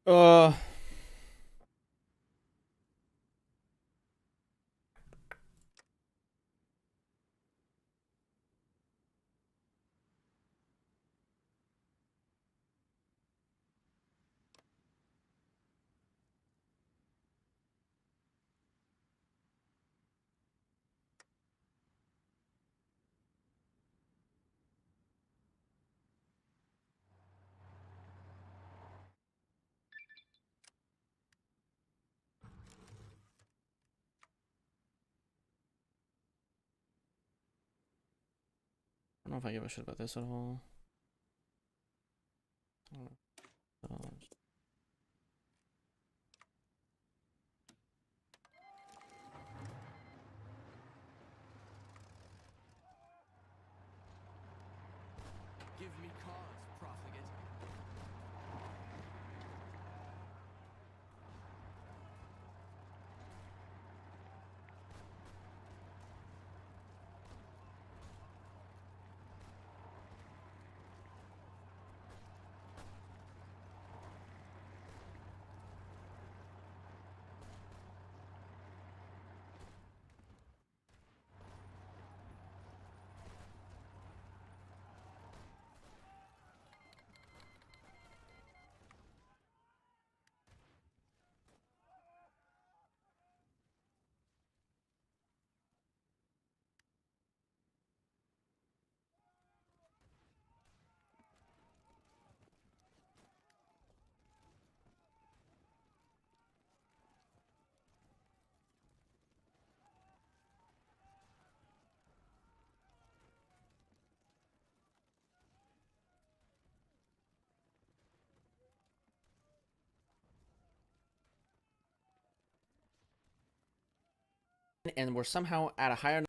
Uh, I don't know if I give a shit about this at all. I don't know. Give me cause, profligate. And we're somehow at a higher.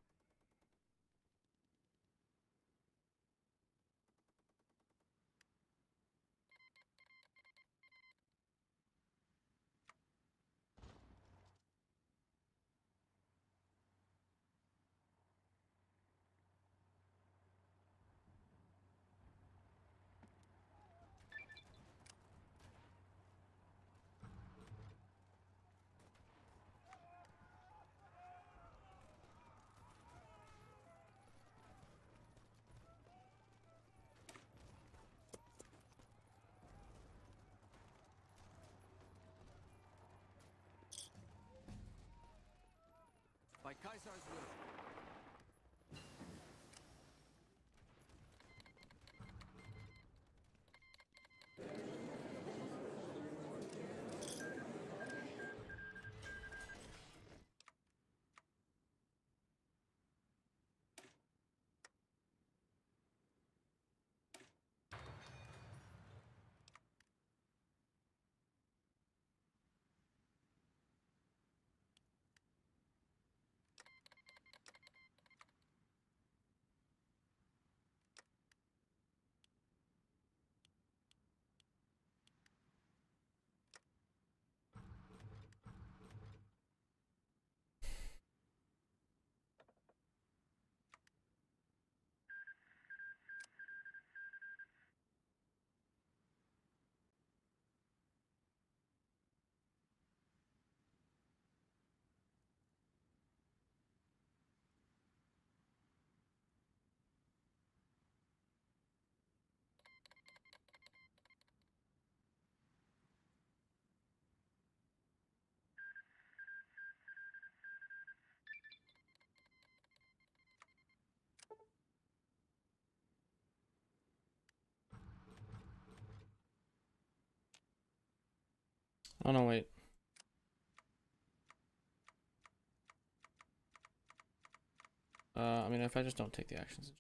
By Caesar's will. Oh no, wait. I mean, if I just don't take the actions.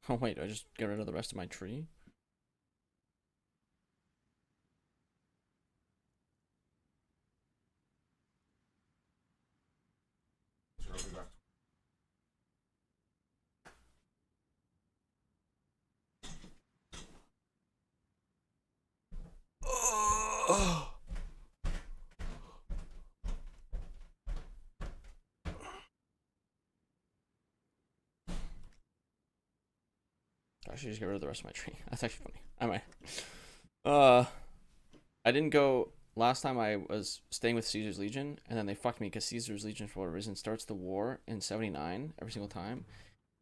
Oh wait, do I just get rid of the rest of my tree? I should just get rid of the rest of my tree. That's actually funny. I might. I didn't go last time. I was staying with Caesar's Legion, and then they fucked me because Caesar's Legion, for whatever reason, starts the war in 79 every single time.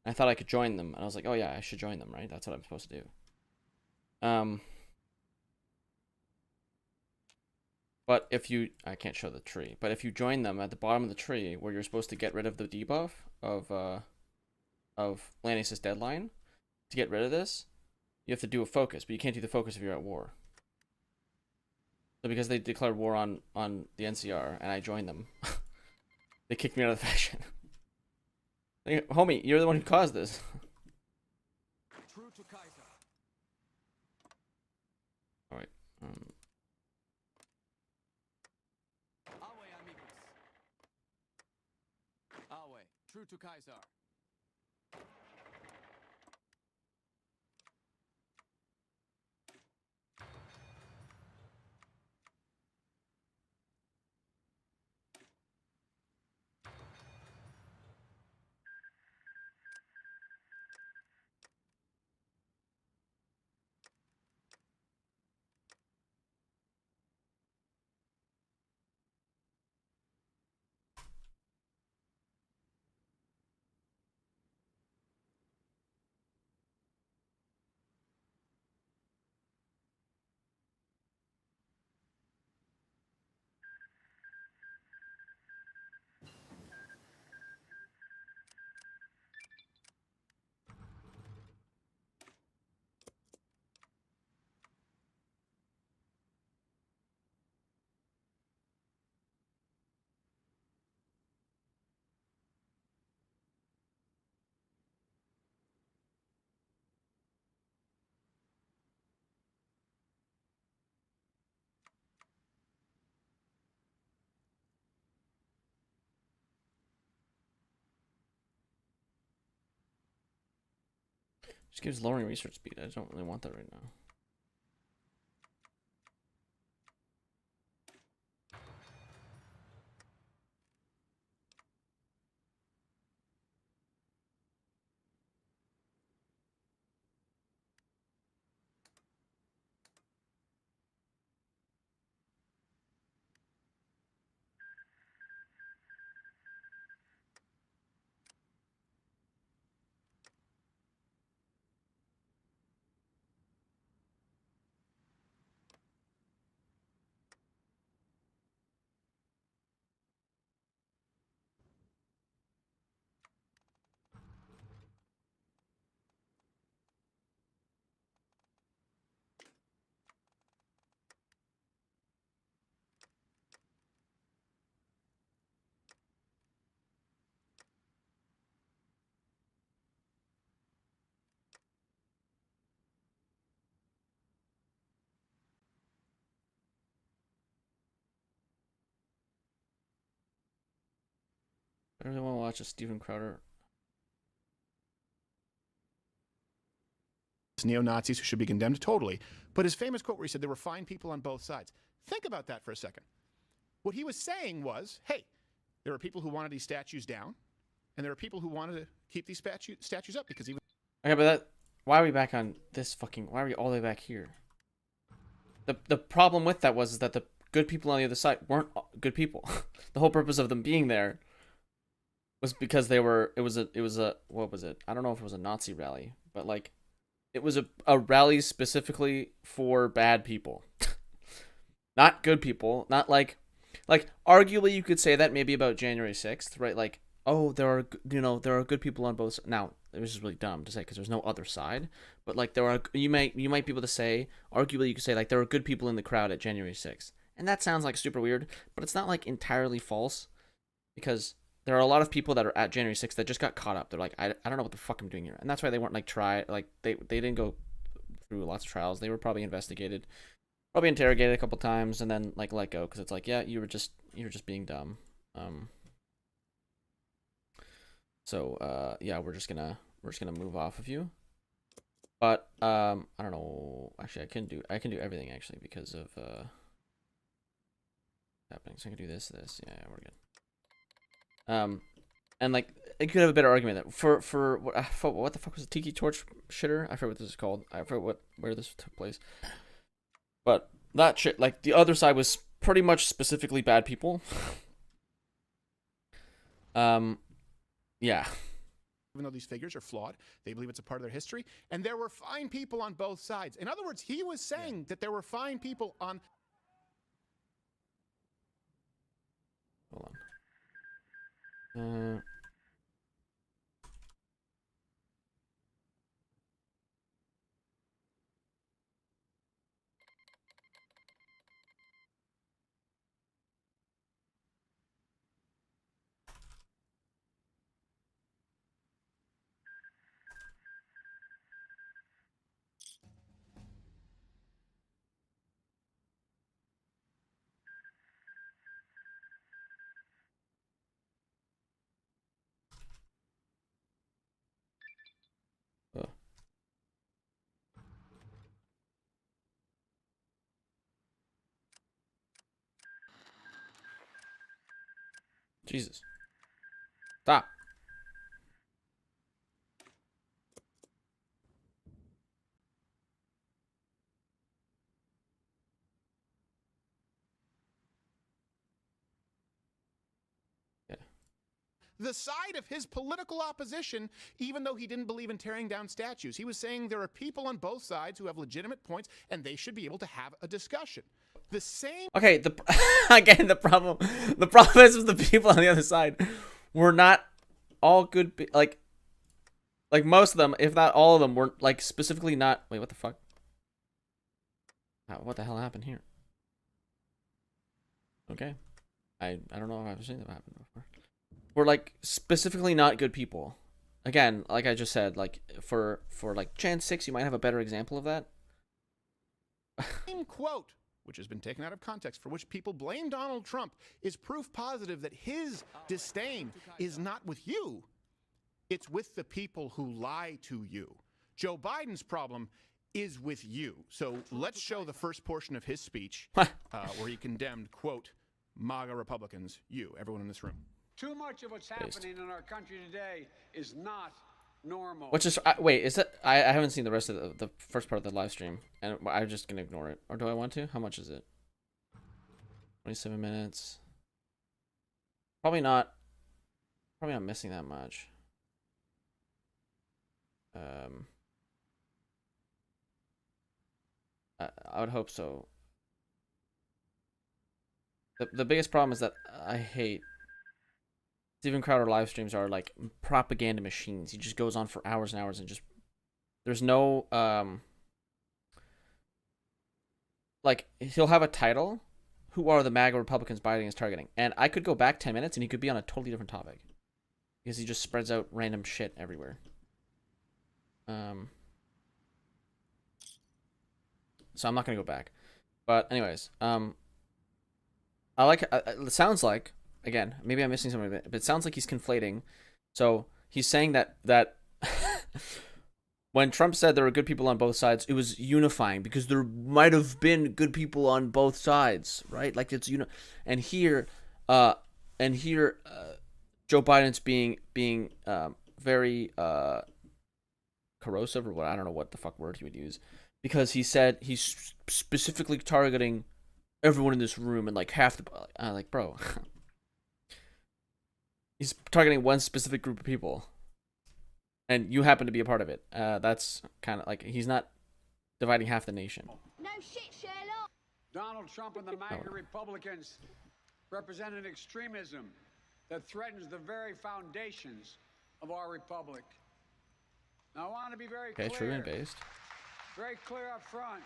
And I thought I could join them, and I was like, oh yeah, I should join them, right? That's what I'm supposed to do. But if you, I can't show the tree, but if you join them at the bottom of the tree where you're supposed to get rid of the debuff of Lannis's deadline, to get rid of this, you have to do a focus, but you can't do the focus if you're at war. So because they declared war on the NCR and I joined them, they kicked me out of the faction. Like, homie, you're the one who caused this. True to Kaiser. All right. Awe, amigos. Awe, true to Kaiser. Just gives lowering research speed. I don't really want that right now. I really want to watch a Steven Crowder. Neo-Nazis who should be condemned, totally. But his famous quote where he said there were fine people on both sides. Think about that for a second. What he was saying was, hey, there are people who wanted these statues down, and there are people who wanted to keep these statues up because he was... Okay, but why are we back on this fucking? Why are we all the way back here? The problem with that was that the good people on the other side weren't good people. The whole purpose of them being there was because they were. It was a what was it? I don't know if it was a Nazi rally, but like, it was a rally specifically for bad people, not good people. Not like arguably you could say that maybe about January 6th, right? Like, oh, there are good people on both. Now it was just really dumb to say because there's no other side. But like you might be able to say, arguably you could say like there were good people in the crowd at January 6th, and that sounds like super weird, but it's not like entirely false, because there are a lot of people that are at January 6th that just got caught up. They're like, I don't know what the fuck I'm doing here, and that's why they weren't like they didn't go through lots of trials. They were probably investigated, probably interrogated a couple times, and then like let go because it's like, yeah, you were just being dumb. So yeah, we're just gonna move off of you. But I don't know. Actually, I can do everything actually because of happening. So I can do this. Yeah, we're good. And like I could have a better argument that for what the fuck was the Tiki Torch shitter? I forget what this is called. I forget where this took place. But that shit, like the other side was pretty much specifically bad people. Yeah. Even though these figures are flawed, they believe it's a part of their history, and there were fine people on both sides. In other words, he was saying that there were fine people on. Hold on. Jesus. Stop. The side of his political opposition, even though he didn't believe in tearing down statues. He was saying there are people on both sides who have legitimate points, and they should be able to have a discussion. The same. Okay, again, the problem is with the people on the other side were not all good. Like most of them, if not all of them, were like specifically not. Wait, what the fuck? What the hell happened here? Okay, I don't know if I've seen that happen before. Were like specifically not good people. Again, like I just said, like for like Jan 6, you might have a better example of that. Same quote, which has been taken out of context, for which people blame Donald Trump, is proof positive that his disdain is not with you. It's with the people who lie to you. Joe Biden's problem is with you. So let's show the first portion of his speech where he condemned, quote, MAGA Republicans, you, everyone in this room. Too much of what's happening in our country today is not normal. Which is wait, is that I haven't seen the rest of the first part of the live stream, and I'm just gonna ignore it. Or do I want to? How much is it? 27 minutes. Probably not missing that much. I would hope so. The biggest problem is that I hate Steven Crowder live streams are like propaganda machines. He just goes on for hours and hours and just there's no like he'll have a title, who are the MAGA Republicans Biden is targeting? And I could go back 10 minutes and he could be on a totally different topic. Because he just spreads out random shit everywhere. So I'm not gonna go back. But anyways, I like it sounds like, again, maybe I'm missing something, but it sounds like he's conflating. So he's saying that when Trump said there were good people on both sides, it was unifying because there might have been good people on both sides, right? Like it's and here Joe Biden's being very corrosive or what, I don't know what the fuck word he would use, because he said he's specifically targeting everyone in this room and like half the like, bro, he's targeting one specific group of people, and you happen to be a part of it. That's kind of like he's not dividing half the nation. No shit, Sherlock. Donald Trump and the MAGA Republicans represent an extremism that threatens the very foundations of our republic. Now, I want to be very Okay, clear. true and based. Very clear up front.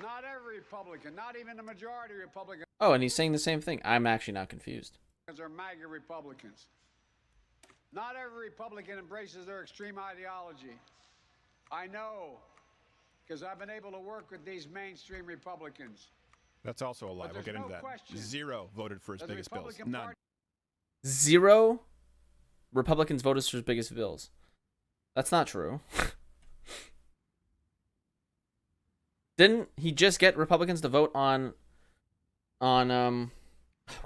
Not every Republican, not even the majority Republicans, Oh, and he's saying the same thing. I'm actually not confused. are MAGA Republicans. Not every Republican embraces their extreme ideology. I know, because I've been able to work with these mainstream Republicans. That's also a lie. But We'll there's get into no that. question 0 voted for his that the biggest bills. Republican None. Party 0 Republicans voted for his biggest bills. That's not true. Didn't he just get Republicans to vote on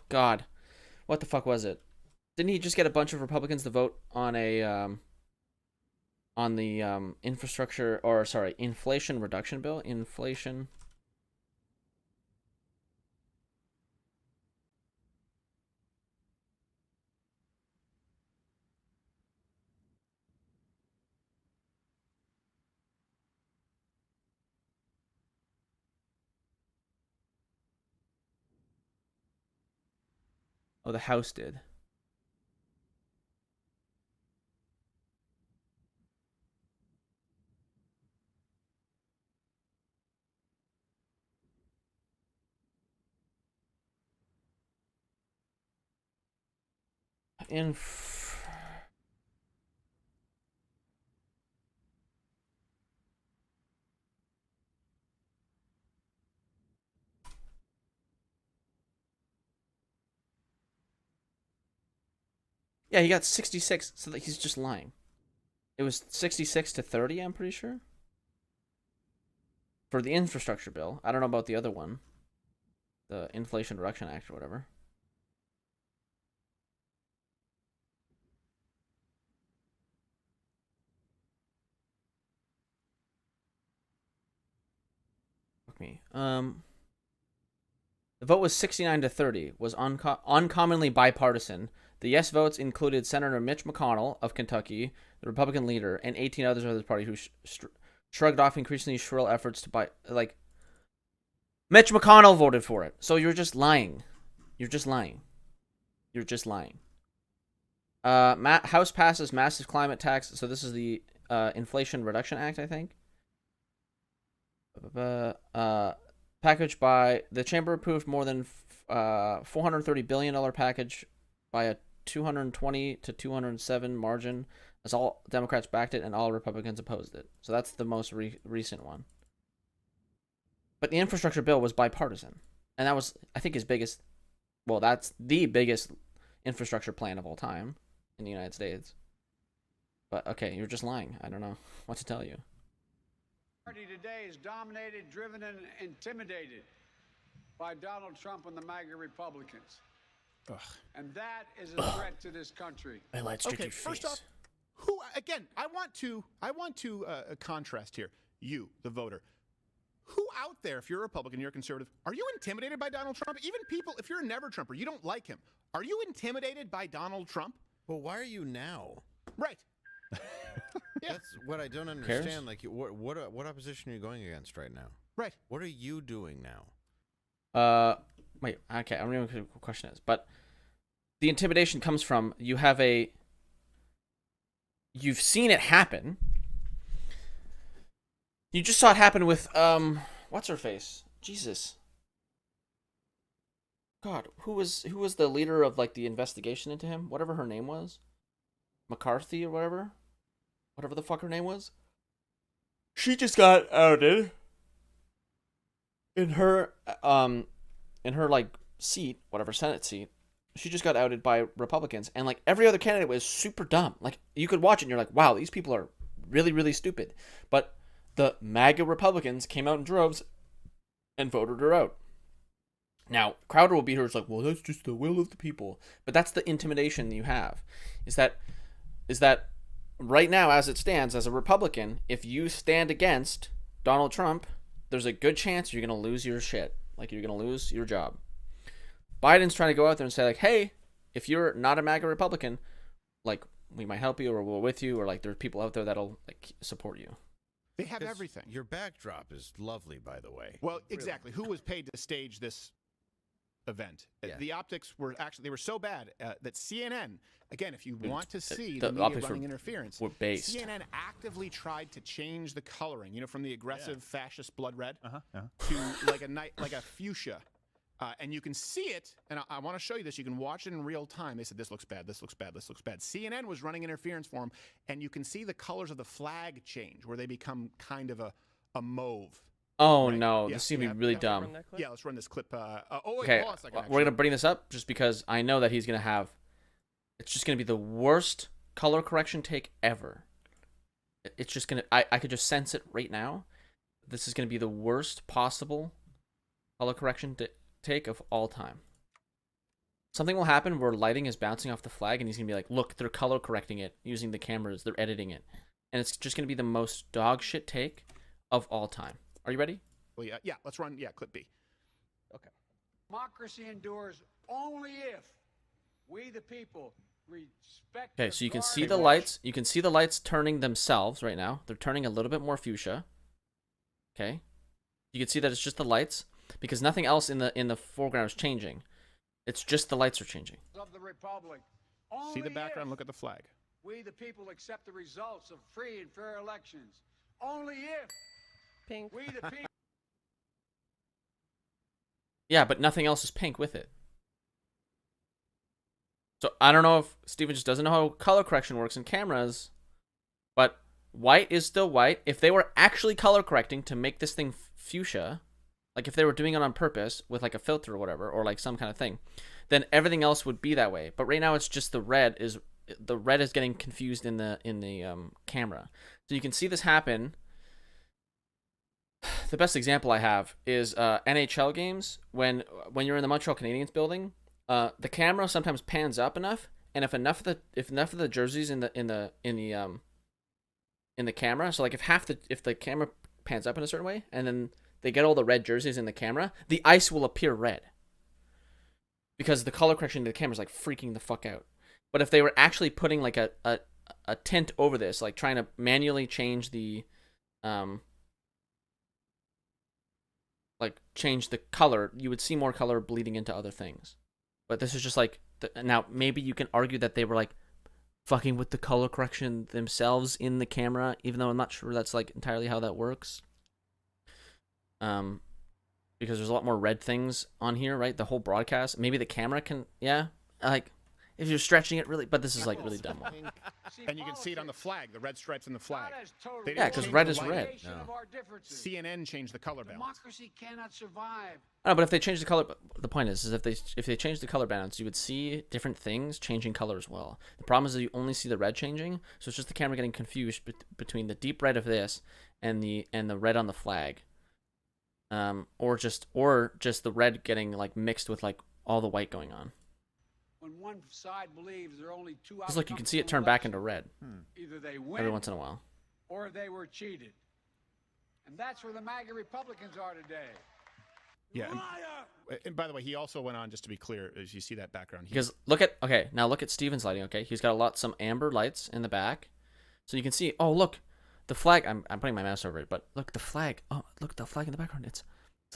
God, what the fuck was it? Didn't he just get a bunch of Republicans to vote on the infrastructure, or sorry, inflation reduction bill? Inflation. Oh, the House did. Yeah, he got 66, so that he's just lying. It was 66 to 30, I'm pretty sure. For the infrastructure bill. I don't know about the other one. The Inflation Reduction Act or whatever. Fuck me. The vote was 69 to 30, was uncommonly bipartisan. The yes votes included Senator Mitch McConnell of Kentucky, the Republican leader, and 18 others of his party who shrugged off increasingly shrill efforts to buy. Like, Mitch McConnell voted for it, so you're just lying. You're just lying. You're just lying. House passes massive climate tax. So this is the Inflation Reduction Act, I think. Package by the chamber approved more than $430 billion package by a 220 to 207 margin, as all Democrats backed it and all Republicans opposed it. So that's the most recent one. But the infrastructure bill was bipartisan, and that was, I think, his biggest. Well, that's the biggest infrastructure plan of all time in the United States. But okay, you're just lying. I don't know what to tell you. Party today is dominated, driven, and intimidated by Donald Trump and the MAGA Republicans. Ugh. And that is a threat to this country. I lied straight to your First face. off, who again? I want to contrast here. You, the voter, who out there, if you're a Republican, you're a conservative, are you intimidated by Donald Trump? Even people, if you're a never Trumper, you don't like him. Are you intimidated by Donald Trump? Well, why are you now? Right. Yeah. That's what I don't Cares? understand. Like, what opposition are you going against right now? Right. What are you doing now? Wait, okay, I don't know what the question is, but the intimidation comes from you've seen it happen. You just saw it happen with what's her face? Jesus. God, who was the leader of like the investigation into him? Whatever her name was, McCarthy or whatever the fuck her name was. She just got outed in her like seat, whatever Senate seat. She just got outed by Republicans, and like every other candidate was super dumb. Like you could watch it and you're like, wow, these people are really, really stupid. But the MAGA Republicans came out in droves and voted her out. Now, Crowder will be here. It's like, well, that's just the will of the people. But that's the intimidation you have. Is that right now, as it stands, as a Republican, if you stand against Donald Trump, there's a good chance you're gonna lose your shit. Like, you're gonna lose your job. Biden's trying to go out there and say, like, hey, if you're not a MAGA Republican, like, we might help you, or we're with you, or like there's people out there that'll like support you. They have 'Cause everything. Your backdrop is lovely, by the way. Well, exactly. Who was paid to stage this event? Yeah. The optics were actually, they were so bad that CNN, again, if you want to see the the media optics running were- interference, were based. CNN actively tried to change the coloring, you know, from the aggressive fascist blood red Uh-huh. to like a fuchsia. And you can see it, and I want to show you this. You can watch it in real time. They said, this looks bad, this looks bad, this looks bad. CNN was running interference for them, and you can see the colors of the flag change, where they become kind of a mauve. Oh, Right. no. Yeah, This is going to yeah, be really yeah. dumb. Run that clip? Yeah, let's run this clip. Oh, wait, Okay, hold on a second. we're going to bring this up just because I know that he's going to have... It's just going to be the worst color correction take ever. It's just going to... I could just sense it right now. This is going to be the worst possible color correction take of all time. Something will happen where lighting is bouncing off the flag, and he's going to be like, look, they're color correcting it using the cameras. They're editing it. And it's just going to be the most dog shit take of all time. Are you ready? Well, yeah, let's run, clip B. Democracy endures only if we, the people, respect. Okay, the so you can see guard- the lights. You can see the lights turning themselves right now. They're turning a little bit more fuchsia. Okay, you can see that it's just the lights because nothing else in the foreground is changing. It's just the lights are changing. of the republic. See the Only background, if look at the flag. we, the people, accept the results of free and fair elections. Only if Pink. we, the people. Yeah, but nothing else is pink with it. So I don't know if Steven just doesn't know how color correction works in cameras, but white is still white. If they were actually color correcting to make this thing fuchsia, like if they were doing it on purpose with like a filter or whatever, or like some kind of thing, then everything else would be that way. But right now it's just the red is getting confused in the camera. So you can see this happen. The best example I have is NHL games. When you're in the Montreal Canadiens building, the camera sometimes pans up enough, and if enough of the jerseys in the camera, so like if the camera pans up in a certain way, and then they get all the red jerseys in the camera, the ice will appear red because the color correction to the camera is like freaking the fuck out. But if they were actually putting like a tint over this, like trying to manually change the change the color, you would see more color bleeding into other things. But this is just like now maybe you can argue that they were like fucking with the color correction themselves in the camera, even though I'm not sure that's like entirely how that works. Because there's a lot more red things on here, right? The whole broadcast. Maybe the camera can, yeah, like if you're stretching it really, but this is like really dumb. And you can see it on the flag, the red stripes on the flag. They Yeah, didn't 'cause change red the is lighting. red. No. CNN changed the color balance. Democracy cannot survive. I know, but if they change the color, the point is if they change the color balance, you would see different things changing color as well. The problem is that you only see the red changing, so it's just the camera getting confused between the deep red of this and the red on the flag, or just the red getting like mixed with like all the white going on. When one side believes there are only two Because look, you can see it outcomes turn of back election, into red either they win every once in a while. or they were cheated. And that's where the MAGA Republicans are today. Yeah. And by the way, he also went on, just to be clear, as you see that background. Because look at Steven's lighting. Okay, he's got some amber lights in the back, so you can see. Oh, look, the flag. I'm putting my mouse over it, but look the flag. Oh, look the flag in the background. It's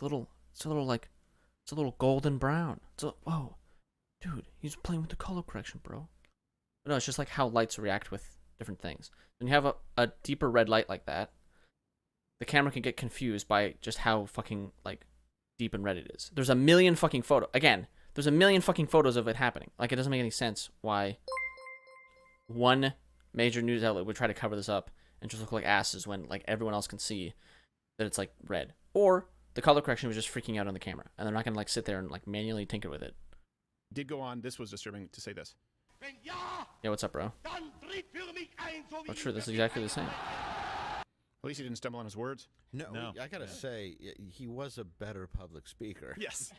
a little golden brown. Whoa, dude, he's playing with the color correction, bro. But no, it's just like how lights react with different things. When you have a deeper red light like that, the camera can get confused by just how fucking like deep and red it is. There's a million fucking photos of it happening. Like, it doesn't make any sense why one major news outlet would try to cover this up and just look like asses when like everyone else can see that it's like red. Or the color correction was just freaking out on the camera, and they're not gonna like sit there and like manually tinker with it. Did go on, this was disturbing to say this. Yeah, what's up, bro? Oh, true, this is exactly the same. At least he didn't stumble on his words. No, No. I gotta say, he was a better public speaker. Yes.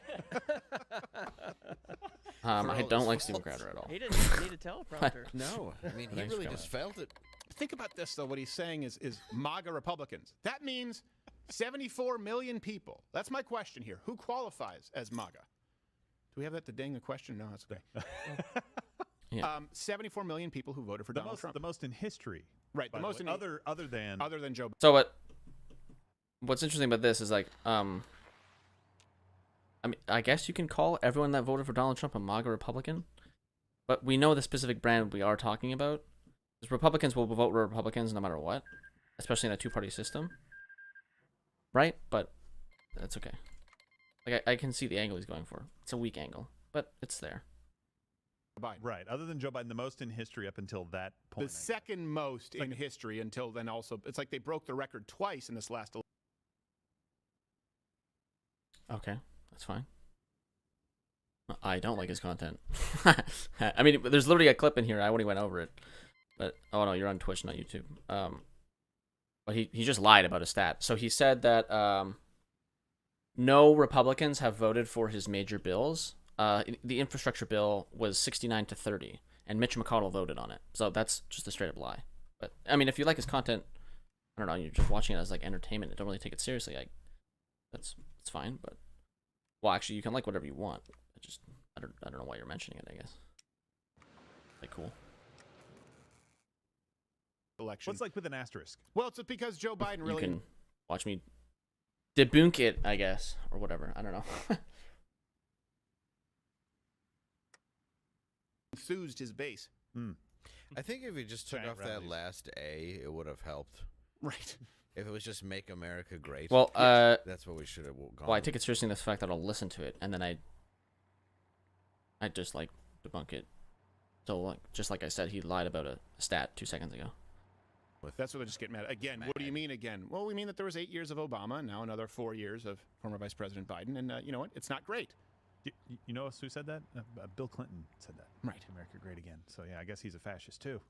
I all don't his like Steven faults. Crowder at all. He didn't need a teleprompter. No, I mean, he Thanks for really coming. just felt it. think about this, though. What he's saying is MAGA Republicans. That means 74 million people. That's my question here. Who qualifies as MAGA? Do we have that to ding the question? No, that's okay. Yeah. 74 million people who voted for Donald Trump. The most in history. Right. The most in other than Joe Biden. So what's interesting about this is like, I mean, I guess you can call everyone that voted for Donald Trump a MAGA Republican, but we know the specific brand we are talking about. Because Republicans will vote Republicans no matter what, especially in a two-party system, right? But that's okay. Like I can see the angle he's going for. It's a weak angle, but it's there. Biden. Right. Other than Joe Biden, the most in history up until that point. The second most in history until then also. It's like they broke the record twice in this last election. Okay, that's fine. I don't like his content. I mean, there's literally a clip in here. I already went over it. But oh no, you're on Twitch, not YouTube. But he just lied about a stat. So he said that no Republicans have voted for his major bills. The infrastructure bill was 69-30, and Mitch McConnell voted on it. So that's just a straight up lie. But I mean, if you like his content, I don't know, you're just watching it as like entertainment. You don't really take it seriously. It's fine. But well, actually, you can like whatever you want. I don't know why you're mentioning it. I guess. Like cool. Election. What's like with an asterisk? Well, it's because Joe Biden really. You can watch me debunk it, I guess, or whatever. I don't know. enthused his base. I think if he just took off that last A, it would have helped. Right. If it was just "Make America Great." Well, that's what we should have gone. Well, I take it seriously in the fact that I'll listen to it and then I just like debunk it. So like, just like I said, he lied about a stat 2 seconds ago. That's what they're just getting mad. Again, what do you mean again? Well, we mean that there was 8 years of Obama and now another 4 years of former Vice President Biden. And you know what? It's not great. You know who said that? Bill Clinton said that. Right. Make America great again. So yeah, I guess he's a fascist too.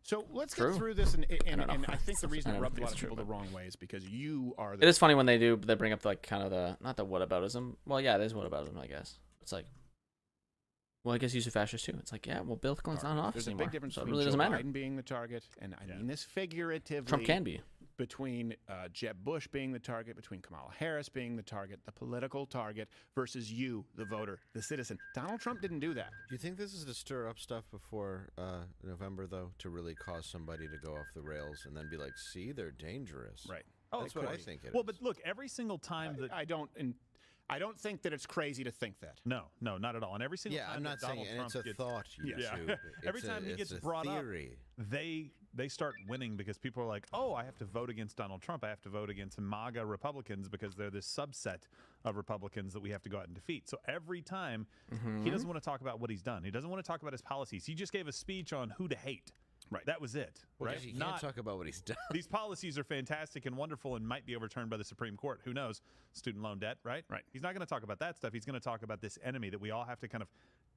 So let's True. get through this. And I I think the reason it rubbed a lot of it's true, people the but- wrong way is because you are It the. is funny when they bring up like kind of not the whataboutism. Well, yeah, it is whataboutism, I guess. It's like, well, I guess he's a fascist too. It's like, yeah, well, Bill Clinton's not in office There's a anymore, big difference so it between really Joe doesn't matter. Biden being the target, and I mean this figuratively. Trump can be. Between Jeb Bush being the target, between Kamala Harris being the target, the political target, versus you, the voter, the citizen. Donald Trump didn't do that. Do you think this is to stir up stuff before November, though, to really cause somebody to go off the rails and then be like, "See, they're dangerous." Right. Oh, That's what I think it is. Well, but look, every single time that I don't think that it's crazy to think that. no, not at all. And every single time I'm not that saying, Donald and Trump it's a gets, thought. Yeah. YouTube. Every It's time he it's gets a brought up, theory. they start winning because people are like, oh, I have to vote against Donald Trump. I have to vote against MAGA Republicans because they're this subset of Republicans that we have to go out and defeat. So every time he doesn't want to talk about what he's done. He doesn't want to talk about his policies. He just gave a speech on who to hate. Right. That was it. Well, right. 'cause you can't talk about what he's done. These policies are fantastic and wonderful and might be overturned by the Supreme Court. Who knows? Student loan debt, right? Right. He's not going to talk about that stuff. He's going to talk about this enemy that we all have to kind of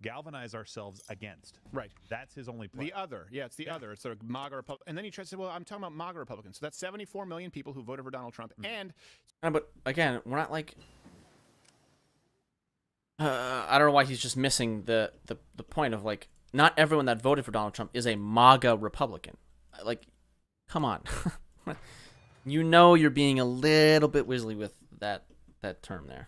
galvanize ourselves against. Right. That's his only play. The other. Yeah, it's the other. It's the MAGA Republican. And then he tries to say, well, I'm talking about MAGA Republicans. So that's 74 million people who voted for Donald Trump. And But again, we're not like. I don't know why he's just missing the point of like, not everyone that voted for Donald Trump is a MAGA Republican. Like, come on. You know you're being a little bit whizzly with that term there.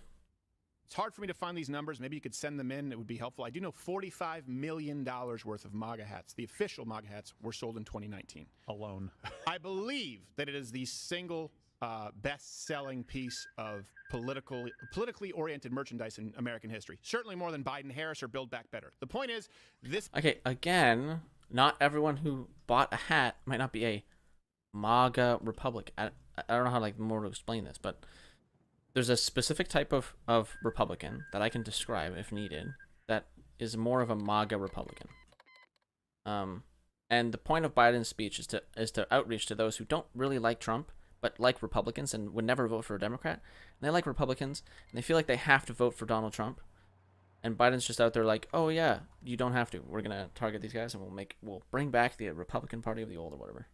it's hard for me to find these numbers. Maybe you could send them in. It would be helpful. I do know $45 million worth of MAGA hats. The official MAGA hats were sold in 2019. Alone. I believe that it is the single best-selling piece of politically oriented merchandise in American history. Certainly more than Biden, Harris, or Build Back Better. The point is, this. Okay, again, not everyone who bought a hat might not be a MAGA Republican. I don't know how more to explain this, but there's a specific type of Republican that I can describe if needed that is more of a MAGA Republican. And the point of Biden's speech is to outreach to those who don't really like Trump but like Republicans and would never vote for a Democrat. And they like Republicans and they feel like they have to vote for Donald Trump. And Biden's just out there like, oh yeah, you don't have to. We're gonna target these guys and we'll bring back the Republican Party of the old or whatever.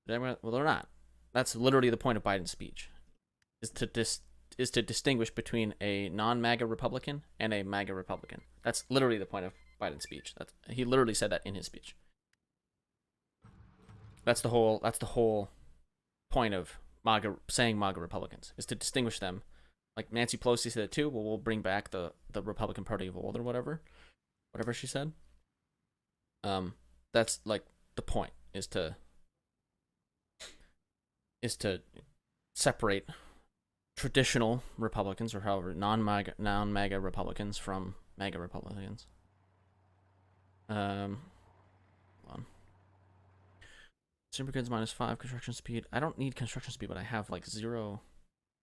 Well, they're not. That's literally the point of Biden's speech, is to distinguish between a non-MAGA Republican and a MAGA Republican. That's literally the point of Biden's speech. He literally said that in his speech. That's the whole point of MAGA saying MAGA Republicans is to distinguish them. Like Nancy Pelosi said it too. Well, we'll bring back the Republican Party of old or whatever she said. That's like the point is to separate traditional Republicans or however non-MAGA Republicans from MAGA Republicans. Hold on. Consumer goods -5 construction speed. I don't need construction speed, but I have like 0.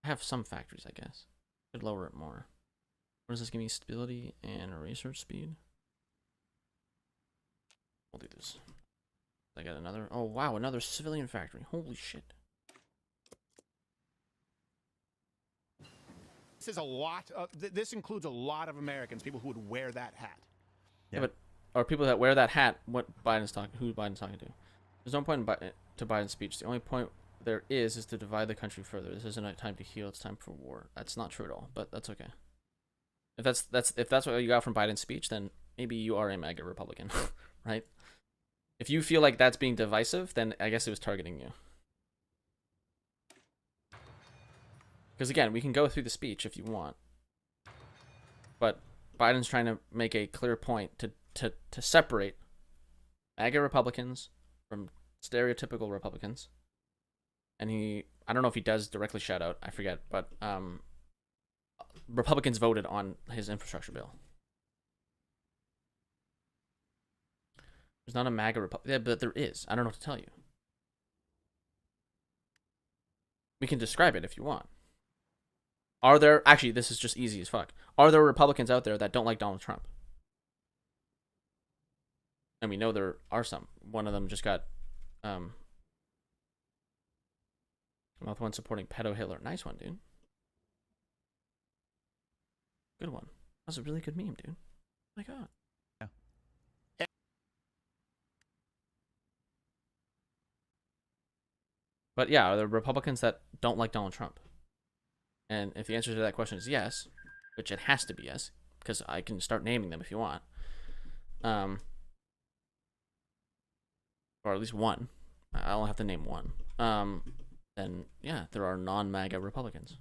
I have some factories, I guess. Could lower it more. What does this give me? Stability and research speed. We'll do this. I got another. Oh wow, another civilian factory. Holy shit. This is a lot. This includes a lot of Americans, people who would wear that hat. Yeah, but are people that wear that hat what Biden's talking? Who Biden's talking to? There's no point to Biden's speech. The only point there is to divide the country further. This isn't a time to heal. It's time for war. That's not true at all. But that's okay. If that's what you got from Biden's speech, then maybe you are a MAGA Republican, right? If you feel like that's being divisive, then I guess it was targeting you. Because again, we can go through the speech if you want, but Biden's trying to make a clear point to separate MAGA Republicans from stereotypical Republicans. And I don't know if he does directly shout out, I forget, but Republicans voted on his infrastructure bill. There's not a MAGA Republican, yeah, but there is. I don't know what to tell you. We can describe it if you want. Are there, actually, this is just easy as fuck. Are there Republicans out there that don't like Donald Trump? And we know there are some. One of them just got, one supporting pedo Hitler. Nice one, dude. Good one. That was a really good meme, dude. Oh my god. Yeah. But yeah, are there Republicans that don't like Donald Trump? And if the answer to that question is yes, which it has to be yes, because I can start naming them if you want, or at least one, I only have to name one, then yeah, there are non-MAGA Republicans.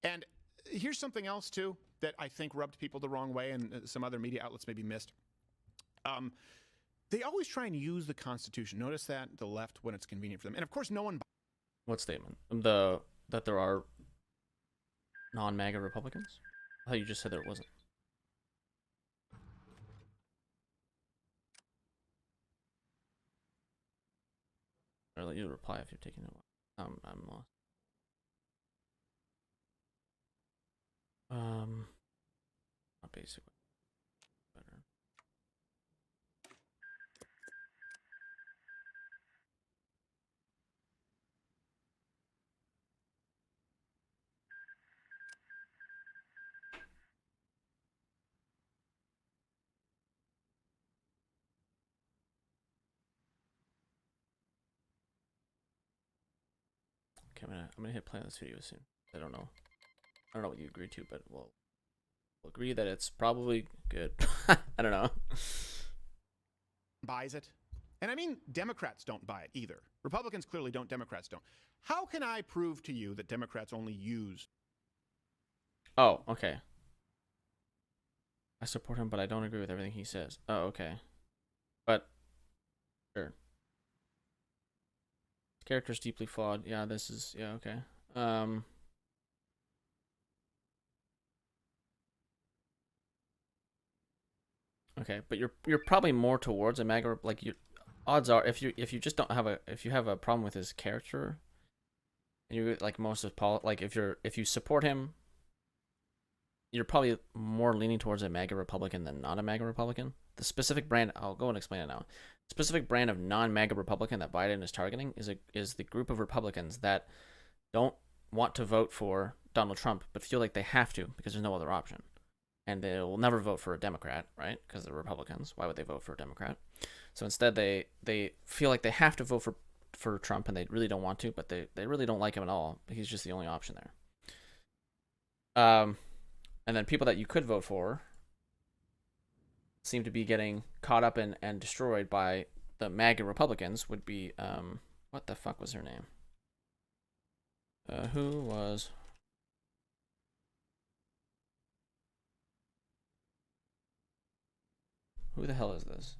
And here's something else, too, that I think rubbed people the wrong way and some other media outlets maybe missed. They always try and use the Constitution. Notice that, the left, when it's convenient for them. And, of course, no one... What statement? That there are non-MAGA Republicans? I thought you just said there wasn't. I'll let you reply if you're taking it. I'm lost. Not basically. Better. Okay, I'm gonna hit play on this video soon. I don't know what you agree to, but we'll agree that it's probably good. I don't know. buys it. And I mean, Democrats don't buy it either. Republicans clearly don't. Democrats don't. How can I prove to you that Democrats only use... Oh, okay. I support him, but I don't agree with everything he says. Oh, okay. But, sure. His character's deeply flawed. Yeah, this is... Yeah, okay. Okay, but you're probably more towards a MAGA, like your odds are if you just don't have if you have a problem with his character, and you like most of like if you support him, you're probably more leaning towards a MAGA Republican than not a MAGA Republican. The specific brand, I'll go and explain it now. The specific brand of non-MAGA Republican that Biden is targeting is the group of Republicans that don't want to vote for Donald Trump but feel like they have to because there's no other option. and they will never vote for a Democrat, right? Because they're Republicans. Why would they vote for a Democrat? So instead, they feel like they have to vote for Trump, and they really don't want to, but they really don't like him at all. He's just the only option there. And then people that you could vote for seem to be getting caught up in and destroyed by the MAGA Republicans. Would be what the fuck was her name? Who the hell is this?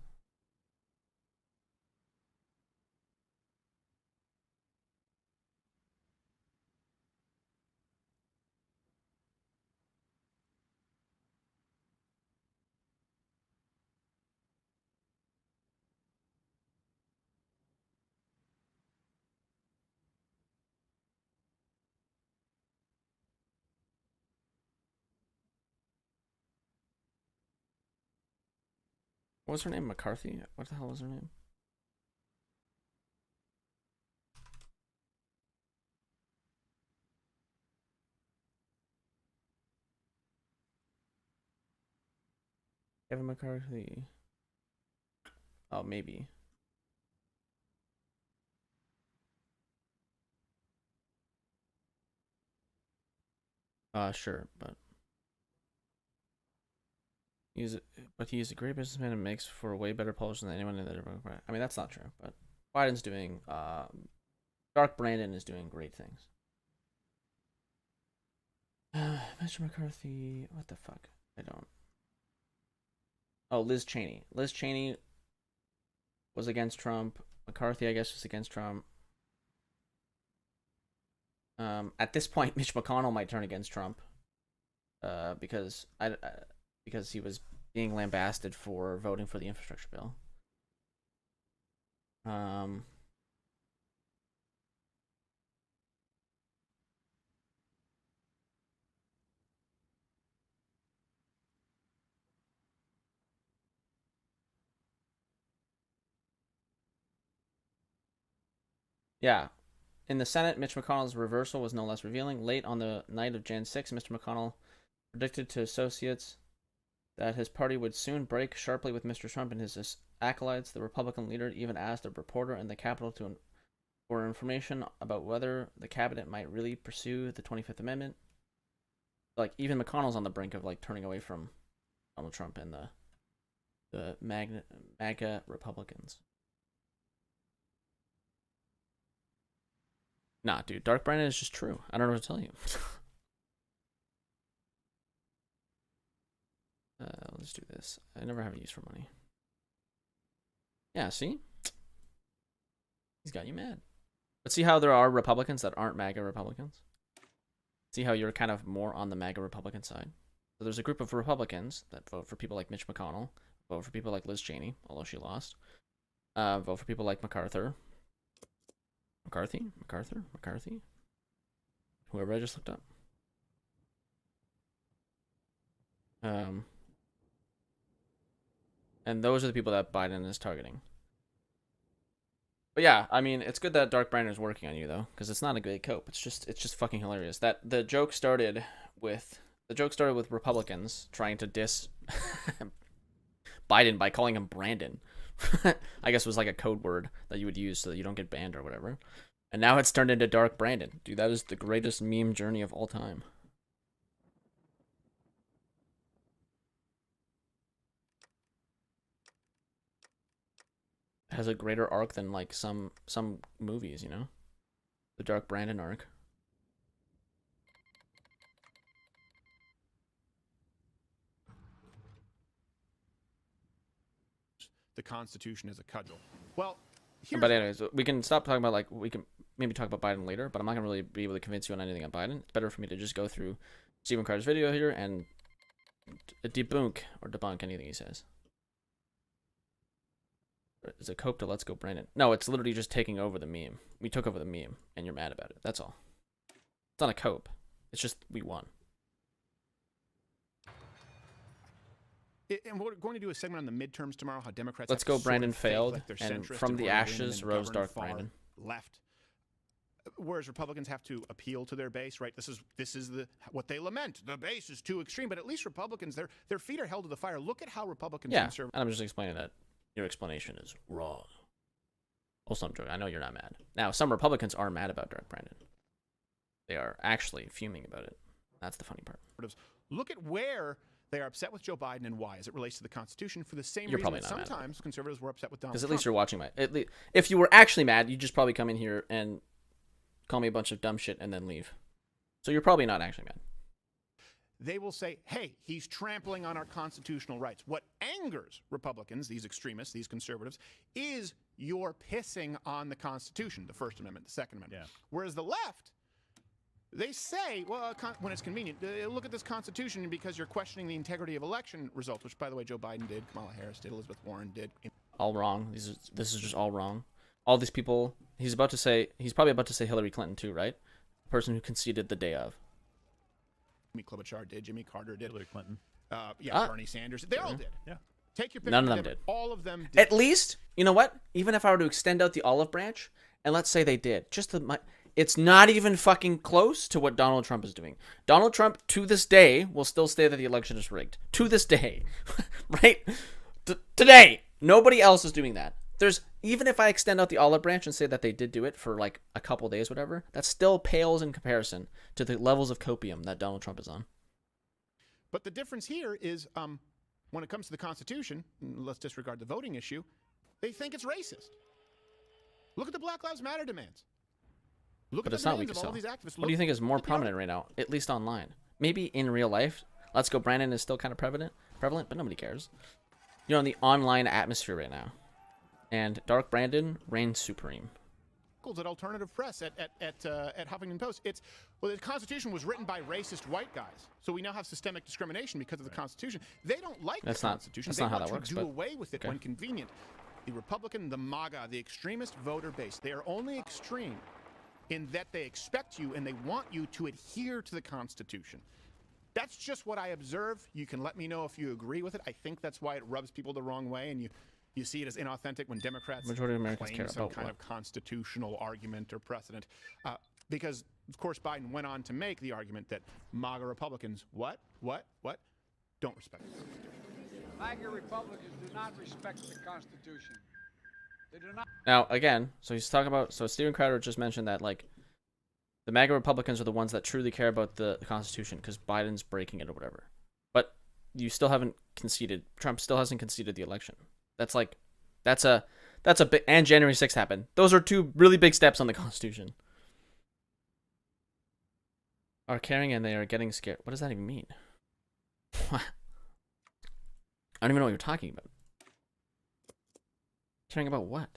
What was her name? McCarthy? What the hell was her name? Kevin McCarthy. Oh, maybe. Sure, but he's a great businessman and makes for a way better politician than anyone in the Democrat. I mean, that's not true, but Biden's doing. Dark Brandon is doing great things. Mr. McCarthy, what the fuck? I don't. Oh, Liz Cheney. Liz Cheney was against Trump. McCarthy, I guess, was against Trump. At this point, Mitch McConnell might turn against Trump, because he was being lambasted for voting for the infrastructure bill. Yeah. In the Senate, Mitch McConnell's reversal was no less revealing. Late on the night of Jan 6, Mr. McConnell predicted to associates that his party would soon break sharply with Mr. Trump and his acolytes. The Republican leader even asked a reporter in the Capitol for information about whether the cabinet might really pursue the 25th Amendment. Like, even McConnell's on the brink of like turning away from Donald Trump and the MAGA Republicans. Nah, dude, Dark Brandon is just true. I don't know what to tell you. Let's do this. I never have a use for money. Yeah, see? He's got you mad. But see how there are Republicans that aren't MAGA Republicans? See how you're kind of more on the MAGA Republican side? So there's a group of Republicans that vote for people like Mitch McConnell, vote for people like Liz Cheney, although she lost, vote for people like McCarthy, whoever I just looked up. And those are the people that Biden is targeting. But yeah, I mean, it's good that Dark Brandon is working on you though, because it's not a great cope. It's just fucking hilarious. That the joke started with Republicans trying to diss Biden by calling him Brandon. I guess was like a code word that you would use so that you don't get banned or whatever. And now it's turned into Dark Brandon. Dude, that is the greatest meme journey of all time. It has a greater arc than like some movies, you know? The Dark Brandon arc. The Constitution is a cudgel. Well, but anyways, we can stop talking about, like, we can maybe talk about Biden later, but I'm not gonna really be able to convince you on anything on Biden. It's better for me to just go through Stephen Carter's video here and debunk anything he says. Is it cope to Let's Go Brandon? No, it's literally just taking over the meme. We took over the meme, and you're mad about it. That's all. It's not a cope. It's just we won. And we're going to do a segment on the midterms tomorrow. How Democrats. Let's Go Brandon failed, and from the ashes rose Dark Brandon. Left. whereas Republicans have to appeal to their base, right? This is what they lament. The base is too extreme, but at least Republicans, their feet are held to the fire. Look at how Republicans Yeah, and conservatives. and I'm just explaining that your explanation is wrong. Also, I'm joking. I know you're not mad. Now, some Republicans are mad about Derek Brandon. They are actually fuming about it. That's the funny part. Look at where they are upset with Joe Biden and why, as it relates to the Constitution, for the same You're reason probably that not mad about sometimes conservatives were upset with Donald Because Trump. at least you're watching my. If you were actually mad, you'd just probably come in here and call me a bunch of dumb shit and then leave. So you're probably not actually mad. They will say, hey, he's trampling on our constitutional rights. What angers Republicans, these extremists, these conservatives, is you're pissing on the Constitution, the First Amendment, the Second Amendment. Yeah. Whereas the left, they say, well, when it's convenient, look at this Constitution because you're questioning the integrity of election results, which, by the way, Joe Biden did, Kamala Harris did, Elizabeth Warren did. All wrong. This is just all wrong. All these people, he's probably about to say Hillary Clinton too, right? The person who conceded the day of. Jimmy Klobuchar did, Jimmy Carter did. Hillary Clinton. Bernie Sanders. They all did. Yeah. Take your pick. None of them did. All of them did. At least, you know what? Even if I were to extend out the olive branch, and let's say they did, it's not even fucking close to what Donald Trump is doing. Donald Trump, to this day, will still say that the election is rigged. To this day. Right? Today. Nobody else is doing that. Even if I extend out the olive branch and say that they did do it for like a couple days, whatever, that still pales in comparison to the levels of copium that Donald Trump is on. But the difference here is when it comes to the Constitution, let's disregard the voting issue, they think it's racist. Look at the Black Lives Matter demands. Look But at it's the not weak demands as of all hell. these activists. What do you think is more prominent right now, at least online? Maybe in real life, Let's Go Brandon is still kind of prevalent, but nobody cares. You're on the online atmosphere right now. And Dark Brandon reigns supreme. At alternative press at Huffington Post, the Constitution was written by racist white guys, so we now have systemic discrimination because of the Constitution. They don't like the Constitution. That's They not how want that works. to do away with it okay. when convenient. The Republican, the MAGA, the extremist voter base, they are only extreme in that they expect you and they want you to adhere to the Constitution. That's just what I observe. You can let me know if you agree with it. I think that's why it rubs people the wrong way, and you see it as inauthentic when Democrats Majority of Americans claim care some about kind what? of constitutional argument or precedent. Because, of course, Biden went on to make the argument that MAGA Republicans, what, don't respect the Constitution. MAGA Republicans do not respect the Constitution. They do not. Now, again, so he's talking about, so Steven Crowder just mentioned that, like, the MAGA Republicans are the ones that truly care about the Constitution because Biden's breaking it or whatever. But you still haven't conceded, Trump still hasn't conceded the election. That's a big, and January 6th happened. Those are two really big steps on the Constitution. Are caring and they are getting scared. What does that even mean? What? I don't even know what you're talking about. Caring about what?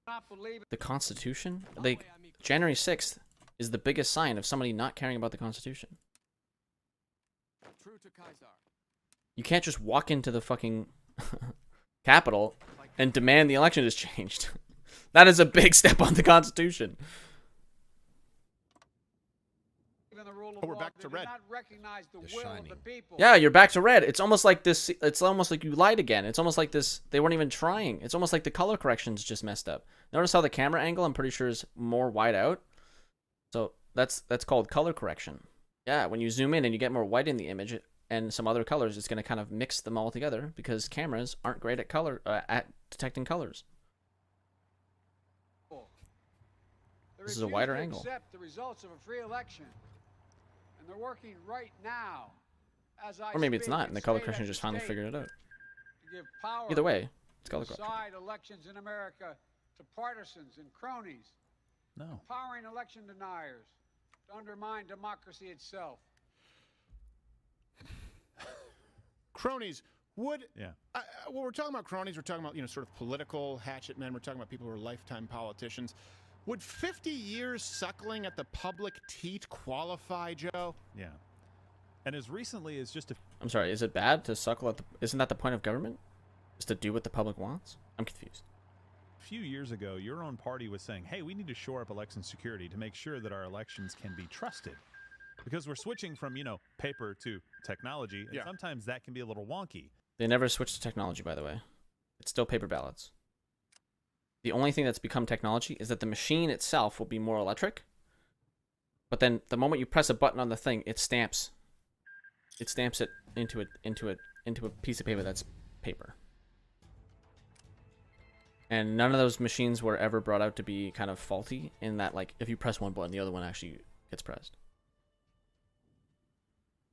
Not believe The Constitution? Like, January 6th is the biggest sign of somebody not caring about the Constitution. True to Kaiser. You can't just walk into the fucking Capitol and demand the election is changed. That is a big step on the Constitution. in the rule of But we're law. back They to do red. not recognize the will of the people. Yeah, you're back to red. It's almost like this. It's almost like you lied again. It's almost like this. They weren't even trying. It's almost like the color correction's just messed up. Notice how the camera angle, I'm pretty sure, is more wide out. So that's called color correction. Yeah, when you zoom in and you get more white in the image and some other colors, it's going to kind of mix them all together because cameras aren't great at color at detecting colors. They This is a refuse wider to angle. accept the results of a free election, and they're working right now, as I Or maybe it's speak, not, and the color state correction after just finally state, figured it out. to give power Either way, it's to color correction. decide elections in America to partisans and cronies, No. empowering election deniers to undermine democracy itself. Cronies would. Yeah. When we're talking about cronies, we're talking about, sort of political hatchet men. We're talking about people who are lifetime politicians. Would 50 years suckling at the public teat qualify, Joe? Yeah. And as recently as just a I'm sorry, is it bad to suckle at the... Isn't that the point of government? Is to do what the public wants? I'm confused. few years ago, your own party was saying, hey, we need to shore up election security to make sure that our elections can be trusted. Because we're switching from, paper to technology, and Yeah. sometimes that can be a little wonky. They never switched to technology, by the way. It's still paper ballots. The only thing that's become technology is that the machine itself will be more electric. But then the moment you press a button on the thing, it stamps it into a piece of paper that's paper. And none of those machines were ever brought out to be kind of faulty in that, like, if you press one button, the other one actually gets pressed.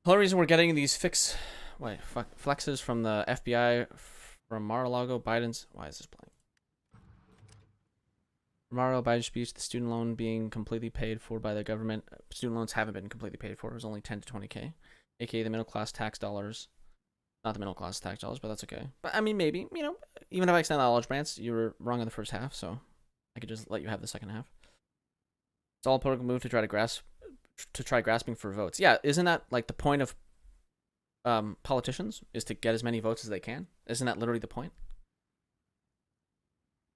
The whole reason we're getting these flexes from the FBI, from Mar-a-Lago, Biden's... Why is this blank? Mar-a-Lago, Biden's speech, the student loan being completely paid for by the government. Student loans haven't been completely paid for. It was only 10 to 20K. AKA the middle class tax dollars. Not the middle class tax dollars, but that's okay. But I mean, maybe, you know, even if I extend that knowledge branch, you were wrong in the first half, so I could just let you have the second half. It's all a political move to try grasping for votes. Yeah, isn't that like the point of politicians, is to get as many votes as they can? Isn't that literally the point?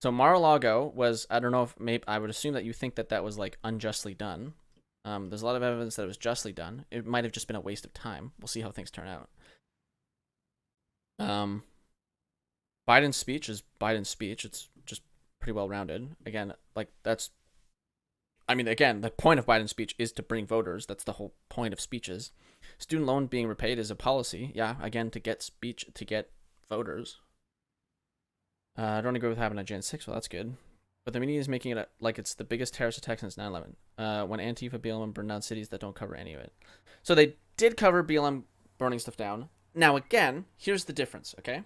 So Mar-a-Lago was, I don't know if maybe, I would assume that you think that that was like unjustly done. There's a lot of evidence that it was justly done. It might have just been a waste of time. We'll see how things turn out. Biden's speech is Biden's speech. It's just pretty well rounded. Again, like that's, I mean, again, the point of Biden's speech is to bring voters. That's the whole point of speeches. Student loan being repaid is a policy. Yeah, again, to get voters. I don't agree with what happened on Jan 6. Well, that's good. But the media is making it like it's the biggest terrorist attack since 9/11. When Antifa, BLM burned down cities that don't cover any of it. So they did cover BLM burning stuff down. Now, again, here's the difference, okay?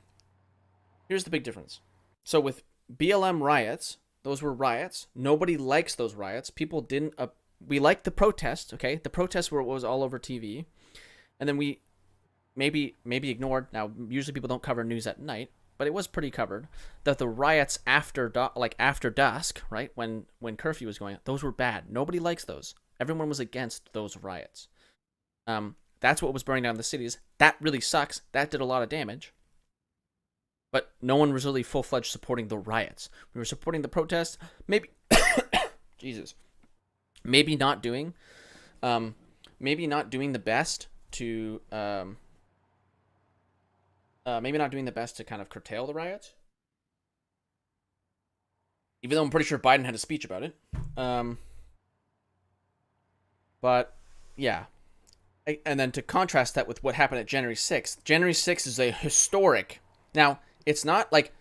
Here's the big difference. So with BLM riots, those were riots. Nobody likes those riots. People didn't... we liked the protests, okay? The protests was all over TV. And then we maybe ignored... Now, usually people don't cover news at night, but it was pretty covered. That the riots after dusk, right? When curfew was going on, those were bad. Nobody likes those. Everyone was against those riots. That's what was burning down the cities. That really sucks. That did a lot of damage. But no one was really full-fledged supporting the riots. We were supporting the protests. Maybe, Jesus, maybe not doing the best to, maybe not doing the best to kind of curtail the riots. Even though I'm pretty sure Biden had a speech about it. But yeah. And then to contrast that with what happened at January 6th. January 6th is a historic. Now, it's not like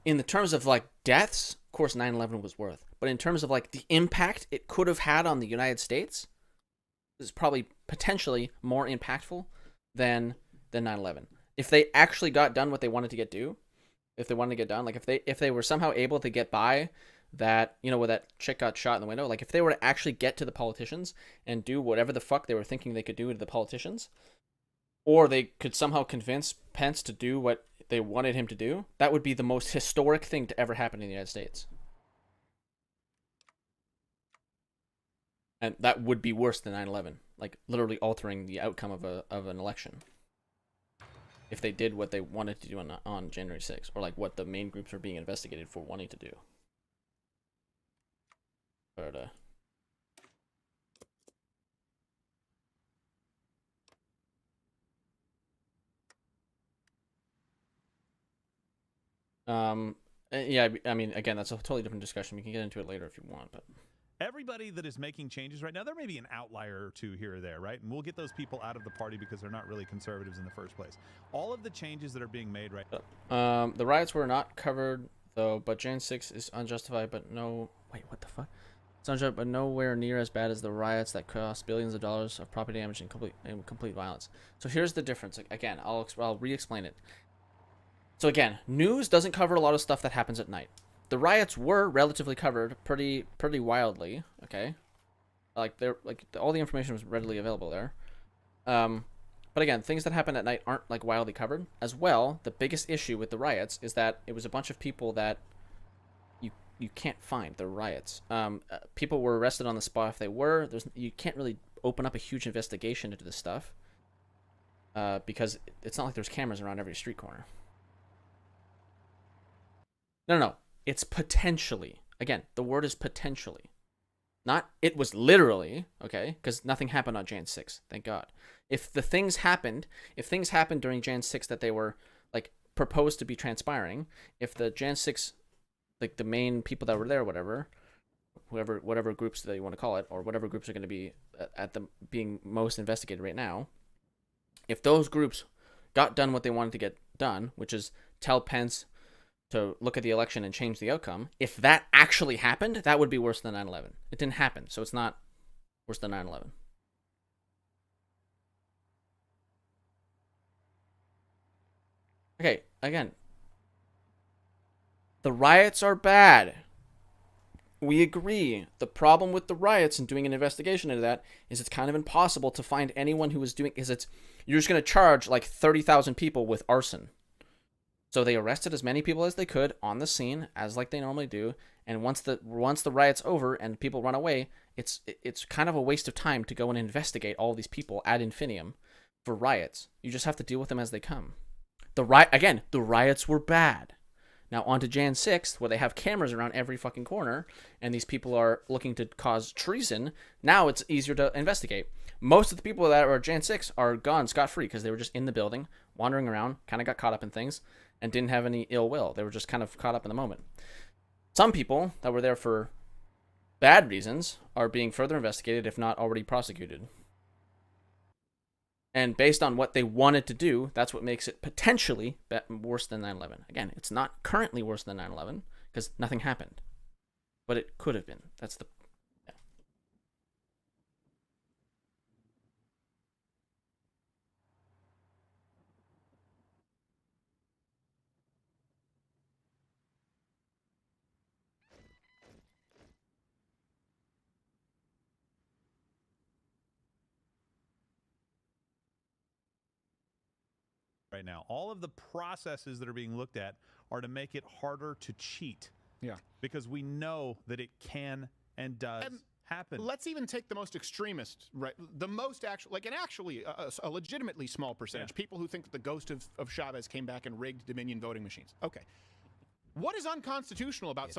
in the terms of like deaths, of course 9/11 was worth, but in terms of like the impact it could have had on the United States, is probably potentially more impactful than 9/11. If they actually got done what they wanted to get done, like if they were somehow able to get by that, you know, where that chick got shot in the window, like if they were to actually get to the politicians and do whatever the fuck they were thinking they could do to the politicians, or they could somehow convince Pence to do what they wanted him to do, that would be the most historic thing to ever happen in the United States. And that would be worse than 9/11, like literally altering the outcome of an election. If they did what they wanted to do on January 6th, or like what the main groups are being investigated for wanting to do. But, yeah, I mean, again, that's a totally different discussion. We can get into it later if you want, but everybody that is making changes right now, there may be an outlier or two here or there, right? And we'll get those people out of the party because they're not really conservatives in the first place. All of the changes that are being made right now. The riots were not covered though, but Jan 6 is unjustified, but no, wait, what the fuck? It's unjustified, but nowhere near as bad as the riots that cost billions of dollars of property damage and complete violence. So here's the difference. Again, I'll re-explain it. So again, news doesn't cover a lot of stuff that happens at night. The riots were relatively covered pretty wildly, okay? Like all the information was readily available there. But again, things that happen at night aren't like wildly covered. As well, the biggest issue with the riots is that it was a bunch of people that you can't find. The riots. People were arrested on the spot if they were. You can't really open up a huge investigation into this stuff. Because it's not like there's cameras around every street corner. No. It's potentially. Again, the word is potentially. Not, it was literally, okay? Because nothing happened on Jan 6th, thank God. If things happened during Jan 6 that they were, like, proposed to be transpiring, if the Jan 6 like the main people that were there, whatever groups that you want to call it, or whatever groups are going to be at the being most investigated right now, if those groups got done what they wanted to get done, which is tell Pence to look at the election and change the outcome, if that actually happened, that would be worse than 9/11. It didn't happen, so it's not worse than 9/11. Okay, again, the riots are bad. We agree. The problem with the riots and doing an investigation into that is it's kind of impossible to find anyone who was doing, you're just going to charge like 30,000 people with arson. So they arrested as many people as they could on the scene, as like they normally do, and once the riot's over and people run away, it's kind of a waste of time to go and investigate all these people ad infinitum for riots. You just have to deal with them as they come. The riots were bad. Now on to Jan 6th, where they have cameras around every fucking corner, and these people are looking to cause treason. Now it's easier to investigate. Most of the people that were Jan 6 are gone scot-free because they were just in the building, wandering around, kind of got caught up in things, and didn't have any ill will. They were just kind of caught up in the moment. Some people that were there for bad reasons are being further investigated, if not already prosecuted. And based on what they wanted to do, that's what makes it potentially worse than 9/11. Again, it's not currently worse than 9/11 because nothing happened. But it could have been. That's the... Yeah. Right now, all of the processes that are being looked at are to make it harder to cheat. Yeah. Because we know that it can and does happen. Let's even take the most extremist, right? The most actual, like a legitimately small percentage. Yeah. People who think that the ghost of Chavez came back and rigged Dominion voting machines. Okay. What is unconstitutional about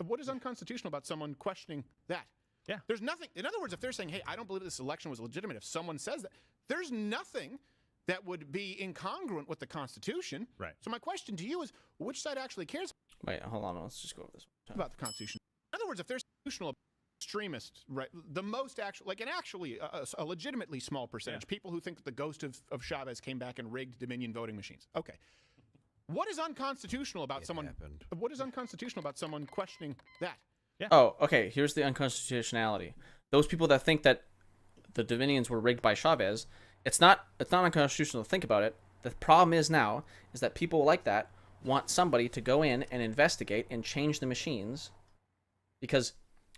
What is unconstitutional about someone questioning that? Yeah. There's nothing. In other words, if they're saying, "Hey, I don't believe this election was legitimate," if someone says that, there's nothing that would be incongruent with the Constitution. Right. So my question to you is, which side actually cares Wait, hold on. Let's just go over this. about the Constitution? In other words, if there's constitutional extremists, right, the most actual, like a legitimately small percentage, people who think that the ghost of Chavez came back and rigged Dominion voting machines. Okay. What is unconstitutional about What is unconstitutional about someone questioning that? Yeah. Oh, okay. Here's the unconstitutionality. Those people that think that the Dominions were rigged by Chavez, it's not unconstitutional to think about it. The problem is that people like that want somebody to go in and investigate and change the machines because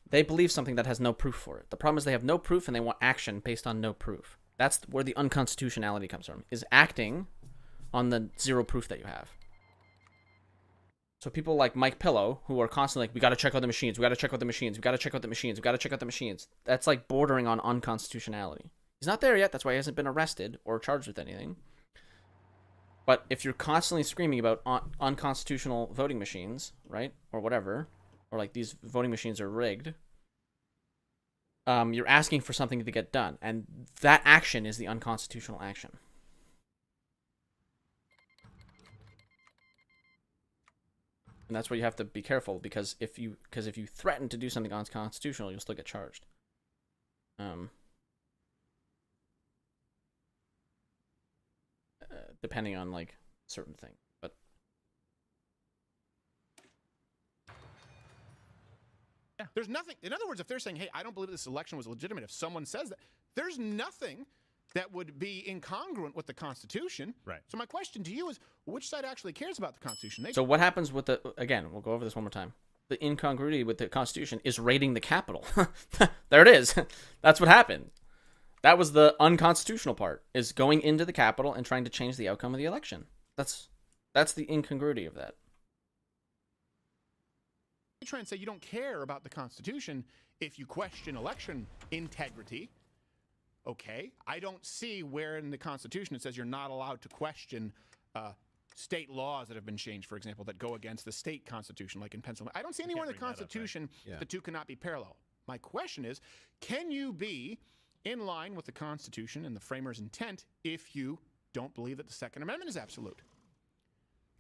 they believe something that has no proof for it. The problem is they have no proof and they want action based on no proof. That's where the unconstitutionality comes from, is acting on the zero proof that you have. So people like Mike Pillow, who are constantly like, we got to check out the machines, we got to check out the machines, we got to check out the machines, we got to check out the machines. That's like bordering on unconstitutionality. He's not there yet. That's why he hasn't been arrested or charged with anything. But if you're constantly screaming about unconstitutional voting machines, right, or whatever, or like these voting machines are rigged, you're asking for something to get done, and that action is the unconstitutional action. And that's where you have to be careful, because if you threaten to do something unconstitutional, you'll still get charged. Depending on like certain thing, but yeah, there's nothing. In other words, if they're saying, "Hey, I don't believe this election was legitimate," if someone says that, there's nothing that would be incongruent with the Constitution. Right. So my question to you is, which side actually cares about the Constitution? So what happens with again, we'll go over this one more time. The incongruity with the Constitution is raiding the Capitol. There it is. That's what happened. That was the unconstitutional part, is going into the Capitol and trying to change the outcome of the election. That's the incongruity of that. You try and say you don't care about the Constitution if you question election integrity. Okay, I don't see where in the Constitution it says you're not allowed to question state laws that have been changed, for example, that go against the state constitution, like in Pennsylvania. I don't see anywhere in the Constitution the two cannot be parallel. My question is, can you be in line with the Constitution and the framers' intent if you don't believe that the Second Amendment is absolute?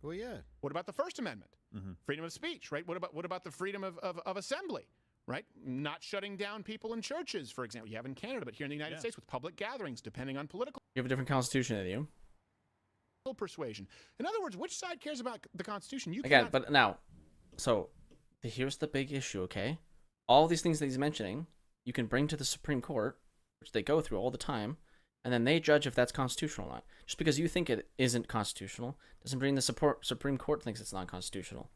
Well, yeah. What about the First Amendment? Freedom of speech, right? What about the freedom of assembly, right? Not shutting down people in churches, for example. You have in Canada, but here in the United States with public gatherings, depending on political You have a different constitution than you. persuasion. In other words, which side cares about the Constitution? You Again, cannot- but now, so here's the big issue, okay? All these things that he's mentioning, you can bring to the Supreme Court, which they go through all the time, and then they judge if that's constitutional or not. Just because you think it isn't constitutional doesn't mean the Supreme Court thinks it's not constitutional.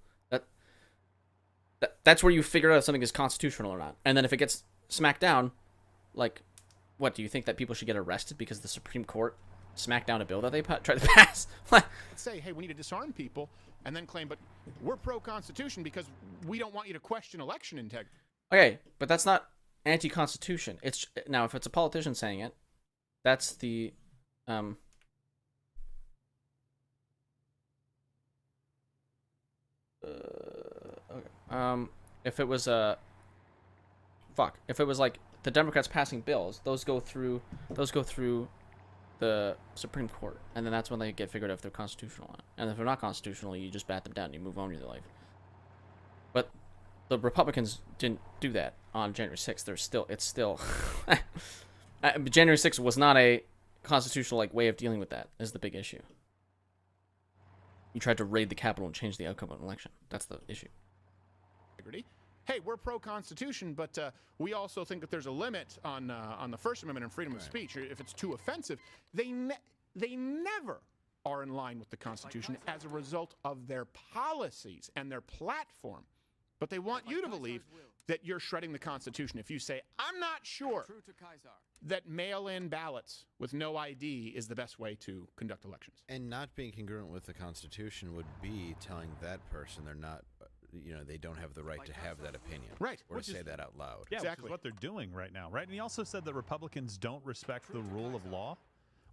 That's where you figure out if something is constitutional or not. And then if it gets smacked down, like, what, do you think that people should get arrested because the Supreme Court smacked down a bill that they tried to pass? say, hey, we need to disarm people, and then claim, but we're pro-Constitution because we don't want you to question election integrity. Okay, but that's not anti-constitution. It's now if it's a politician saying it, that's the okay. If it was if it was like the Democrats passing bills, those go through the Supreme Court, and then that's when they get figured out if they're constitutional or not. And if they're not constitutional, you just bat them down and you move on with your life. But the Republicans didn't do that on January 6th. It's still January 6th was not a constitutional way of dealing with that. Is the big issue. You tried to raid the Capitol and change the outcome of an election. That's the issue. Hey, we're pro-Constitution, but we also think that there's a limit on the First Amendment and freedom of speech. If it's too offensive, they never are in line with the Constitution as a result of their policies and their platform. But they want you to believe that you're shredding the Constitution if you say, I'm not sure that mail-in ballots with no ID is the best way to conduct elections. And not being congruent with the Constitution would be telling that person they're not, they don't have the right to have that opinion. Right. Or to say that out loud. Yeah, Exactly. which is what they're doing right now, right? And he also said that Republicans don't respect the rule of law.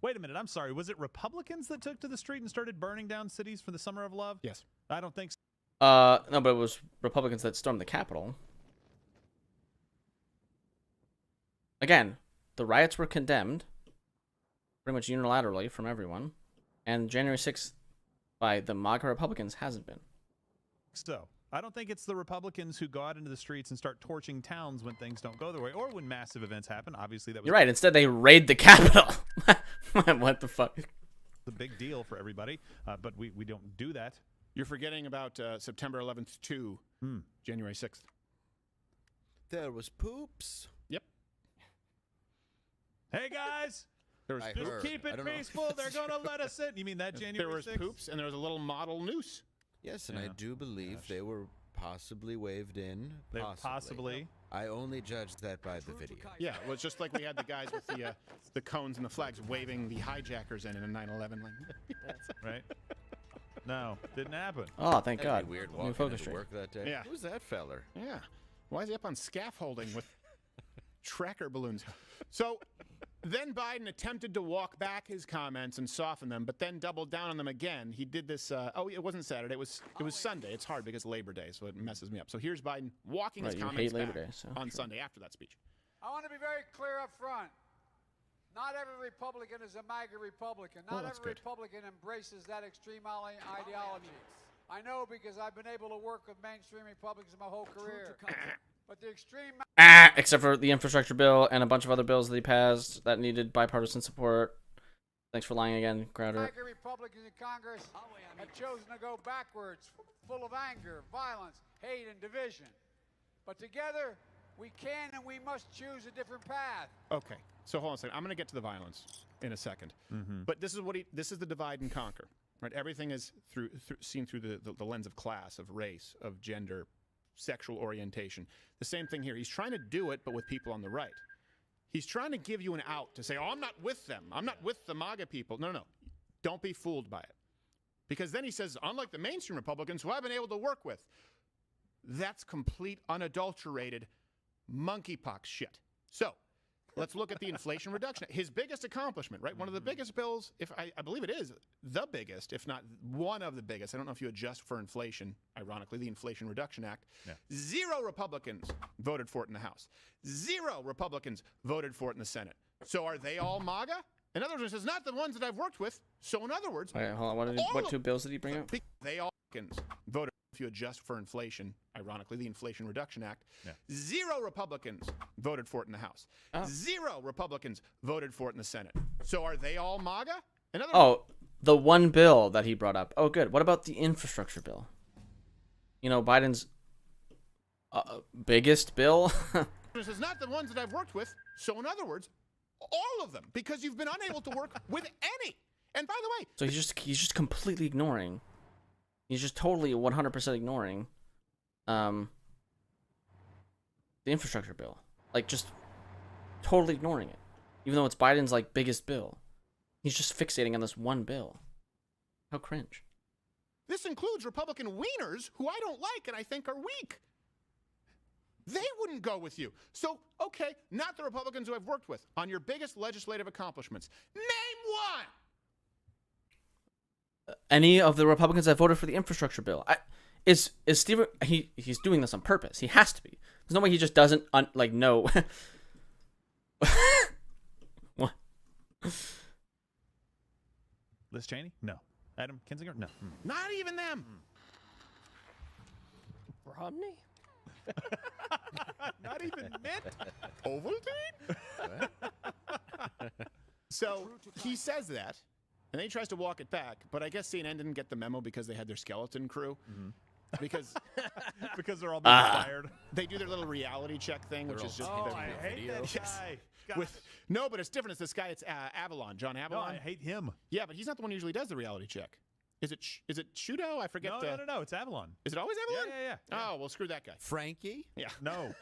Wait a minute, I'm sorry. Was it Republicans that took to the street and started burning down cities for the Summer of Love? Yes. I don't think so. No, but it was Republicans that stormed the Capitol. Again, the riots were condemned pretty much unilaterally from everyone, and January 6th by the MAGA Republicans hasn't been. So, I don't think it's the Republicans who go out into the streets and start torching towns when things don't go their way, or when massive events happen. Obviously, that was You're right. Instead, they raid the Capitol. What the fuck? the big deal for everybody, but we don't do that. You're forgetting about September 11th to January 6th. There was poops. Yep. Hey, guys! There was I Just heard. keep I it don't know. peaceful. They're going to let us in. You mean that January There was 6th? poops, and there was a little model noose. Yes, and I Yeah. do believe they were possibly waved in. They possibly. I only judged that by the video. Yeah, well, it's just like we had the guys with the cones and the flags waving the hijackers in a 9/11. Right? No, didn't happen. Oh, thank That'd God. be weird New walking focus into string. work that day. Yeah. Who's that feller? Yeah. Why is he up on scaffolding with tracker balloons? So then Biden attempted to walk back his comments and soften them, but then doubled down on them again. He did this. It wasn't Saturday. It was Sunday. It's hard because Labor Day, so it messes me up. So here's Biden walking his Right, you comments hate Labor back Day, so on sure. Sunday after that speech. I want to be very clear up front. Not every Republican is a MAGA Republican. Not that's every good. Republican embraces that extreme ideology. I know because I've been able to work with mainstream Republicans my whole career. But the extreme Except for the infrastructure bill and a bunch of other bills that he passed that needed bipartisan support. Thanks for lying again, Crowder. MAGA Republicans in Congress have chosen to go backwards, full of anger, violence, hate, and division. But together, we can and we must choose a different path. Okay, so hold on a second. I'm going to get to the violence in a second. But this is the divide and conquer, right? Everything is seen through the lens of class, of race, of gender, sexual orientation. The same thing here. He's trying to do it, but with people on the right. He's trying to give you an out to say, oh, I'm not with them. I'm not with the MAGA people. No. Don't be fooled by it. Because then he says, unlike the mainstream Republicans who I've been able to work with, that's complete, unadulterated monkeypox shit. So let's look at the Inflation Reduction Act. His biggest accomplishment, right? One of the biggest bills, if I believe it is the biggest, if not one of the biggest. I don't know if you adjust for inflation, ironically, the Inflation Reduction Act. Yeah. 0 Republicans voted for it in the House. 0 Republicans voted for it in the Senate. So are they all MAGA? In other words, it's not the ones that I've worked with. So in other words, Wait, hold on. What two bills did he bring up? they all voted if you adjust for inflation, ironically, the Inflation Reduction Act, Yeah. 0 Republicans voted for it in the House. Oh. 0 Republicans voted for it in the Senate. So are they all MAGA? In other Oh, the one bill that he brought up. Oh, good. What about the infrastructure bill? You know, Biden's biggest bill. This is not the ones that I've worked with. So in other words, all of them, because you've been unable to work with any. And by the way, So he's just completely ignoring. He's just totally 100% ignoring the infrastructure bill. Like, just totally ignoring it. Even though it's Biden's, like, biggest bill. He's just fixating on this one bill. How cringe. this includes Republican wieners who I don't like and I think are weak. They wouldn't go with you. So, okay, not the Republicans who I've worked with. On your biggest legislative accomplishments, name one. Any of the Republicans that voted for the infrastructure bill. Is Steve, he's doing this on purpose. He has to be. There's no way he just doesn't, know. What? Liz Cheney? No. Adam Kinzinger? No. Not even them. Romney? Not even Mitt? Ovaltine? So he says that, and then he tries to walk it back, but I guess CNN didn't get the memo because they had their skeleton crew. Because Because they're all being fired. they do their little reality check thing, which is just Oh, them- I hate that guy. God. no, but it's different. It's this guy. It's Avalon, John No, Avalon. I hate him. Yeah, but he's not the one who usually does the reality check. Is it Shudo? I forget. No. It's Avalon. Is it always Avalon? Yeah. Oh, well, screw that guy. Frankie? Yeah. No.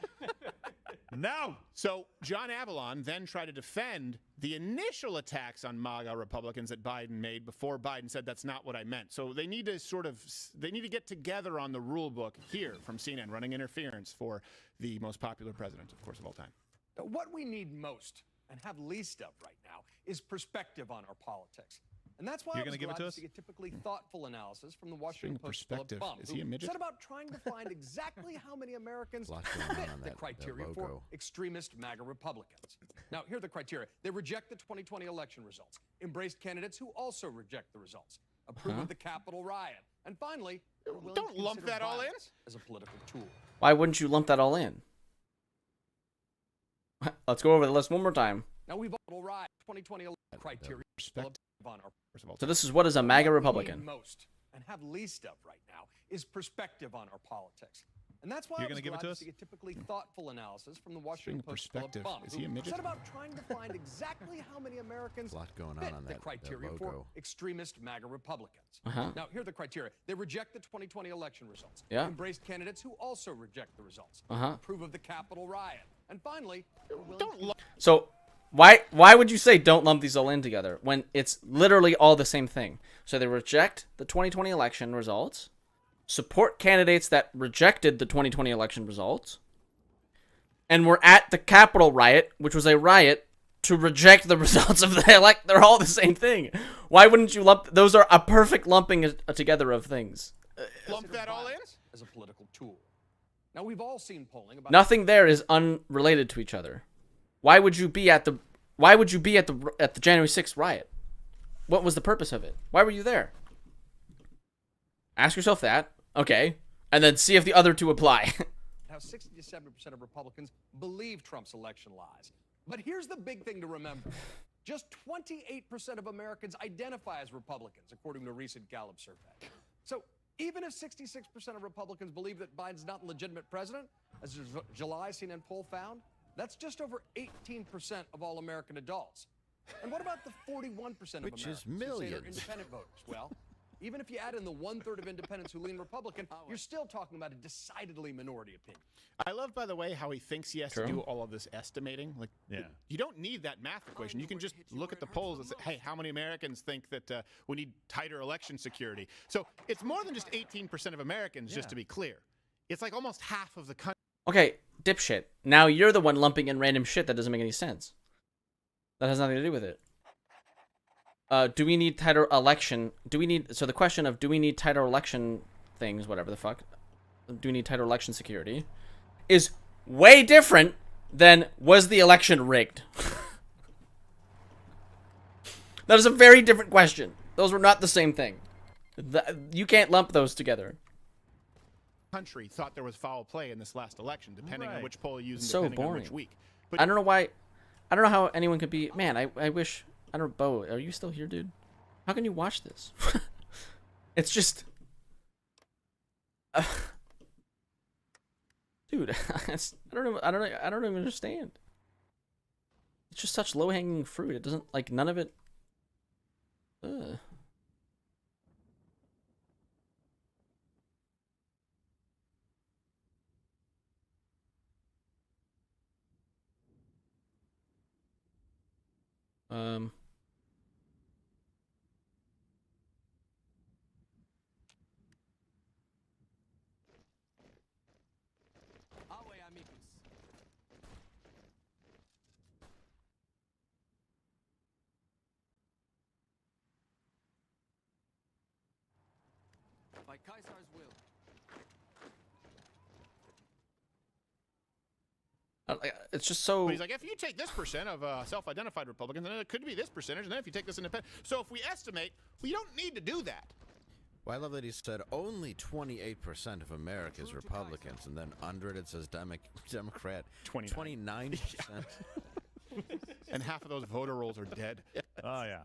No. So John Avalon then tried to defend the initial attacks on MAGA Republicans that Biden made before Biden said that's not what I meant. So they need to get together on the rule book here from CNN, running interference for the most popular president, of course, of all time. What we need most and have least of right now is perspective on our politics. And that's why You're I was gonna give it glad to us? see a typically thoughtful analysis from the Washington Post perspective. Philip Bum, Is he a who midget? set about trying to find exactly how many Americans Lot going on fit on the that criteria for logo. extremist MAGA Republicans. Now, here are the criteria. They reject the 2020 election results, embrace candidates who also reject the results, approve of the Capitol riot, and finally, are willing Don't to lump consider that all in. violence as a political tool. Why wouldn't you lump that all in? Let's go over the list one more time. Now, we've all riot 2020 criteria Perspective. on our First of all, So this is what is a MAGA What we Republican. need most and have least of right now is perspective on our politics. And that's why You're I was gonna give it glad to to us? see a typically thoughtful analysis from the Washington Post Philip perspective. Bum, Is he a who midget? set about trying to find exactly how many Americans A lot going fit on the that criteria logo. for extremist MAGA Republicans. Uh-huh. Now, here are the criteria. They reject the 2020 election results. Yeah. Embraced candidates who also reject the results. Uh-huh. Approve of the Capitol riot. And finally, are willing don't to lump. So why would you say don't lump these all in together when it's literally all the same thing? So they reject the 2020 election results, support candidates that rejected the 2020 election results, and were at the Capitol riot, which was a riot to reject the results of the elect. They're all the same thing. Why wouldn't you lump? Those are a perfect lumping together of things. Lump that all in. violence as a political tool. Now, we've all seen polling about Nothing there is unrelated to each other. Why would you be at the January 6th riot? What was the purpose of it? Why were you there? Ask yourself that. Okay. And then see if the other two apply. how 60 to 70% of Republicans believe Trump's election lies. But here's the big thing to remember. Just 28% of Americans identify as Republicans, according to a recent Gallup survey. So even if 66% of Republicans believe that Biden's not a legitimate president, as a July CNN poll found, that's just over 18% of all American adults. And what about the 41% of Which Americans is who say they're millions. independent voters? Well, even if you add in the 1/3 of independents who lean Republican, you're still talking about a decidedly minority opinion. I love, by the way, how he thinks he has True. to do all of this estimating. Like, Yeah. you don't need that math equation. You can just look at the polls and say, hey, how many Americans think that we need tighter election security? So it's more than just 18% of Americans, just Yeah. to be clear. It's like almost half of the country. Okay, dipshit. Now you're the one lumping in random shit that doesn't make any sense. That has nothing to do with it. Do we need tighter election? So the question of do we need tighter election things, whatever the fuck, do we need tighter election security, is way different than was the election rigged? That is a very different question. Those were not the same thing. You can't lump those together. country thought there was foul play in this last election, depending on Right. which poll you use and So depending on boring. which week. But I don't know why. I don't know how anyone could be. Man, I wish. I don't. Bo, are you still here, dude? How can you watch this? It's just. Dude, I don't know. I don't even understand. It's just such low hanging fruit. It doesn't like none of it. Ugh. Um. By Caesar's will. It's just so. But he's like, if you take this percent of self-identified Republicans, then it could be this percentage, and then if you take this independent. So if we estimate, we don't need to do that. Well, I love that he said only 28% of America's Republicans, and then under it says Democrat. 29%. And half of those voter rolls are dead. Oh yeah.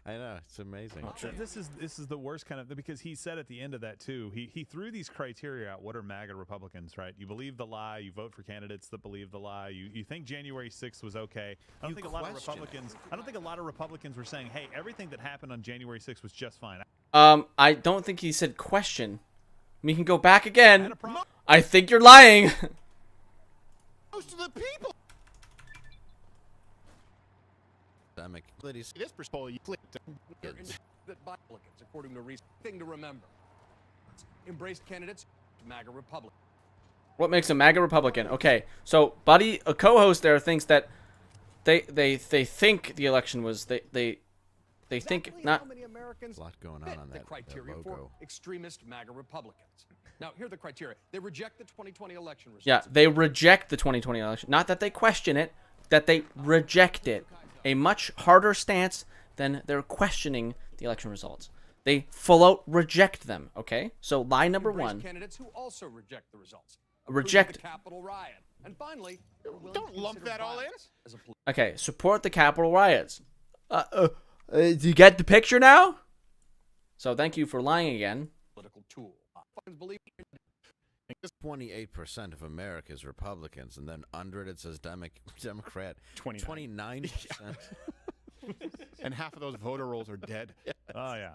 I know, it's amazing. This is the worst kind of, because he said at the end of that too. He threw these criteria out. What are MAGA Republicans, right? You believe the lie. You vote for candidates that believe the lie. You think January 6th was okay. I don't think a lot of Republicans were saying, hey, everything that happened on January 6th was just fine. I don't think he said question. We can go back again. I think you're lying. Most of the people. This poll you clicked. That Republicans, according to recent thing to remember. Embraced candidates to MAGA Republicans. What makes a MAGA Republican? Okay, so Buddy, a co-host there, thinks that they think the election was they think Exactly not. how many Americans A lot going fit on the that criteria for logo. extremist MAGA Republicans. Now, here are the criteria. They reject the 2020 election results. Yeah, they reject the 2020 election. Not that they question it, that they reject it. A much harder stance than they're questioning the election results. They full out reject them. Okay, so lie number Embraced one. candidates who also reject the results. Reject- Approve the Capitol riot. And finally, they're willing Don't to lump consider that all in. violence as a Okay, support the Capitol riots. Do you get the picture now? So thank you for lying again. political tool. Republicans believe 28% of America's Republicans, and then under it says Democrat. 29%. And half of those voter rolls are dead. Oh yeah.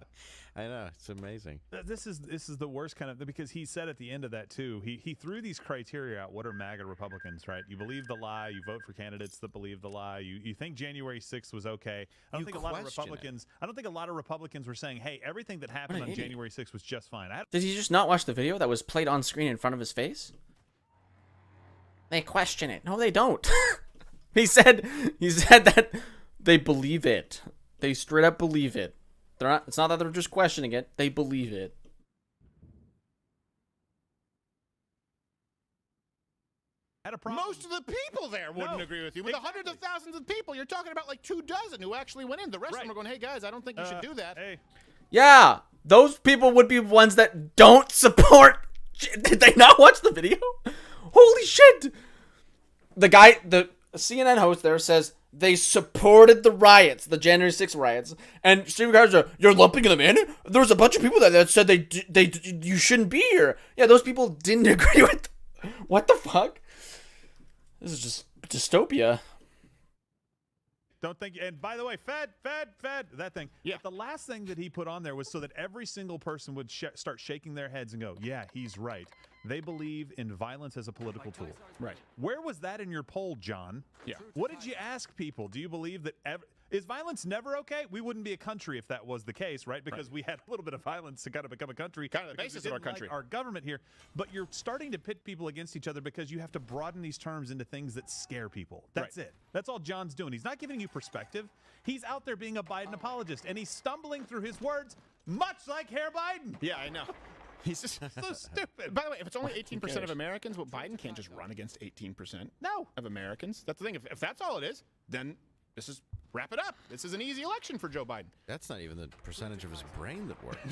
I know, it's amazing. This is the worst kind of, because he said at the end of that too. He threw these criteria out. What are MAGA Republicans, right? You believe the lie. You vote for candidates that believe the lie. You think January 6th was okay. I don't think a lot of Republicans were saying, hey, everything that happened on idiot. January 6th was just fine. Did he just not watch the video that was played on screen in front of his face? They question it. No, they don't. He said that they believe it. They straight up believe it. They're not. It's not that they're just questioning it. They believe it. Had a problem. Most of the people there wouldn't No, agree with you. With the hundreds of thousands of people, you're talking about like 24 who actually went in. The rest of them are going, hey, guys, I don't think you should do that. Hey, Yeah, those people would be ones that don't support. Did they not watch the video? Holy shit! The guy, the CNN host there says they supported the riots, the January 6th riots, and Stephen Carter's like, you're lumping them in? There was a bunch of people that said you shouldn't be here. Yeah, those people didn't agree with. What the fuck? This is just dystopia. don't think. And by the way, Fed, that thing. Yeah. The last thing that he put on there was so that every single person would start shaking their heads and go, yeah, he's right. They believe in violence as a political tool. Right. Where was that in your poll, John? Yeah. What did you ask people? Do you believe that is violence never okay? We wouldn't be a country if that was the case, right? Because we had a little bit of violence to kind of become a country. Kind of the because we basis of our didn't like country. our government here. But you're starting to pit people against each other because you have to broaden these terms into things that scare people. That's it. That's all John's doing. He's not giving you perspective. He's out there being a Biden apologist, and he's stumbling through his words, much like Herr Biden. Yeah, I know. He's just So stupid. By the way, if it's only 18% of Americans, well, Biden can't just run against 18% No. of Americans. That's the thing. If that's all it is, then This is wrap it up. This is an easy election for Joe Biden. That's not even the percentage of his brain that worked.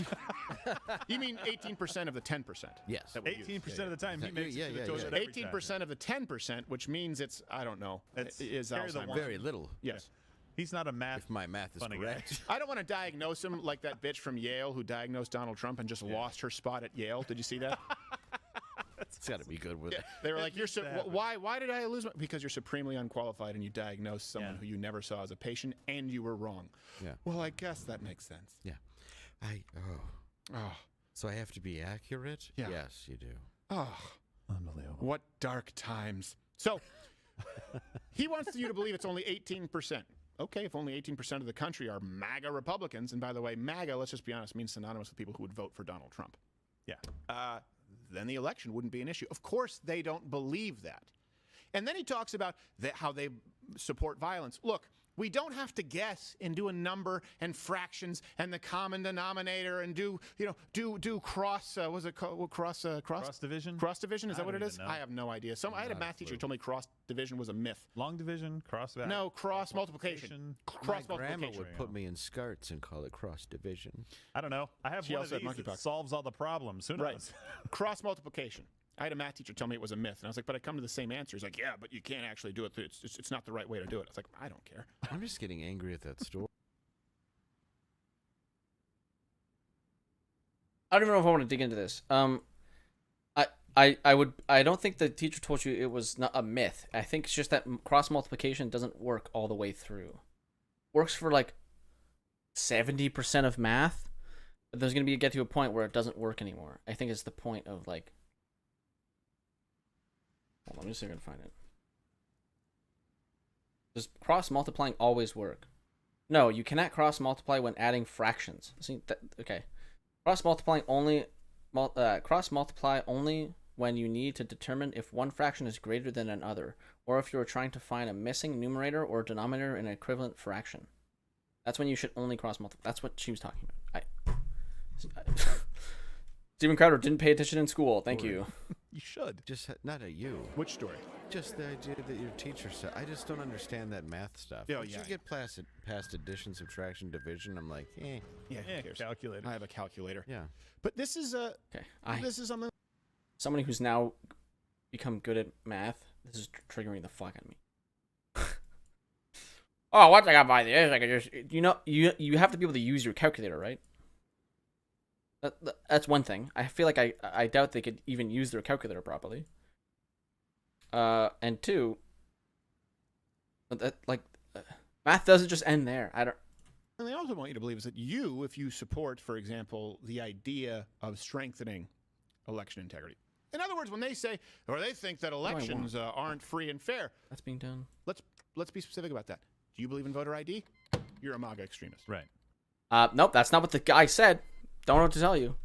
You mean 18% of the 10%? Yes. that we use. 18% of the time he Yeah, makes yeah, it to the yeah, toilet yeah. every time. 18% of the 10%, which means it's, I don't know, It's is carry the Alzheimer's. one. Very little. Yes. He's not a math. If my math is funny correct. I don't want to diagnose him like that bitch from Yale who diagnosed Donald Trump and just lost her spot at Yale. Did you see that? It's got to be good with Yeah, it. they were like, needs to happen. why did I lose? Because you're supremely unqualified and you diagnosed someone Yeah. who you never saw as a patient and you were wrong. Yeah. Well, I guess that makes sense. Yeah. Oh, So I have to be accurate? Yeah. Yes, you do. oh, Unbelievable. what dark times. So he wants you to believe it's only 18%. Okay, if only 18% of the country are MAGA Republicans, and by the way, MAGA, let's just be honest, means synonymous with people who would vote for Donald Trump. Yeah. Then the election wouldn't be an issue. Of course, they don't believe that. And then he talks about how they support violence. Look, we don't have to guess and do a number and fractions and the common denominator and do cross was it called cross division? Cross division, is I that what don't it even is? know. I have no idea. I had a Not a math teacher who clue. told me cross division was a myth. Long division, cross value. No, cross multiplication. My Cross grandma multiplication. would put me in skirts and call it cross division. I don't know. I have She one of also had these that monkeypox. solves all the problems. Who knows? Right. Cross multiplication. I had a math teacher tell me it was a myth, and I was like, but I come to the same answer. He's like, yeah, but you can't actually do it. It's not the right way to do it. I was like, I don't care. I'm just getting angry at that story. I don't even know if I want to dig into this. I don't think the teacher told you it was not a myth. I think it's just that cross multiplication doesn't work all the way through. Works for like 70% of math, but there's gonna get to a point where it doesn't work anymore. I think it's the point of like. Hold on, let me see if I can find it. Does cross multiplying always work? No, you cannot cross multiply when adding fractions. See that? Okay. Cross multiply only when you need to determine if one fraction is greater than another, or if you are trying to find a missing numerator or denominator in an equivalent fraction. That's when you should only cross multiply. That's what she was talking about. Stephen Crowder didn't pay attention in school. Thank you. You should. Just not at you. Which story? Just the idea that your teacher said. I just don't understand that math stuff. Oh, Once yeah. you get past addition, subtraction, division, I'm like, Yeah, Yeah, who cares? calculator. I have a calculator. yeah. But this is Okay. this is something. Somebody who's now become good at math. This is triggering the fuck out of me. Oh, once I got by this, I could just you have to be able to use your calculator, right? That's one thing. I feel like I doubt they could even use their calculator properly. And two, math doesn't just end there. And they also want you to believe is that if you support, for example, the idea of strengthening election integrity. In other words, when they say or they think that elections aren't free and fair, That's being done. let's be specific about that. Do you believe in voter ID? You're a MAGA extremist. Right. Nope, that's not what the guy said. Don't know what to tell you.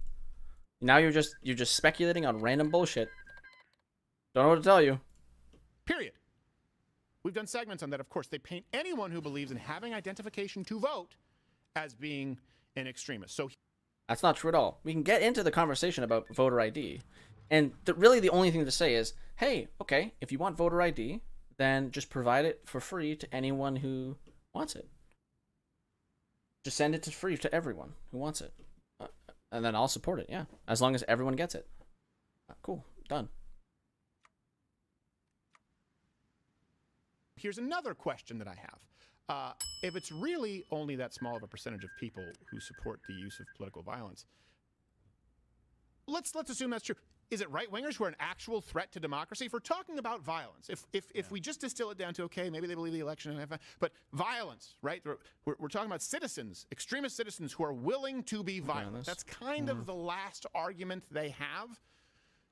Now you're just speculating on random bullshit. Don't know what to tell you. Period. We've done segments on that. Of course, they paint anyone who believes in having identification to vote as being an extremist. So That's not true at all. We can get into the conversation about voter ID. And really the only thing to say is, hey, okay, if you want voter ID, then just provide it for free to anyone who wants it. Just send it to free to everyone who wants it. And then I'll support it, yeah. As long as everyone gets it. Cool, done. here's another question that I have. If it's really only that small of a percentage of people who support the use of political violence, let's assume that's true. Is it right-wingers who are an actual threat to democracy? If we're talking about violence, if we just distill it down to, okay, maybe they believe the election, but violence, right? We're talking about citizens, extremist citizens who are willing to be violent. That's kind of the last argument they have,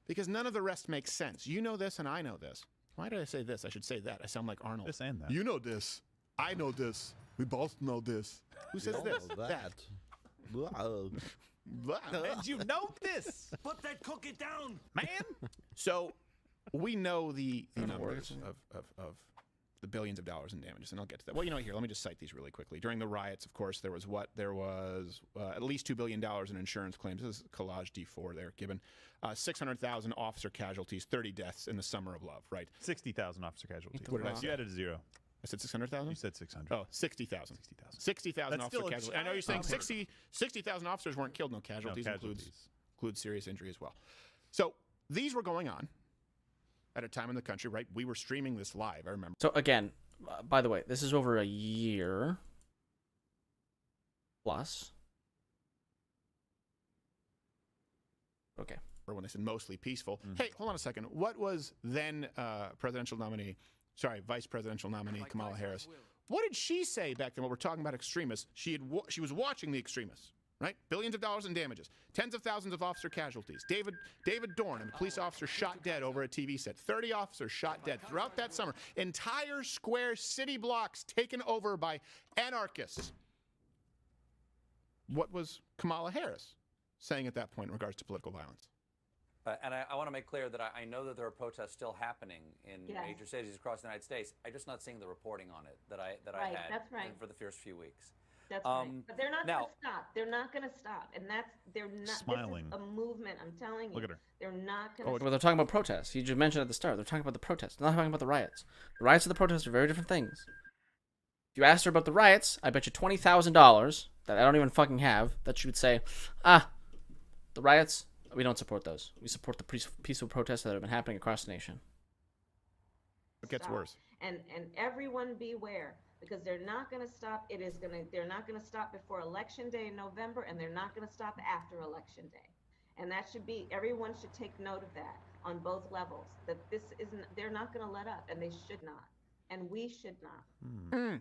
because none of the rest makes sense. You know this and I know this. Why did I say this? I should say that. I sound like Arnold. This and that. You know this. I know this. We both know this. Who says this? That. And you know this, Put that cookie down. man. So we know the numbers of the billions of dollars in damages, and I'll get to that. Well, here, let me just cite these really quickly. During the riots, of course, there was at least $2 billion in insurance claims. This is collage D4 there, given 600,000 officer casualties, 30 deaths in the summer of love, right? 60,000 officer casualties. What did I say? You added a zero. I said 600,000? You said 600. Oh, 60,000. 60,000. 60,000 That's officer still a casualties. I know you're saying giant 60,000 officers weren't killed. No, casualties, No casualties. includes serious injury as well. So these were going on at a time in the country, right? We were streaming this live, I remember. So again, by the way, this is over a year plus. Okay. When they said mostly peaceful. Hey, hold on a second. What was then vice presidential nominee Kamala Harris? What did she say back then when we're talking about extremists? She was watching the extremists, right? Billions of dollars in damages, tens of thousands of officer casualties. David Dorn, a police officer shot dead over a TV set. 30 officers shot dead throughout that summer. Entire square city blocks taken over by anarchists. What was Kamala Harris saying at that point in regards to political violence? And I want to make clear that I know that there are protests still happening in major cities across the United States. I'm just not seeing the reporting on it that I had that's right. for the first few weeks. That's right. But they're not going now- to stop. They're not going to stop. And they're not. Smiling. This is a movement. I'm telling you. Look at her. They're not going Oh, to. well, they're talking about protests. You just mentioned at the start. They're talking about the protests. They're not talking about the riots. The riots and the protests are very different things. If you asked her about the riots, I bet you $20,000 that I don't even fucking have that she would say, the riots, we don't support those. We support the peaceful protests that have been happening across the nation. It gets stop. worse. And everyone beware, because they're not going to stop. They're not going to stop before Election Day in November, and they're not going to stop after Election Day. And that should be, everyone should take note of that on both levels. That this isn't, they're not going to let up, and they should not, and we should not.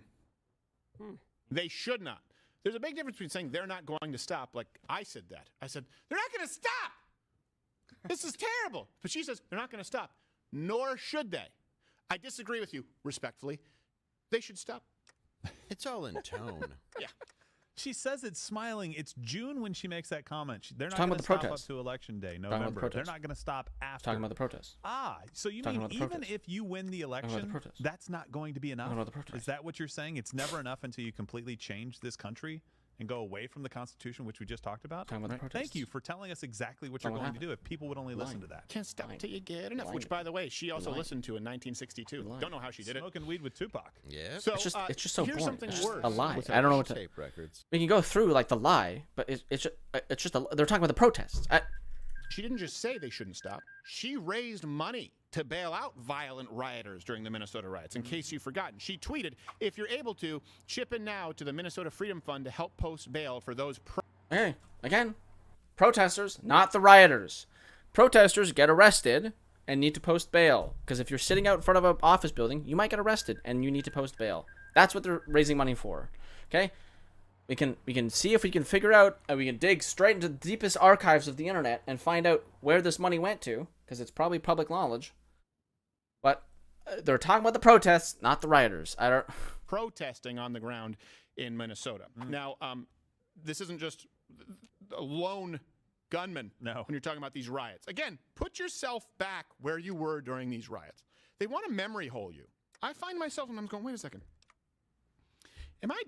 They should not. There's a big difference between saying they're not going to stop, like I said that. I said, they're not going to stop. This is terrible. But she says, they're not going to stop. Nor should they. I disagree with you, respectfully. They should stop. It's all in tone. Yeah. She says it's smiling. It's June when she makes that comment. They're not talking going to about the stop up protests. to Election Day, Talking about the November. They're protests. not going to stop after. Talking about the protests. So you Talking mean about the even protests. if you win the about the election, protests. that's not going to be enough? about the protests. Is that what you're saying? It's never enough until you completely change this country and go away from the Constitution, which we just talked about? Talking about the protests. Thank you for telling us exactly what Talking you're about going to do. If people would only listen to that. Can't stop Lying. till you get enough. Lying. Which, by the way, she also Lying. listened to in 1962. Lying. Don't know how she did it. Smoking weed with Tupac. Yeah. So It's just so here's boring. something It's just worse. a lie. With I don't know what to. tape records. We can go through like the lie, but it's just they're talking about the protests. She didn't just say they shouldn't stop. She raised money to bail out violent rioters during the Minnesota riots, in case you've forgotten. She tweeted, if you're able to, chip in now to the Minnesota Freedom Fund to help post bail for those Hey, again, protesters, not the rioters. Protesters get arrested and need to post bail because if you're sitting out in front of an office building, you might get arrested and you need to post bail. That's what they're raising money for. Okay, we can see if we can figure out, and we can dig straight into the deepest archives of the internet and find out where this money went to because it's probably public knowledge. But they're talking about the protests, not the rioters. I don't. protesting on the ground in Minnesota. Now, this isn't just a lone gunman No. when you're talking about these riots. Again, put yourself back where you were during these riots. They want to memory hole you. I find myself sometimes going, wait a second.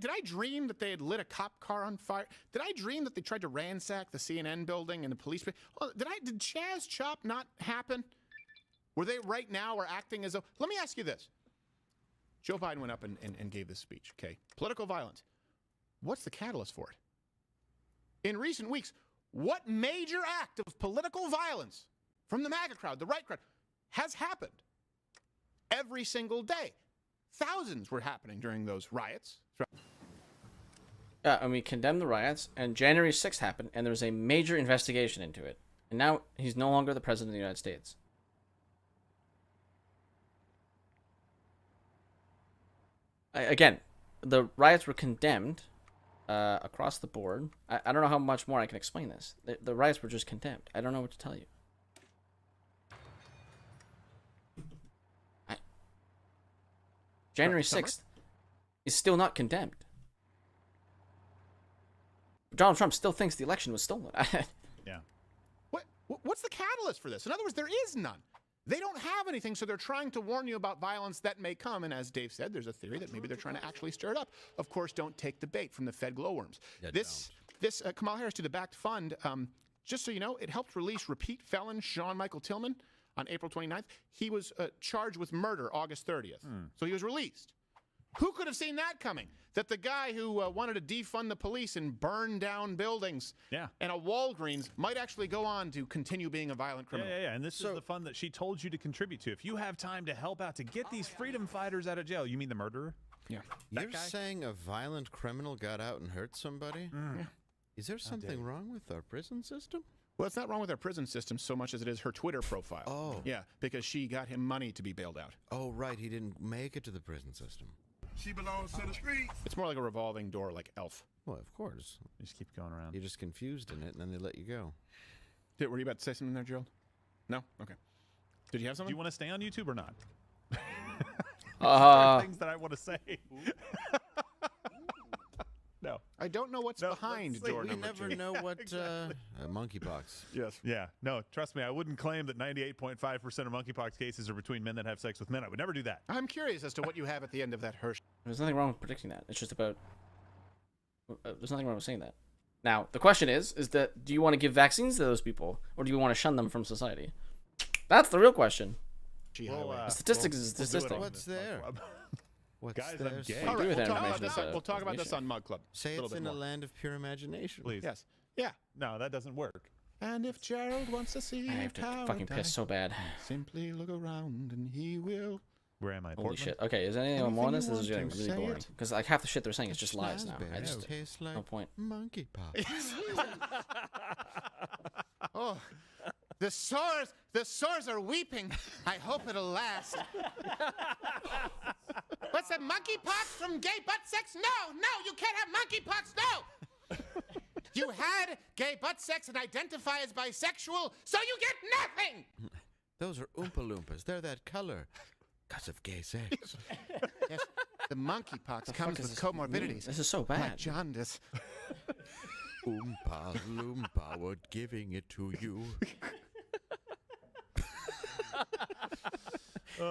Did I dream that they had lit a cop car on fire? Did I dream that they tried to ransack the CNN building and the police? Did Chaz Chop not happen? Were they right now or acting as though? Let me ask you this. Joe Biden went up and gave this speech, okay? Political violence. What's the catalyst for it? In recent weeks, what major act of political violence from the MAGA crowd, the right crowd, has happened? Every single day. Thousands were happening during those riots. Yeah, and we condemned the riots, and January 6th happened, and there was a major investigation into it. And now he's no longer the president of the United States. Again, the riots were condemned across the board. I don't know how much more I can explain this. The riots were just condemned. I don't know what to tell you. January 6th is still not condemned. Donald Trump still thinks the election was stolen. Yeah. What's the catalyst for this? In other words, there is none. They don't have anything, so they're trying to warn you about violence that may come. And as Dave said, there's a theory that maybe they're trying to actually stir it up. Of course, don't take the bait from the Fed glowworms. Yeah, This Kamala Harris to the backed fund, just so you know, it helped release repeat felon Sean Michael Tillman on April 29th. He was charged with murder August 30th. So he was released. Who could have seen that coming? That the guy who wanted to defund the police and burn down buildings and a Walgreens might actually go on to continue being a violent criminal. Yeah. And this is the fund that she told you to contribute to. If you have time to help out to get these freedom fighters out of jail, you mean the murderer? Yeah. You're saying a violent criminal got out and hurt somebody? Yeah. Is there something wrong with our prison system? Well, it's not wrong with our prison system so much as it is her Twitter profile. Oh. Yeah, because she got him money to be bailed out. Oh, right. He didn't make it to the prison system. She belongs to the streets. It's more like a revolving door, like Elf. Well, of course. You just keep going around. You're just confused in it, and then they let you go. Were you about to say something there, Gerald? No? Okay. Did you have Do something? you want to stay on YouTube or not? There are things that I want to say. No. I don't know what's behind door We number never 2. know what monkeypox. Yes. Yeah. No, trust me, I wouldn't claim that 98.5% of monkeypox cases are between men that have sex with men. I would never do that. I'm curious as to what you have at the end of that Hirsch. There's nothing wrong with predicting that. It's just about. There's nothing wrong with saying that. Now the question is that do you want to give vaccines to those people or do you want to shun them from society? That's the real question. Statistics is a statistic. What's there? What's Guys, there? I'm gay. What do you do with that information? We'll talk about this on Mug Club. Say it's in a land of pure imagination. Please. Yes. Yeah. No, that doesn't work. And if Gerald wants to see I have to fucking piss so bad. simply look around and he will. Where am I? Holy Portland? shit. Okay, is there anything more on this? This is Anything getting you really want to boring. say it. Because like half the shit they're saying is just lies now. I just Tastes like no point. monkeypox. Oh, the sores are weeping. I hope it'll last. What's that, monkeypox from gay butt sex? No, you can't have monkeypox, no! You had gay butt sex and identify as bisexual, so you get nothing! Those are Oompa Loompas. They're that color. Because of gay sex. Yes, the monkeypox comes with comorbidities. This is so Like bad. jaundice. Oompa Loompa, we're giving it to you.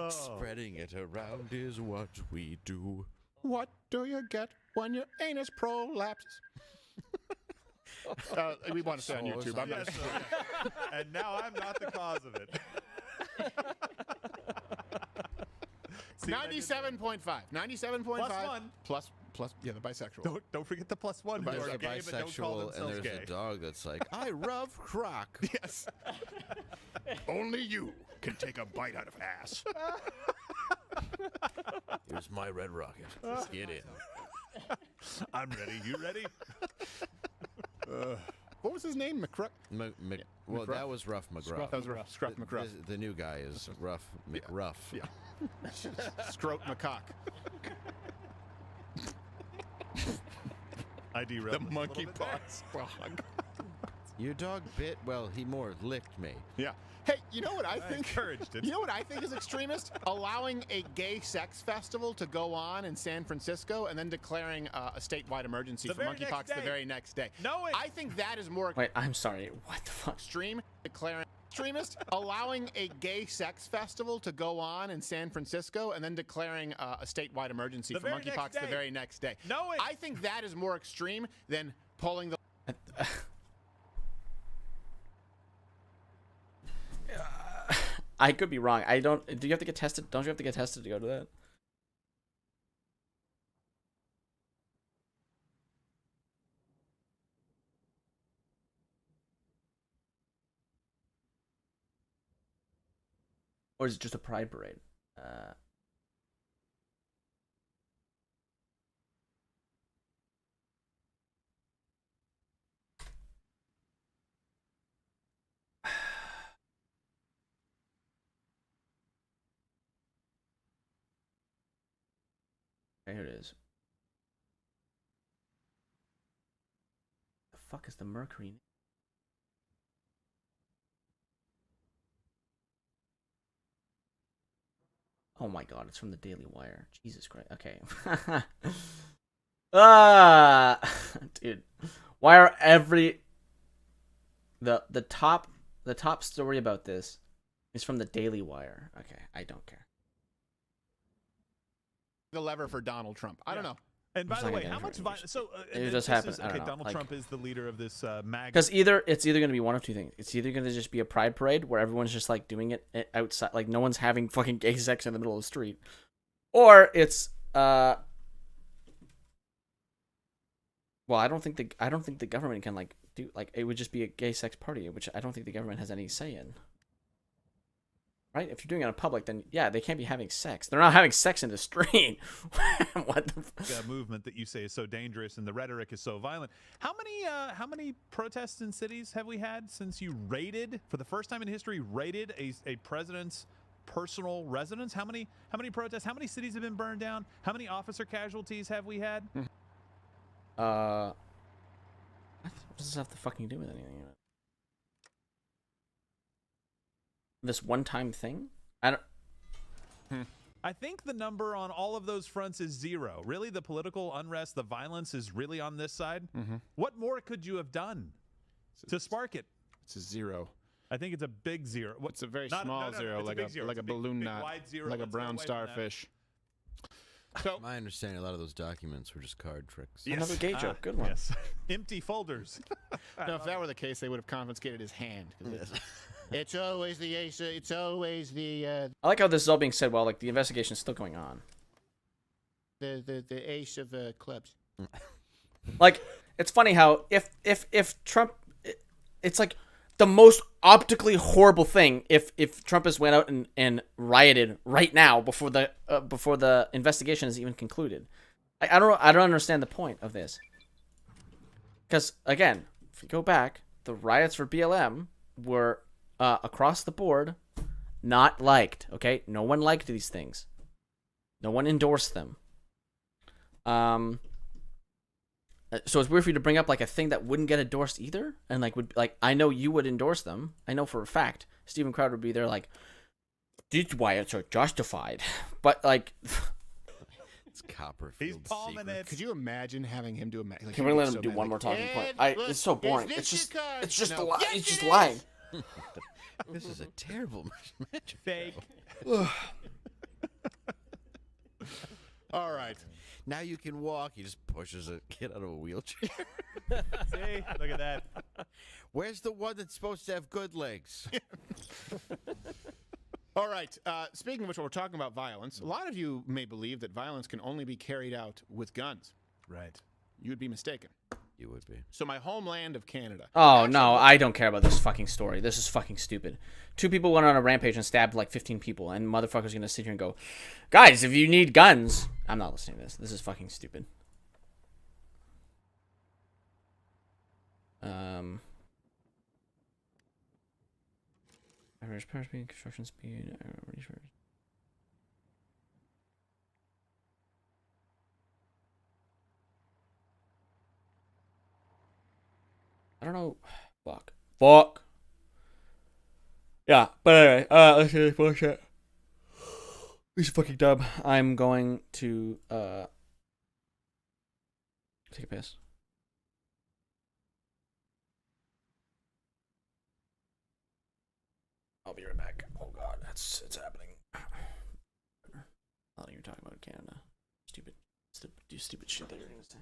Spreading it around is what we do. What do you get when your anus prolapses? We want to stay on YouTube. I'm not Yes, and now I'm not the cause of it. See what I did there? 97.5. 97.5. Plus one. Plus, yeah, the bisexual. Don't forget the +1. There's Who are a gay but don't call bisexual, and themselves there's gay. a dog that's like, I love croc. Yes. Only you can take a bite out of ass. Here's my red rocket. Get in. I'm ready. You ready? What was his name? McCruck? Well, McGruff? that was Rough McGruff. That was Scruff McCruff. The new guy is Rough McRuff. Yeah. Scrote McCock. I The derailed this a little bit there. monkeypox frog. Your dog bit, well, he more licked me. Yeah. Hey, you know what I I think? encouraged it. You know what I think is extremist? Allowing a gay sex festival to go on in San Francisco and then declaring a statewide emergency The for very next monkeypox the day. very next day. No, I think that is more Wait, I'm sorry. What the fuck? extreme. Declaring extremist, allowing a gay sex festival to go on in San Francisco and then declaring a statewide emergency The for very next monkeypox the day. very next day. No, I think that is more extreme than pulling the. I could be wrong. I don't. Do you have to get tested? Don't you have to get tested to go to that? Or is it just a pride parade? Okay, here it is. The fuck is the Mercury? Oh my god, it's from the Daily Wire. Jesus Christ. Okay. Dude. Why are the top story about this is from the Daily Wire. Okay, I don't care. The lever for Donald Trump. I don't know. And by It's the not way, gonna how do much anything. violence? So It this just happened. is- I don't okay, know, Donald like- Trump is the leader of this MAGA. Because it's either gonna be one of two things. It's either gonna just be a pride parade where everyone's just like doing it outside, like no one's having fucking gay sex in the middle of the street, or it's Well, I don't think the government can like do like it would just be a gay sex party, which I don't think the government has any say in. Right? If you're doing it in public, then yeah, they can't be having sex. They're not having sex in the street. What the movement that you say is so dangerous and the rhetoric is so violent. How many protests in cities have we had since you raided, for the first time in history, raided a president's personal residence? How many protests? How many cities have been burned down? How many officer casualties have we had? What does this have to fucking do with anything? This one-time thing? I don't. I think the number on all of those fronts is 0. Really, the political unrest, the violence is really on this side. What more could you have done to spark it? It's a 0. I think it's a big 0. It's a very small zero, like a balloon knot, like a brown starfish. So, my understanding, a lot of those documents were just card tricks. Yes. Another gay joke. Good one. Yes. Empty folders. No, if that were the case, they would have confiscated his hand. It's always the ace. It's always the. I like how this is all being said while like the investigation is still going on. The ace of clubs. Like, it's funny how if Trump, it's like the most optically horrible thing if Trump has went out and rioted right now before the investigation is even concluded. I don't understand the point of this. Because again, if you go back, the riots for BLM were across the board not liked. Okay, no one liked these things. No one endorsed them. So it's weird for you to bring up like a thing that wouldn't get endorsed either, and like would like I know you would endorse them. I know for a fact Steven Crowder would be there like, these riots are justified, but like, it's Copperfield. He's palming it. Could you imagine having him do a? Like, can we let him do one more talking point? It's so boring. It's just lying. This is a terrible match. Fake. All right. Now you can walk. He just pushes a kid out of a wheelchair. See? Look at that. Where's the one that's supposed to have good legs? All right. Speaking of which, while we're talking about violence, a lot of you may believe that violence can only be carried out with guns. Right. You would be mistaken. You would be. So my homeland of Canada. Oh, no, I don't care about this fucking story. This is fucking stupid. 2 people went on a rampage and stabbed like 15 people, and motherfuckers gonna sit here and go, guys, if you need guns... I'm not listening to this. This is fucking stupid. Average power speed, construction speed, I don't know. Fuck. Yeah, but anyway, let's do this bullshit. This is fucking dumb. I'm going to take a piss. I'll be right back. Oh god, it's happening. I thought you were talking about Canada. Stupid shit that you're gonna say.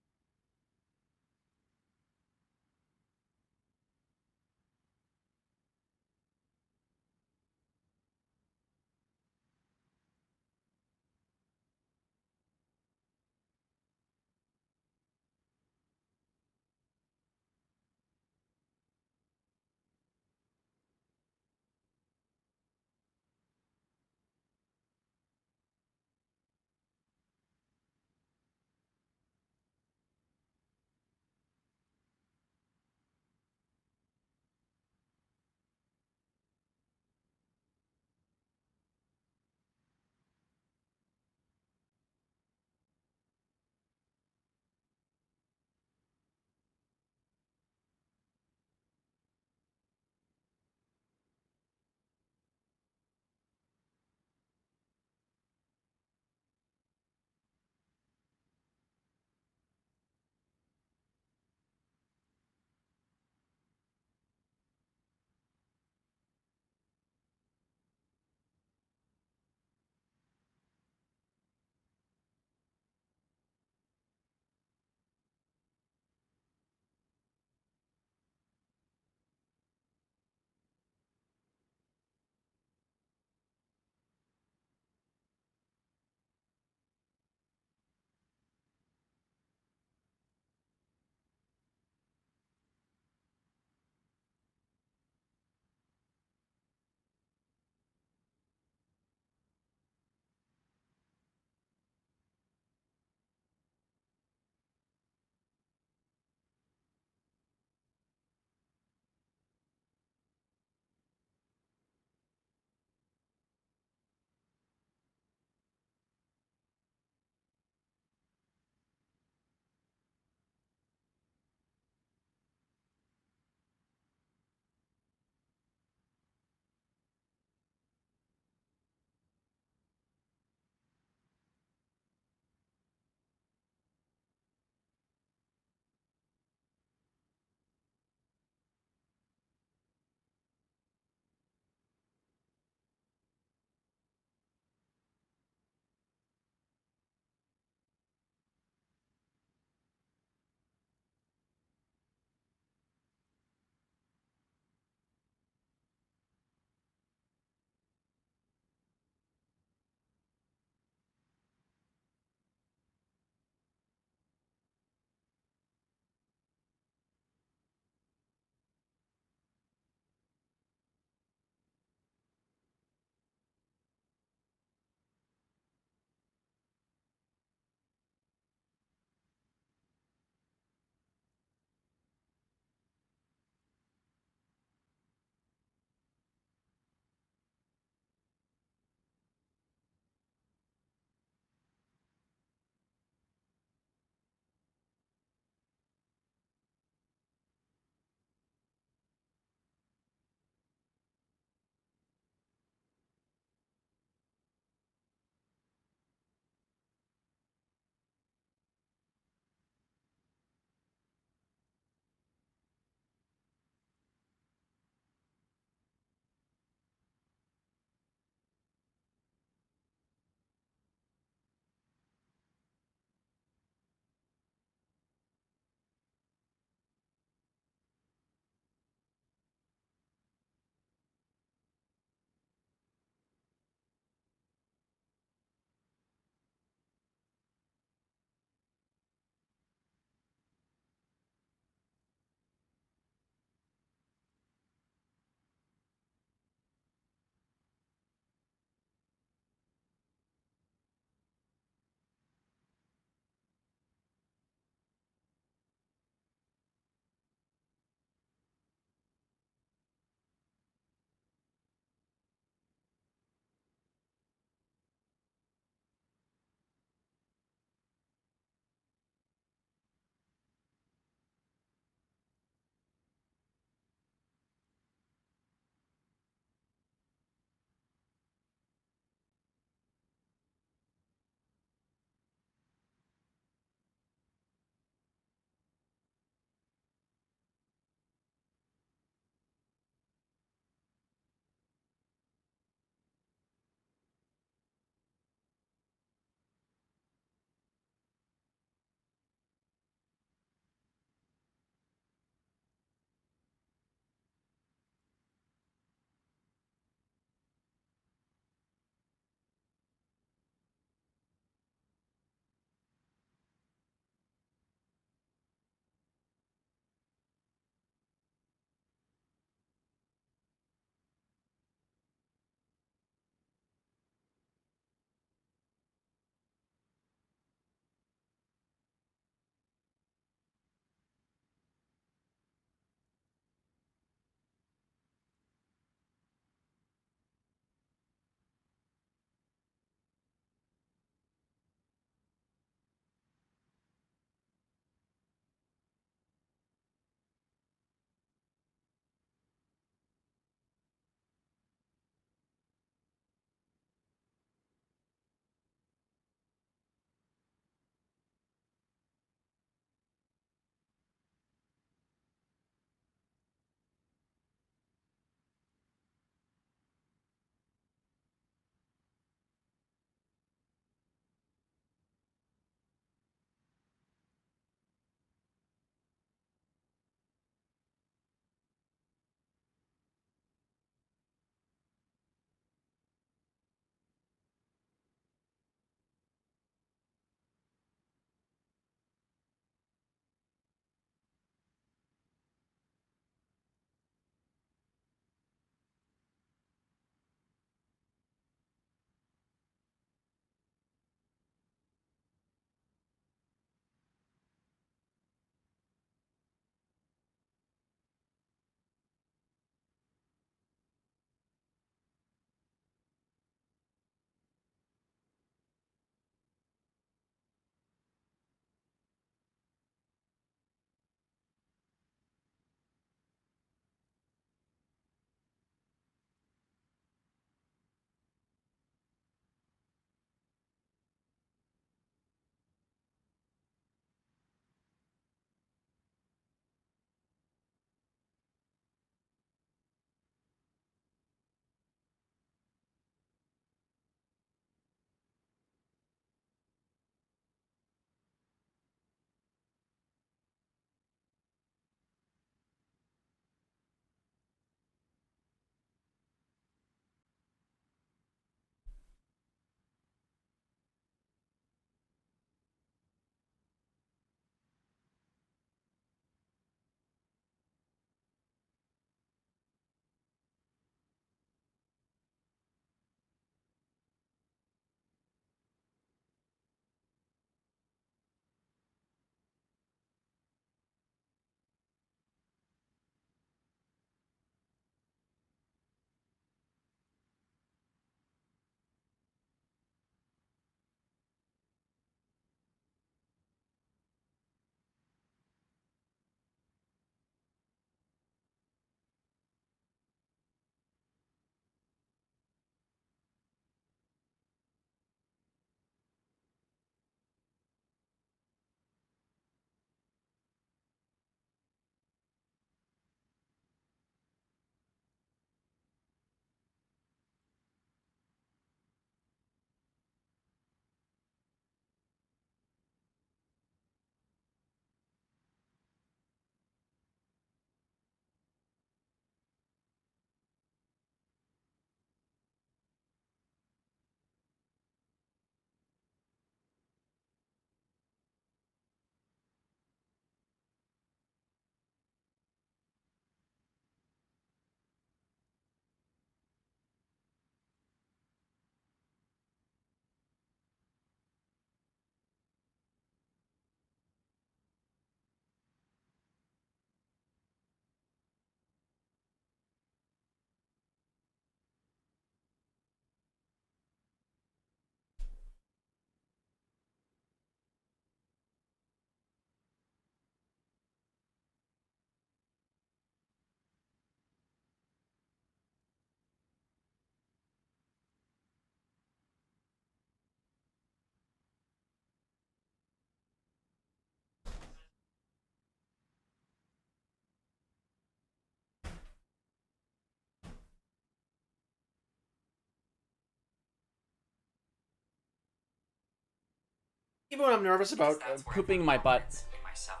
Even when I'm nervous about That's where I pooping found my butt. confidence in myself.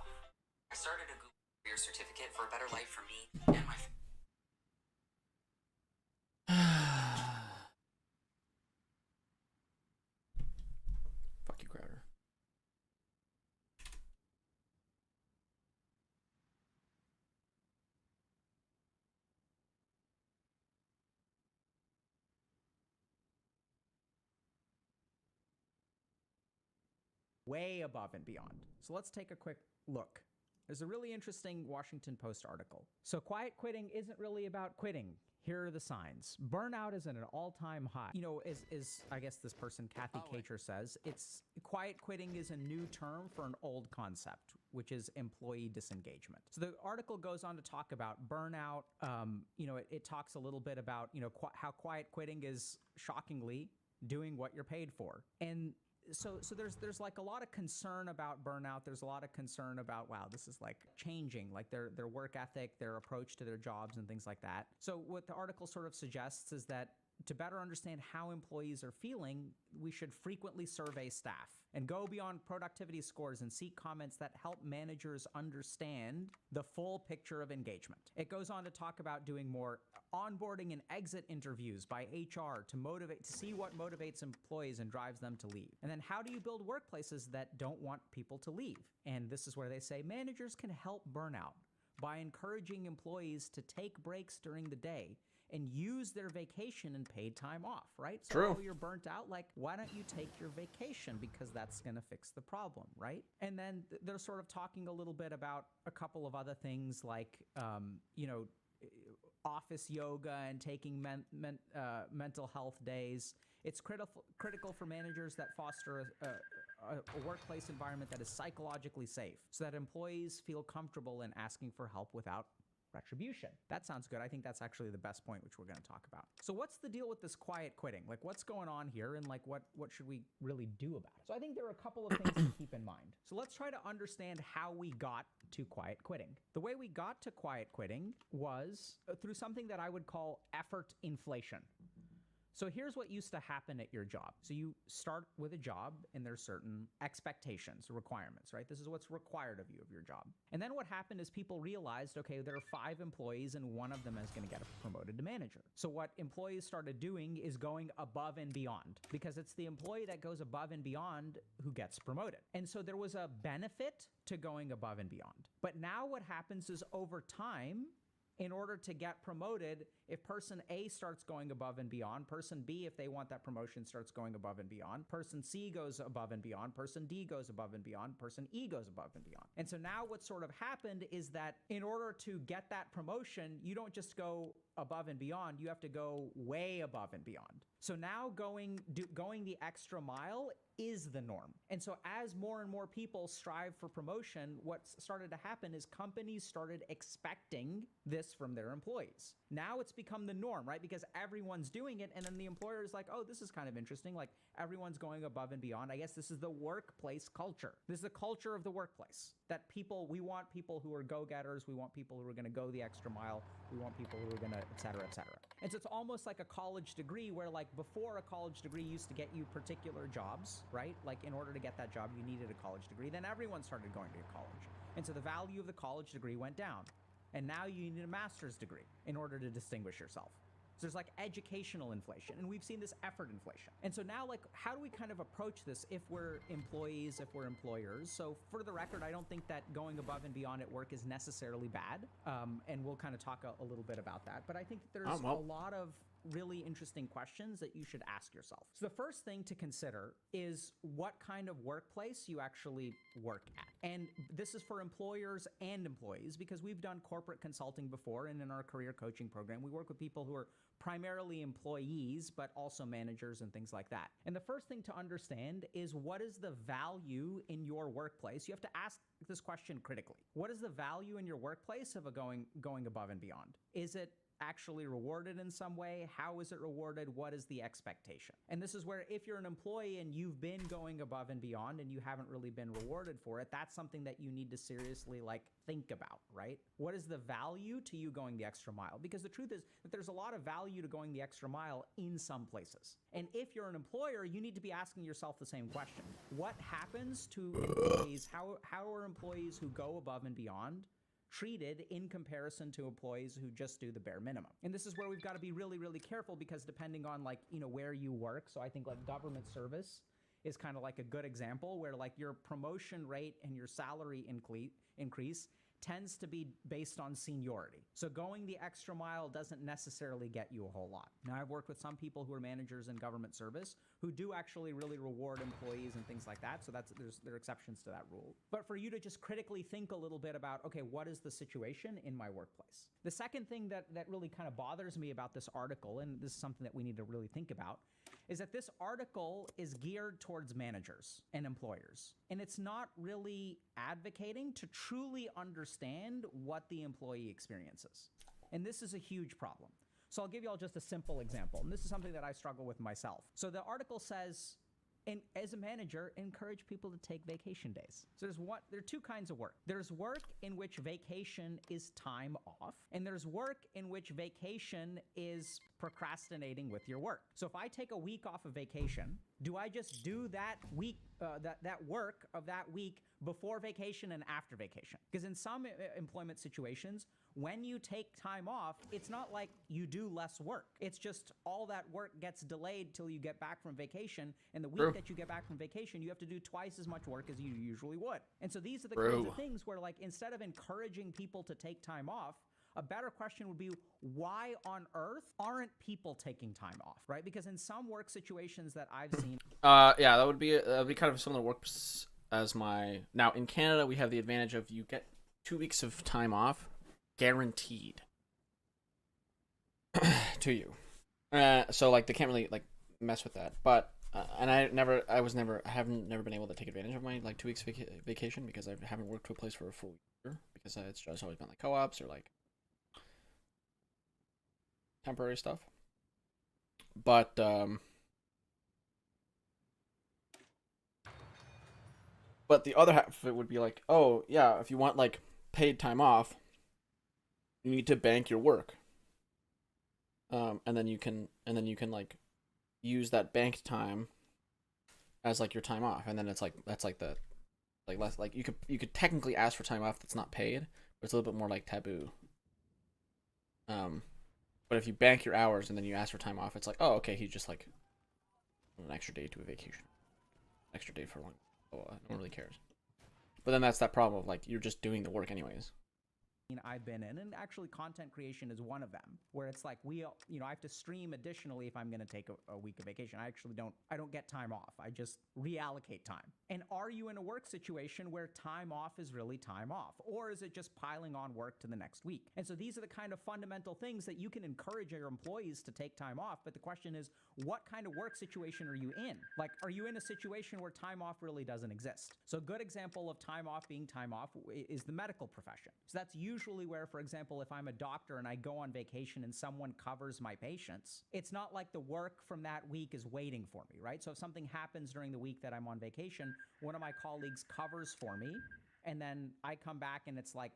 I started a Google Career Certificate for a better life for me and my Fuck you, Crowder. way above and beyond. So let's take a quick look. There's a really interesting Washington Post article. So quiet quitting isn't really about quitting. Here are the signs. Burnout is at an all-time high. You know, as I guess this person, Kathy Kacher, says, it's quiet quitting is a new term for an old concept, which is employee disengagement. So the article goes on to talk about burnout. You know, it talks a little bit about, you know, how quiet quitting is shockingly doing what you're paid for. And so there's like a lot of concern about burnout. There's a lot of concern about, wow, this is like changing, like their work ethic, their approach to their jobs and things like that. So what the article sort of suggests is that to better understand how employees are feeling, we should frequently survey staff and go beyond productivity scores and seek comments that help managers understand the full picture of engagement. It goes on to talk about doing more onboarding and exit interviews by HR to see what motivates employees and drives them to leave. And then how do you build workplaces that don't want people to leave? And this is where they say managers can help burnout by encouraging employees to take breaks during the day and use their vacation and paid time off, right? So True. oh, you're burnt out, like, why don't you take your vacation? Because that's gonna fix the problem, right? And then they're sort of talking a little bit about a couple of other things like, you know, office yoga and taking mental health days. It's critical for managers that foster a workplace environment that is psychologically safe so that employees feel comfortable in asking for help without retribution. That sounds good. I think that's actually the best point, which we're going to talk about. So what's the deal with this quiet quitting? Like, what's going on here, and like what should we really do about it? So I think there are a couple of things to keep in mind. So let's try to understand how we got to quiet quitting. The way we got to quiet quitting was through something that I would call effort inflation. So here's what used to happen at your job. So you start with a job and there's certain expectations, requirements, right? This is what's required of you of your job. And then what happened is people realized, okay, there are 5 employees and one of them is going to get promoted to manager. So what employees started doing is going above and beyond, because it's the employee that goes above and beyond who gets promoted. And so there was a benefit to going above and beyond. But now what happens is over time, in order to get promoted, if person A starts going above and beyond, person B, if they want that promotion, starts going above and beyond, person C goes above and beyond, person D goes above and beyond, person E goes above and beyond. And so now what sort of happened is that in order to get that promotion, you don't just go above and beyond, you have to go way above and beyond. So now going the extra mile is the norm. And so as more and more people strive for promotion, what started to happen is companies started expecting this from their employees. Now it's become the norm, right? Because everyone's doing it, and then the employer is like, oh, this is kind of interesting. Like, everyone's going above and beyond. I guess this is the workplace culture. This is the culture of the workplace. That we want people who are go-getters. We want people who are going to go the extra mile. We want people who are going to, et cetera, et cetera. And so it's almost like a college degree where, like, before a college degree used to get you particular jobs, right? Like, in order to get that job, you needed a college degree. Then everyone started going to college. And so the value of the college degree went down. And now you need a master's degree in order to distinguish yourself. So there's like educational inflation, and we've seen this effort inflation. And so now, like, how do we kind of approach this if we're employees, if we're employers? So for the record, I don't think that going above and beyond at work is necessarily bad. And we'll kind of talk a little bit about that. But I think that there's a lot of really interesting questions that you should ask yourself. So the first thing to consider is what kind of workplace you actually work at. And this is for employers and employees, because we've done corporate consulting before, and in our career coaching program, we work with people who are primarily employees, but also managers and things like that. And the first thing to understand is, what is the value in your workplace? You have to ask this question critically. What is the value in your workplace of going above and beyond? Is it actually rewarded in some way? How is it rewarded? What is the expectation? And this is where if you're an employee and you've been going above and beyond and you haven't really been rewarded for it, that's something that you need to seriously like think about, right? What is the value to you going the extra mile? Because the truth is that there's a lot of value to going the extra mile in some places. And if you're an employer, you need to be asking yourself the same question. What happens to employees? How are employees who go above and beyond treated in comparison to employees who just do the bare minimum? And this is where we've got to be really, really careful, because depending on like, you know, where you work. So I think like government service is kind of like a good example where like your promotion rate and your salary increase tends to be based on seniority. So going the extra mile doesn't necessarily get you a whole lot. Now, I've worked with some people who are managers in government service who do actually really reward employees and things like that. So there are exceptions to that rule. But for you to just critically think a little bit about, okay, what is the situation in my workplace? The second thing that really kind of bothers me about this article, and this is something that we need to really think about, is that this article is geared towards managers and employers. And it's not really advocating to truly understand what the employee experiences. And this is a huge problem. So I'll give you all just a simple example. And this is something that I struggle with myself. So the article says, and as a manager, encourage people to take vacation days. So there are two kinds of work. There's work in which vacation is time off, and there's work in which vacation is procrastinating with your work. So if I take a week off of vacation, do I just do that week, that work of that week before vacation and after vacation? Because in some employment situations, when you take time off, it's not like you do less work. It's just all that work gets delayed till you get back from vacation. And the week that you get back from vacation, you have to do twice as much work as you usually would. And so these are the kinds of things where, like, instead of encouraging people to take time off, a better question would be, why on earth aren't people taking time off, right? Because in some work situations that I've seen... Yeah, that would be kind of similar work as my... Now, in Canada, we have the advantage of you get 2 weeks of time off guaranteed to you. So, like, they can't really, like, mess with that. But, and I haven't never been able to take advantage of my, like, 2 weeks vacation because I haven't worked to a place for a full year, because it's just always been, like, co-ops or, like, temporary stuff. But the other half of it would be like, oh yeah, if you want like paid time off, you need to bank your work, and then you can like use that banked time as like your time off, and then it's like that's like the like less like you could technically ask for time off that's not paid, but it's a little bit more like taboo. But if you bank your hours and then you ask for time off, it's like, oh, okay, he just like an extra day to a vacation, extra day for long. Oh, no one really cares. But then that's that problem of like you're just doing the work anyways. I've been in, and actually content creation is one of them, where it's like I have to stream additionally if I'm going to take a week of vacation. I don't get time off. I just reallocate time. And are you in a work situation where time off is really time off, or is it just piling on work to the next week? And so these are the kind of fundamental things that you can encourage your employees to take time off. But the question is, what kind of work situation are you in? Like, are you in a situation where time off really doesn't exist? So a good example of time off being time off is the medical profession. So that's usually where, for example, if I'm a doctor and I go on vacation and someone covers my patients, it's not like the work from that week is waiting for me, right? So if something happens during the week that I'm on vacation, one of my colleagues covers for me, and then I come back and it's like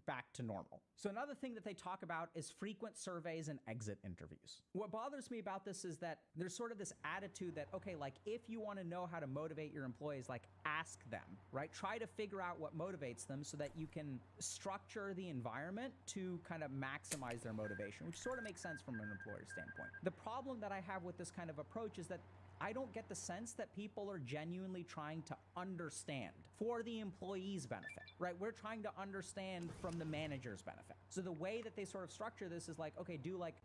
back to normal. So another thing that they talk about is frequent surveys and exit interviews. What bothers me about this is that there's sort of this attitude that, okay, like if you want to know how to motivate your employees, like ask them, right? Try to figure out what motivates them so that you can structure the environment to kind of maximize their motivation, which sort of makes sense from an employer standpoint. The problem that I have with this kind of approach is that I don't get the sense that people are genuinely trying to understand for the employee's benefit, right? We're trying to understand from the manager's benefit. So the way that they sort of structure this is like, okay, do like,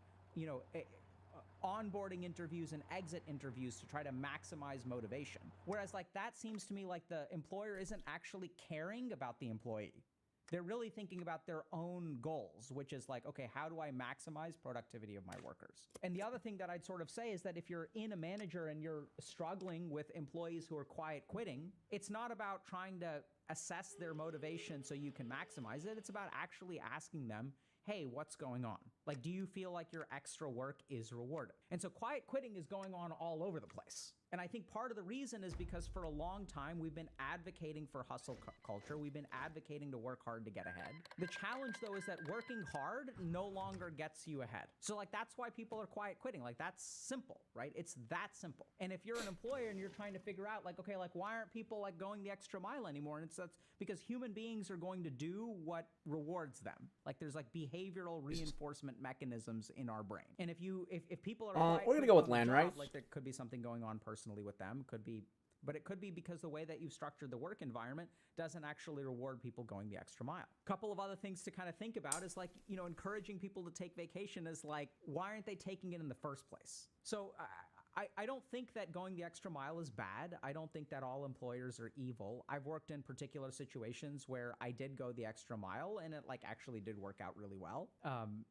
onboarding interviews and exit interviews to try to maximize motivation. Whereas like that seems to me like the employer isn't actually caring about the employee. They're really thinking about their own goals, which is like, okay, how do I maximize productivity of my workers? And the other thing that I'd sort of say is that if you're in a manager and you're struggling with employees who are quiet quitting, it's not about trying to assess their motivation so you can maximize it. It's about actually asking them, hey, what's going on? Like, do you feel like your extra work is rewarded? And so quiet quitting is going on all over the place. And I think part of the reason is because for a long time, we've been advocating for hustle culture. We've been advocating to work hard to get ahead. The challenge, though, is that working hard no longer gets you ahead. So, like, that's why people are quiet quitting. Like, that's simple, right? It's that simple. And if you're an employer and you're trying to figure out, like, okay, like, why aren't people, like, going the extra mile anymore? And that's because human beings are going to do what rewards them. Like, there's, like, behavioral reinforcement mechanisms in our brain. And if people are quiet we're gonna go with on the land job, rights. like, there could be something going on personally with them, but it could be because the way that you've structured the work environment doesn't actually reward people going the extra mile. A couple of other things to kind of think about is, like, you know, encouraging people to take vacation is like, why aren't they taking it in the first place? So I don't think that going the extra mile is bad. I don't think that all employers are evil. I've worked in particular situations where I did go the extra mile and it, like, actually did work out really well.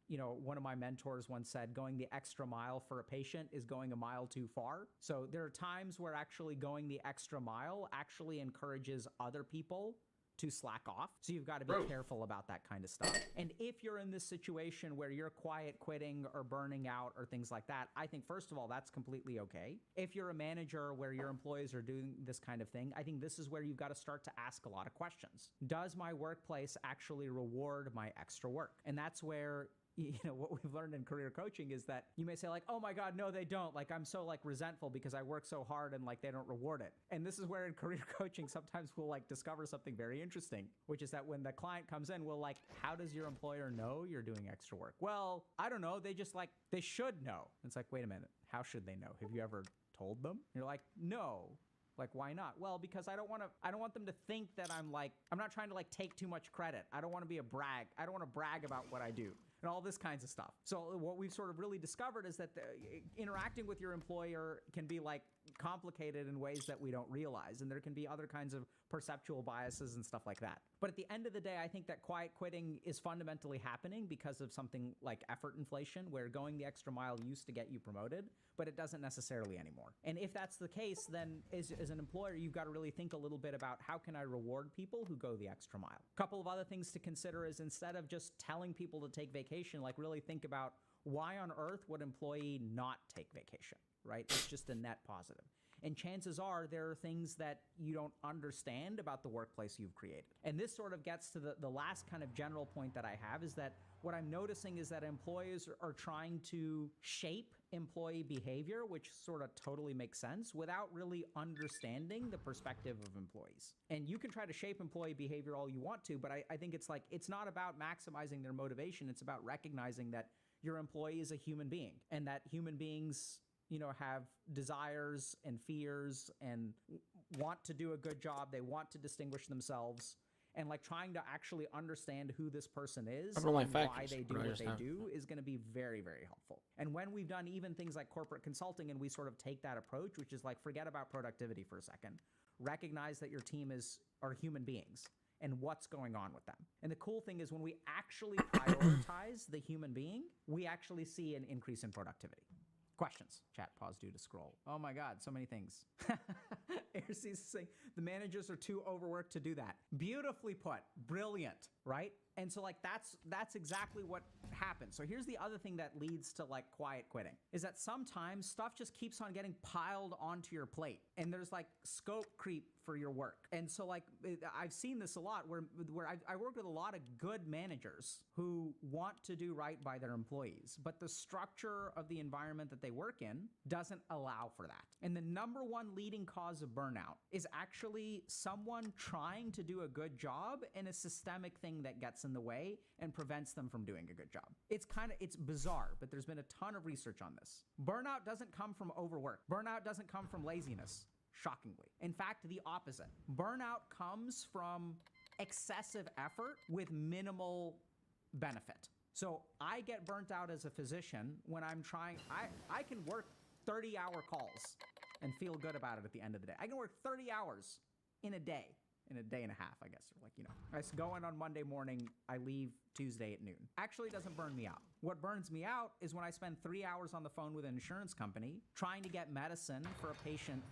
You know, one of my mentors once said, going the extra mile for a patient is going a mile too far. So there are times where actually going the extra mile actually encourages other people to slack off. So you've got to be careful about that kind of stuff. And if you're in this situation where you're quiet quitting or burning out or things like that, I think, first of all, that's completely okay. If you're a manager where your employees are doing this kind of thing, I think this is where you've got to start to ask a lot of questions. Does my workplace actually reward my extra work? And that's where, you know, what we've learned in career coaching is that you may say, like, oh my God, no, they don't. Like, I'm so, like, resentful because I work so hard and, like, they don't reward it. And this is where in career coaching, sometimes we'll, like, discover something very interesting, which is that when the client comes in, we'll, like, how does your employer know you're doing extra work? Well, I don't know. They just, like, they should know. It's like, wait a minute. How should they know? Have you ever told them? You're like, no. Like, why not? Well, because I don't want them to think that I'm not trying to, like, take too much credit. I don't want to be a brag. I don't want to brag about what I do and all this kinds of stuff. So what we've sort of really discovered is that interacting with your employer can be, like, complicated in ways that we don't realize. And there can be other kinds of perceptual biases and stuff like that. But at the end of the day, I think that quiet quitting is fundamentally happening because of something like effort inflation, where going the extra mile used to get you promoted, but it doesn't necessarily anymore. And if that's the case, then as an employer, you've got to really think a little bit about, how can I reward people who go the extra mile? A couple of other things to consider is, instead of just telling people to take vacation, like, really think about, why on earth would employee not take vacation, right? It's just a net positive. And chances are there are things that you don't understand about the workplace you've created. And this sort of gets to the last kind of general point that I have, is that what I'm noticing is that employers are trying to shape employee behavior, which sort of totally makes sense, without really understanding the perspective of employees. And you can try to shape employee behavior all you want to, but I think it's like, it's not about maximizing their motivation. It's about recognizing that your employee is a human being, and that human beings, you know, have desires and fears and want to do a good job. They want to distinguish themselves. And, like, trying to actually understand who this person is and why they do what they do is going to be very, very helpful. And when we've done even things like corporate consulting, and we sort of take that approach, which is like, forget about productivity for a second, recognize that your team are human beings and what's going on with them. And the cool thing is, when we actually prioritize the human being, we actually see an increase in productivity. Questions? Chat, pause due to scroll. Oh my God, so many things. AirC's saying the managers are too overworked to do that. Beautifully put. Brilliant, right? And so, like, that's exactly what happens. So here's the other thing that leads to, like, quiet quitting, is that sometimes stuff just keeps on getting piled onto your plate, and there's, like, scope creep for your work. And so, like, I've seen this a lot where I work with a lot of good managers who want to do right by their employees, but the structure of the environment that they work in doesn't allow for that. And the number one leading cause of burnout is actually someone trying to do a good job and a systemic thing that gets in the way and prevents them from doing a good job. It's bizarre, but there's been a ton of research on this. Burnout doesn't come from overwork. Burnout doesn't come from laziness, shockingly. In fact, the opposite. Burnout comes from excessive effort with minimal benefit. So I get burnt out as a physician when I'm trying, I can work 30-hour calls and feel good about it at the end of the day. I can work 30 hours in a day and a half, I guess. Like, you know, I go in on Monday morning, I leave Tuesday at noon. Actually doesn't burn me out. What burns me out is when I spend 3 hours on the phone with an insurance company trying to get medicine for a patient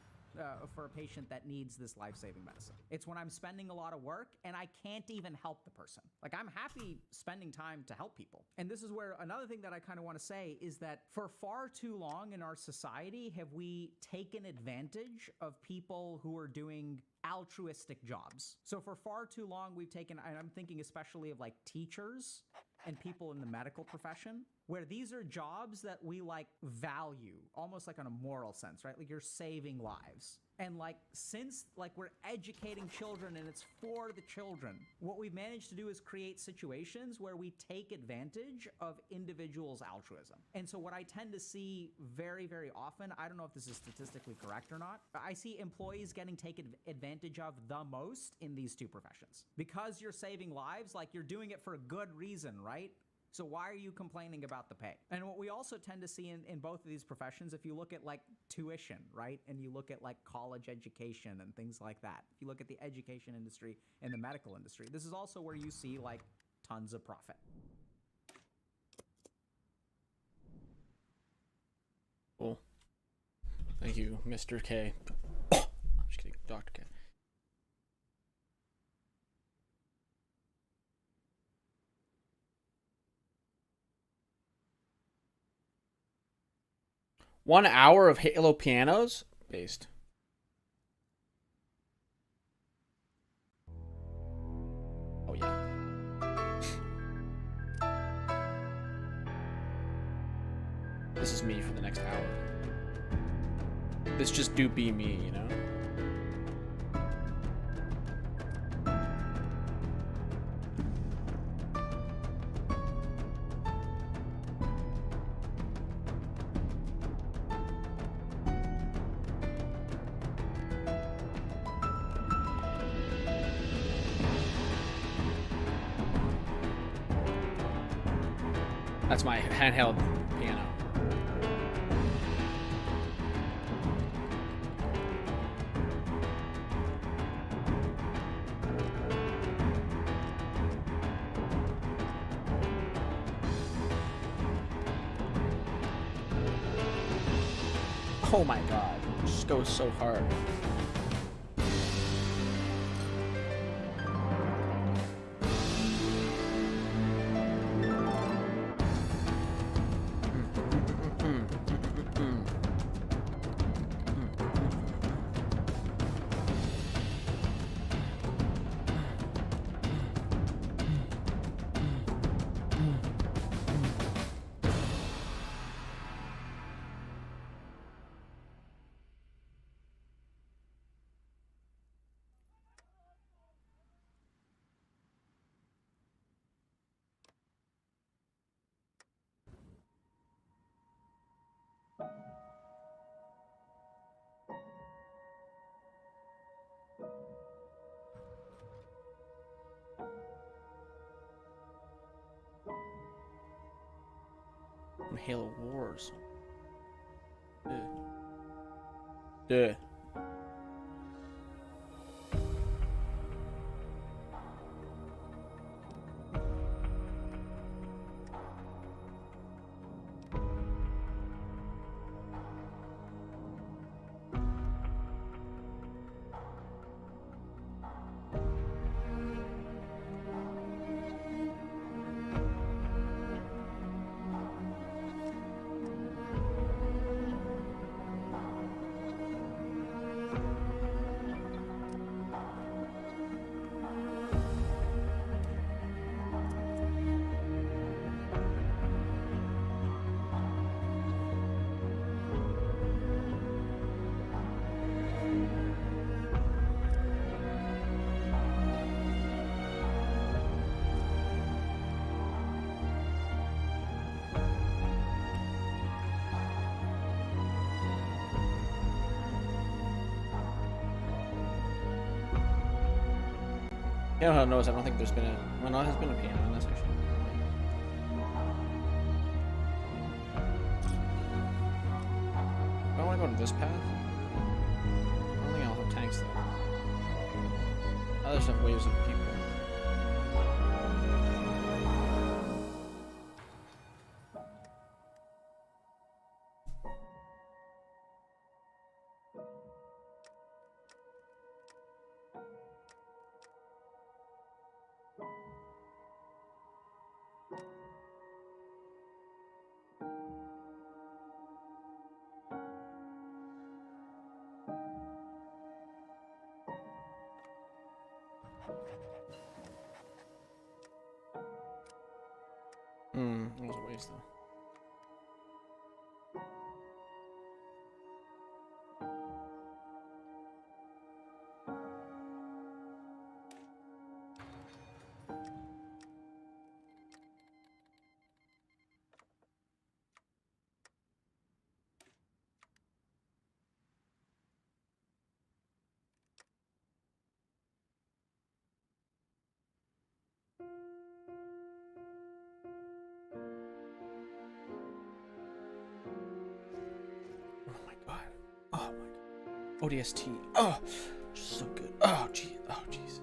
for a patient that needs this life-saving medicine. It's when I'm spending a lot of work and I can't even help the person. Like, I'm happy spending time to help people. And this is where another thing that I kind of want to say is that for far too long in our society have we taken advantage of people who are doing altruistic jobs. So for far too long we've taken, and I'm thinking especially of like teachers and people in the medical profession, where these are jobs that we like value almost like on a moral sense, right? Like, you're saving lives. And like, since like we're educating children and it's for the children, what we've managed to do is create situations where we take advantage of individuals' altruism. And so what I tend to see very, very often, I don't know if this is statistically correct or not, I see employees getting taken advantage of the most in these two professions. Because you're saving lives, like, you're doing it for a good reason, right? So why are you complaining about the pay? And what we also tend to see in both of these professions, if you look at like tuition, right? And you look at like college education and things like that. If you look at the education industry and the medical industry, this is also where you see like tons of profit. Cool. Thank you, Mr. K. I'm just kidding, Dr. K. One hour of Halo pianos? Based. Oh, yeah. This is me for the next hour. This just do be me, you know? That's my handheld piano. Oh my god, it just goes so hard. Halo Wars. Duh. You know how knows? I don't think there's been a. Well, no, there's been a piano in this actually. I want to go to this path. I don't think I'll have tanks though. Others have waves of people. That was a waste though. Oh my god. Oh my god. ODST. Oh, just so good. Oh, gee. Oh, Jesus.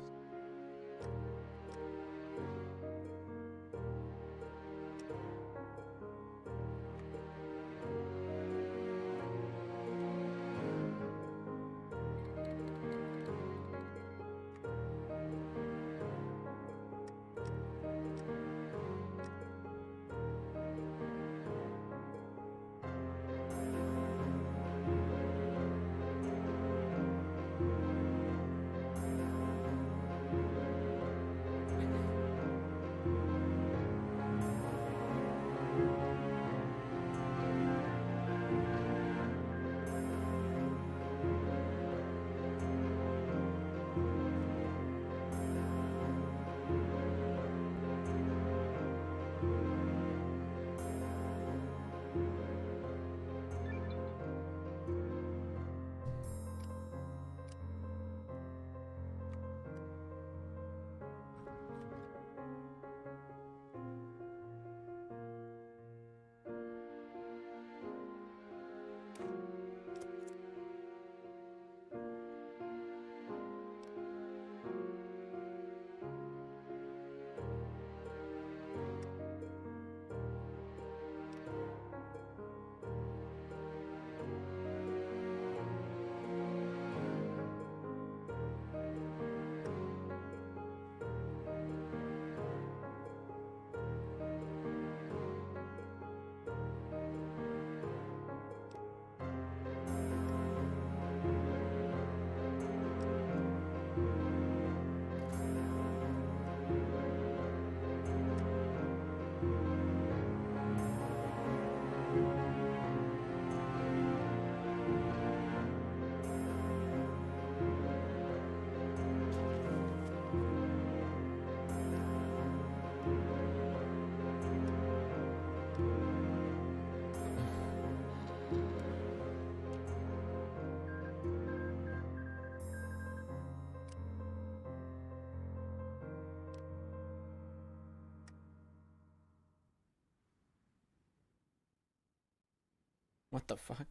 What the fuck?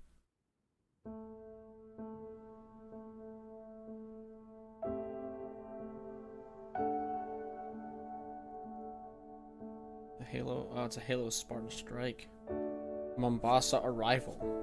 The Halo. Oh, it's a Halo Spartan Strike. Mombasa Arrival.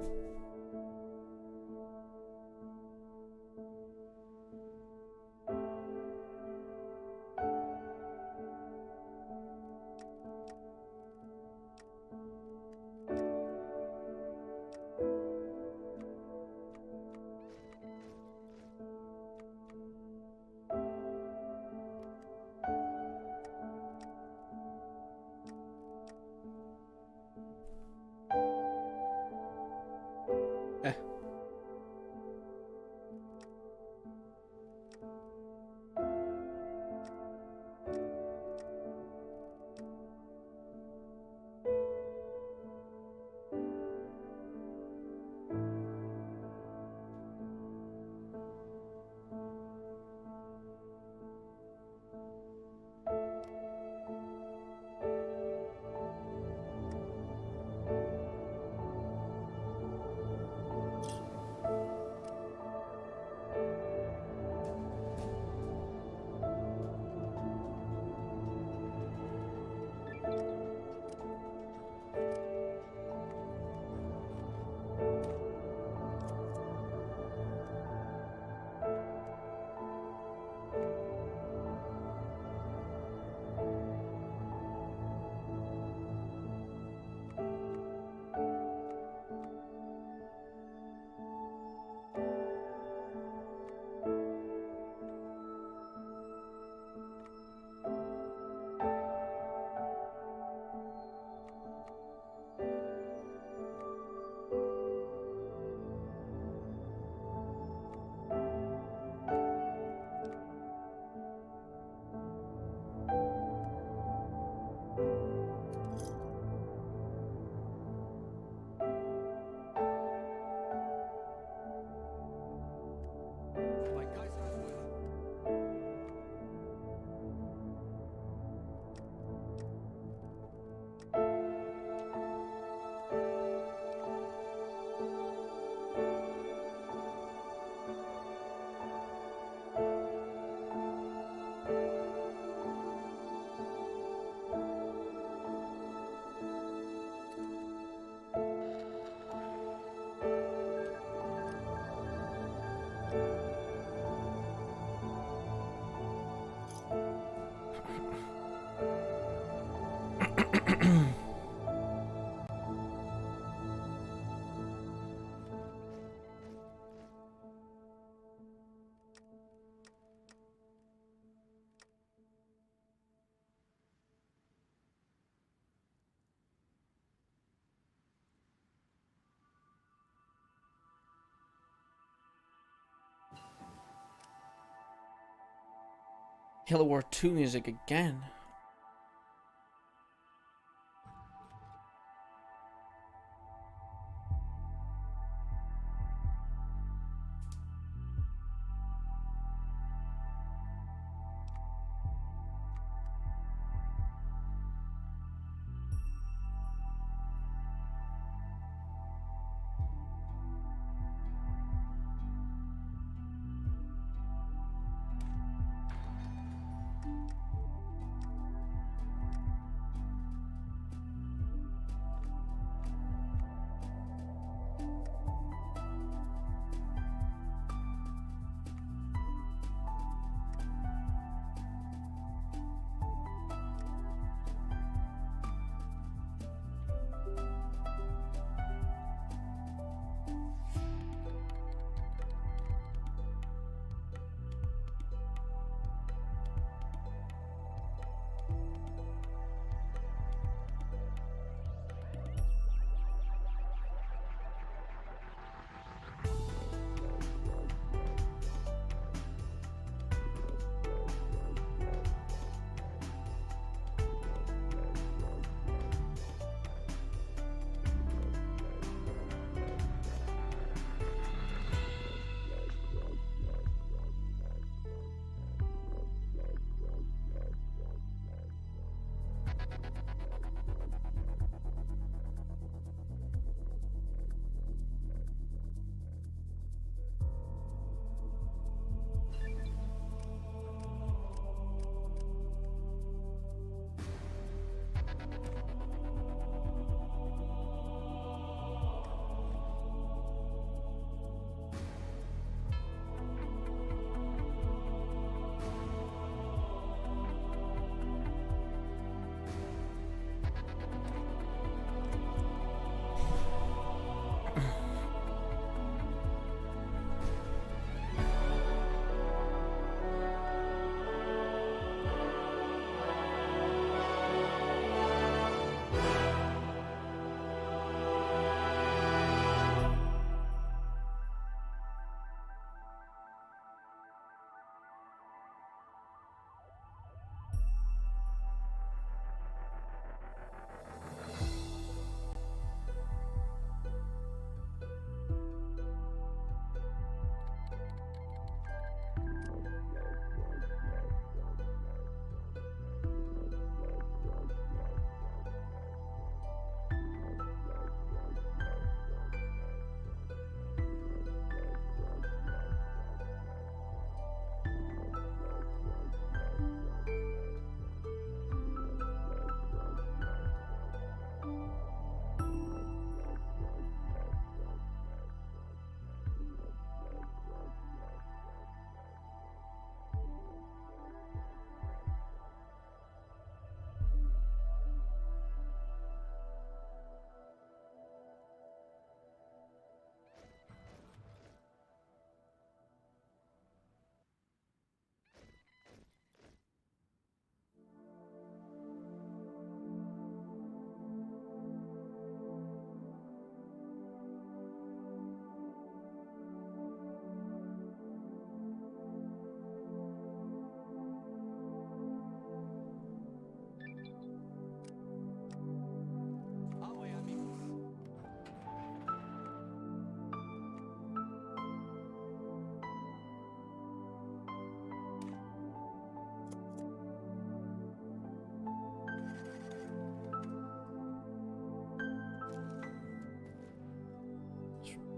Halo War 2 music again.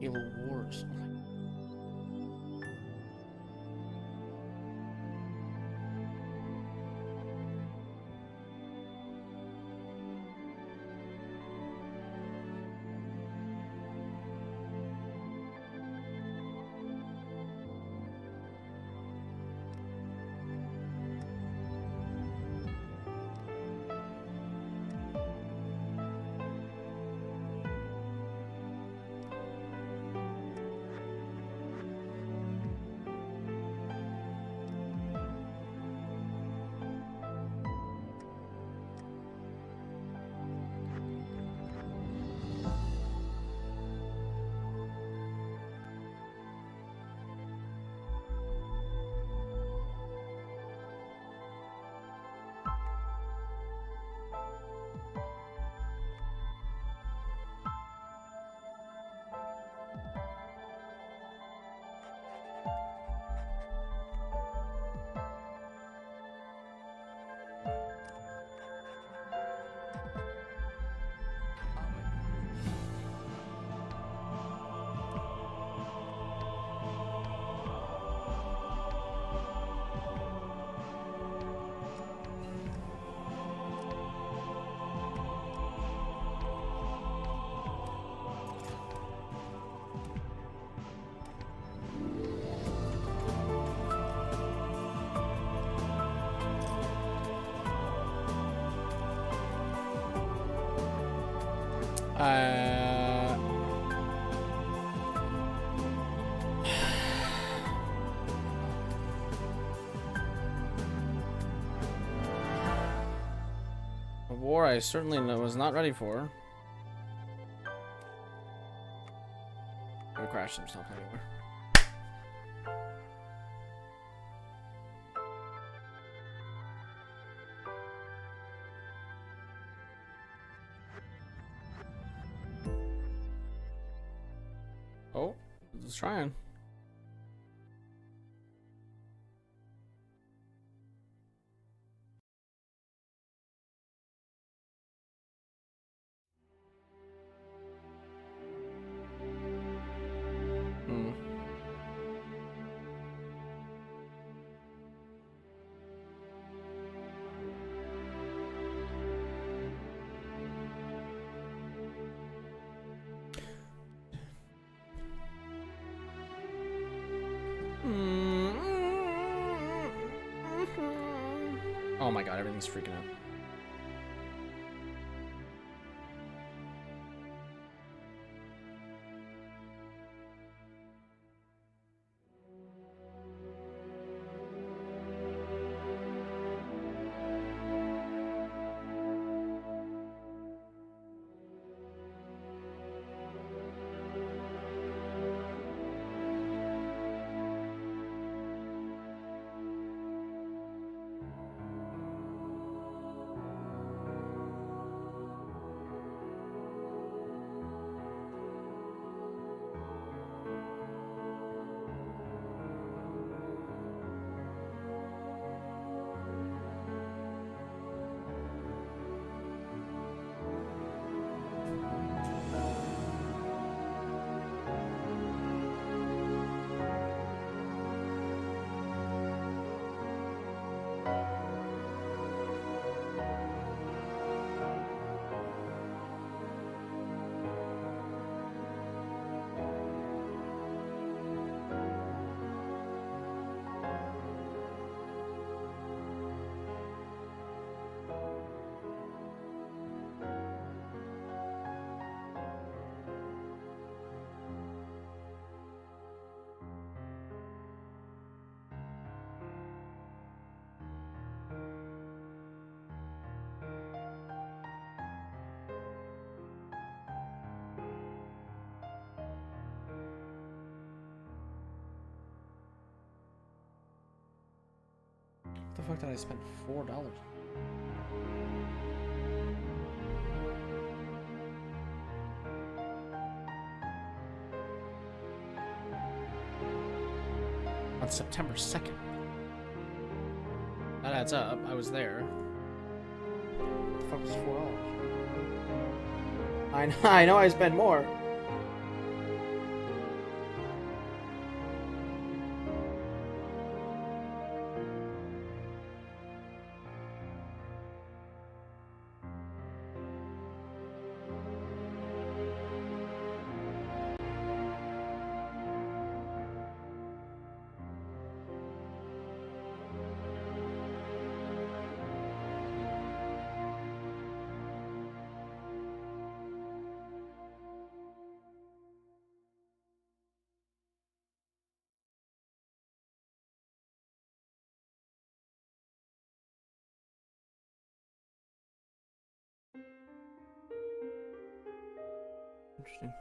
Halo Wars. Oh my. A war I certainly was not ready for. I'm gonna crash some stuff anywhere. Oh, it's trying. Oh my god, everything's freaking out. What the fuck did I spend $4? On September 2nd. That adds up. I was there. What the fuck was $4? I know I spent more. Interesting.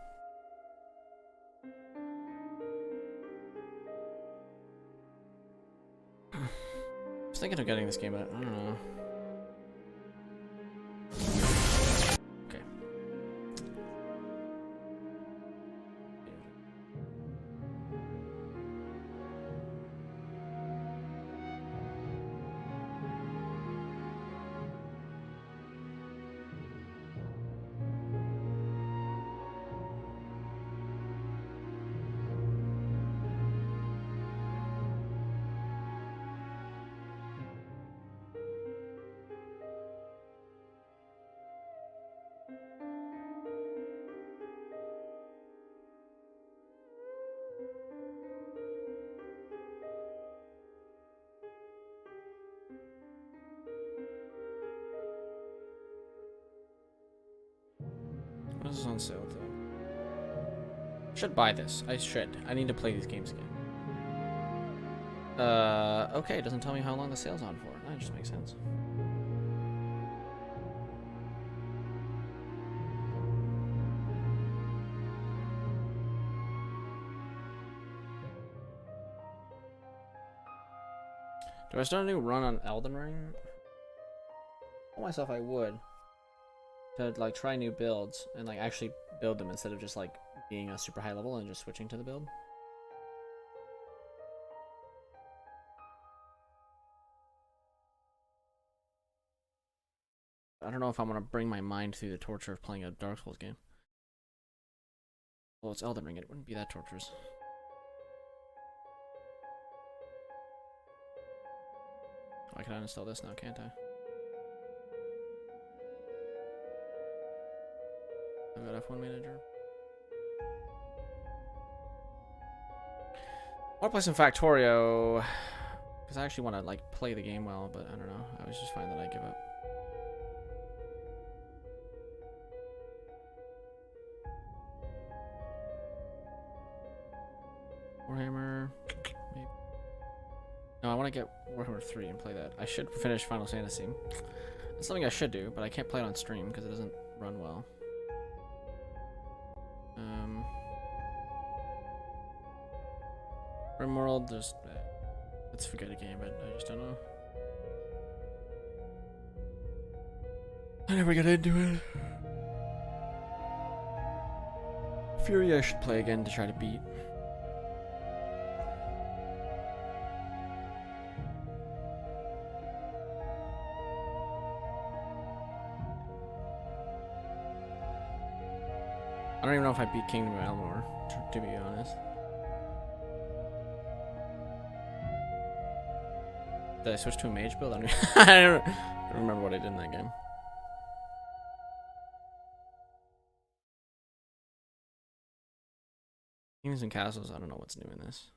I was thinking of getting this game, but I don't know. Okay. What is is on sale though? Should buy this. I should. I need to play these games again. Okay, it doesn't tell me how long the sale's on for. That just makes sense. Do I start a new run on Elden Ring? I told myself I would. To like try new builds and like actually build them instead of just like being a super high level and just switching to the build. I don't know if I'm gonna bring my mind through the torture of playing a Dark Souls game. Well, it's Elden Ring, it wouldn't be that torturous. I can uninstall this now, can't I? I've got F1 Manager. I want to play some Factorio because I actually want to like play the game well, but I don't know. I always just find that I give up. Warhammer. Maybe. No, I want to get Warhammer 3 and play that. I should finish Final Fantasy. It's something I should do, but I can't play it on stream because it doesn't run well. Rimworld, just let's forget a game, but I just don't know. I never get into it. Fury I should play again to try to beat. I don't even know if I beat Kingdom of Amalur, to be honest. Did I switch to a mage build? I don't remember what I did in that game. Kings and Castles, I don't know what's new in this.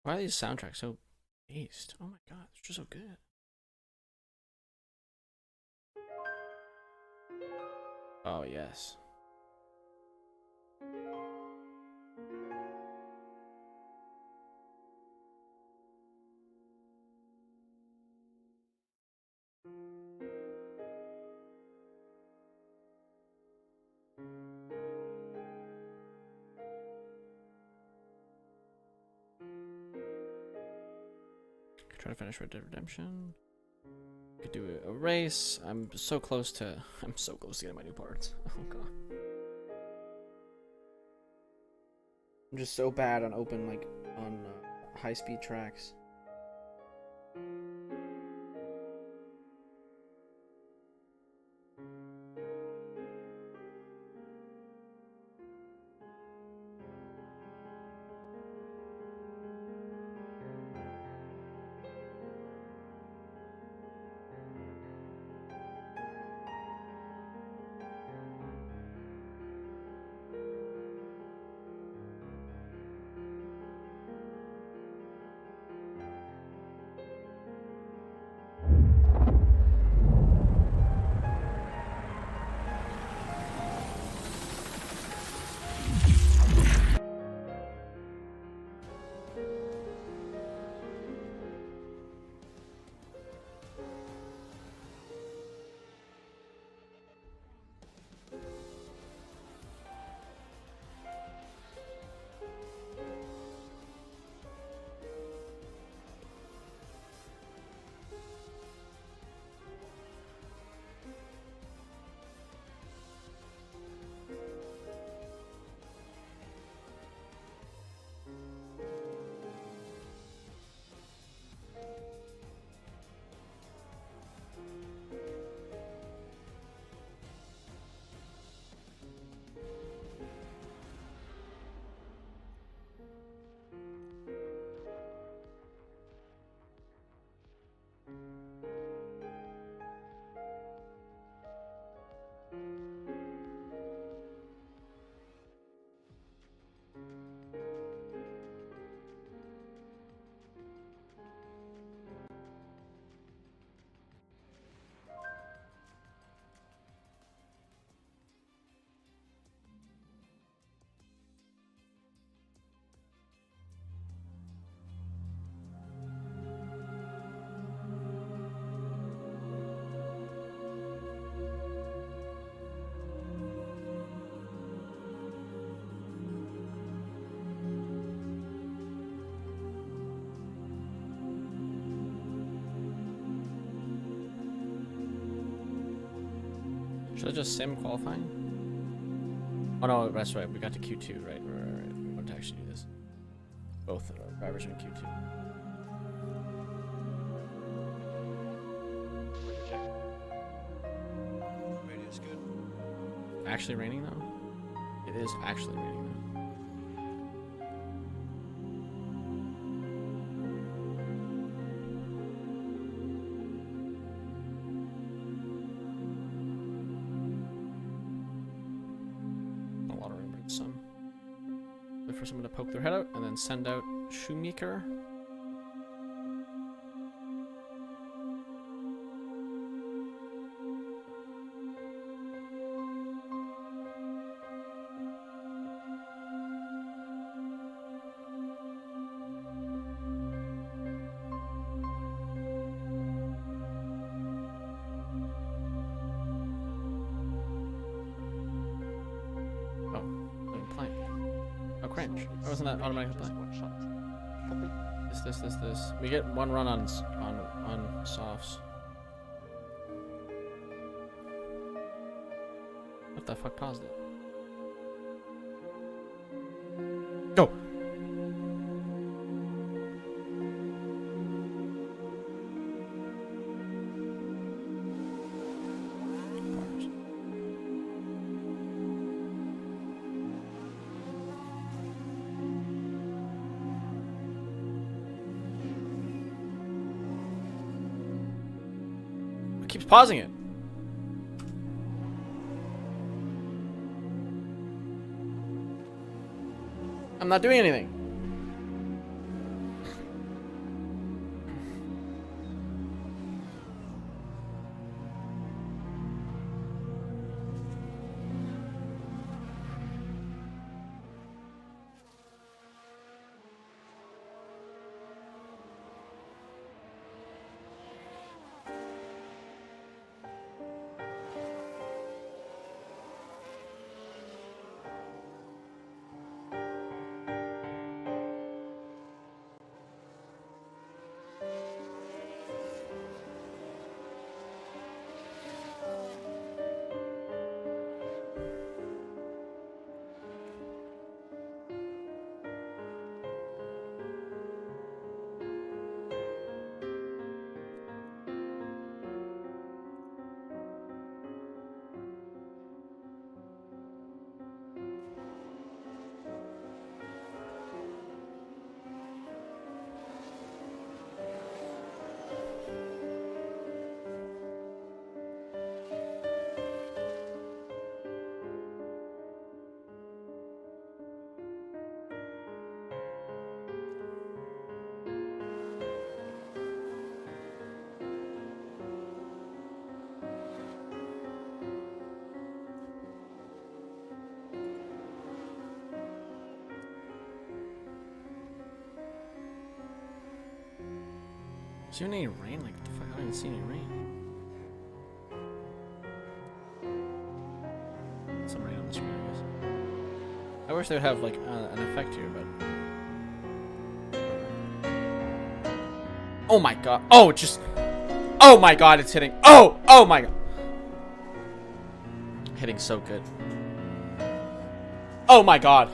Why are these soundtracks so based? Oh my god, they're just so good. Oh yes. Try to finish Red Dead Redemption. Could do a race. I'm so close to getting my new parts. Oh god. I'm just so bad on high-speed tracks. Should I just sim qualifying? Oh no, that's right. We got to Q2, right? Right. We want to actually do this. Both drivers are in Q2. Radio's good. Actually raining though? It is actually raining though. A lot of rain, but some. Wait for someone to poke their head out and then send out Shoemaker. Cringe. Or wasn't that automatically play? This. We get one run on softs. What the fuck paused it? Go! Keeps pausing it. I'm not doing anything. Is there any rain? Like, what the fuck? I don't even see any rain. Some rain on the screen, I guess. I wish they would have, like, an effect here, but... Oh my god. Oh, just... Oh my god, it's hitting. Oh! Oh my god. Hitting so good. Oh my god.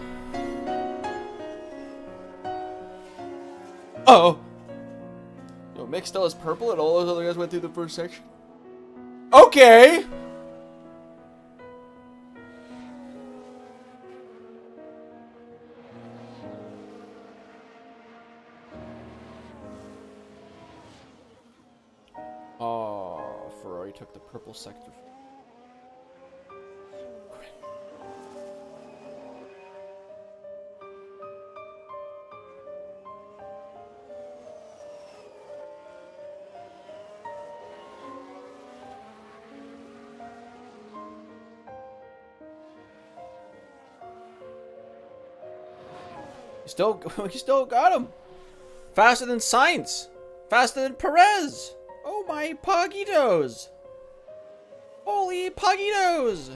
Uh-oh. Yo, Mick still has purple and all those other guys went through the first section. Okay! Oh, Ferrari took the purple sector. We still got him. Faster than Sainz. Faster than Perez. Oh my poggitos. Holy poggitos.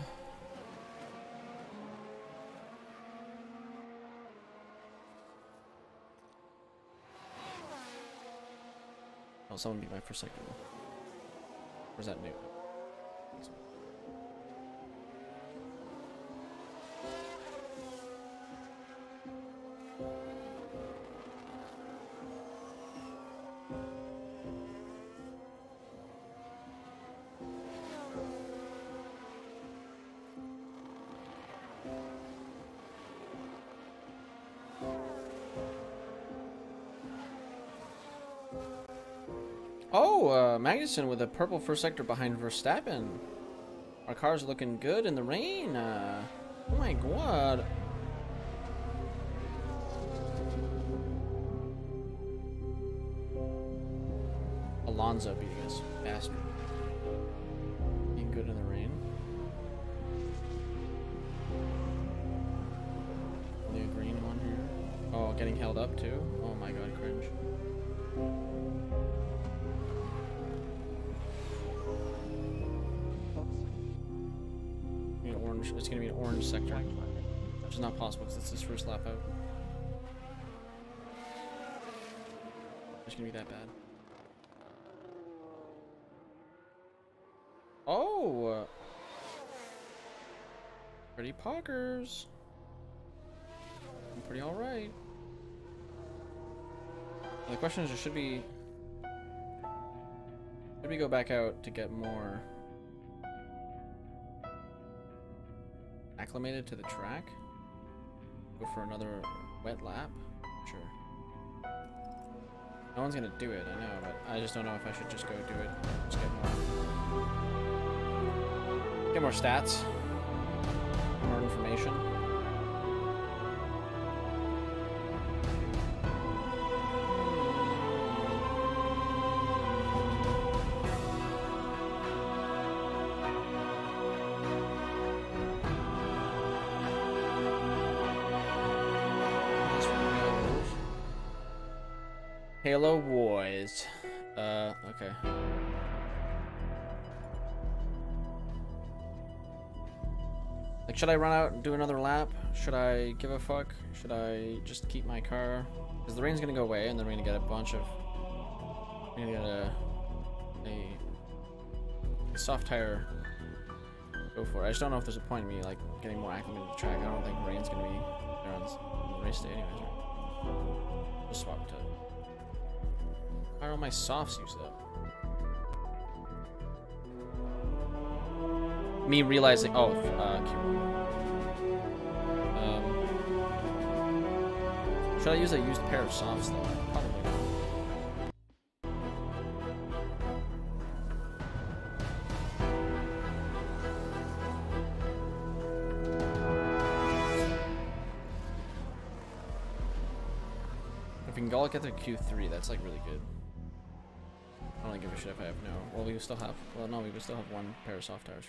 Oh, someone beat my first sector. Where's that new? Oh, Magnussen with a purple first sector behind Verstappen. Our car's looking good in the rain. Oh my god. Alonso beating us. Bastard. Being good in the rain. Only a green one here. Oh, getting held up too? Oh my god, cringe. Orange. It's gonna be an orange sector, which is not possible because it's his first lap out. It's gonna be that bad. Oh, pretty poggers. I'm pretty all right. The question is, should we go back out to get more acclimated to the track? Go for another wet lap? Sure. No one's gonna do it, I know, but I just don't know if I should just go do it. Just get more stats, more information. Halo Wars. Okay. Like, should I run out and do another lap? Should I give a fuck? Should I just keep my car? Because the rain's gonna go away, and then we're gonna get a bunch of... We're gonna get a soft tire. Go for it. I just don't know if there's a point in me, like, getting more acclimated to the track. I don't think rain's gonna be there on the race day anyways, right? Just swap to... Why are all my softs used up? Me realizing, oh, Q1. Should I use a used pair of softs though? Probably not. If we can all get to Q3, that's like really good. I don't give a shit if I have no. Well, we still have. Well, no, we would still have one pair of soft tires.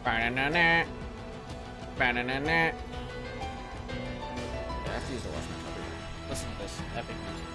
Ba-na-na-na. Ba-na-na-na. Yeah, I have to use the wash my cover. Listen to this epic music.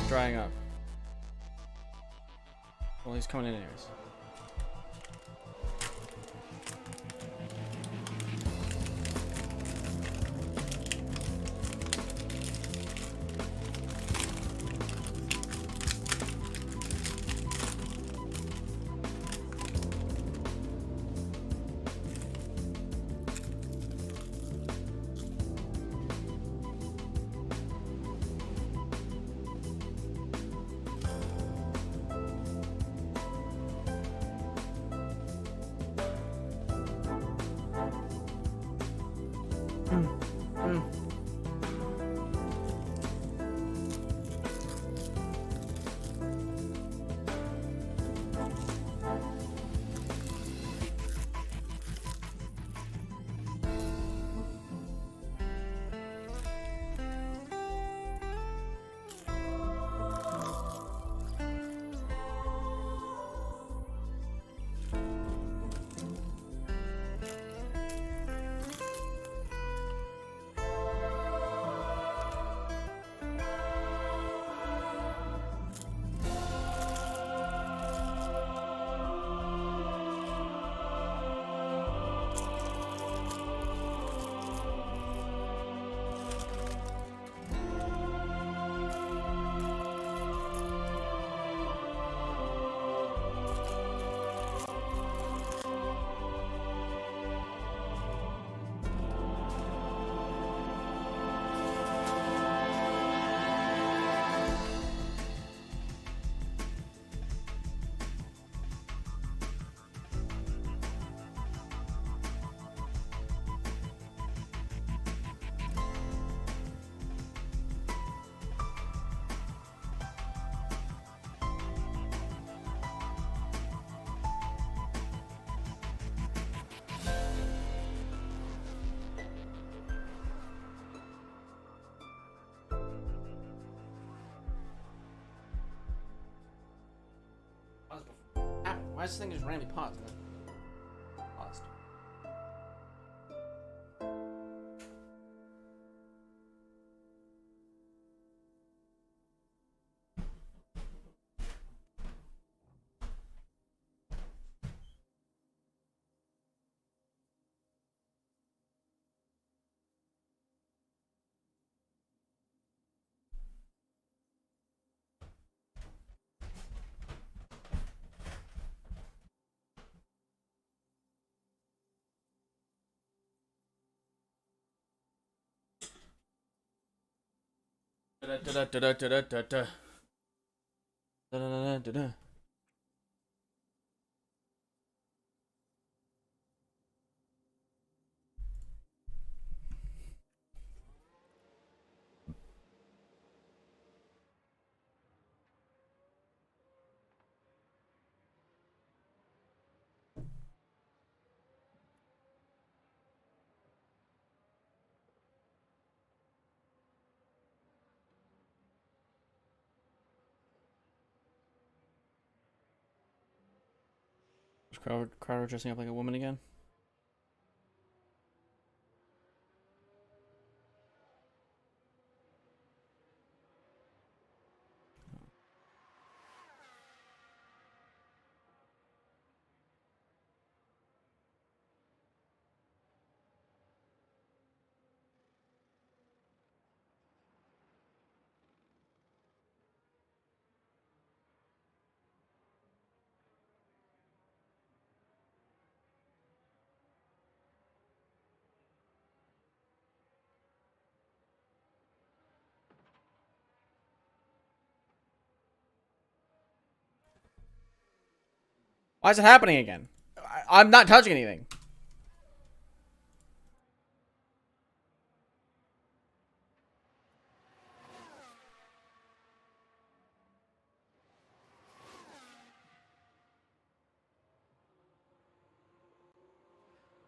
drying up. Well, he's coming in anyways. Why is this thing just randomly paused? Paused. Da-da-da-da-da-da-da-da. Da-da-da-da-da-da. Is Crowder dressing up like a woman again? Why is it happening again? I'm not touching anything.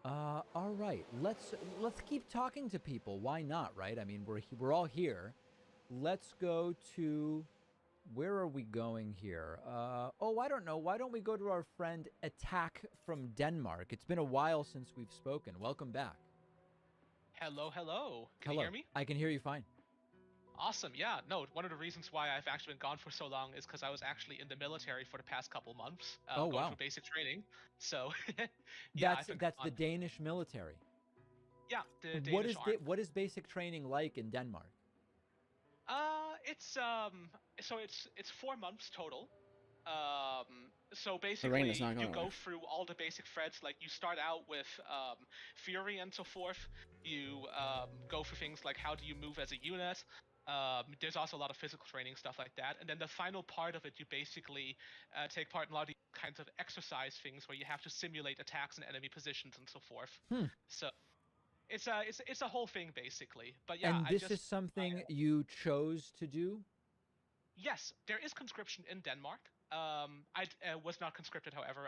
All right. Let's keep talking to people. Why not, right? I mean, we're all here. Let's go to, where are we going here? Oh, I don't know. Why don't we go to our friend Attack from Denmark? It's been a while since we've spoken. Welcome back. Hello, hello. Can Hello. you hear me? I can hear you fine. Awesome. Yeah. No, one of the reasons why I've actually been gone for so long is because I was actually in the military for the past couple months, Oh, going wow. through basic training. So, yeah, I've been That's the gone. Danish military. Yeah, the Danish army. What is basic training like in Denmark? It's so it's 4 months total. So The rain basically, is not you going go away. through all the basic threads. Like you start out with Fury and so forth. You go for things like how do you move as a unit. There's also a lot of physical training stuff like that. And then the final part of it, you basically take part in a lot of these kinds of exercise things where you have to simulate attacks and enemy positions and so forth. So it's a whole thing basically. But yeah, And this is something you chose to do? Yes, there is conscription in Denmark. I was not conscripted, however.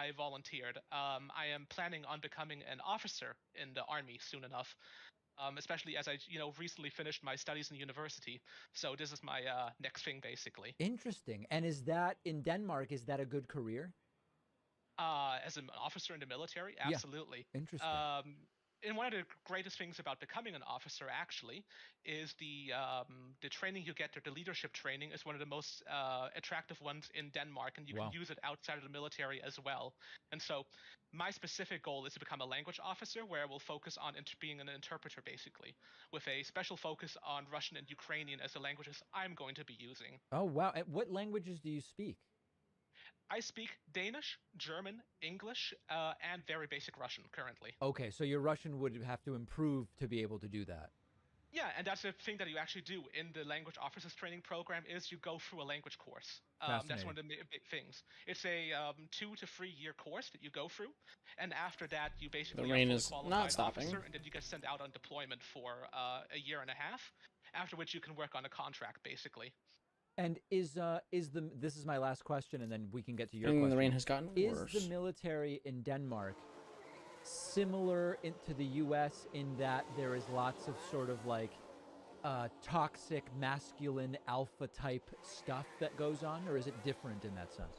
I volunteered. I am planning on becoming an officer in the army soon enough, especially as I, recently finished my studies in university. So this is my next thing, basically. Interesting. And is that in Denmark? Is that a good career? As an officer in the military, Yeah. absolutely. Interesting. And one of the greatest things about becoming an officer actually is the training you get there. The leadership training is one of the most attractive ones in Denmark, and you Wow. can use it outside of the military as well. And so my specific goal is to become a language officer, where I will focus on being an interpreter, basically, with a special focus on Russian and Ukrainian as the languages I'm going to be using. Oh, wow. And what languages do you speak? I speak Danish, German, English, and very basic Russian currently. Okay, so your Russian would have to improve to be able to do that. Yeah, and that's the thing that you actually do in the language officers training program is you go through a language course. That's one of the big things. It's a 2 to 3 year course that you go through, and after that you basically The rain are a is fully not qualified stopping. officer, and then you get sent out on deployment for a year and a half, after which you can work on a contract, basically. And this is my last question, and then we can get to your And question. the rain has gotten worse. Is the military in Denmark similar to the U.S. in that there is lots of sort of like toxic masculine alpha type stuff that goes on, or is it different in that sense?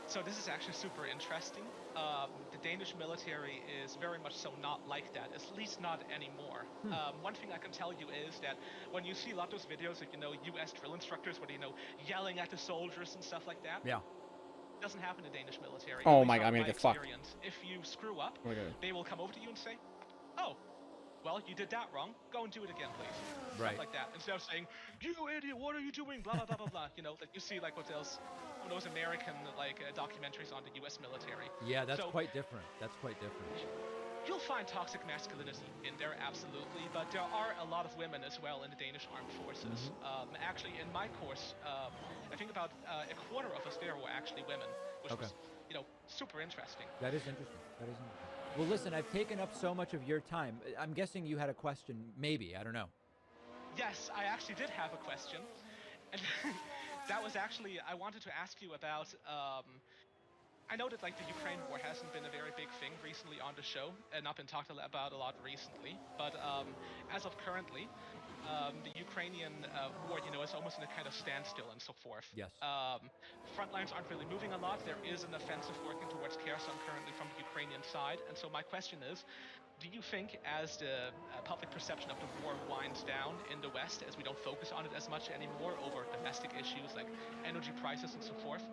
So this is actually super interesting. The Danish military is very much so not like that, at least not anymore. One thing I can tell you is that when you see a lot of those videos of, U.S. drill instructors where they're, yelling at the soldiers and stuff like that. Yeah. It doesn't happen in Danish military. Oh At least my not god, I'm in gonna my get fucked. experience. If you screw up, Oh my God. they will come over to you and say, oh, well, you did that wrong. Go and do it again, please. Right. Stuff like that. Instead of saying, you idiot, what are you doing? Blah, blah, blah, blah, blah. Like you see, like, what else? One of those American, documentaries on the U.S. military. Yeah, that's quite different. That's quite different. You'll find toxic masculinity in there, absolutely, but there are a lot of women as well in the Danish armed forces. Actually, in my course, I think about a quarter of us there were actually women, which was, super interesting. That is interesting. That is interesting. Well, listen, I've taken up so much of your time. I'm guessing you had a question, maybe. I don't know. Yes, I actually did have a question. And that was actually, I wanted to ask you about, I know that, the Ukraine war hasn't been a very big thing recently on the show, and not been talked about a lot recently, but as of currently, the Ukrainian war, is almost in a kind of standstill and so forth. Yes. Front lines aren't really moving a lot. There is an offensive working towards Kherson currently from the Ukrainian side, and so my question is, do you think as the public perception of the war winds down in the West, as we don't focus on it as much anymore over domestic issues like energy prices and so forth,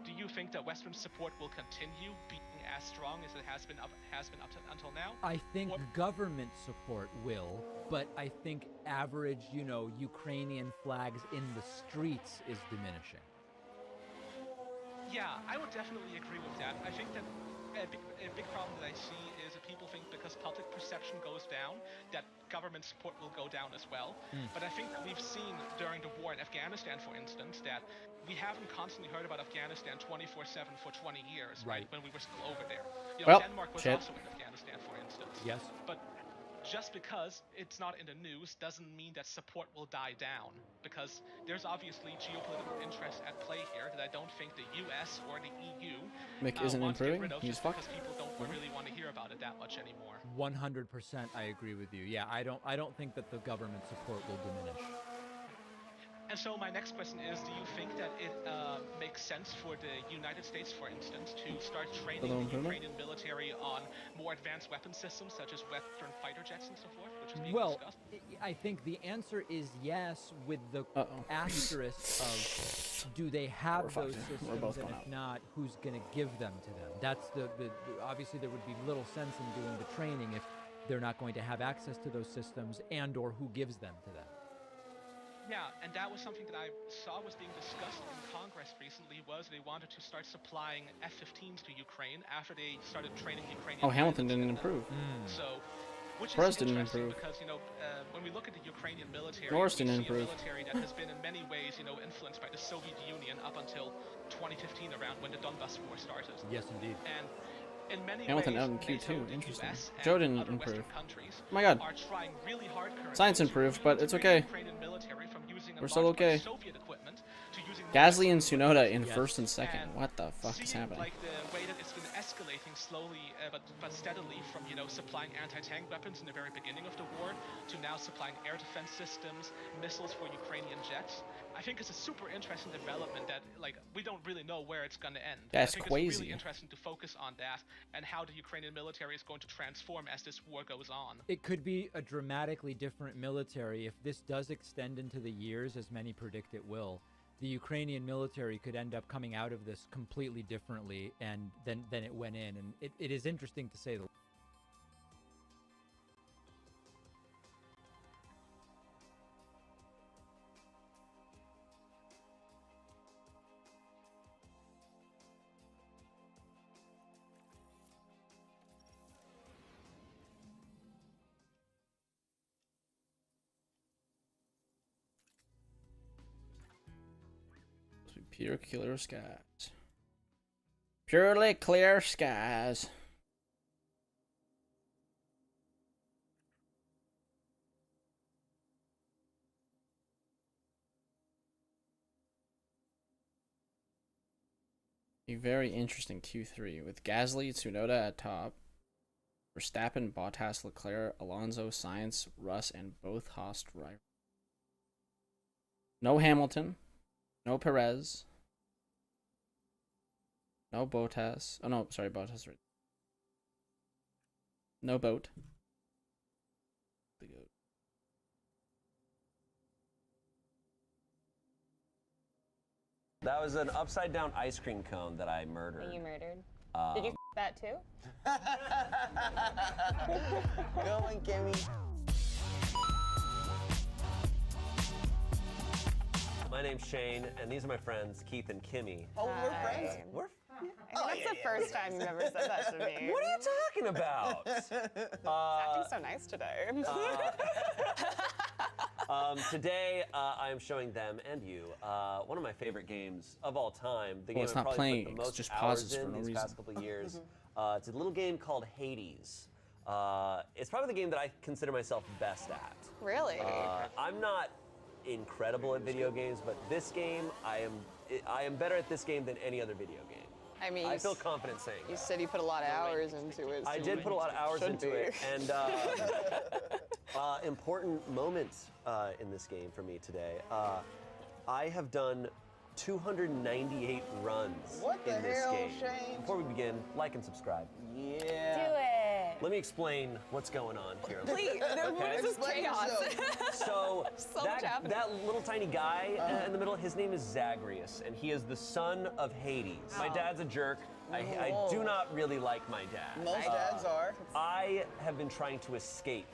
do you think that Western support will continue being as strong as it has been up until now? I think government support will, but I think average, Ukrainian flags in the streets is diminishing. Yeah, I would definitely agree with that. I think that a big problem that I see is that people think because public perception goes down, that government support will go down as well. But I think that we've seen during the war in Afghanistan, for instance, that we haven't constantly heard about Afghanistan 24/7 for 20 years, right? When we were still over there. Denmark was also in Afghanistan, for instance. Yes. But just because it's not in the news doesn't mean that support will die down, because there's obviously geopolitical interests at play here that I don't think the US or the EU Mick isn't wants to get improving. rid of, He's just fucked. because people don't really want to hear about it that much anymore. 100%, I agree with you. Yeah, I don't think that the government support will diminish. And so my next question is, do you think that it makes sense for the United States, for instance, to start training the Ukrainian military on more advanced weapon systems, such as Western fighter jets and so forth, which is being discussed? I think the answer is yes, with the asterisk of do they have those systems, and if not, who's going to give them to them? That's the obviously there would be little sense in doing the training if they're not going to have access to those systems, and or who gives them to them. Yeah, and that was something that I saw was being discussed in Congress recently, was they wanted to start supplying F-15s to Ukraine after they started training Ukrainian. Oh, Hamilton didn't improve. So, which Perez is didn't interesting improve. because, you know, when we look at the Ukrainian military, Norris we didn't see improve. a military that has been in many ways, you know, influenced by the Soviet Union up until 2015 around when the Donbas war started. Yes, indeed. And in many Hamilton ways, out in Q2. NATO, the Interesting. US, Joe and didn't other improve. Western countries Oh my God. are trying really hard currently Science to improved, but it's okay. Ukrainian military from using We're still okay. Soviet equipment to using Gasly and Tsunoda in first and second. What the fuck is happening? like the way that it's been escalating slowly but steadily from, you know, supplying anti-tank weapons in the very beginning of the war to now supplying air defense systems, missiles for Ukrainian jets. I think it's a super interesting development that, like, we don't really know where it's going to end. That's I think crazy. It's really interesting to focus on that and how the Ukrainian military is going to transform as this war goes on. It could be a dramatically different military if this does extend into the years, as many predict it will. The Ukrainian military could end up coming out of this completely differently and than it went in, and it is interesting to say the least. Pure clear skies. Purely clear skies. A very interesting Q3 with Gasly, Tsunoda at top, Verstappen, Bottas, Leclerc, Alonso, Sainz, Russ, and both Haas rivals. No Hamilton, no Perez, no Bottas. Oh no, sorry, Bottas. Right. No boat. The goat. That was an upside down ice cream cone that I murdered. That you murdered? Did you that too? Go on, Kimmy. My name's Shane, and these are my friends, Keith and Kimmy. Oh, we're friends? We're That's the first time you've ever said that to me. What are you talking about? Acting so nice today. Today, I am showing them and you one of my favorite games of all time. The game it's I've not probably playing, put the it most just hours pauses in for no these reason. past couple of years. It's a little game called Hades. It's probably the game that I consider myself best at. Really? I'm not incredible at video games, but this game, I am better at this game than any other video game. I mean, I feel confident saying you that. said you put a lot of hours into it. I so did put a lot of hours should into be. it, and important moment in this game for me today. I have done 298 runs in this game. Shane? Before we begin, like and subscribe. Yeah. Do it. Let me explain what's going on here. Please, what is this chaos? So, So much happening. that little tiny guy in the middle, his name is Zagreus, and he is the son of Hades. My dad's a jerk. I do not really like my dad. Most dads are. I have been trying to escape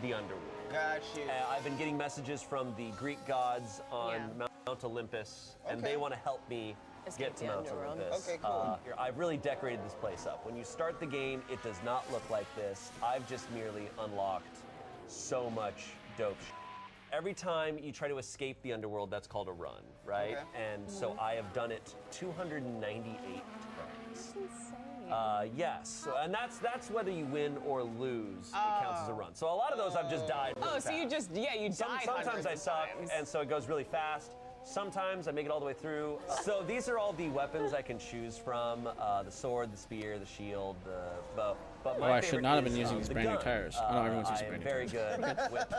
the underworld. Got you. I've been getting messages from the Greek gods on Mount Olympus, and they want to help me get to the Mount underworld. Olympus. Okay, cool. I've really decorated this place up. When you start the game, it does not look like this. I've just merely unlocked so much dope shit. Every time you try to escape the underworld, that's called a run, right? Okay. And so I have done it 298 times. That's insane. Yes, so, and that's whether you win or lose. It counts as a run. So a lot of those I've just died. Really Oh, so you fast. you died. Sometimes I hundreds of suck, times. and so it goes really fast. Sometimes I make it all the way through. So these are all the weapons I can choose from: the sword, the spear, the shield, the bow. But my I should not have been favorite is, using these the brand new gun. tires. Oh, no, everyone's using I am brand new very tires. good with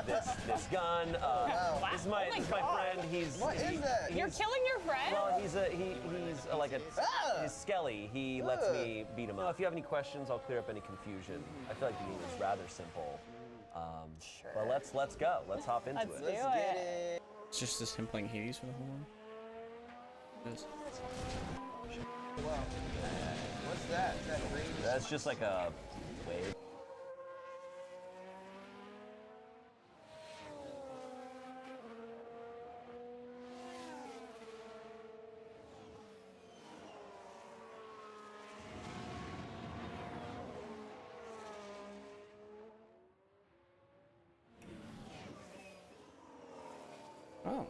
this gun. This is my friend. What is that? You're killing your friend? Well, he's like a he's Skelly. He lets me beat him up. If you have any questions, I'll clear up any confusion. I feel like the game is rather simple. Sure. But let's go. Let's hop into Let's it. do it. It's just this him playing Hades for the whole one. It is. What's that? Is that green? That's just like a wave. Oh.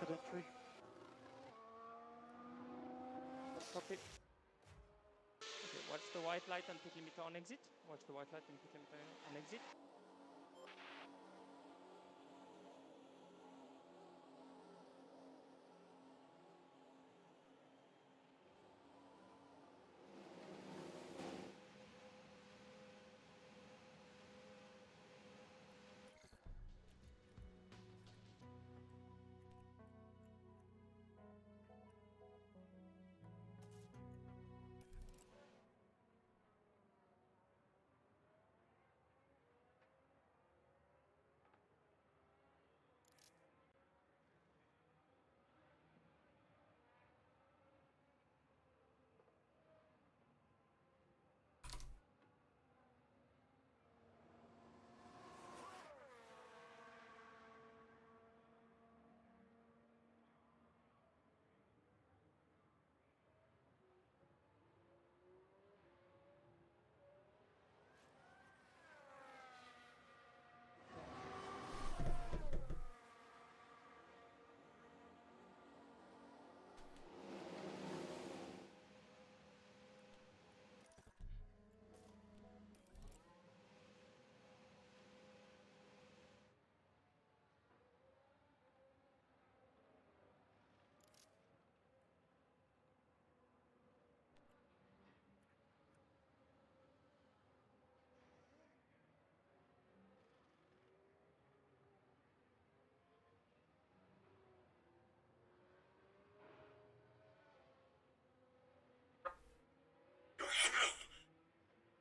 Entry. Copy. Okay, watch the white light and pit limiter on exit. Watch the white light and pit limiter on exit.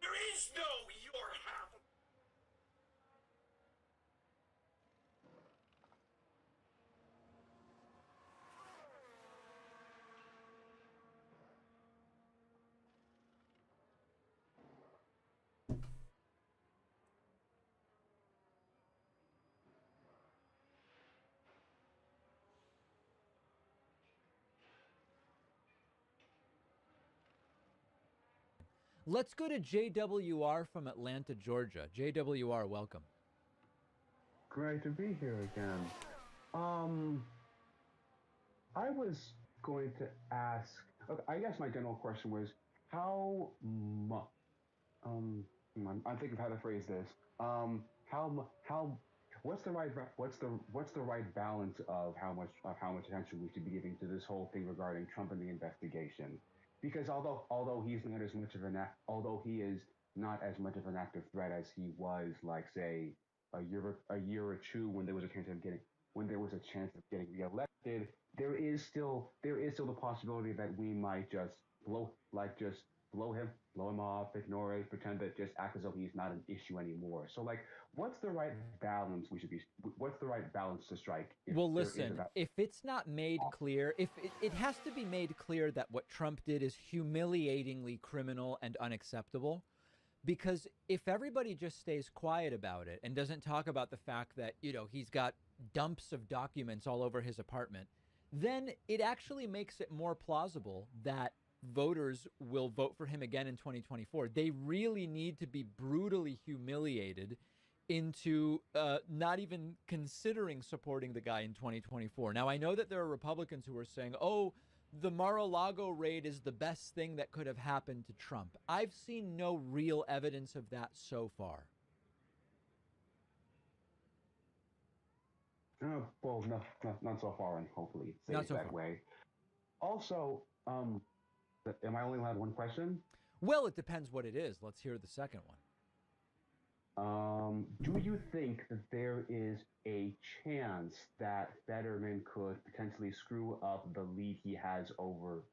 There is no your half. Let's go to JWR from Atlanta, Georgia. JWR, welcome. Great to be here again. I was going to ask. Okay, I guess my general question was how much. I'm thinking of how to phrase this. What's the right balance of how much attention we should be giving to this whole thing regarding Trump and the investigation? Because although he is not as much of an active threat as he was, like, say, a year or two when there was a chance of getting reelected, there is still the possibility that we might just blow him off, ignore it, pretend that, just act as though he's not an issue anymore. So, like, what's the right balance to strike? Well, listen, if it's not made clear, if it has to be made clear that what Trump did is humiliatingly criminal and unacceptable, because if everybody just stays quiet about it and doesn't talk about the fact that, he's got dumps of documents all over his apartment, then it actually makes it more plausible that voters will vote for him again in 2024. They really need to be brutally humiliated into not even considering supporting the guy in 2024. Now, I know that there are Republicans who are saying, oh, the Mar-a-Lago raid is the best thing that could have happened to Trump. I've seen no real evidence of that so far. Well, not so far, and hopefully it stays that way. Also, am I only allowed one question? Well, it depends what it is. Let's hear the second one. Do you think that there is a chance that Fetterman could potentially screw up the lead he has over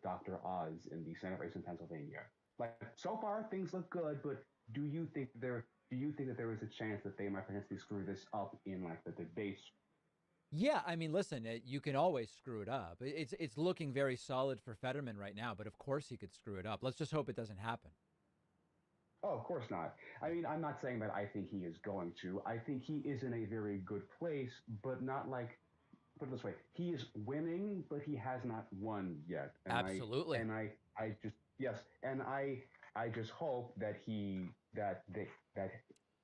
Dr. Oz in the Senate race in Pennsylvania? Like, so far things look good, but do you think that there is a chance that they might potentially screw this up in, like, the debates? Yeah, I mean, listen, you can always screw it up. It's looking very solid for Fetterman right now, but of course he could screw it up. Let's just hope it doesn't happen. Oh, of course not. I mean, I'm not saying that I think he is going to. I think he is in a very good place, but not like, put it this way, he is winning, but he has not won yet. And Absolutely. I just hope that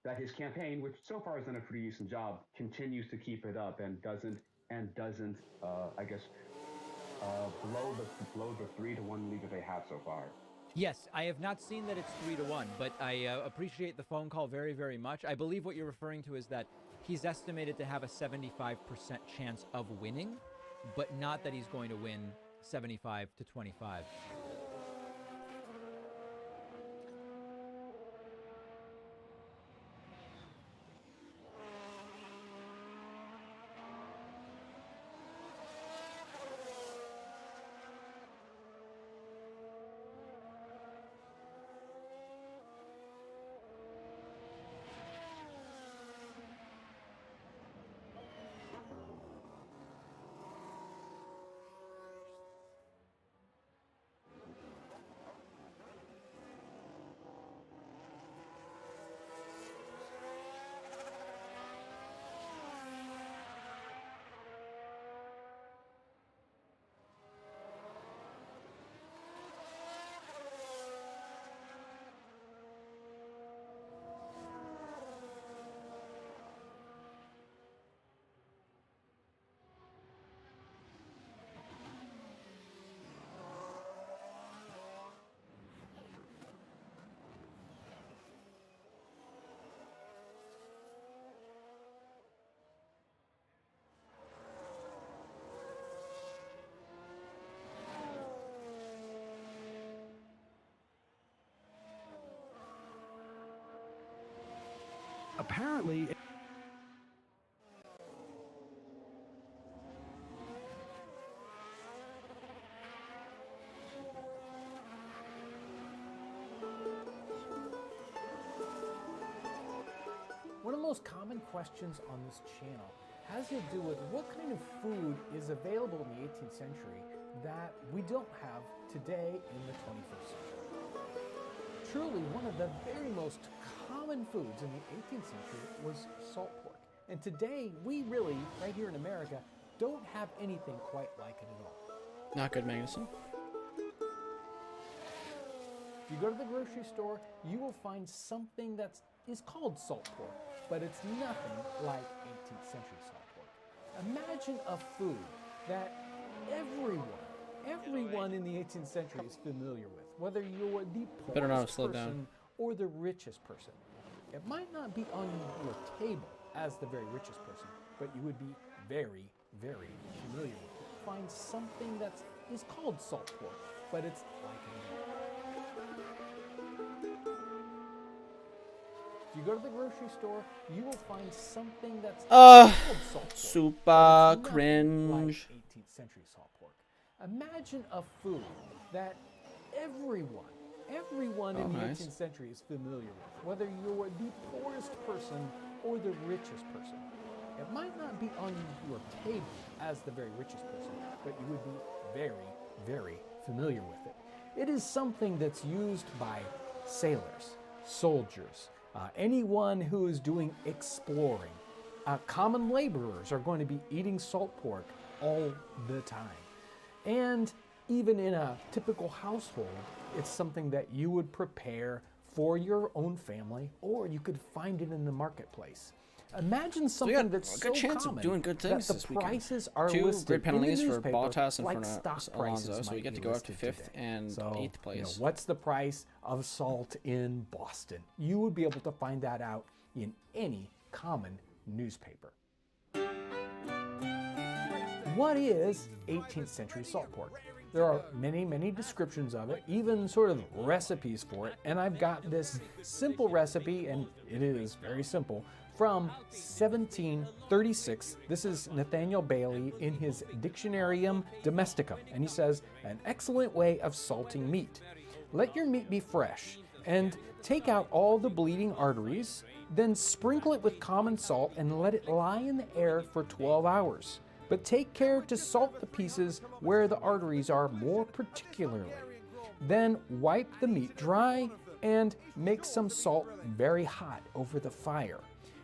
that his campaign, which so far has done a pretty decent job, continues to keep it up and doesn't blow the 3-1 lead that they have so far. Yes, I have not seen that it's 3-1, but I appreciate the phone call very, very much. I believe what you're referring to is that he's estimated to have a 75% chance of winning, but not that he's going to win 75 to 25. Apparently. One of the most common questions on this channel has to do with what kind of food is available in the 18th century that we don't have today in the 21st century. Truly, one of the very most common foods in the 18th century was salt pork. And today, we really, right here in America, don't have anything quite like it at all. Not good, Magnuson. If you go to the grocery store, you will find something that is called salt pork, but it's nothing like 18th century salt pork. Imagine a food that everyone in the 18th century is familiar with, whether you're the Better not poorest slow person down. or the richest person. It might not be on your table as the very richest person, but you would be very, very familiar with it. Find something that is called salt pork, but it's like a meat. If you go to the grocery store, you will find something that's called salt pork. Super but it's nothing cringe. Like 18th century salt pork. Imagine a food that everyone in the nice. 18th century is familiar with, whether you're the poorest person or the richest person. It might not be on your table as the very richest person, but you would be very, very familiar with it. It is something that's used by sailors, soldiers, anyone who is doing exploring. Common laborers are going to be eating salt pork all the time. And even in a typical household, it's something that you would prepare for your own family, or you could find it in the marketplace. Imagine something that's a good so chance common of doing good things that this the weekend. prices are 2 listed great penalties in the for newspaper Bottas and like for stock Alonso, prices so we might get to be go up to listed 5th today. and So, 8th place. what's the price of salt in Boston? You would be able to find that out in any common newspaper. What is 18th century salt pork? There are many, many descriptions of it, even sort of recipes for it, and I've got this simple recipe, and it is very simple, from 1736. This is Nathaniel Bailey in his Dictionarium Domesticum, and he says, an excellent way of salting meat. Let your meat be fresh, and take out all the bleeding arteries, then sprinkle it with common salt and let it lie in the air for 12 hours. But take care to salt the pieces where the arteries are more particularly. Then wipe the meat dry and make some salt very hot over the fire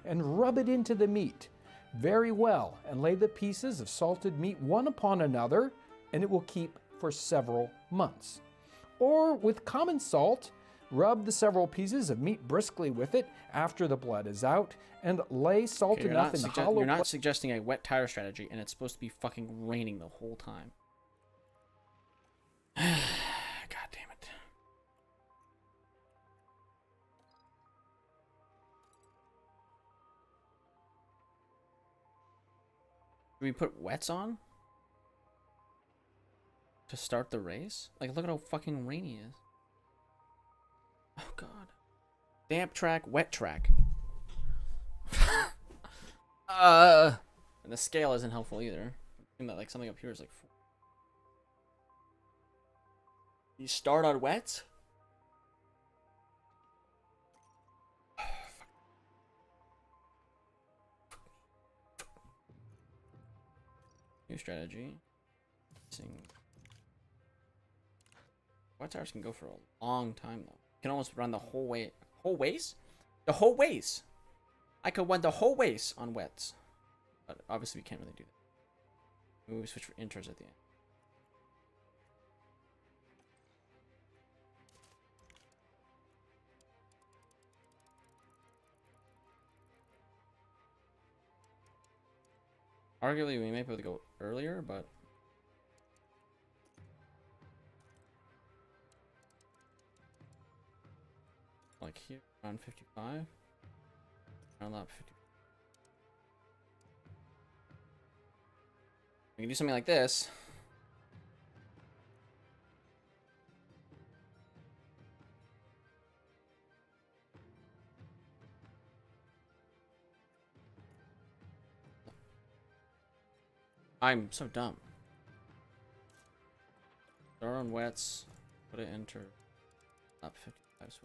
and rub it into the meat very well and lay the pieces of salted meat one upon another, and it will keep for several months. Or with common salt, rub the several pieces of meat briskly with it after the blood is out, and lay salt Okay, enough in the hollow. you're not suggesting a wet tire strategy, and it's supposed to be fucking raining the whole time. God damn it. Do we put wets on to start the race? Like, look at how fucking rainy it is. Oh god. Damp track, wet track. And the scale isn't helpful either. I think that like something up here is like 4. You start on wets? New strategy. Wet tires can go for a long time though. You can almost run the whole way. Whole ways? The whole ways. I could run the whole ways on wets. But obviously we can't really do that. Maybe we switch for intros at the end. Arguably we may be able to go earlier, but like here around 55. Around lap 50. We can do something like this. I'm so dumb. Start on wets. Put it enter. Lap 55. So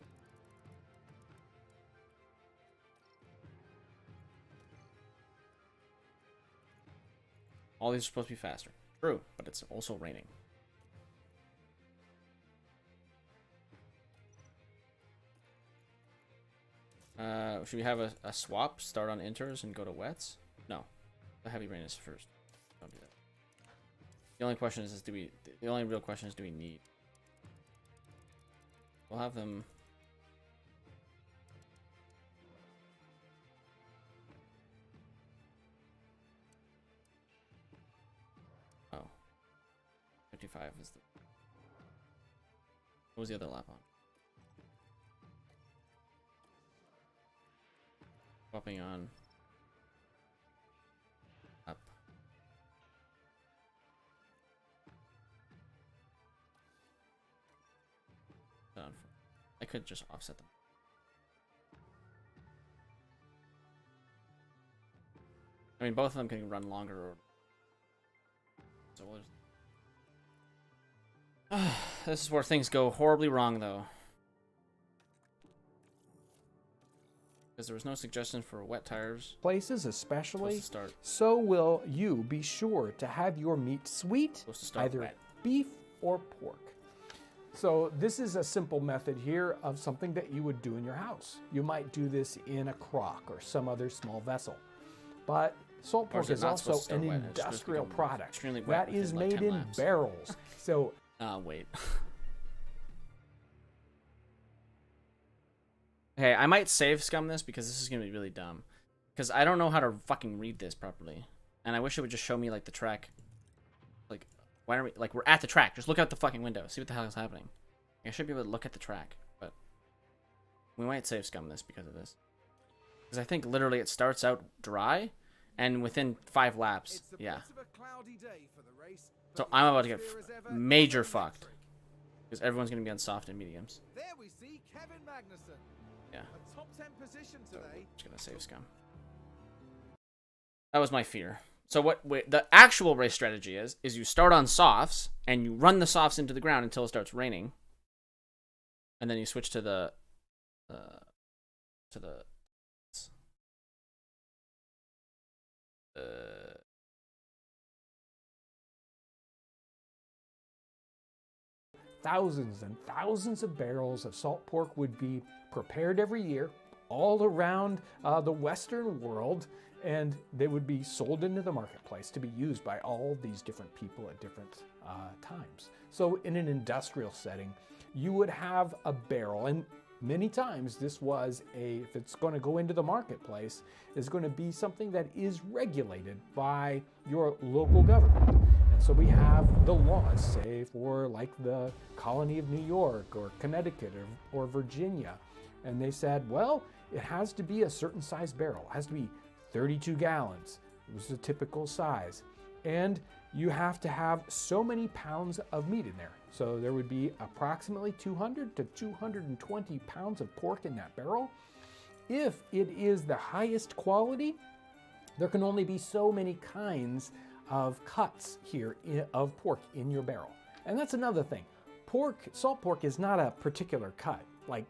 all these are supposed to be faster. True, but it's also raining. Should we have a swap? Start on inters and go to wets? No. The heavy rain is first. Don't do that. The only question is do we the only real question is do we need We'll have them. Oh. 55 is the. What was the other lap on? Swapping on. Up. Down. I could just offset them. I mean, both of them can run longer. Or... So we'll just... This is where things go horribly wrong, though. Because there was no suggestion for wet tires. Places especially, Start. so will you be sure to have your meat sweet, either wet. beef or pork. So this is a simple method here of something that you would do in your house. You might do this in a crock or some other small vessel. But salt pork is also an industrial product that is made in barrels. So wait. Okay, I might save scum this because this is gonna be really dumb. Because I don't know how to fucking read this properly, and I wish it would just show me like the track. Like, why are we like we're at the track? Just look out the fucking window, see what the hell is happening. I should be able to look at the track, but we might save scum this because of this. Because I think literally it starts out dry, and within 5 laps, yeah. So I'm about to get major fucked because everyone's gonna be on soft and mediums. There we see Kevin Magnussen. Yeah. A top 10 position today. Just gonna save scum. That was my fear. So what the actual race strategy is you start on softs and you run the softs into the ground until it starts raining, and then you switch to the thousands and thousands of barrels of salt pork would be prepared every year all around the Western world, and they would be sold into the marketplace to be used by all these different people at different times. So in an industrial setting, you would have a barrel, and many times this was if it's going to go into the marketplace, is going to be something that is regulated by your local government. And so we have the laws, say for like the colony of New York or Connecticut or Virginia, and they said, well, it has to be a certain size barrel. It has to be 32 gallons. It was the typical size. And you have to have so many pounds of meat in there. So there would be approximately 200 to 220 pounds of pork in that barrel. If it is the highest quality, there can only be so many kinds of cuts here of pork in your barrel. And that's another thing. Salt pork is not a particular cut, like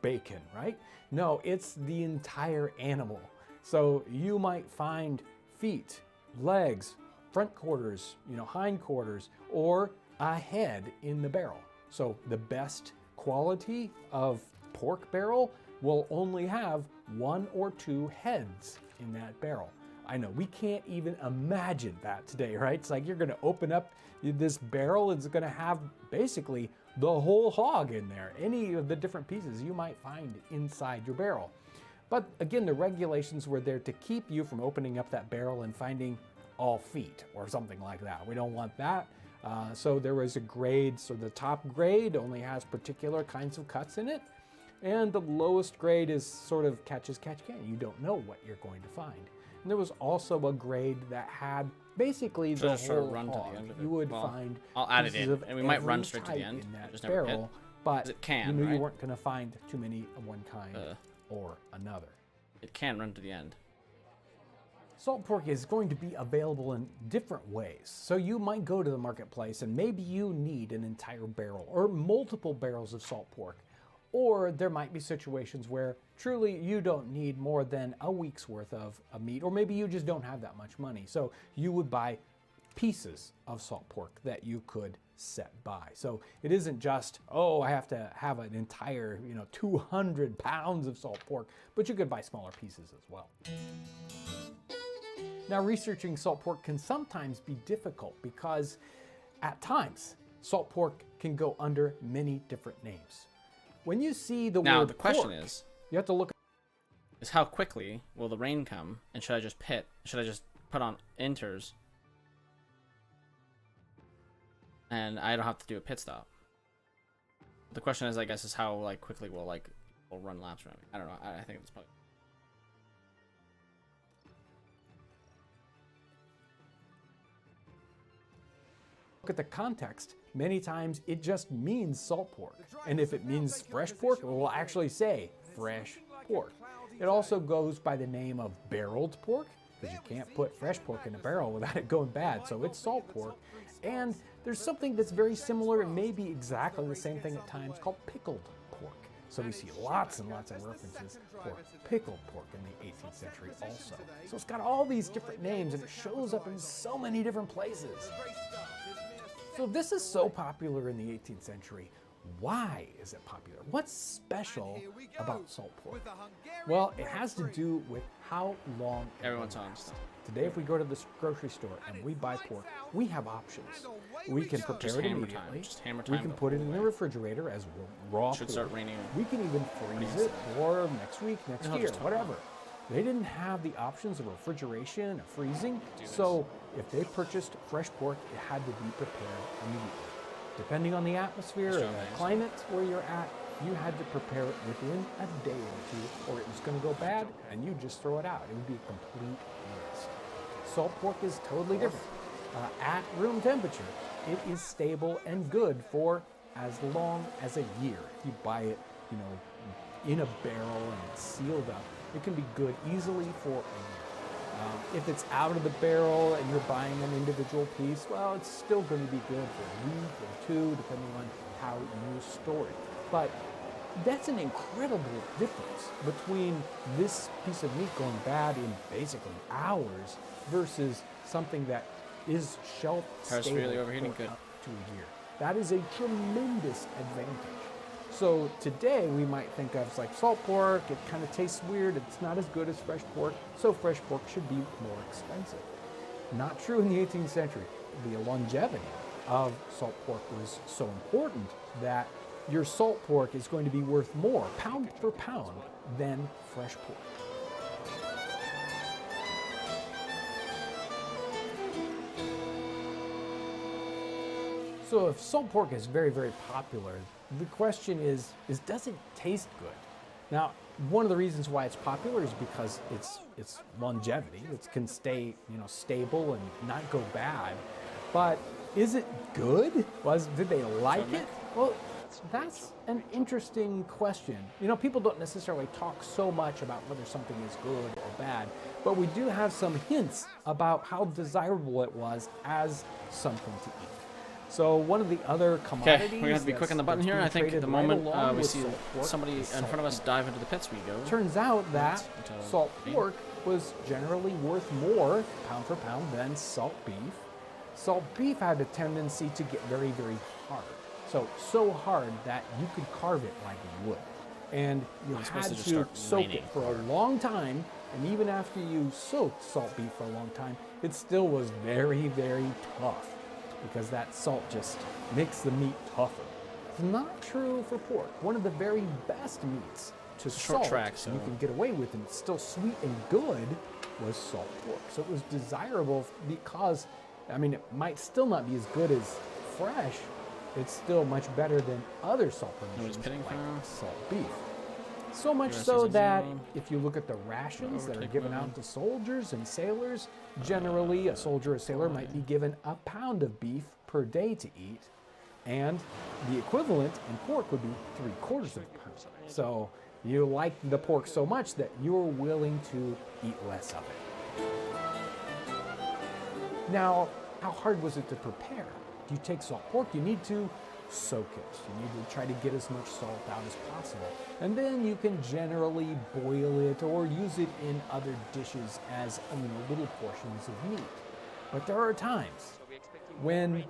bacon, right? No, it's the entire animal. So you might find feet, legs, front quarters, hind quarters, or a head in the barrel. So the best quality of pork barrel will only have 1 or 2 heads in that barrel. I know, we can't even imagine that today, right? It's like you're gonna open up this barrel, it's gonna have basically the whole hog in there, any of the different pieces you might find inside your barrel. But again, the regulations were there to keep you from opening up that barrel and finding all feet or something like that. We don't want that. So there was a grade, so the top grade only has particular kinds of cuts in it, and the lowest grade is sort of catch as catch can. You don't know what you're going to find. And there was also a grade that had basically the whole run hog. To the end of it. You would well, find I'll add it pieces in, of and we might run every straight to the type end. in that Just never barrel, hit. but it can, you knew right? you weren't going to find too many of one kind or another. It can run to the end. Salt pork is going to be available in different ways. So you might go to the marketplace and maybe you need an entire barrel or multiple barrels of salt pork. Or there might be situations where truly you don't need more than a week's worth of meat, or maybe you just don't have that much money. So you would buy pieces of salt pork that you could set by. So it isn't just, oh, I have to have an entire, 200 pounds of salt pork, but you could buy smaller pieces as well. Now, researching salt pork can sometimes be difficult because at times, salt pork can go under many different names. When you see the Now word the question pork, is you have to look. Is how quickly will the rain come, and should I just pit? Should I just put on inters, and I don't have to do a pit stop? The question is, I guess, is how like quickly will we'll run laps around me. I don't know. I think it's probably. Look at the context. Many times it just means salt pork. And if it means fresh pork, it will actually say fresh pork. It also goes by the name of barreled pork, because you can't put fresh pork in a barrel without it going bad, so it's salt pork. And there's something that's very similar and maybe exactly the same thing at times called pickled pork. So we see lots and lots of references for pickled pork in the 18th century also. So it's got all these different names and it shows up in so many different places. So if this is so popular in the 18th century, why is it popular? What's special about salt pork? Well, it has to do with how long everyone's on stuff. Today, if we go to the grocery store and we buy pork, we have options. We can prepare it immediately. We can put it in the refrigerator as raw pork. Start raining. We can even freeze it for next week, next year, whatever. They didn't have the options of refrigeration or freezing, so if they purchased fresh pork, it had to be prepared immediately. Depending on the atmosphere or the climate where you're at, you had to prepare it within a day or two, or it was going to go bad, and you just throw it out. It would be a complete waste. Salt pork is totally different. At room temperature, it is stable and good for as long as a year. If you buy it, in a barrel and it's sealed up, it can be good easily for a year. If it's out of the barrel and you're buying an individual piece, well, it's still going to be good for a week or two, depending on how you store it. But that's an incredible difference between this piece of meat going bad in basically hours versus something that is shelf stable really overheating. for Good. up to a year. That is a tremendous advantage. So today we might think of like salt pork, it kind of tastes weird, it's not as good as fresh pork, so fresh pork should be more expensive. Not true in the 18th century. The longevity of salt pork was so important that your salt pork is going to be worth more, pound for pound, than fresh pork. So if salt pork is very, very popular, the question is does it taste good? Now, one of the reasons why it's popular is because it's longevity. It can stay, stable and not go bad. But is it good? Did they like it? Well, that's an interesting question. People don't necessarily talk so much about whether something is good or bad, but we do have some hints about how desirable it was as something to eat. So one of the other commodities. Okay, we have to be quick on the button here. I think the moment we see somebody in front of us dive into the pits, we go. Turns out that salt pork was generally worth more pound for pound than salt beef. Salt beef had a tendency to get very, very hard. So hard that you could carve it like wood. And you had to soak it for a long time. And even after you soaked salt beef for a long time, it still was very, very tough, because that salt just makes the meat tougher. It's not true for pork. One of the very best meats to salt you can get away with and it's still sweet and good was salt pork. So it was desirable because, it might still not be as good as fresh. It's still much better than other salt productions like salt beef. So much so that if you look at the rations that are given out to soldiers and sailors, generally a soldier or sailor might be given a pound of beef per day to eat, and the equivalent in pork would be 3/4 of a pound. So you like the pork so much that you're willing to eat less of it. Now, how hard was it to prepare? You take salt pork, you need to soak it. You need to try to get as much salt out as possible. And then you can generally boil it or use it in other dishes as little portions of meat. But there are times when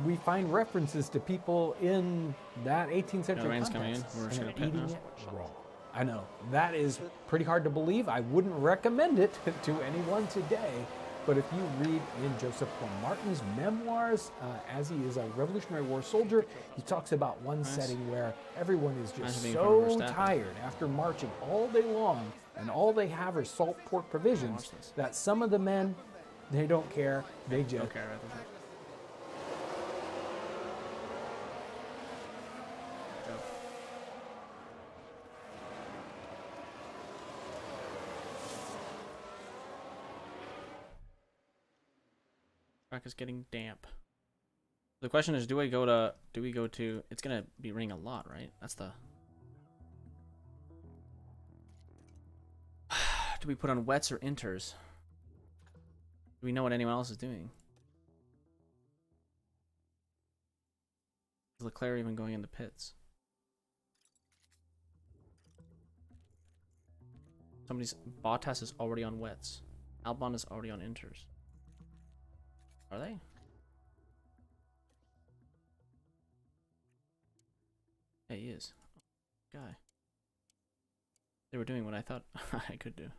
we find references to people in that 18th century context and eating it raw. I know, that is pretty hard to believe. I wouldn't recommend it to anyone today, But if you read in Joseph Plum Martin's memoirs, as he is a Revolutionary War soldier, he talks about one setting where everyone is just so tired after marching all day long, and all they have are salt pork provisions, that some of the men, they don't care. They just... Okay, right. Track is getting damp. The question is, do we go to, it's gonna be raining a lot, right? That's the... Do we put on wets or inters? Do we know what anyone else is doing? Is Leclerc even going in the pits? Bottas is already on wets. Albon is already on inters. Are they? Yeah, he is. Guy. They were doing what I thought I could do.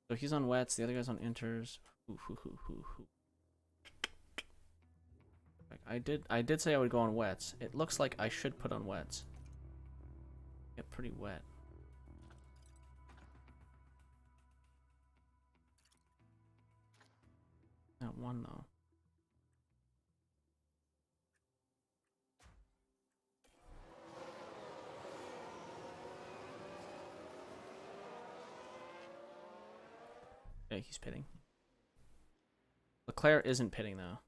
So he's on wets, the other guy's on inters. I did say I would go on wets. It looks like I should put on wets. Get pretty wet. Not one though. Okay, he's pitting. Leclerc isn't pitting though.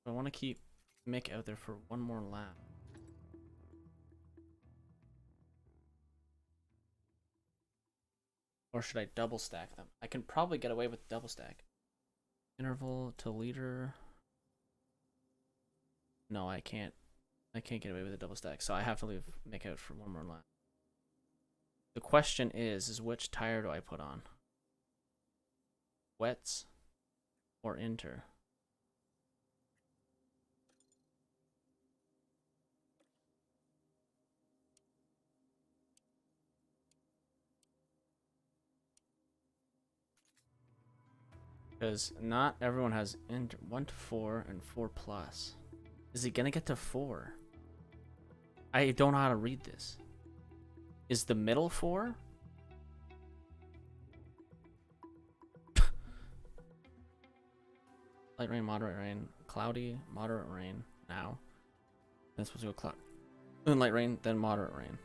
I want to keep Mick out there for one more lap. Or should I double stack them? I can probably get away with double stack. Interval to leader. No, I can't. I can't get away with a double stack, so I have to leave Mick out for one more lap. The question is which tire do I put on? Wets or inter? Because not everyone has 1 to 4 and 4 plus. Is he gonna get to 4? I don't know how to read this. Is the middle 4? Light rain, moderate rain, cloudy, moderate rain now. Then supposed to go cloud. Then light rain, then moderate rain.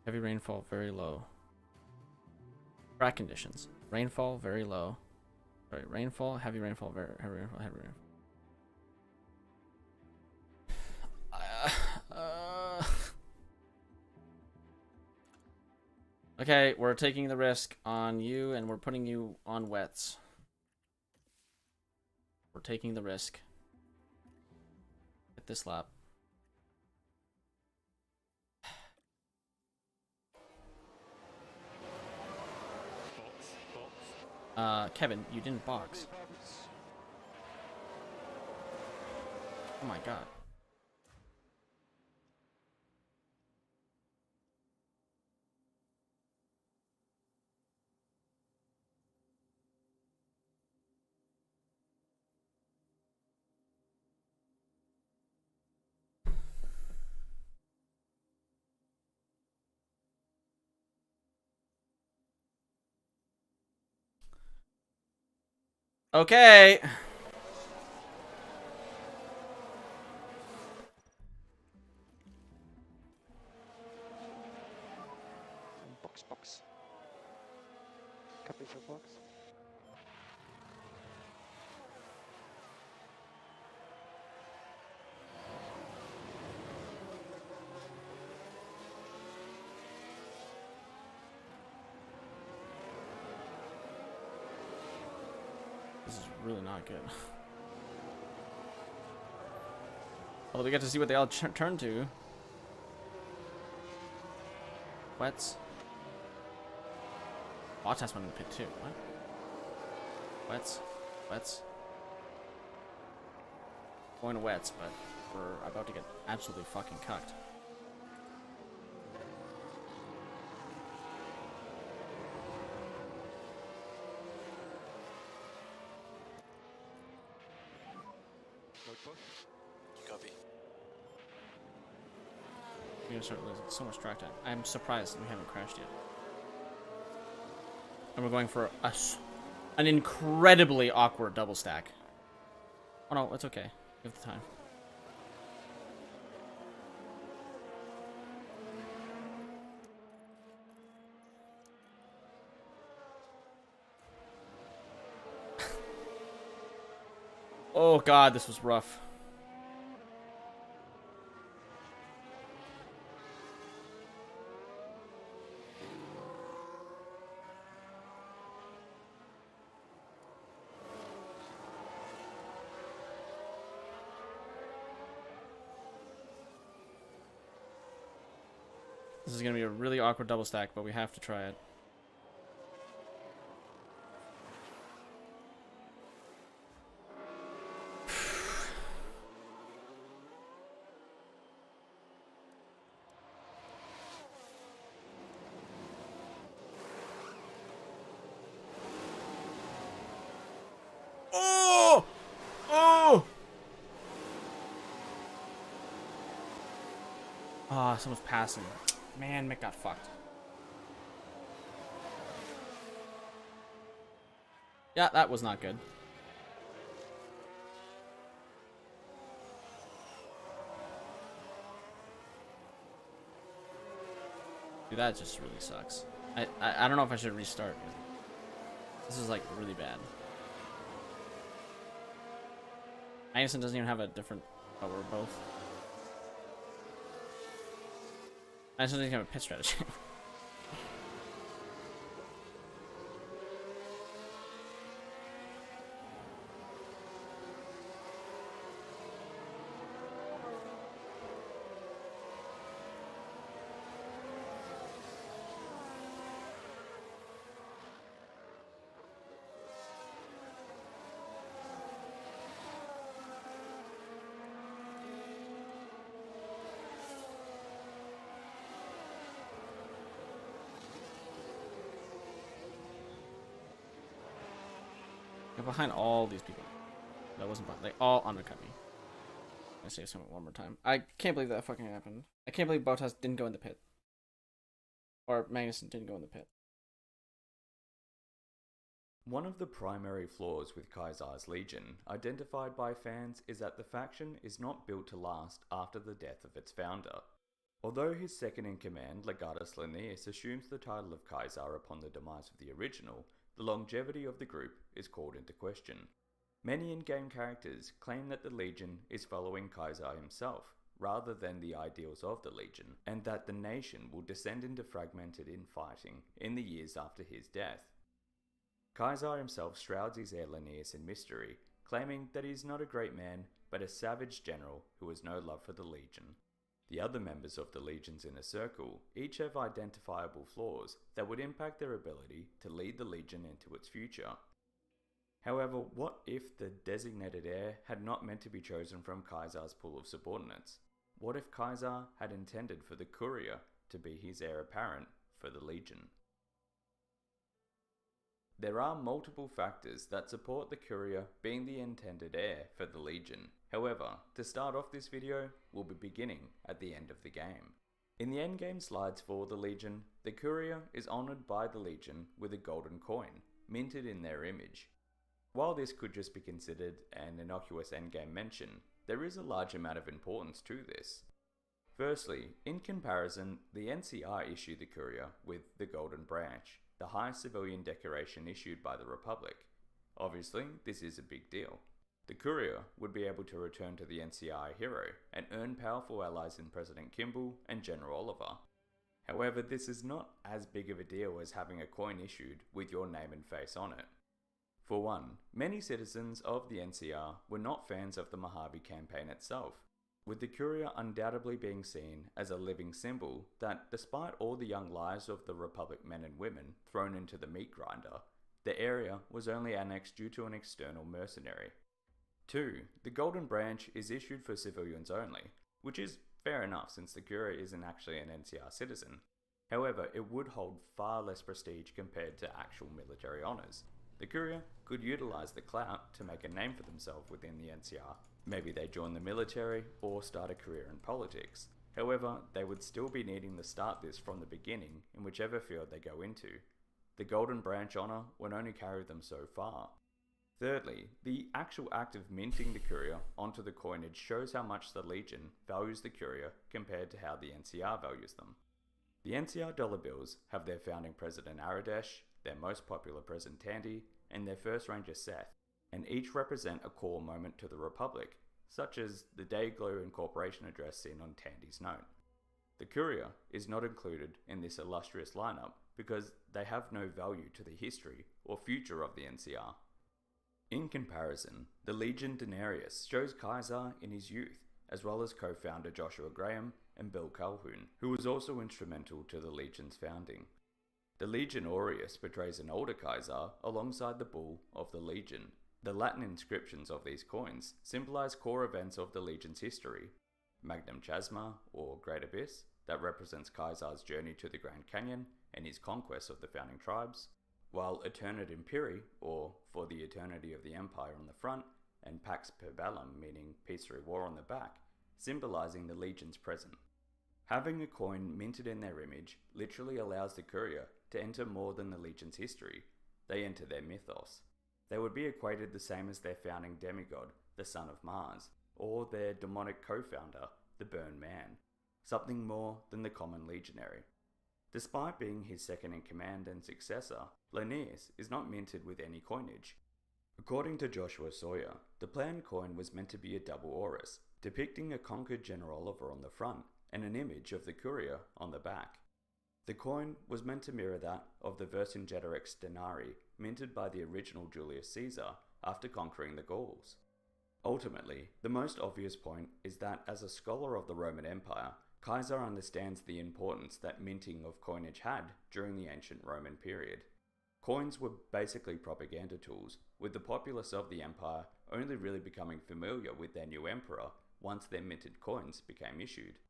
Heavy rainfall, very low. Track conditions. Rainfall, very low. Sorry, rainfall, heavy rainfall, very heavy rainfall, heavy rainfall. Okay, we're taking the risk on you and we're putting you on wets. We're taking the risk. At this lap. Kevin, you didn't box. Oh my god. Okay. Box. Capital box. This is really not good. Although we get to see what they all turn to. Wets. Bottas went in the pit too. What? Wets. Going to wets, but we're about to get absolutely fucking cucked. Copy. We're gonna start losing so much track time. I'm surprised we haven't crashed yet. And we're going for an incredibly awkward double stack. Oh no, it's okay. We have the time. Oh god, this was rough. This is going to be a really awkward double stack, but we have to try it. Oh! Oh! Ah, someone's passing. Man, Mick got fucked. Yeah, that was not good. Dude, that just really sucks. I don't know if I should restart. This is like really bad. Anderson doesn't even have a different... Oh, we're both. Anderson doesn't even have a pit strategy. I'm behind all these people. That wasn't behind. They all undercut me. I say something one more time. I can't believe that fucking happened. I can't believe Bottas didn't go in the pit. Or Magnussen didn't go in the pit. One of the primary flaws with Kaisar's Legion, identified by fans, is that the faction is not built to last after the death of its founder. Although his second-in-command, Legatus Linnaeus, assumes the title of Kaisar upon the demise of the original, the longevity of the group is called into question. Many in-game characters claim that the Legion is following Kaisar himself, rather than the ideals of the Legion, and that the nation will descend into fragmented infighting in the years after his death. Kaisar himself shrouds his heir Linnaeus in mystery, claiming that he is not a great man, but a savage general who has no love for the Legion. The other members of the Legion's inner circle each have identifiable flaws that would impact their ability to lead the Legion into its future. However, what if the designated heir had not meant to be chosen from Kaisar's pool of subordinates? What if Kaisar had intended for the courier to be his heir apparent for the Legion? There are multiple factors that support the courier being the intended heir for the Legion. However, to start off this video, we'll be beginning at the end of the game. In the endgame slides for the Legion, the courier is honoured by the Legion with a golden coin, minted in their image. While this could just be considered an innocuous endgame mention, there is a large amount of importance to this. Firstly, in comparison, the NCR issued the courier with the Golden Branch, the highest civilian decoration issued by the Republic. Obviously, this is a big deal. The courier would be able to return to the NCR hero and earn powerful allies in President Kimball and General Oliver. However, this is not as big of a deal as having a coin issued with your name and face on it. For one, many citizens of the NCR were not fans of the Mojave campaign itself, with the courier undoubtedly being seen as a living symbol that, despite all the young lives of the Republic men and women thrown into the meat grinder, the area was only annexed due to an external mercenary. 2. The Golden Branch is issued for civilians only, which is fair enough since the Courier isn't actually an NCR citizen. However, it would hold far less prestige compared to actual military honours. The Courier could utilise the clout to make a name for themselves within the NCR. Maybe they join the military or start a career in politics. However, they would still be needing to start this from the beginning in whichever field they go into. The Golden Branch honour would only carry them so far. Thirdly, the actual act of minting the Courier onto the coinage shows how much the Legion values the Courier compared to how the NCR values them. The NCR dollar bills have their founding president Aradesh, their most popular president Tandy, and their first ranger Seth, and each represent a core moment to the Republic, such as the Dayglow Incorporation address seen on Tandy's note. The Courier is not included in this illustrious lineup because they have no value to the history or future of the NCR. In comparison, the Legion Denarius shows Kaiser in his youth, as well as co-founder Joshua Graham and Bill Calhoun, who was also instrumental to the Legion's founding. The Legion Aureus portrays an older Kaiser alongside the bull of the Legion. The Latin inscriptions of these coins symbolize core events of the Legion's history. Magnum Chasma, or Great Abyss, that represents Kaiser's journey to the Grand Canyon and his conquest of the founding tribes, while Eternit Imperi, or For the Eternity of the Empire on the front, and Pax Per Bellum, meaning Peace Through War on the back, symbolizing the Legion's present. Having a coin minted in their image literally allows the Courier to enter more than the Legion's history. They enter their mythos. They would be equated the same as their founding demigod, the Son of Mars, or their demonic co-founder, the Burn Man, something more than the common legionary. Despite being his second in command and successor, Linnaeus is not minted with any coinage. According to Joshua Sawyer, the planned coin was meant to be a double aureus, depicting a conquered General Oliver on the front and an image of the Courier on the back. The coin was meant to mirror that of the Vercingetorix denarii minted by the original Julius Caesar after conquering the Gauls. Ultimately, the most obvious point is that as a scholar of the Roman Empire, Kaiser understands the importance that minting of coinage had during the ancient Roman period. Coins were basically propaganda tools, with the populace of the empire only really becoming familiar with their new emperor once their minted coins became issued.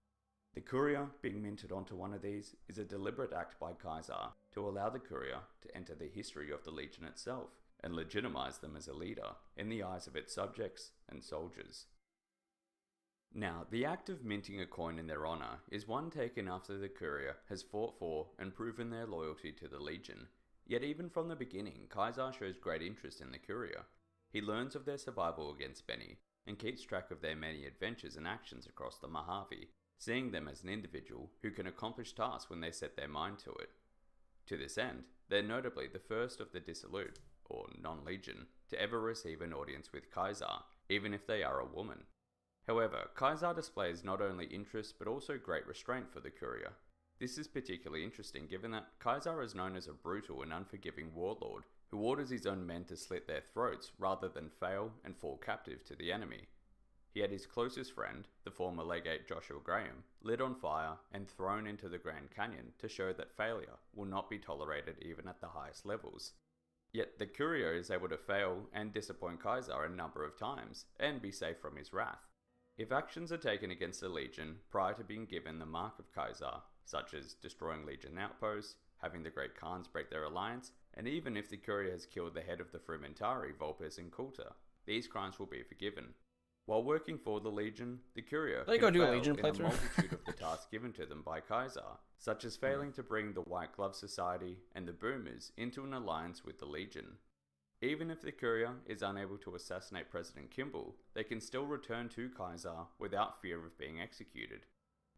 The Courier being minted onto one of these is a deliberate act by Kaiser to allow the Courier to enter the history of the Legion itself and legitimize them as a leader in the eyes of its subjects and soldiers. Now, the act of minting a coin in their honor is one taken after the Courier has fought for and proven their loyalty to the Legion. Yet even from the beginning, Kaiser shows great interest in the Courier. He learns of their survival against Benny and keeps track of their many adventures and actions across the Mojave, seeing them as an individual who can accomplish tasks when they set their mind to it. To this end, they're notably the first of the Dissolute, or non-Legion, to ever receive an audience with Kaiser, even if they are a woman. However, Kaiser displays not only interest but also great restraint for the Courier. This is particularly interesting given that Kaiser is known as a brutal and unforgiving warlord who orders his own men to slit their throats rather than fail and fall captive to the enemy. He had his closest friend, the former legate Joshua Graham, lit on fire and thrown into the Grand Canyon to show that failure will not be tolerated even at the highest levels. Yet the Courier is able to fail and disappoint Kaiser a number of times and be safe from his wrath. If actions are taken against the Legion prior to being given the mark of Kaiser, such as destroying Legion outposts, having the Great Khans break their alliance, and even if the Courier has killed the head of the Frumentari, Vulpes and Coulter, these crimes will be forgiven. While working for the Legion, the Courier They can go do a fail Legion in a playthrough. multitude of the tasks given to them by Kaiser, such as failing to bring the White Glove Society and the Boomers into an alliance with the Legion. Even if the Courier is unable to assassinate President Kimball, they can still return to Kaiser without fear of being executed.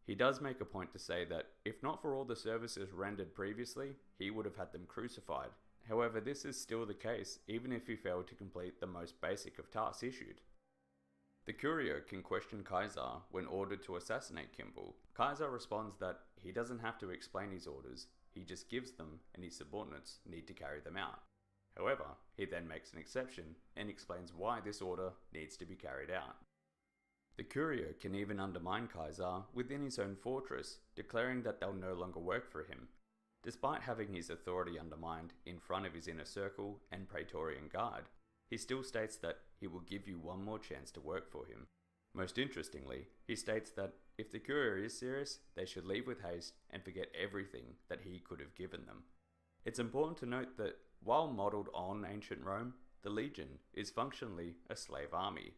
He does make a point to say that, if not for all the services rendered previously, he would have had them crucified. However, this is still the case even if he failed to complete the most basic of tasks issued. The Courier can question Kaiser when ordered to assassinate Kimball. Kaiser responds that he doesn't have to explain his orders, he just gives them and his subordinates need to carry them out. However, he then makes an exception and explains why this order needs to be carried out. The Courier can even undermine Kaiser within his own fortress, declaring that they'll no longer work for him. Despite having his authority undermined in front of his inner circle and Praetorian Guard, he still states that he will give you one more chance to work for him. Most interestingly, he states that if the courier is serious, they should leave with haste and forget everything that he could have given them. It's important to note that while modelled on ancient Rome, the Legion is functionally a slave army.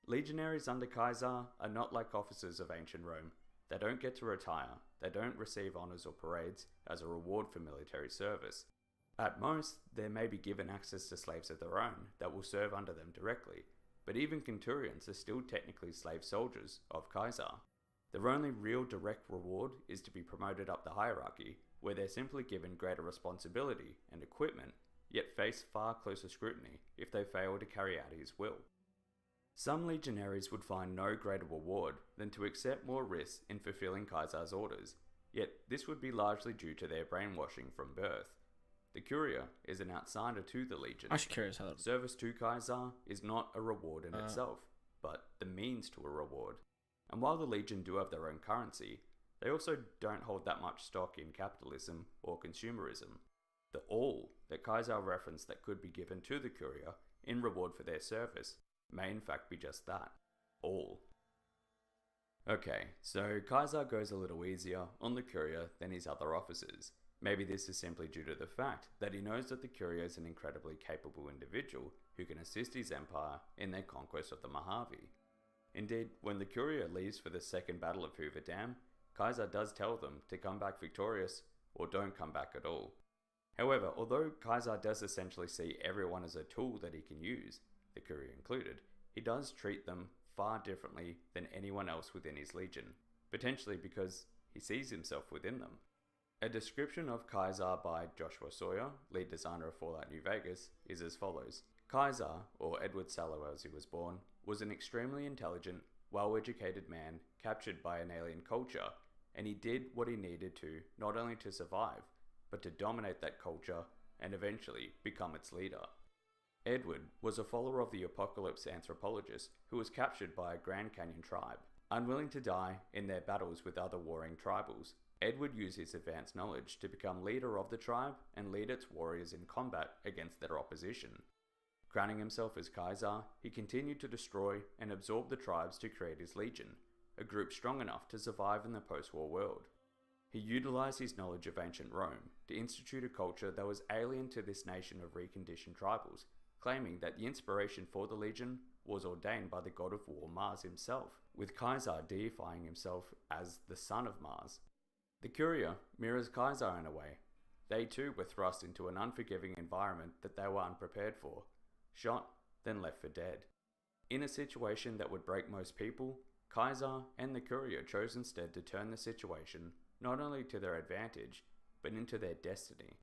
Legionaries under Caesar are not like officers of ancient Rome. They don't get to retire, they don't receive honours or parades as a reward for military service. At most, they may be given access to slaves of their own that will serve under them directly, but even centurions are still technically slave soldiers of Caesar. Their only real direct reward is to be promoted up the hierarchy, where they're simply given greater responsibility and equipment, yet face far closer scrutiny if they fail to carry out his will. Some legionaries would find no greater reward than to accept more risks in fulfilling Caesar's orders, yet this would be largely due to their brainwashing from birth. The courier is an outsider to the Legion. I'm actually curious how that... Service to Caesar is not a reward in itself, but the means to a reward. And while the Legion do have their own currency, they also don't hold that much stock in capitalism or consumerism. The all that Caesar referenced that could be given to the courier in reward for their service may in fact be just that, all. Okay, so Caesar goes a little easier on the courier than his other officers. Maybe this is simply due to the fact that he knows that the courier is an incredibly capable individual who can assist his empire in their conquest of the Mojave. Indeed, when the courier leaves for the Second Battle of Hoover Dam, Caesar does tell them to come back victorious or don't come back at all. However, although Caesar does essentially see everyone as a tool that he can use, the courier included, he does treat them far differently than anyone else within his legion, potentially because he sees himself within them. A description of Caesar by Joshua Sawyer, lead designer of Fallout New Vegas, is as follows. Caesar, or Edward Sallow as he was born, was an extremely intelligent, well-educated man captured by an alien culture, and he did what he needed to not only to survive, but to dominate that culture and eventually become its leader. Edward was a follower of the apocalypse anthropologist who was captured by a Grand Canyon tribe. Unwilling to die in their battles with other warring tribals, Edward used his advanced knowledge to become leader of the tribe and lead its warriors in combat against their opposition. Crowning himself as Caesar, he continued to destroy and absorb the tribes to create his legion, a group strong enough to survive in the post-war world. He utilized his knowledge of ancient Rome to institute a culture that was alien to this nation of reconditioned tribals, claiming that the inspiration for the legion was ordained by the god of war Mars himself, with Caesar deifying himself as the son of Mars. The courier mirrors Caesar in a way. They too were thrust into an unforgiving environment that they were unprepared for, shot, then left for dead. In a situation that would break most people, Caesar and the courier chose instead to turn the situation not only to their advantage, but into their destiny.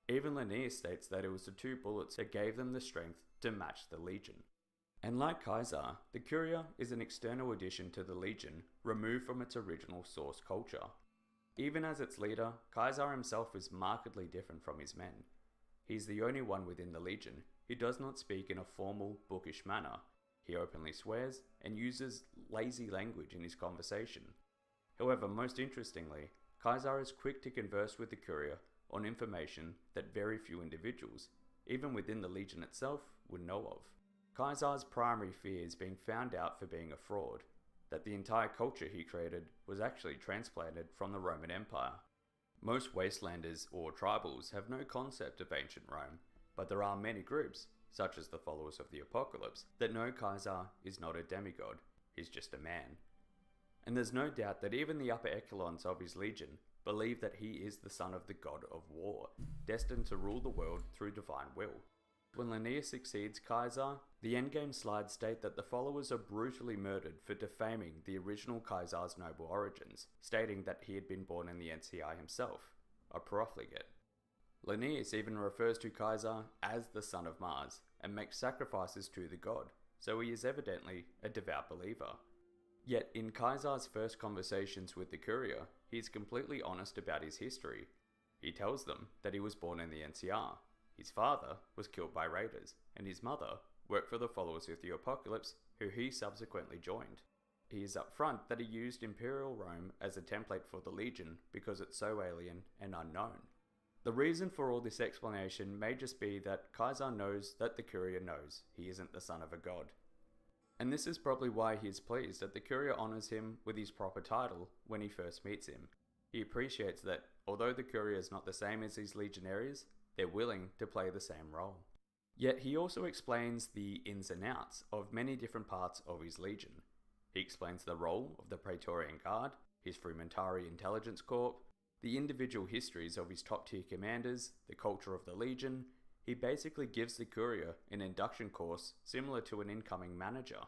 Even Linnaeus states that it was the two bullets that gave them the strength to match the legion. And like Caesar, the courier is an external addition to the legion, removed from its original source culture. Even as its leader, Caesar himself is markedly different from his men. He is the only one within the legion who does not speak in a formal, bookish manner. He openly swears and uses lazy language in his conversation. However, most interestingly, Caesar is quick to converse with the courier on information that very few individuals, even within the legion itself, would know of. Caesar's primary fear is being found out for being a fraud, that the entire culture he created was actually transplanted from the Roman Empire. Most wastelanders or tribals have no concept of ancient Rome, but there are many groups, such as the followers of the apocalypse, that know Caesar is not a demigod, he's just a man. And there's no doubt that even the upper echelons of his legion believe that he is the son of the god of war, destined to rule the world through divine will. When Linnaeus succeeds Caesar, the endgame slides state that the followers are brutally murdered for defaming the original Caesar's noble origins, stating that he had been born in the NCI himself, a profligate. Linnaeus even refers to Caesar as the son of Mars, and makes sacrifices to the god, so he is evidently a devout believer. Yet in Caesar's first conversations with the courier, he is completely honest about his history. He tells them that he was born in the NCR, his father was killed by raiders, and his mother worked for the followers of the apocalypse, who he subsequently joined. He is upfront that he used Imperial Rome as a template for the Legion because it's so alien and unknown. The reason for all this explanation may just be that Kaiser knows that the courier knows he isn't the son of a god. And this is probably why he is pleased that the courier honours him with his proper title when he first meets him. He appreciates that, although the courier is not the same as his legionaries, they're willing to play the same role. Yet he also explains the ins and outs of many different parts of his legion. He explains the role of the Praetorian Guard, his Frumentari Intelligence Corps, the individual histories of his top tier commanders, the culture of the legion. He basically gives the courier an induction course similar to an incoming manager.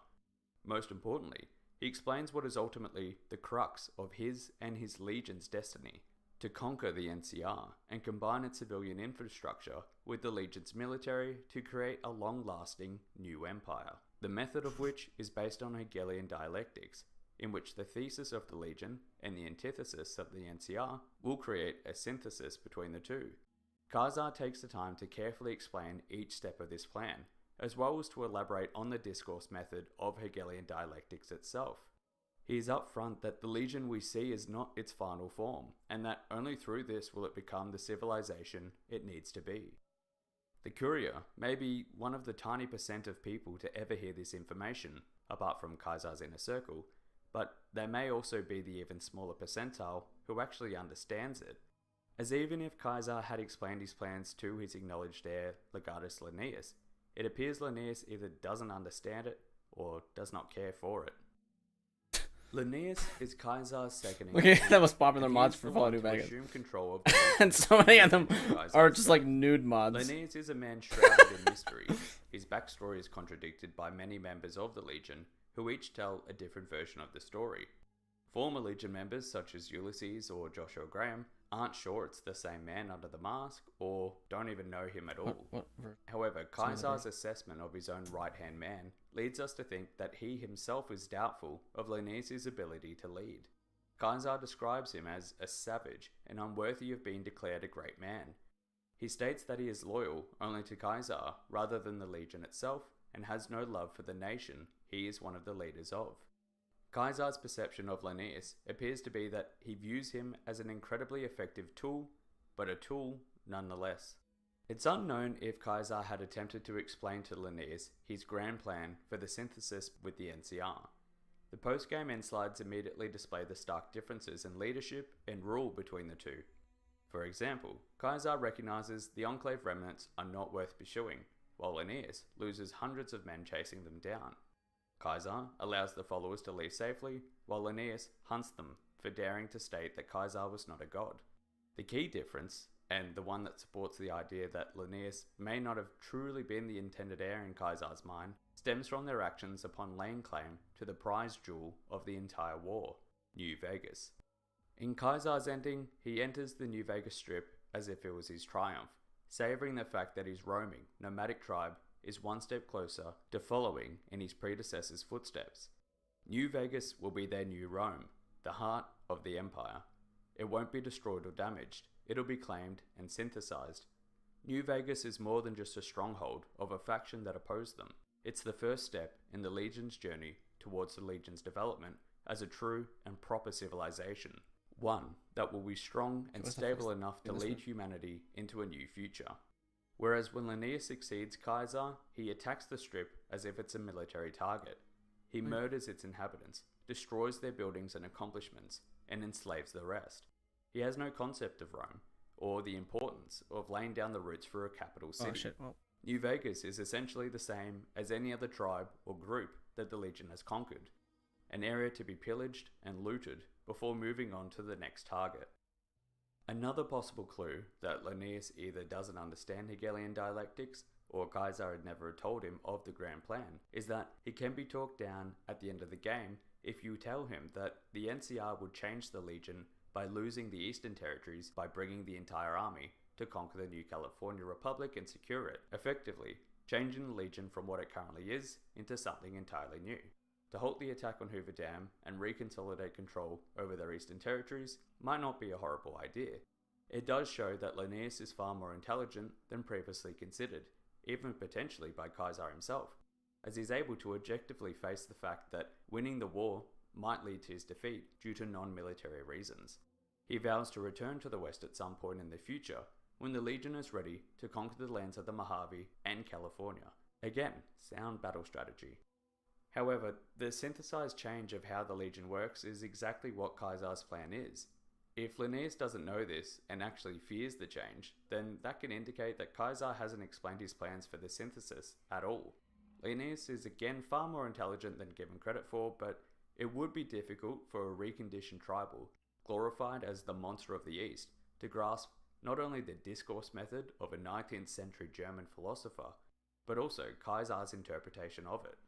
Most importantly, he explains what is ultimately the crux of his and his legion's destiny: to conquer the NCR and combine its civilian infrastructure with the legion's military to create a long-lasting new empire. The method of which is based on Hegelian dialectics, in which the thesis of the legion and the antithesis of the NCR will create a synthesis between the two. Kaiser takes the time to carefully explain each step of this plan, as well as to elaborate on the discourse method of Hegelian dialectics itself. He is upfront that the legion we see is not its final form, and that only through this will it become the civilization it needs to be. The courier may be one of the tiny % of people to ever hear this information, apart from Kaiser's inner circle, but they may also be the even smaller percentile who actually understands it. As even if Kaiser had explained his plans to his acknowledged heir, Legatus Linnaeus, it appears Linnaeus either doesn't understand it or does not care for it. Linnaeus is Kaiser's second. Look at that was popular mods for Fallout New Vegas. And so many of them are just like nude mods. Linnaeus is a man shrouded in mystery. His backstory is contradicted by many members of the Legion, who each tell a different version of the story. Former Legion members such as Ulysses or Joshua Graham aren't sure it's the same man under the mask, or don't even know him at all. However, Kaiser's assessment of his own right-hand man leads us to think that he himself is doubtful of Linnaeus' ability to lead. Kaiser describes him as a savage and unworthy of being declared a great man. He states that he is loyal only to Kaiser rather than the Legion itself, and has no love for the nation he is one of the leaders of. Kaiser's perception of Linnaeus appears to be that he views him as an incredibly effective tool, but a tool nonetheless. It's unknown if Kaiser had attempted to explain to Linnaeus his grand plan for the synthesis with the NCR. The post-game end slides immediately display the stark differences in leadership and rule between the two. For example, Kaiser recognizes the Enclave remnants are not worth pursuing, while Linnaeus loses hundreds of men chasing them down. Kaiser allows the followers to leave safely, while Linnaeus hunts them for daring to state that Kaiser was not a god. The key difference, and the one that supports the idea that Linnaeus may not have truly been the intended heir in Kaiser's mind, stems from their actions upon laying claim to the prize jewel of the entire war, New Vegas. In Kaiser's ending, he enters the New Vegas Strip as if it was his triumph, savouring the fact that his roaming, nomadic tribe is one step closer to following in his predecessor's footsteps. New Vegas will be their new Rome, the heart of the empire. It won't be destroyed or damaged, it'll be claimed and synthesized. New Vegas is more than just a stronghold of a faction that opposed them. It's the first step in the Legion's journey towards the Legion's development as a true and proper civilization. One that will be strong and stable enough to lead humanity into a new future. Whereas when Linnaeus succeeds Kaiser, he attacks the Strip as if it's a military target. He murders its inhabitants, destroys their buildings and accomplishments, and enslaves the rest. He has no concept of Rome, or the importance of laying down the roots for a capital city. New Vegas is essentially the same as any other tribe or group that the Legion has conquered, an area to be pillaged and looted before moving on to the next target. Another possible clue that Linnaeus either doesn't understand Hegelian dialectics or Kaiser had never told him of the grand plan is that he can be talked down at the end of the game if you tell him that the NCR would change the Legion by losing the Eastern Territories by bringing the entire army to conquer the new California Republic and secure it, effectively changing the Legion from what it currently is into something entirely new. To halt the attack on Hoover Dam and reconsolidate control over their eastern territories might not be a horrible idea. It does show that Linnaeus is far more intelligent than previously considered, even potentially by Kaiser himself, as he's able to objectively face the fact that winning the war might lead to his defeat due to non-military reasons. He vows to return to the West at some point in the future, when the Legion is ready to conquer the lands of the Mojave and California. Again, sound battle strategy. However, the synthesized change of how the Legion works is exactly what Caesar's plan is. If Linnaeus doesn't know this and actually fears the change, then that can indicate that Caesar hasn't explained his plans for the synthesis at all. Linnaeus is again far more intelligent than given credit for, but it would be difficult for a reconditioned tribal, glorified as the monster of the East, to grasp not only the discourse method of a 19th century German philosopher, but also Caesar's interpretation of it.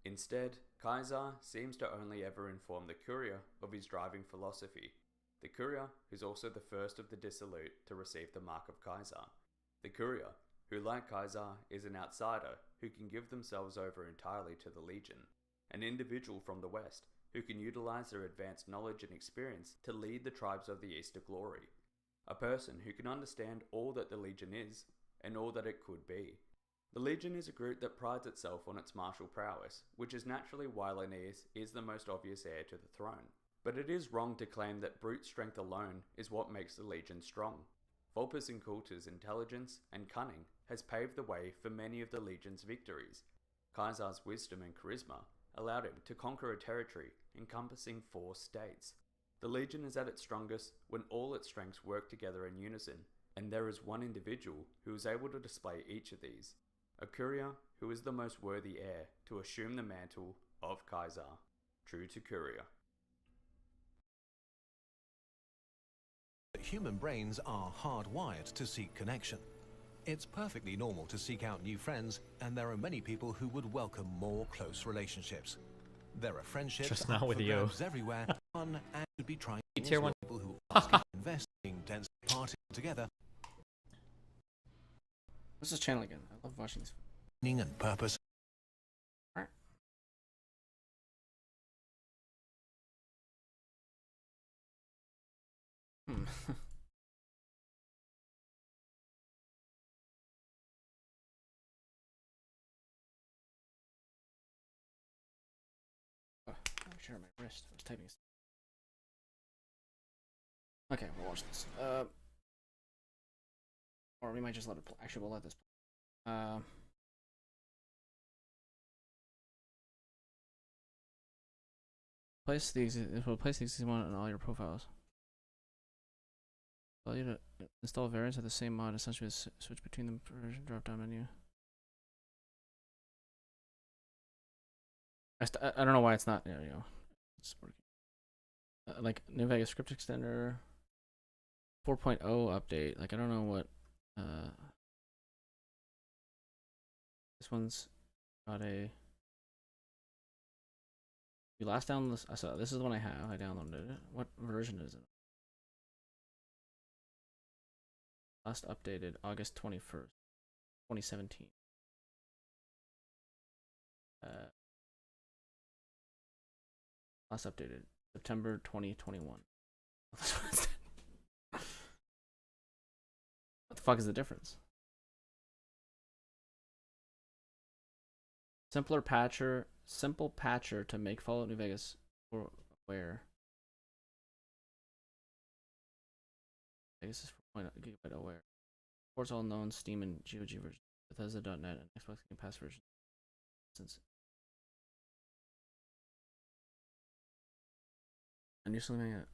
Instead, Caesar seems to only ever inform the Curia of his driving philosophy. The Curia is also the first of the dissolute to receive the mark of Caesar. The Curia, who like Caesar is an outsider who can give themselves over entirely to the Legion, an individual from the West who can utilize their advanced knowledge and experience to lead the tribes of the East to glory, a person who can understand all that the Legion is and all that it could be. The Legion is a group that prides itself on its martial prowess, which is naturally why Linnaeus is the most obvious heir to the throne. But it is wrong to claim that brute strength alone is what makes the Legion strong. Vulpes Incultus' intelligence and cunning has paved the way for many of the Legion's victories. Caesar's wisdom and charisma allowed him to conquer a territory encompassing 4 states. The Legion is at its strongest when all its strengths work together in unison, and there is one individual who is able to display each of these. A Curia who is the most worthy heir to assume the mantle of Caesar. True to Curia. Human brains are hardwired to seek connection. It's perfectly normal to seek out new friends, and there are many people who would welcome more close relationships. There are friendships Just not up with for you. grabs everywhere, fun and would be trying Tier 1. people who ask to invest in intense parties together. What's this channel again? I love watching this. Meaning and purpose. Oh, I'm sure my wrist. I was typing. Okay, we'll watch this. Or we might just let it play. Actually, we'll let this play. Place the existing one on all your profiles. Allow you to install variants of the same mod, essentially switch between them for drop down menu. I don't know why it's not. There you go. It's working. Like New Vegas script extender 4.0 update. Like I don't know what. This one's got a. You last download this. I saw this is the one I have. I downloaded it. What version is it? Last updated August 21st, 2017. Last updated September 2021. What the fuck is the difference? Simple patcher to make Fallout New Vegas aware. Vegas is 4.0 gigabyte aware. Supports all known Steam and GOG versions. Bethesda.net and Xbox Game Pass version. And you're still doing it.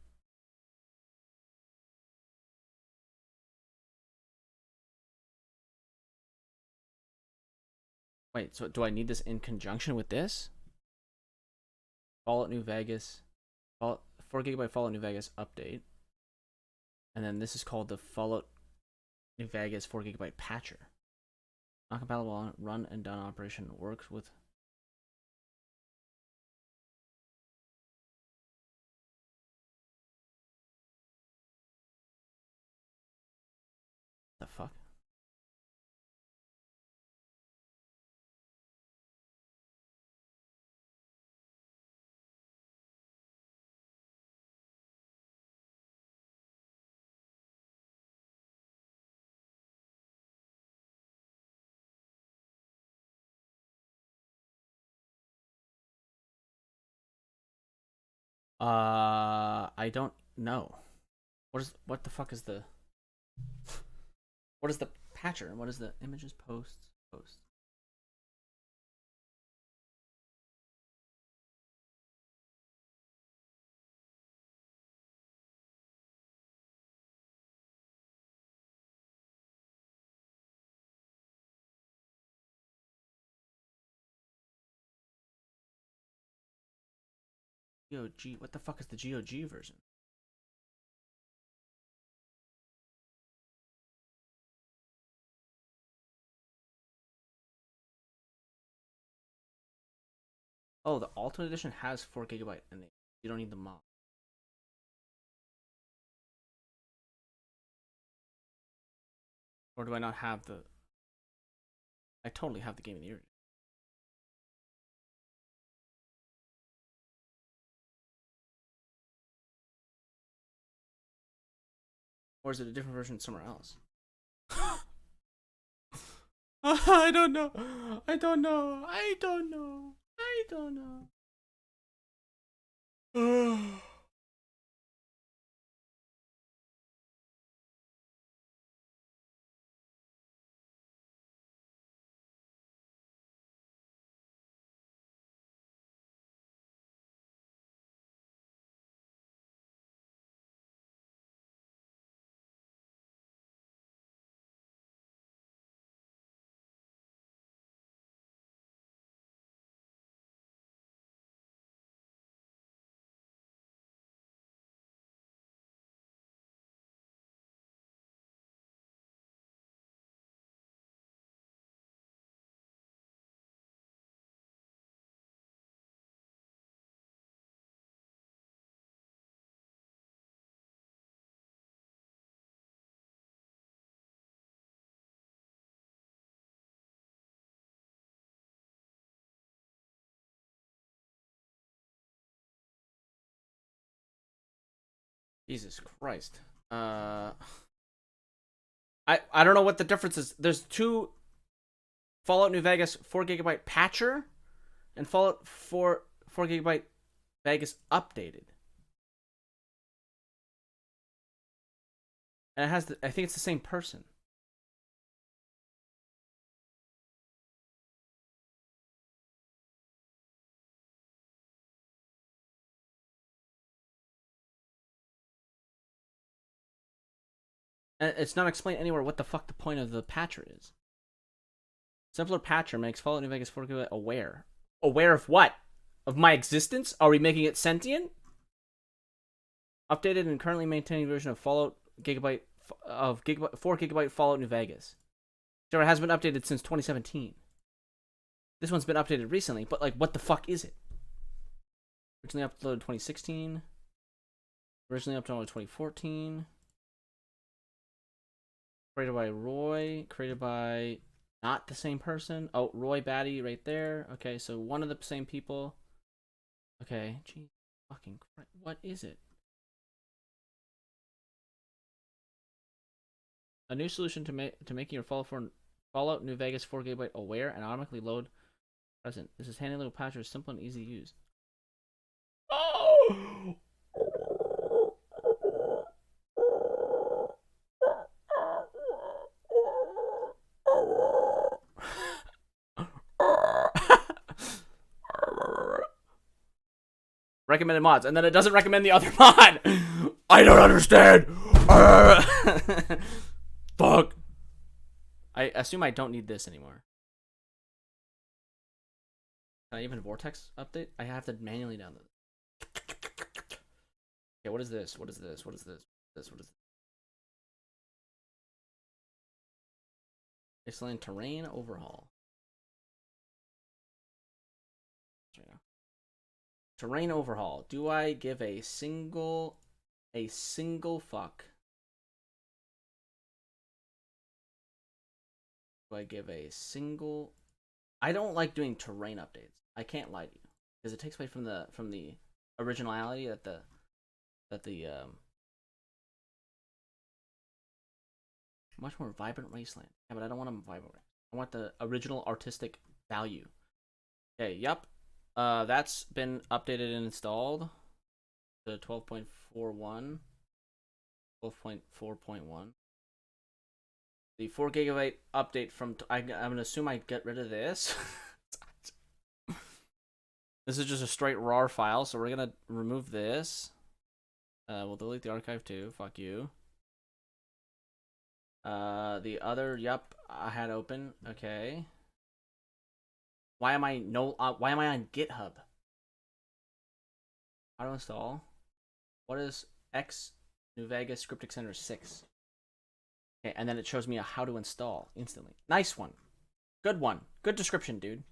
Wait, so do I need this in conjunction with this? Fallout New Vegas, 4 gigabyte Fallout New Vegas update. And then this is called the Fallout New Vegas 4 gigabyte patcher. Not compatible on run and done operation. Works with. The fuck? I don't know. What the fuck is the What is the patcher? What is the images, posts, posts? GOG. What the fuck is the GOG version? Oh, the Ultimate Edition has 4 GB and you don't need the mod. Or do I not have the... I totally have the Game of the Year. Or is it a different version somewhere else? I don't know. I don't know. I don't know. I don't know. Jesus Christ. I don't know what the difference is. There's two Fallout New Vegas 4 GB patcher and Fallout 4 GB Vegas updated. And it has I think it's the same person. And it's not explained anywhere what the fuck the point of the patcher is. Simpler patcher makes Fallout New Vegas 4 GB aware. Aware of what? Of my existence? Are we making it sentient? Updated and currently maintaining version of Fallout 4 GB Fallout New Vegas. So it has been updated since 2017. This one's been updated recently, but like, what the fuck is it? Originally uploaded 2016. Originally uploaded 2014. Created by Roy. Created by not the same person. Oh, Roy Batty right there. Okay, so one of the same people. Okay, gee, fucking Christ. What is it? A new solution to making your Fallout New Vegas 4 GB aware and automatically load present. This is handy little patch, is simple and easy to use. Oh! Recommended mods, and then it doesn't recommend the other mod. I don't understand. Fuck. I assume I don't need this anymore. Can I even vortex update? I have to manually download. Okay, what is this? What is this? What is this? What is this? Excellent terrain overhaul. Right now. Terrain overhaul. Do I give a single fuck? Do I give a single? I don't like doing terrain updates. I can't lie to you, because it takes away from the originality that the much more vibrant wasteland. Yeah, but I don't want a vibrant. I want the original artistic value. Okay, yep. That's been updated and installed to 12.41, 12.4.1. The 4 gigabyte update from I'm gonna assume I get rid of this. This is just a straight RAR file, so we're gonna remove this. We'll delete the archive too. Fuck you. The other, yep, I had open. Okay. Why am I on GitHub? How to install? What is X New Vegas Script Extender 6? Okay, and then it shows me a how to install instantly. Nice one. Good one. Good description, dude.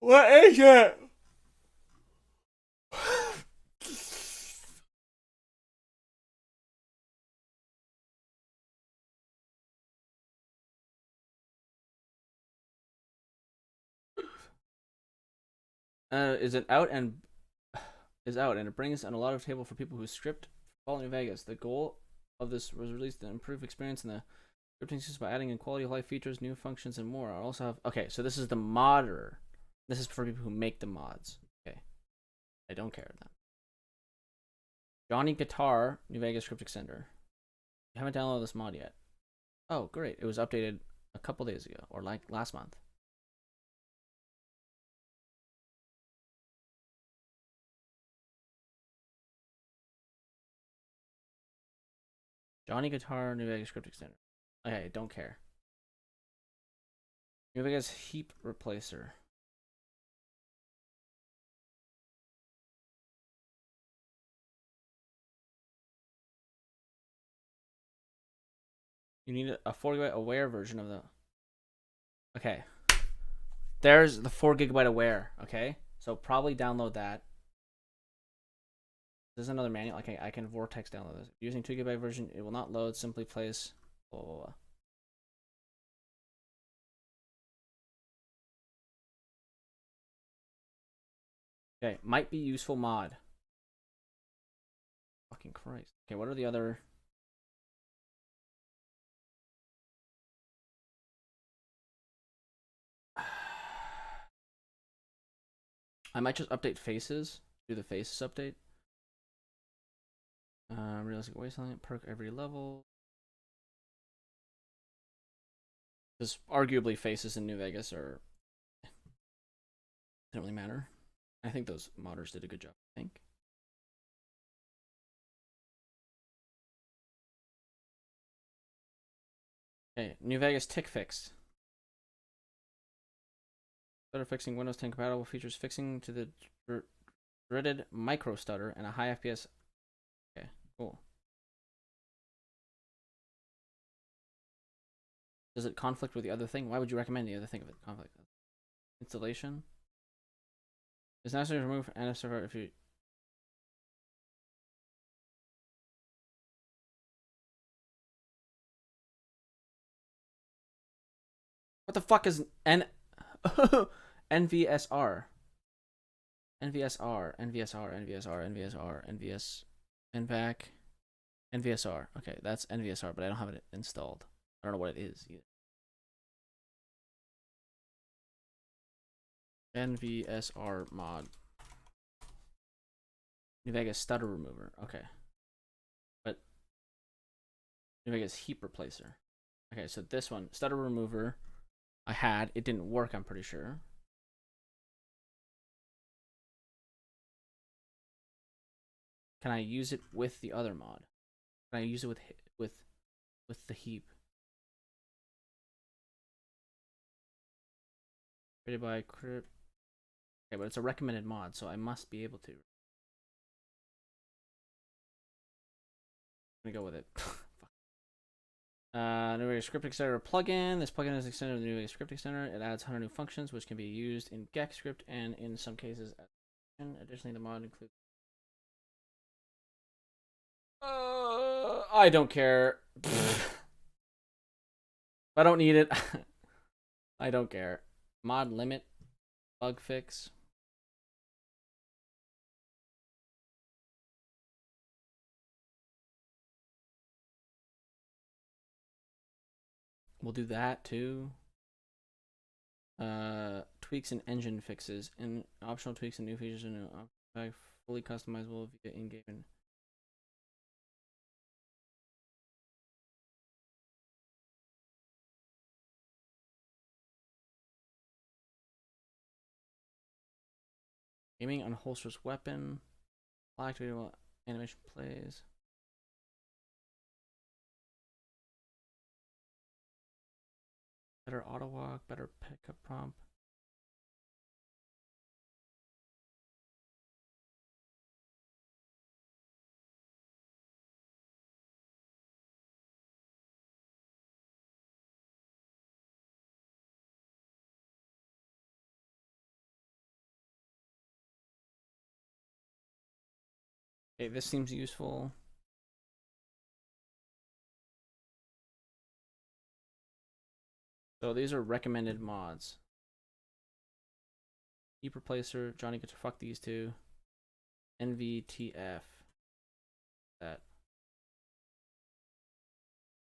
What is it? Is it out and is out and it brings an allotted table for people who script Fallout New Vegas. The goal of this was released to improve experience in the scripting system by adding in quality of life features, new functions, and more. I also have so this is the modder. This is for people who make the mods. Okay, I don't care then. Johnny Guitar New Vegas Script Extender. You haven't downloaded this mod yet. Oh, great! It was updated a couple days ago, or like last month. Johnny Guitar New Vegas Script Extender. Okay, don't care. New Vegas Heap Replacer. You need a 4 GB aware version of the. Okay. There's the 4 GB aware. Okay, so probably download that. There's another manual. Okay, I can vortex download this. Using 2 GB version, it will not load. Simply place. Blah, blah, blah. Okay, might be useful mod. Fucking Christ. Okay, what are the other? I might just update faces. Do the faces update. Realistic wasteland perk every level. Because arguably faces in New Vegas are. They don't really matter. I think those modders did a good job. I think. Okay, New Vegas tick fix. Stutter fixing Windows 10 compatible features fixing to the dreaded micro stutter and a high FPS. Okay, cool. Does it conflict with the other thing? Why would you recommend the other thing if it conflicts? Installation. It's necessary to remove NF server if you. What the fuck is NVSR? NVSR, NVSR, NVSR, NVS, NVSR. Okay, that's NVSR, but I don't have it installed. I don't know what it is either. NVSR mod. New Vegas stutter remover. Okay. But New Vegas heap replacer. Okay, so this one, stutter remover, I had. It didn't work, I'm pretty sure. Can I use it with the other mod? Can I use it with the heap? Created by Crypt. Okay, but it's a recommended mod, so I must be able to. I'm gonna go with it. New Vegas Script Extender plugin. This plugin is extended to the New Vegas Script Extender. It adds 100 new functions, which can be used in Gex script and in some cases. Additionally, the mod includes. I don't care. I don't need it. I don't care. Mod limit. Bug fix. We'll do that too. Tweaks and engine fixes and optional tweaks and new features and fully customizable via in-game. Aiming unholsters weapon. Activated while animation plays. Better auto walk, better pickup prompt. Okay, this seems useful. So these are recommended mods. Heap replacer, Johnny get to fuck these two. NVTF. That.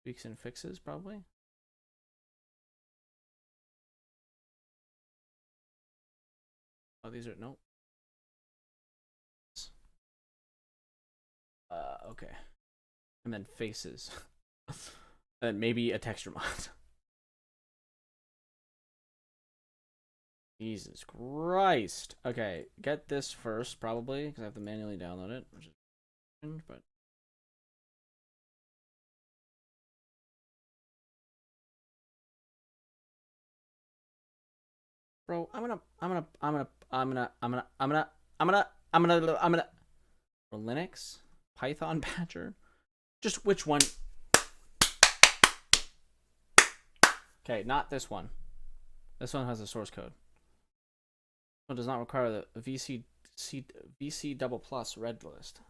Tweaks and fixes, probably. Oh, these are, nope. Okay. And then faces. And maybe a texture mod. Jesus Christ. Okay, get this first, probably, because I have to manually download it, which is, but bro, I'm gonna for Linux, Python Badger. Just which one? Okay, not this one. This one has a source code. This one does not require the VC double plus red list.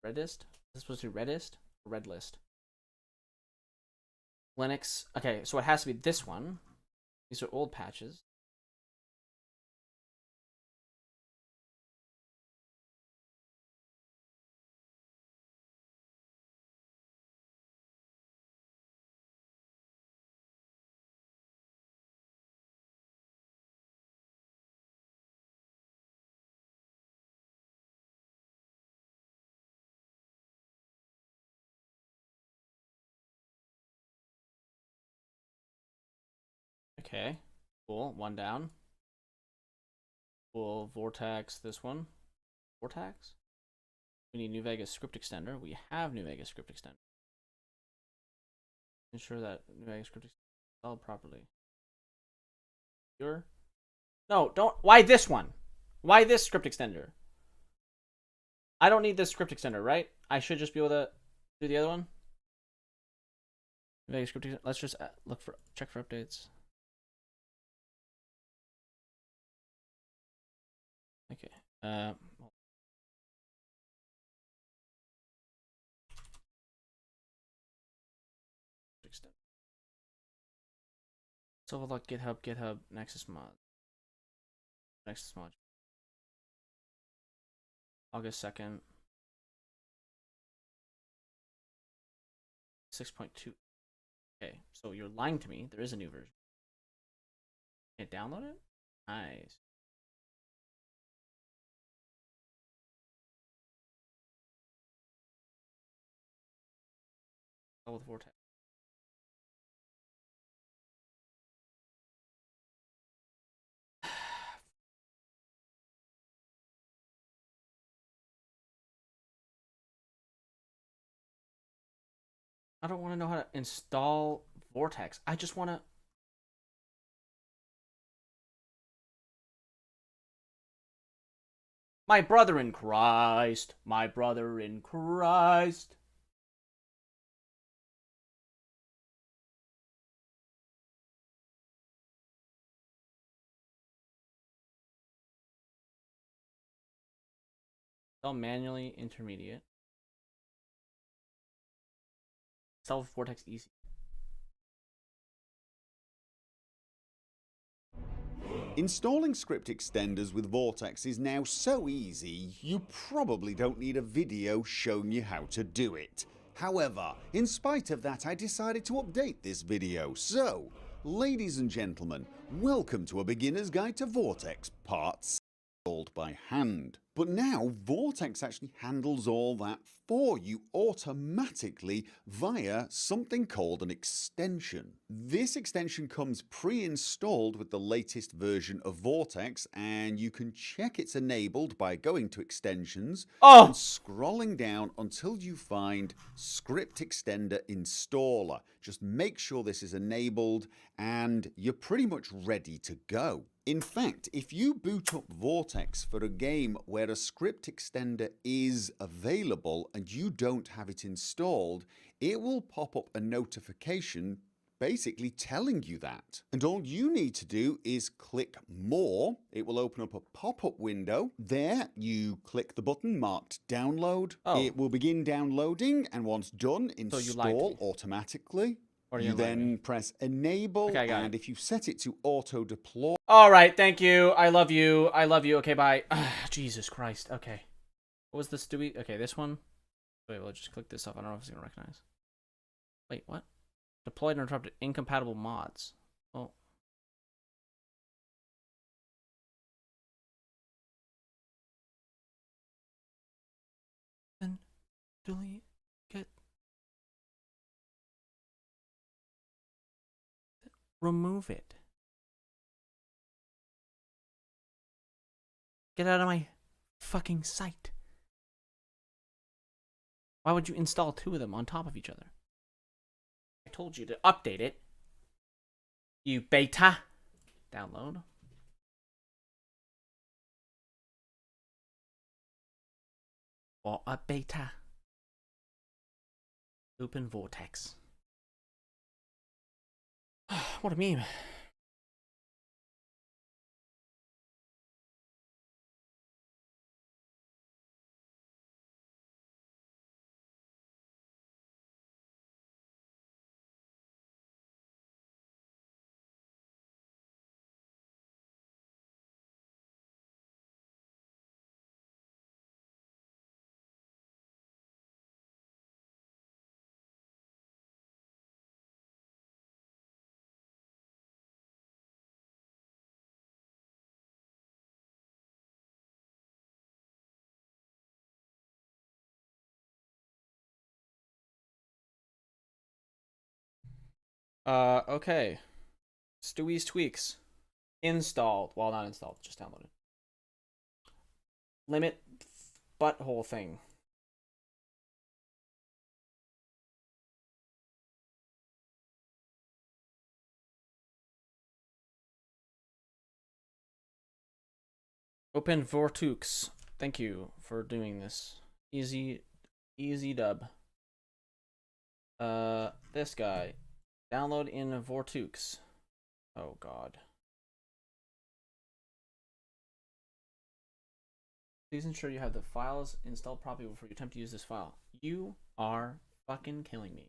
Redist? Is this supposed to be Redist or red list? Linux. Okay, so it has to be this one. These are old patches. Okay, cool. One down. Cool. Vortex, this one. Vortex? We need New Vegas script extender. We have New Vegas script extender. Ensure that New Vegas script extender is installed properly. Sure? No, don't. Why this one? Why this script extender? I don't need this script extender, right? I should just be able to do the other one. New Vegas script extender. Let's just check for updates. Okay. Silverlock, GitHub, Nexus mod. August 2nd. 6.2. Okay, so you're lying to me. There is a new version. Can you download it? Nice. With Vortex. I don't want to know how to install Vortex. I just want to. My brother in Christ. My brother in Christ. Install manually intermediate. Install Vortex easy. Installing script extenders with Vortex is now so easy, you probably don't need a video showing you how to do it. However, in spite of that, I decided to update this video. So, ladies and gentlemen, welcome to a beginner's guide to Vortex, part 6, installed by hand. But now Vortex actually handles all that for you automatically via something called an extension. This extension comes pre-installed with the latest version of Vortex, and you can check it's enabled by going to extensions and scrolling down until you find Script Extender Installer. Just make sure this is enabled and you're pretty much ready to go. In fact, if you boot up Vortex for a game where a script extender is available and you don't have it installed, it will pop up a notification basically telling you that. And all you need to do is click More. It will open up a pop-up window. There, you click the button marked Download. It will begin downloading, and once done, install automatically. You then press Enable, and if you set it to auto-deploy... All right, thank you. I love you. I love you. Okay, bye. Jesus Christ. Okay. What was this? Okay, this one. Wait, we'll just click this off. I don't know if it's going to recognize. Wait, what? Deployed and interrupted incompatible mods. Oh. Then delete. Get. Remove it. Get out of my fucking sight. Why would you install two of them on top of each other? I told you to update it. You beta. Download. Or a beta. Open Vortex. What a meme. Okay. Stewie's Tweaks. Installed. Well, not installed, just downloaded. Limit butthole thing. Open Vortux. Thank you for doing this. Easy dub. This guy. Download in Vortux. Oh god. Please ensure you have the files installed properly before you attempt to use this file. You are fucking killing me.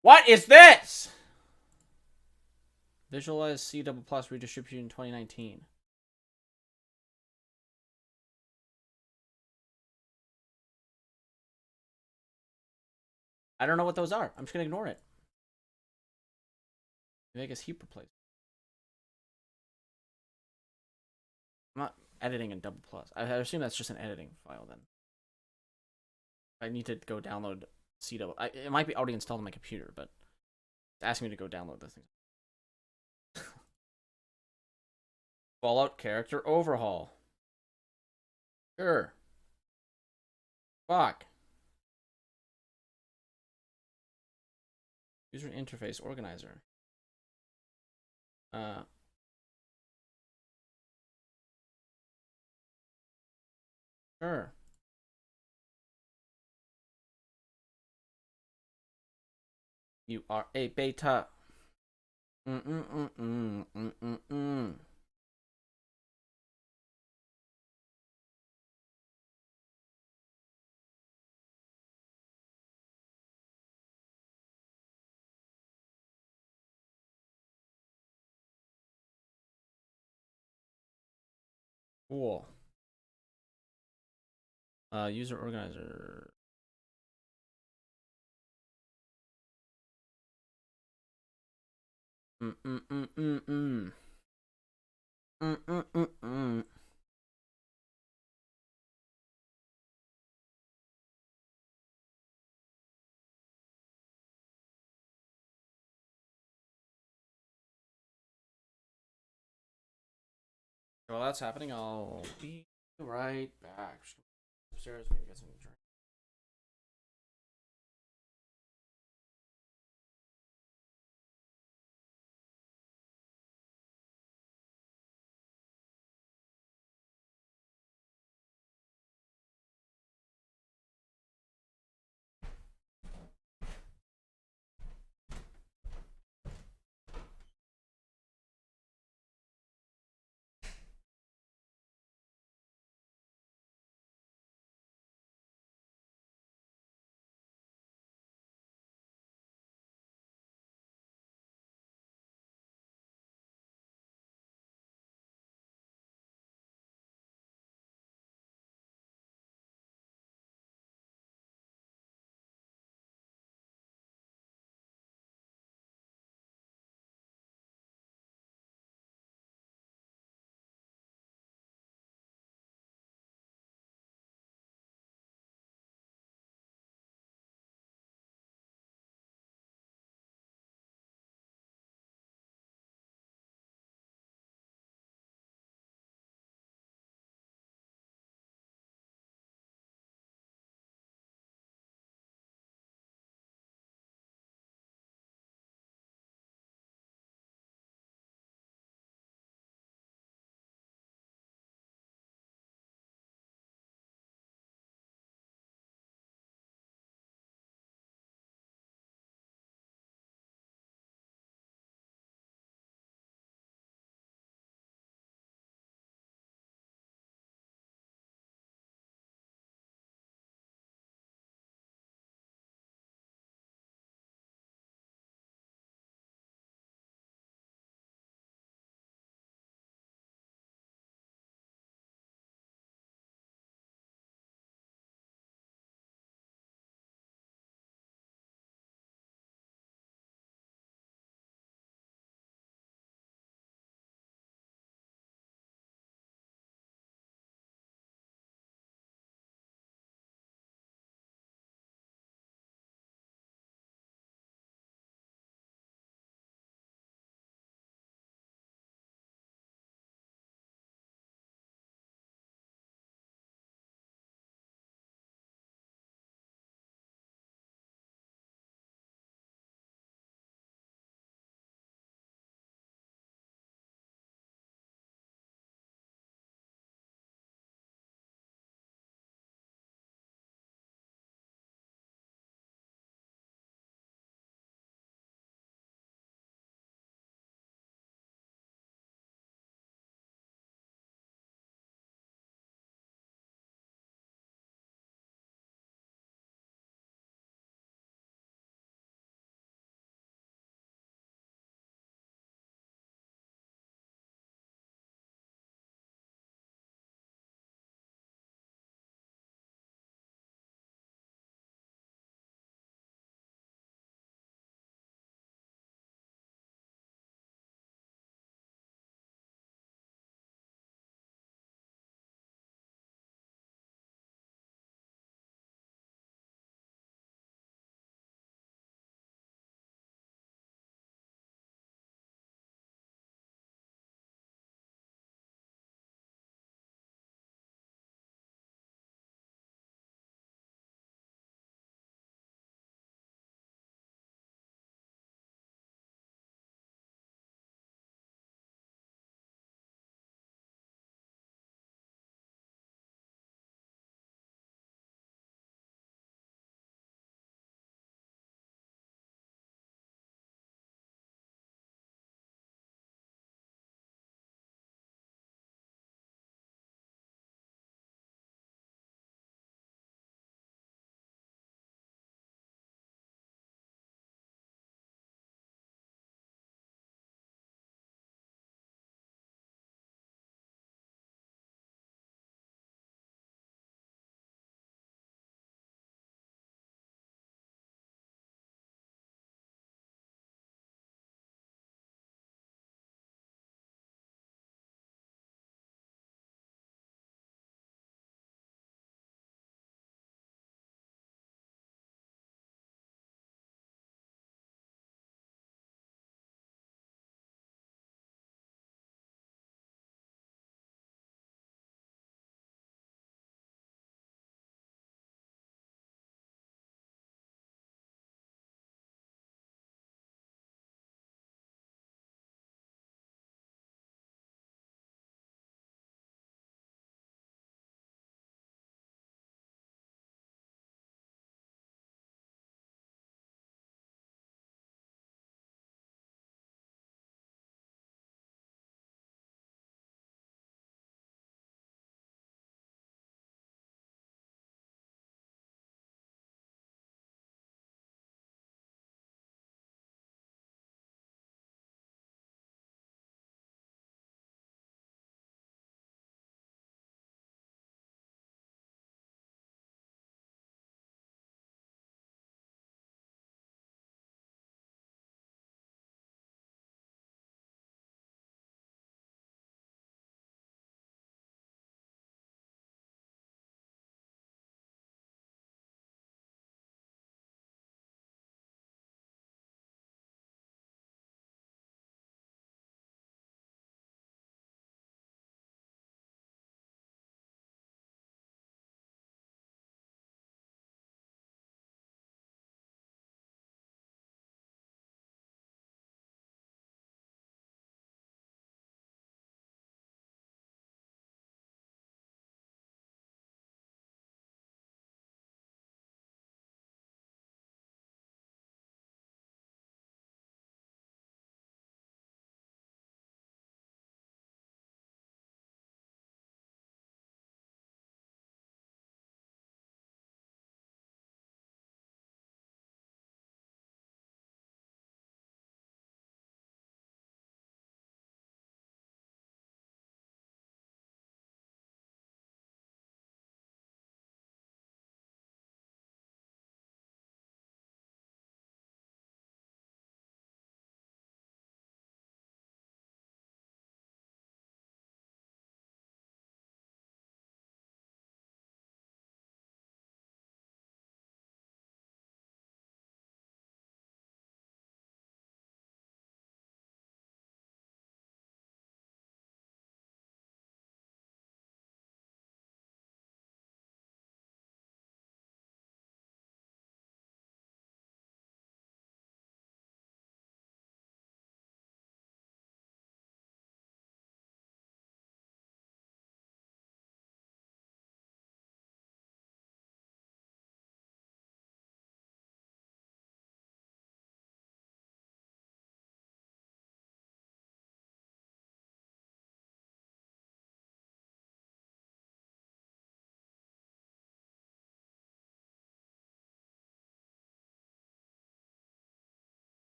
What is this? Visualize C++ redistribution in 2019. I don't know what those are. I'm just gonna ignore it. Maybe I guess heap replace. I'm not editing in double plus. I assume that's just an editing file then. I need to go download C double. It might be already installed on my computer, but it's asking me to go download this thing. Fallout character overhaul. Sure. Fuck. User interface organizer. Sure. You are a beta. Cool. User organizer. Mm-mm-mm-mm. While that's happening, I'll be right back. Just upstairs, maybe get some drink.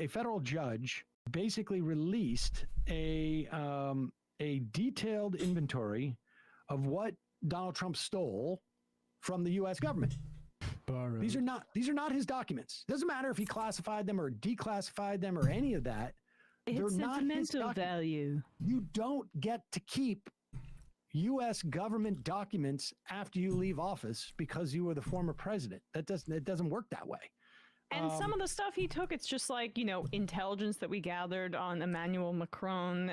a federal judge basically released a detailed inventory of what Donald Trump stole from the U.S. government. These are not his documents. Doesn't matter if he classified them or declassified them or any of that. They're not his documents. Value. You don't get to keep U.S. government documents after you leave office because you were the former president. It doesn't work that way. And some of the stuff he took, it's just like, you know, intelligence that we gathered on Emmanuel Macron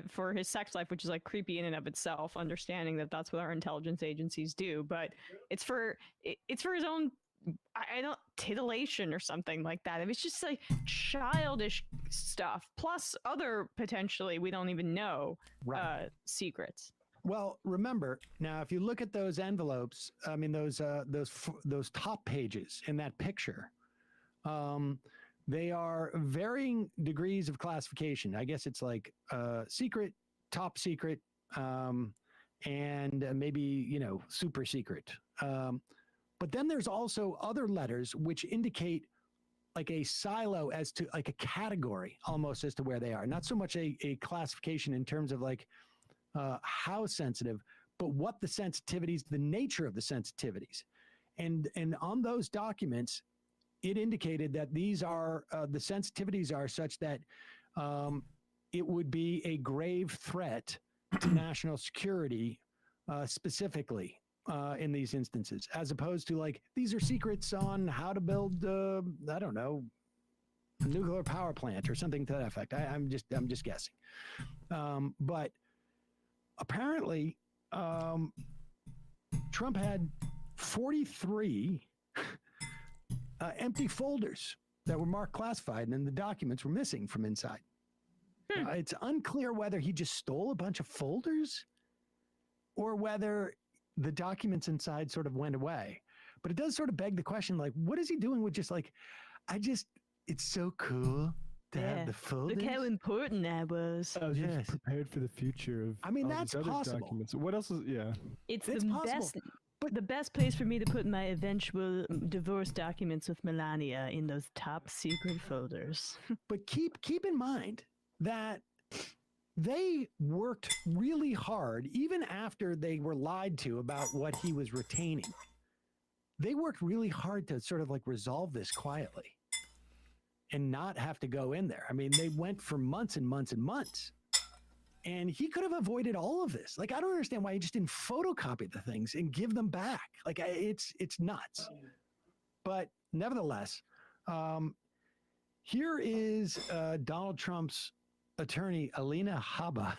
for his sex life, which is like creepy in and of itself, understanding that that's what our intelligence agencies do. But it's for his own, I don't, titillation or something like that. It's just like childish stuff, plus other potentially, we don't even know, secrets. Well, remember now, if you look at those envelopes, I mean those top pages in that picture, they are varying degrees of classification. I guess it's like secret, top secret, and maybe super secret. But then there's also other letters which indicate like a silo as to like a category almost as to where they are. Not so much a classification in terms of like how sensitive, but what the sensitivities, the nature of the sensitivities. And on those documents, it indicated that these are, the sensitivities are such that it would be a grave threat to national security specifically in these instances, as opposed to like, these are secrets on how to build, I don't know, a nuclear power plant or something to that effect. I'm just guessing. But apparently, Trump had 43 empty folders that were marked classified, and then the documents were missing from inside. It's unclear whether he just stole a bunch of folders or whether the documents inside sort of went away. But it does sort of beg the question, like, what is he doing with just like, it's so cool to have the folders. Look how important that was. I was just prepared for the future of that's all these other possible. Documents. What else is, It's the best place for me to put my eventual divorce documents with Melania, in those top secret folders. But keep in mind that they worked really hard, even after they were lied to about what he was retaining. They worked really hard to sort of like resolve this quietly and not have to go in there. I mean, they went for months and months and months. And he could have avoided all of this. Like, I don't understand why he just didn't photocopy the things and give them back. Like, it's nuts. But nevertheless, here is Donald Trump's attorney, Alina Habba,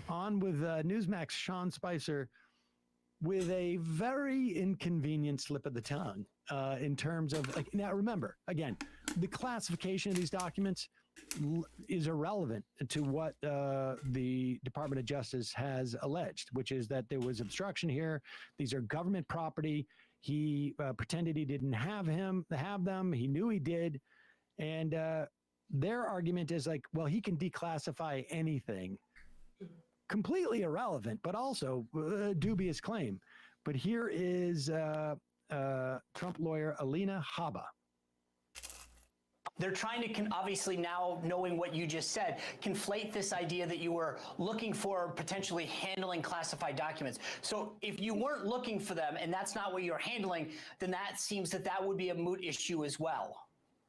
on with Newsmax Sean Spicer with a very inconvenient slip of the tongue in terms of, like, now remember, again, the classification of these documents is irrelevant to what the Department of Justice has alleged, which is that there was obstruction here. These are government property. He pretended he didn't have them. He knew he did. And their argument is like, well, he can declassify anything. Completely irrelevant, but also a dubious claim. But here is Trump lawyer Alina Habba. They're trying to, obviously now knowing what you just said, conflate this idea that you were looking for potentially handling classified documents. So if you weren't looking for them and that's not what you're handling, then that seems that would be a moot issue as well.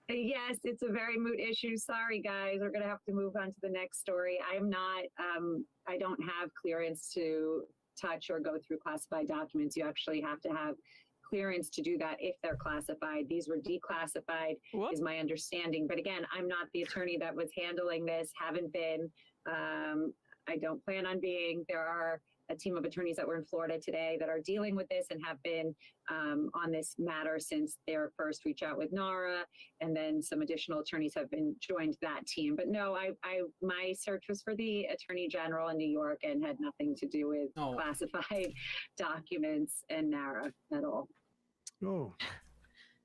Yes, it's a very moot issue. Sorry, guys. We're going to have to move on to the next story. I'm not, I don't have clearance to touch or go through classified documents. You actually have to have clearance to do that if they're classified. These were declassified, is my understanding. But again, I'm not the attorney that was handling this, haven't been. I don't plan on being. There are a team of attorneys that were in Florida today that are dealing with this and have been on this matter since their first reach out with NARA, and then some additional attorneys have been joined that team. But no, my search was for the Attorney General in New York and had nothing to do with classified documents and NARA at all. Oh.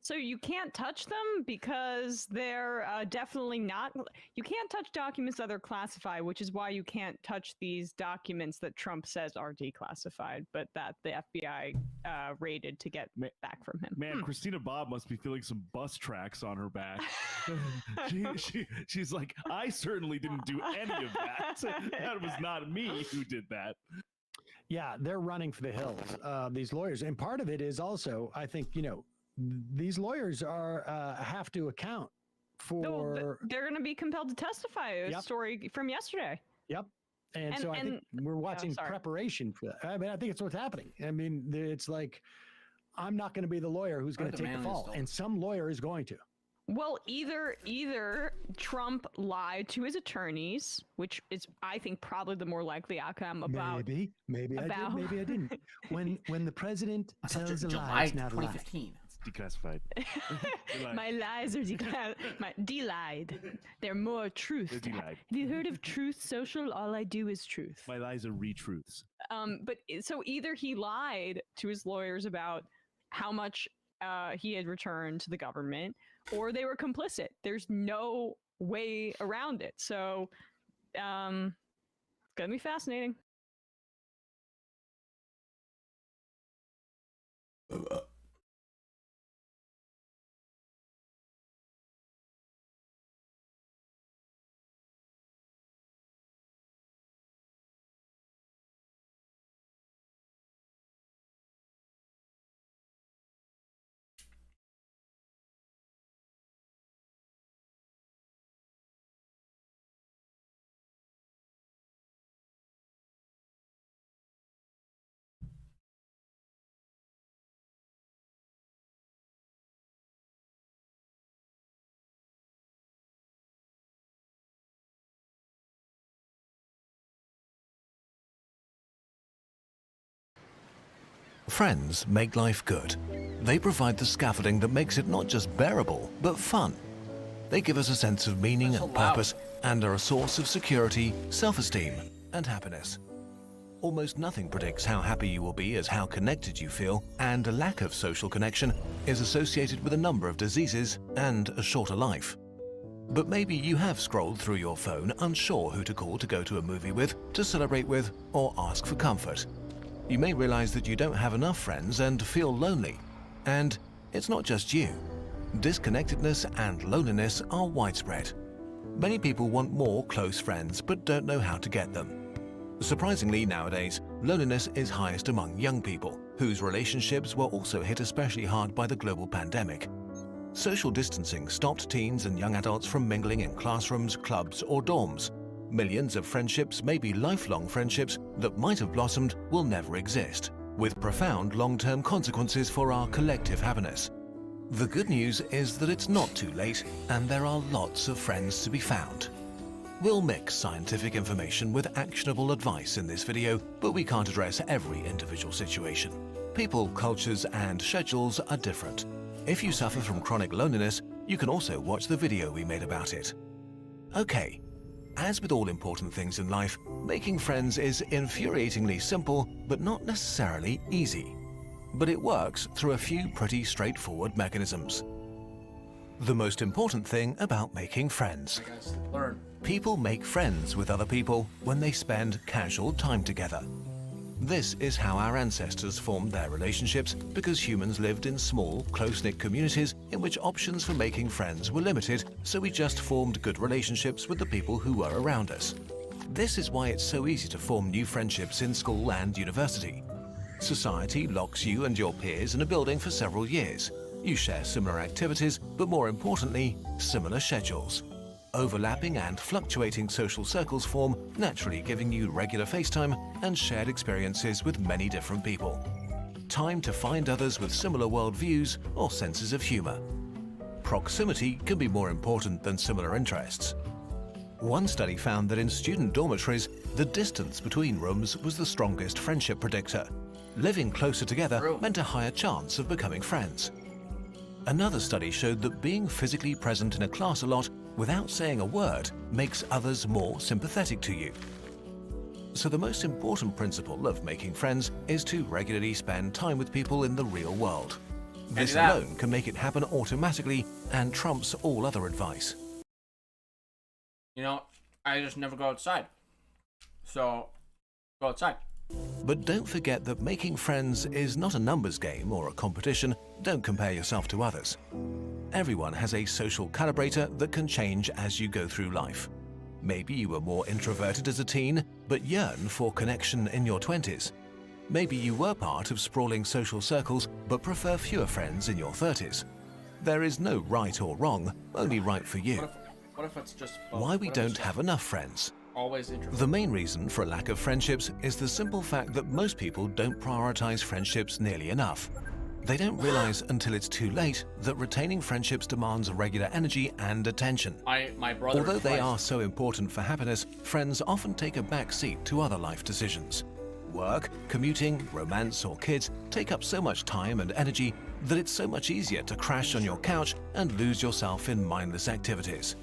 So you can't touch them because they're definitely not. You can't touch documents that are classified, which is why you can't touch these documents that Trump says are declassified, but that the FBI raided to get back from him. Man, Christina Bob must be feeling some bus tracks on her back. She's like, I certainly didn't do any of that. That was not me who did that. Yeah, they're running for the hills, these lawyers. And part of it is also, I think, these lawyers have to account for. They're going to be compelled to testify. A story from yesterday. Yep. And so I think we're watching preparation for that. I mean, I think it's what's happening. I mean, it's like, I'm not going to be the lawyer who's going to take the fall, and some lawyer is going to. Well, either Trump lied to his attorneys, which is, I think, probably the more likely outcome. About maybe I did, maybe I didn't. When the president tells a lie, July it's not a lie. 2015. Declassified. My lies are delied. They're more truth. They're delied. Have you heard of Truth Social? All I do is truth. My lies are retruths. But so either he lied to his lawyers about how much he had returned to the government, or they were complicit. There's no way around it. So it's gonna be fascinating. Friends make life good. They provide the scaffolding that makes it not just bearable, but fun. They give us a sense of meaning and purpose, and are a source of security, self-esteem, and happiness. Almost nothing predicts how happy you will be as how connected you feel, and a lack of social connection is associated with a number of diseases and a shorter life. But maybe you have scrolled through your phone unsure who to call to go to a movie with, to celebrate with, or ask for comfort. You may realize that you don't have enough friends and feel lonely. And it's not just you. Disconnectedness and loneliness are widespread. Many people want more close friends but don't know how to get them. Surprisingly, nowadays, loneliness is highest among young people, whose relationships were also hit especially hard by the global pandemic. Social distancing stopped teens and young adults from mingling in classrooms, clubs, or dorms. Millions of friendships, maybe lifelong friendships, that might have blossomed will never exist, with profound long-term consequences for our collective happiness. The good news is that it's not too late, and there are lots of friends to be found. We'll mix scientific information with actionable advice in this video, but we can't address every individual situation. People, cultures, and schedules are different. If you suffer from chronic loneliness, you can also watch the video we made about it. Okay. As with all important things in life, making friends is infuriatingly simple, but not necessarily easy. But it works through a few pretty straightforward mechanisms. The most important thing about making friends. People make friends with other people when they spend casual time together. This is how our ancestors formed their relationships, because humans lived in small, close-knit communities in which options for making friends were limited, so we just formed good relationships with the people who were around us. This is why it's so easy to form new friendships in school and university. Society locks you and your peers in a building for several years. You share similar activities, but more importantly, similar schedules. Overlapping and fluctuating social circles form, naturally giving you regular FaceTime and shared experiences with many different people. Time to find others with similar worldviews or senses of humor. Proximity can be more important than similar interests. One study found that in student dormitories, the distance between rooms was the strongest friendship predictor. Living closer together meant a higher chance of becoming friends. Another study showed that being physically present in a class a lot without saying a word makes others more sympathetic to you. So the most important principle of making friends is to regularly spend time with people in the real world. This do that. alone can make it happen automatically and trumps all other advice. You know, I just never go outside. So, go outside. But don't forget that making friends is not a numbers game or a competition. Don't compare yourself to others. Everyone has a social calibrator that can change as you go through life. Maybe you were more introverted as a teen, but yearn for connection in your 20s. Maybe you were part of sprawling social circles, but prefer fewer friends in your 30s. There is no right or wrong, only right for you. What if it's just both? Why we What if it's don't have enough friends? always introverted? The main reason for a lack of friendships is the simple fact that most people don't prioritize friendships nearly enough. They don't realize until it's too late that retaining friendships demands regular energy and attention. My brother. Although they twice. are so important for happiness, friends often take a back seat to other life decisions. Work, commuting, romance, or kids take up so much time and energy that it's so much easier to crash on your couch and lose yourself in mindless activities.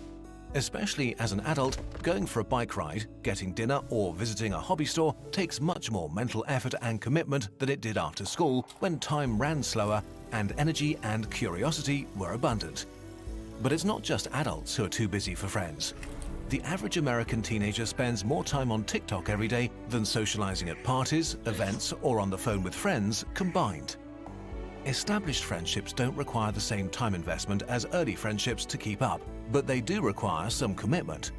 Especially as an adult, going for a bike ride, getting dinner, or visiting a hobby store takes much more mental effort and commitment than it did after school when time ran slower and energy and curiosity were abundant. But it's not just adults who are too busy for friends. The average American teenager spends more time on TikTok every day than socializing at parties, events, or on the phone with friends combined. Established friendships don't require the same time investment as early friendships to keep up, but they do require some commitment.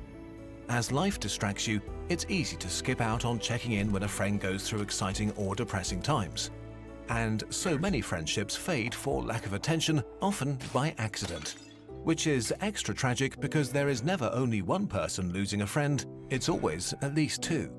As life distracts you, it's easy to skip out on checking in when a friend goes through exciting or depressing times. And so many friendships fade for lack of attention, often by accident. Which is extra tragic because there is never only one person losing a friend, it's always at least two.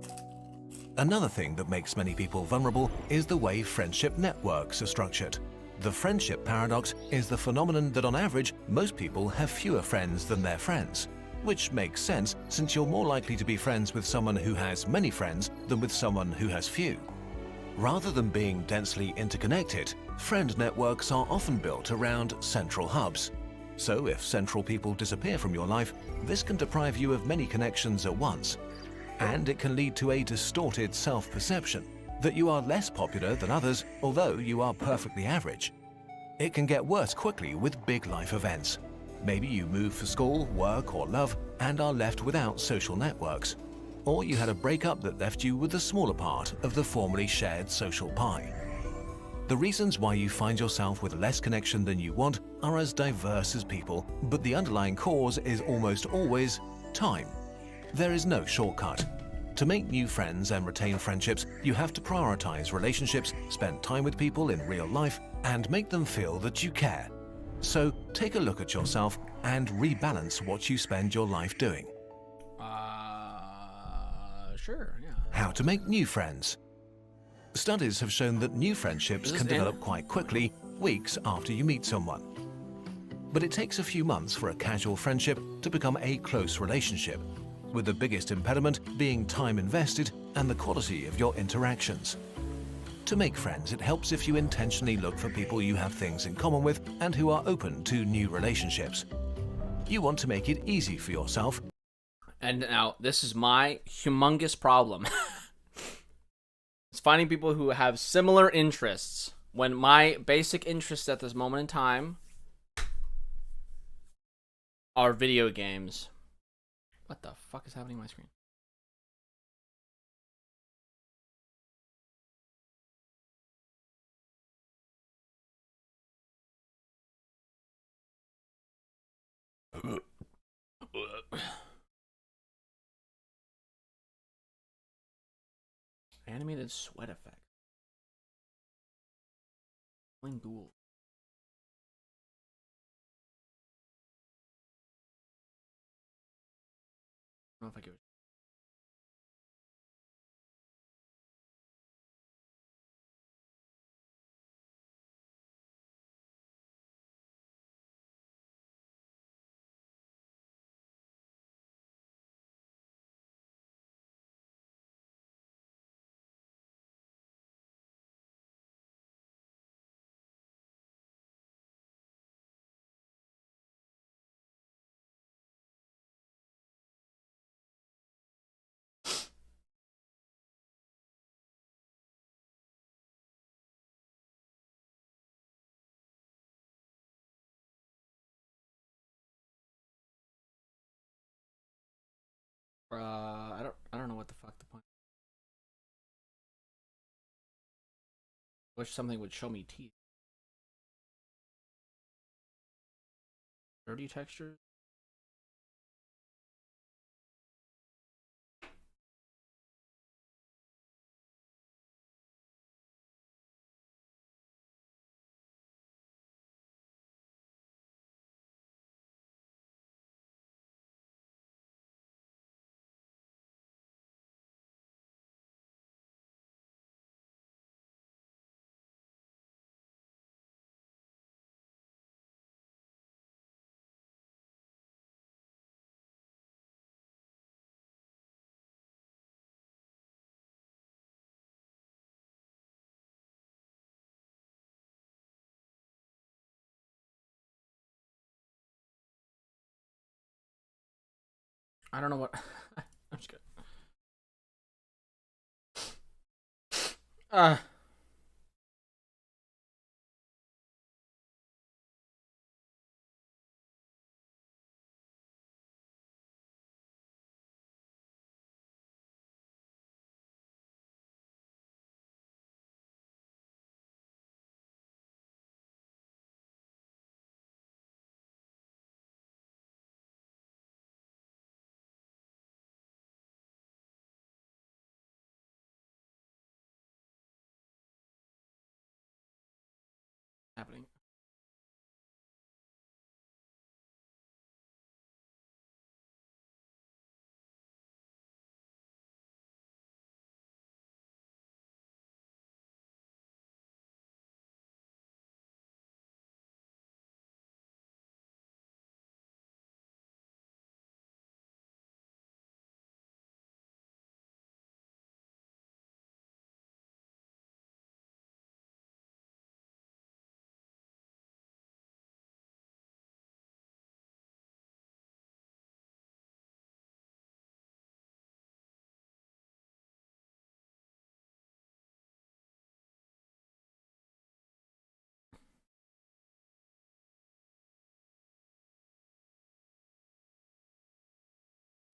Another thing that makes many people vulnerable is the way friendship networks are structured. The friendship paradox is the phenomenon that on average, most people have fewer friends than their friends. Which makes sense since you're more likely to be friends with someone who has many friends than with someone who has few. Rather than being densely interconnected, friend networks are often built around central hubs. So if central people disappear from your life, this can deprive you of many connections at once. And it can lead to a distorted self-perception that you are less popular than others, although you are perfectly average. It can get worse quickly with big life events. Maybe you move for school, work, or love and are left without social networks. Or you had a breakup that left you with the smaller part of the formerly shared social pie. The reasons why you find yourself with less connection than you want are as diverse as people, but the underlying cause is almost always time. There is no shortcut. To make new friends and retain friendships, you have to prioritize relationships, spend time with people in real life, and make them feel that you care. So take a look at yourself and rebalance what you spend your life doing. Sure, yeah. How to make new friends. Studies have shown that new friendships can develop quite quickly, weeks after you meet someone. But it takes a few months for a casual friendship to become a close relationship, with the biggest impediment being time invested and the quality of your interactions. To make friends, it helps if you intentionally look for people you have things in common with and who are open to new relationships. You want to make it easy for yourself. And now, this is my humongous problem. It's finding people who have similar interests when my basic interests at this moment in time are video games. What the fuck is happening on my screen? Animated sweat effect. Playing duel. I don't know if I give it. I don't know what the fuck the point. Wish something would show me teeth. Dirty textures. I don't know what. I'm just kidding. Happening.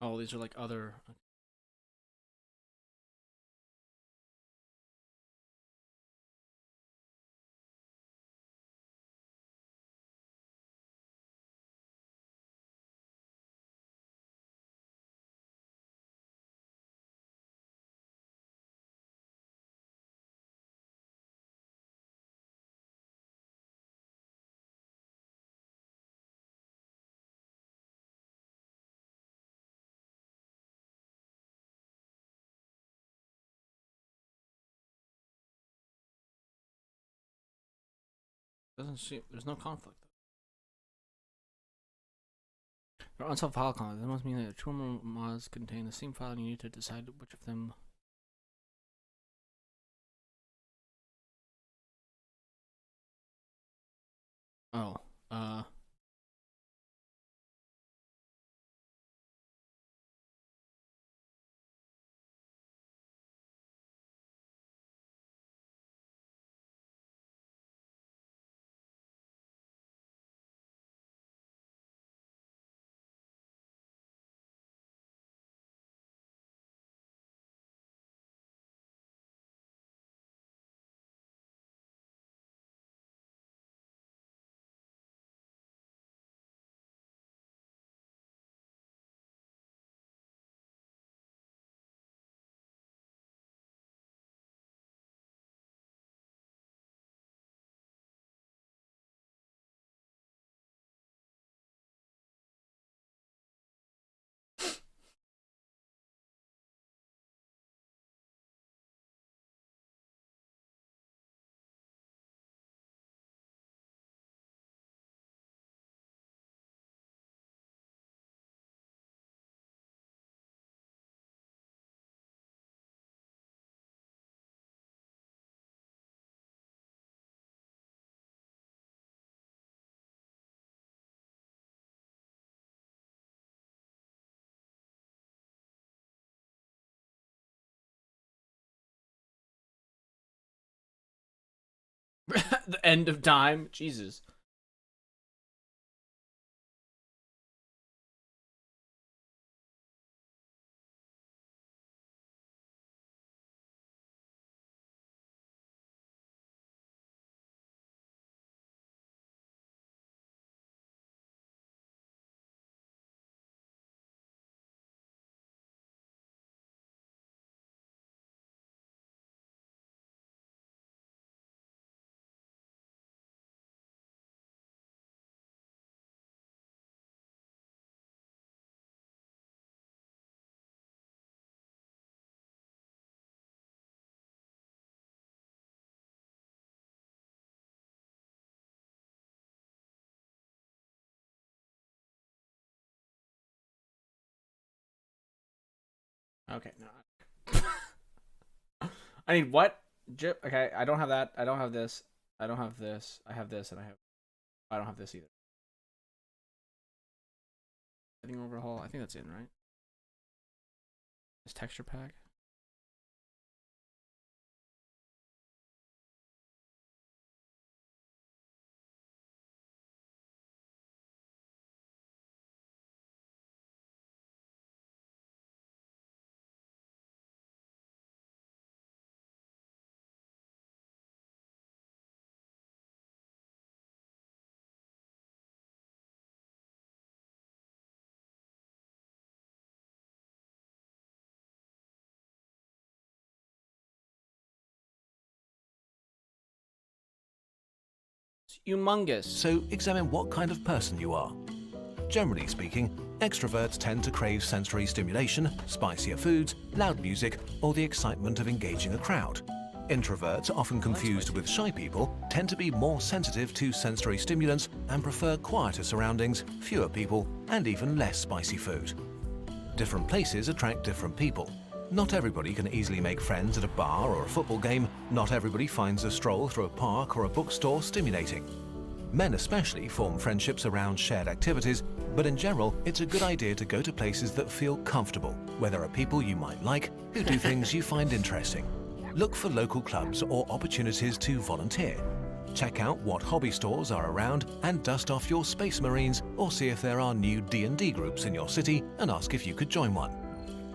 Oh, these are like other. Doesn't seem there's no conflict. There are unsolved file conflicts. That must mean that two or more mods contain the same file, and you need to decide which of them. Oh, the end of time. Jesus. Okay, no. I need what? Jip. Okay, I don't have that. I don't have this. I don't have this. I have this, and I don't have this either. Setting overhaul. I think that's in, right? This texture pack. Humongous. So examine what kind of person you are. Generally speaking, extroverts tend to crave sensory stimulation, spicier foods, loud music, or the excitement of engaging a crowd. Introverts, often confused with shy people, tend to be more sensitive to sensory stimulants and prefer quieter surroundings, fewer people, and even less spicy food. Different places attract different people. Not everybody can easily make friends at a bar or a football game. Not everybody finds a stroll through a park or a bookstore stimulating. Men especially form friendships around shared activities, but in general, it's a good idea to go to places that feel comfortable, where there are people you might like, who do things you find interesting. Look for local clubs or opportunities to volunteer. Check out what hobby stores are around and dust off your Space Marines, or see if there are new D&D groups in your city and ask if you could join one.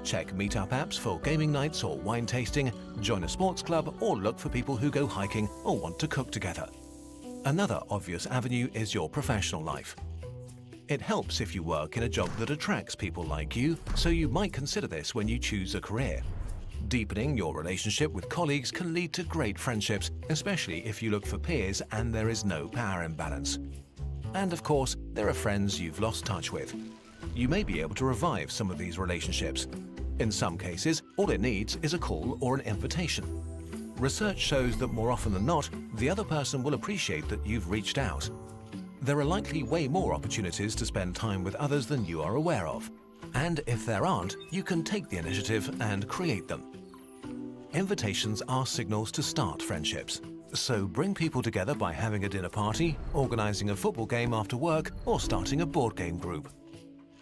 Check meetup apps for gaming nights or wine tasting, join a sports club, or look for people who go hiking or want to cook together. Another obvious avenue is your professional life. It helps if you work in a job that attracts people like you, so you might consider this when you choose a career. Deepening your relationship with colleagues can lead to great friendships, especially if you look for peers and there is no power imbalance. And of course, there are friends you've lost touch with. You may be able to revive some of these relationships. In some cases, all it needs is a call or an invitation. Research shows that more often than not, the other person will appreciate that you've reached out. There are likely way more opportunities to spend time with others than you are aware of. And if there aren't, you can take the initiative and create them. Invitations are signals to start friendships. So bring people together by having a dinner party, organizing a football game after work, or starting a board game group.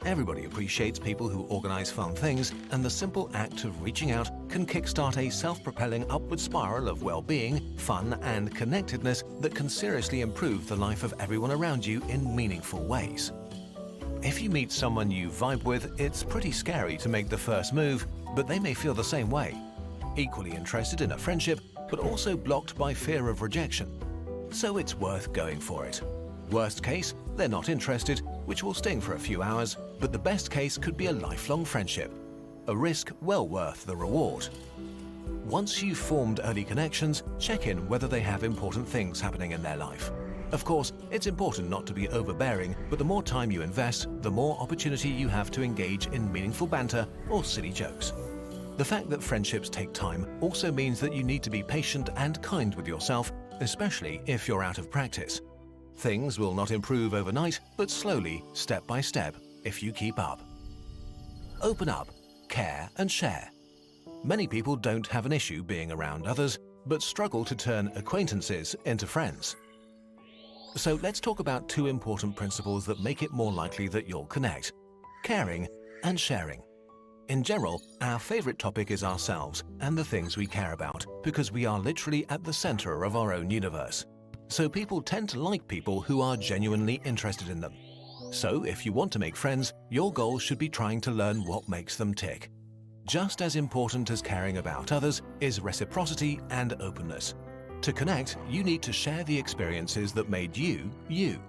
Everybody appreciates people who organize fun things, and the simple act of reaching out can kickstart a self-propelling upward spiral of well-being, fun, and connectedness that can seriously improve the life of everyone around you in meaningful ways. If you meet someone you vibe with, it's pretty scary to make the first move, but they may feel the same way. Equally interested in a friendship, but also blocked by fear of rejection. So it's worth going for it. Worst case, they're not interested, which will sting for a few hours, but the best case could be a lifelong friendship. A risk well worth the reward. Once you've formed early connections, check in whether they have important things happening in their life. Of course, it's important not to be overbearing, but the more time you invest, the more opportunity you have to engage in meaningful banter or silly jokes. The fact that friendships take time also means that you need to be patient and kind with yourself, especially if you're out of practice. Things will not improve overnight, but slowly, step by step, if you keep up. Open up, care, and share. Many people don't have an issue being around others, but struggle to turn acquaintances into friends. So let's talk about two important principles that make it more likely that you'll connect: caring and sharing. In general, our favorite topic is ourselves and the things we care about, because we are literally at the center of our own universe. So people tend to like people who are genuinely interested in them. So if you want to make friends, your goal should be trying to learn what makes them tick. Just as important as caring about others is reciprocity and openness. To connect, you need to share the experiences that made you, you.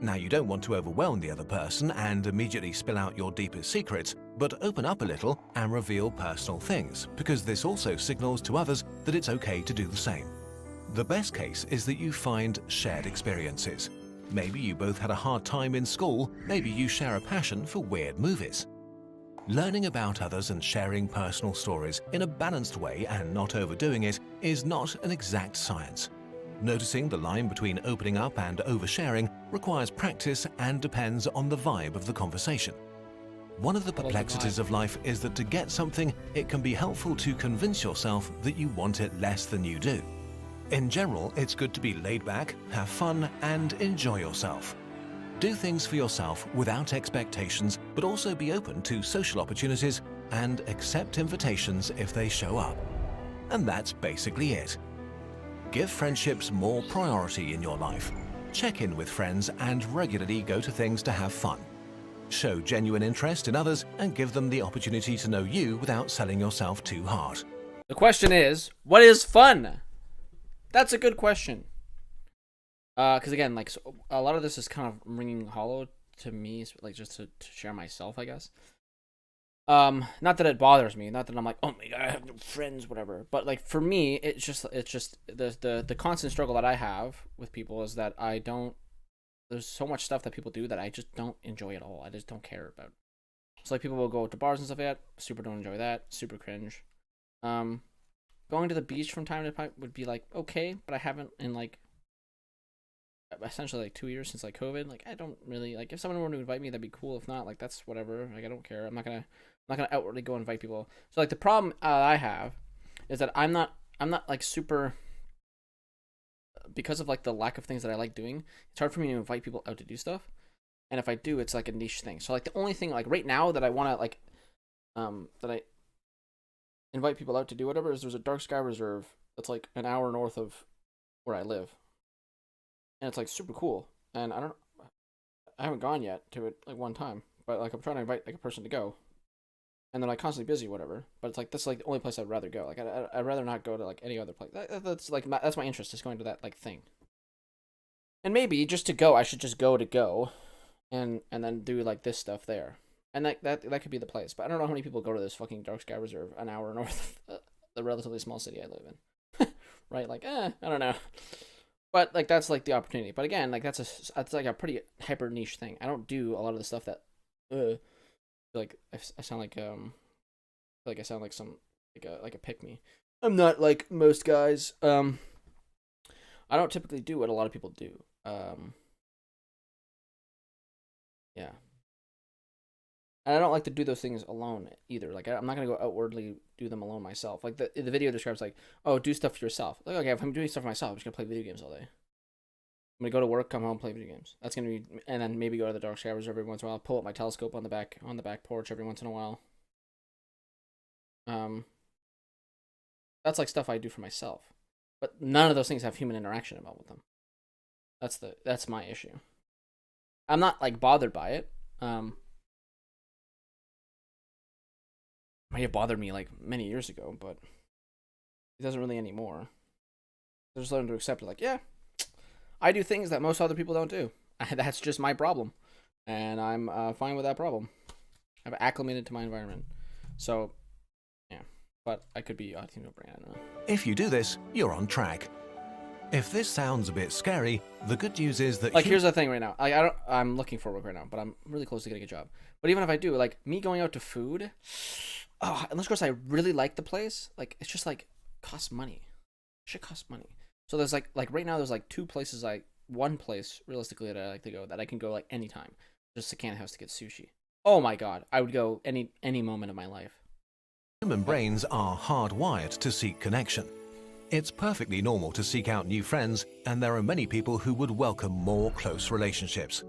Now, you don't want to overwhelm the other person and immediately spill out your deepest secrets, but open up a little and reveal personal things, because this also signals to others that it's okay to do the same. The best case is that you find shared experiences. Maybe you both had a hard time in school, maybe you share a passion for weird movies. Learning about others and sharing personal stories in a balanced way and not overdoing it is not an exact science. Noticing the line between opening up and oversharing requires practice and depends on the vibe of the conversation. One of the perplexities of life is that to get something, it can be helpful to convince yourself that you want it less than you do. In general, it's good to be laid back, have fun, and enjoy yourself. Do things for yourself without expectations, but also be open to social opportunities and accept invitations if they show up. And that's basically it. Give friendships more priority in your life. Check in with friends and regularly go to things to have fun. Show genuine interest in others and give them the opportunity to know you without selling yourself too hard. The question is, what is fun? That's a good question. Because again, like, so a lot of this is kind of ringing hollow to me, like just to share myself, I guess. Not that it bothers me, not that I'm like, oh my god, I have no friends, whatever. But like for me, it's just the constant struggle that I have with people is that I don't. There's so much stuff that people do that I just don't enjoy at all. I just don't care about. So like people will go to bars and stuff like that. Super don't enjoy that. Super cringe. Going to the beach from time to time would be like okay, but I haven't in like essentially like 2 years since like COVID. Like I don't really like if someone were to invite me, that'd be cool. If not, like that's whatever. Like I don't care. I'm not gonna outwardly go invite people. So like the problem I have is that I'm not like super. Because of like the lack of things that I like doing, it's hard for me to invite people out to do stuff. And if I do, it's like a niche thing. So like the only thing like right now that I want to like that I invite people out to do whatever is there's a dark sky reserve that's like an hour north of where I live. And it's like super cool. And I haven't gone yet to it like one time, but like I'm trying to invite like a person to go. And they're like constantly busy, whatever. But it's like that's like the only place I'd rather go. Like I'd rather not go to like any other place. That's like that's my interest is going to that like thing. And maybe just to go, I should just go to go, and then do like this stuff there. And that could be the place. But I don't know how many people go to this fucking dark sky reserve an hour north of the relatively small city I live in. Right? Like I don't know. But like that's like the opportunity. But again, like that's like a pretty hyper niche thing. I don't do a lot of the stuff that. Like I sound like I sound like some like a pick me. I'm not like most guys. I don't typically do what a lot of people do. Yeah. And I don't like to do those things alone either. Like I'm not gonna go outwardly do them alone myself. Like the video describes like, oh, do stuff for yourself. Like okay, if I'm doing stuff for myself, I'm just gonna play video games all day. I'm gonna go to work, come home, play video games. That's gonna be, and then maybe go to the dark sky reserve every once in a while. Pull up my telescope on the back porch every once in a while. That's like stuff I do for myself, but none of those things have human interaction involved with them. That's my issue. I'm not like bothered by it. Might have bothered me like many years ago, but it doesn't really anymore. I just learned to accept it. Like yeah. I do things that most other people don't do. That's just my problem. And I'm fine with that problem. I've acclimated to my environment. So, yeah. But I could be team no brand. I don't know. If you do this, you're on track. If this sounds a bit scary, the good news is that like here's the thing right now. Like I'm looking for work right now, but I'm really close to getting a job. But even if I do, like me going out to food, unless of course I really like the place, like it's just like costs money. It should cost money. So there's like right now there's like one place realistically that I like to go that I can go like anytime. Just a can house to get sushi. Oh my god, I would go any moment of my life. Human brains are hardwired to seek connection. It's perfectly normal to seek out new friends, and there are many people who would welcome more close relationships.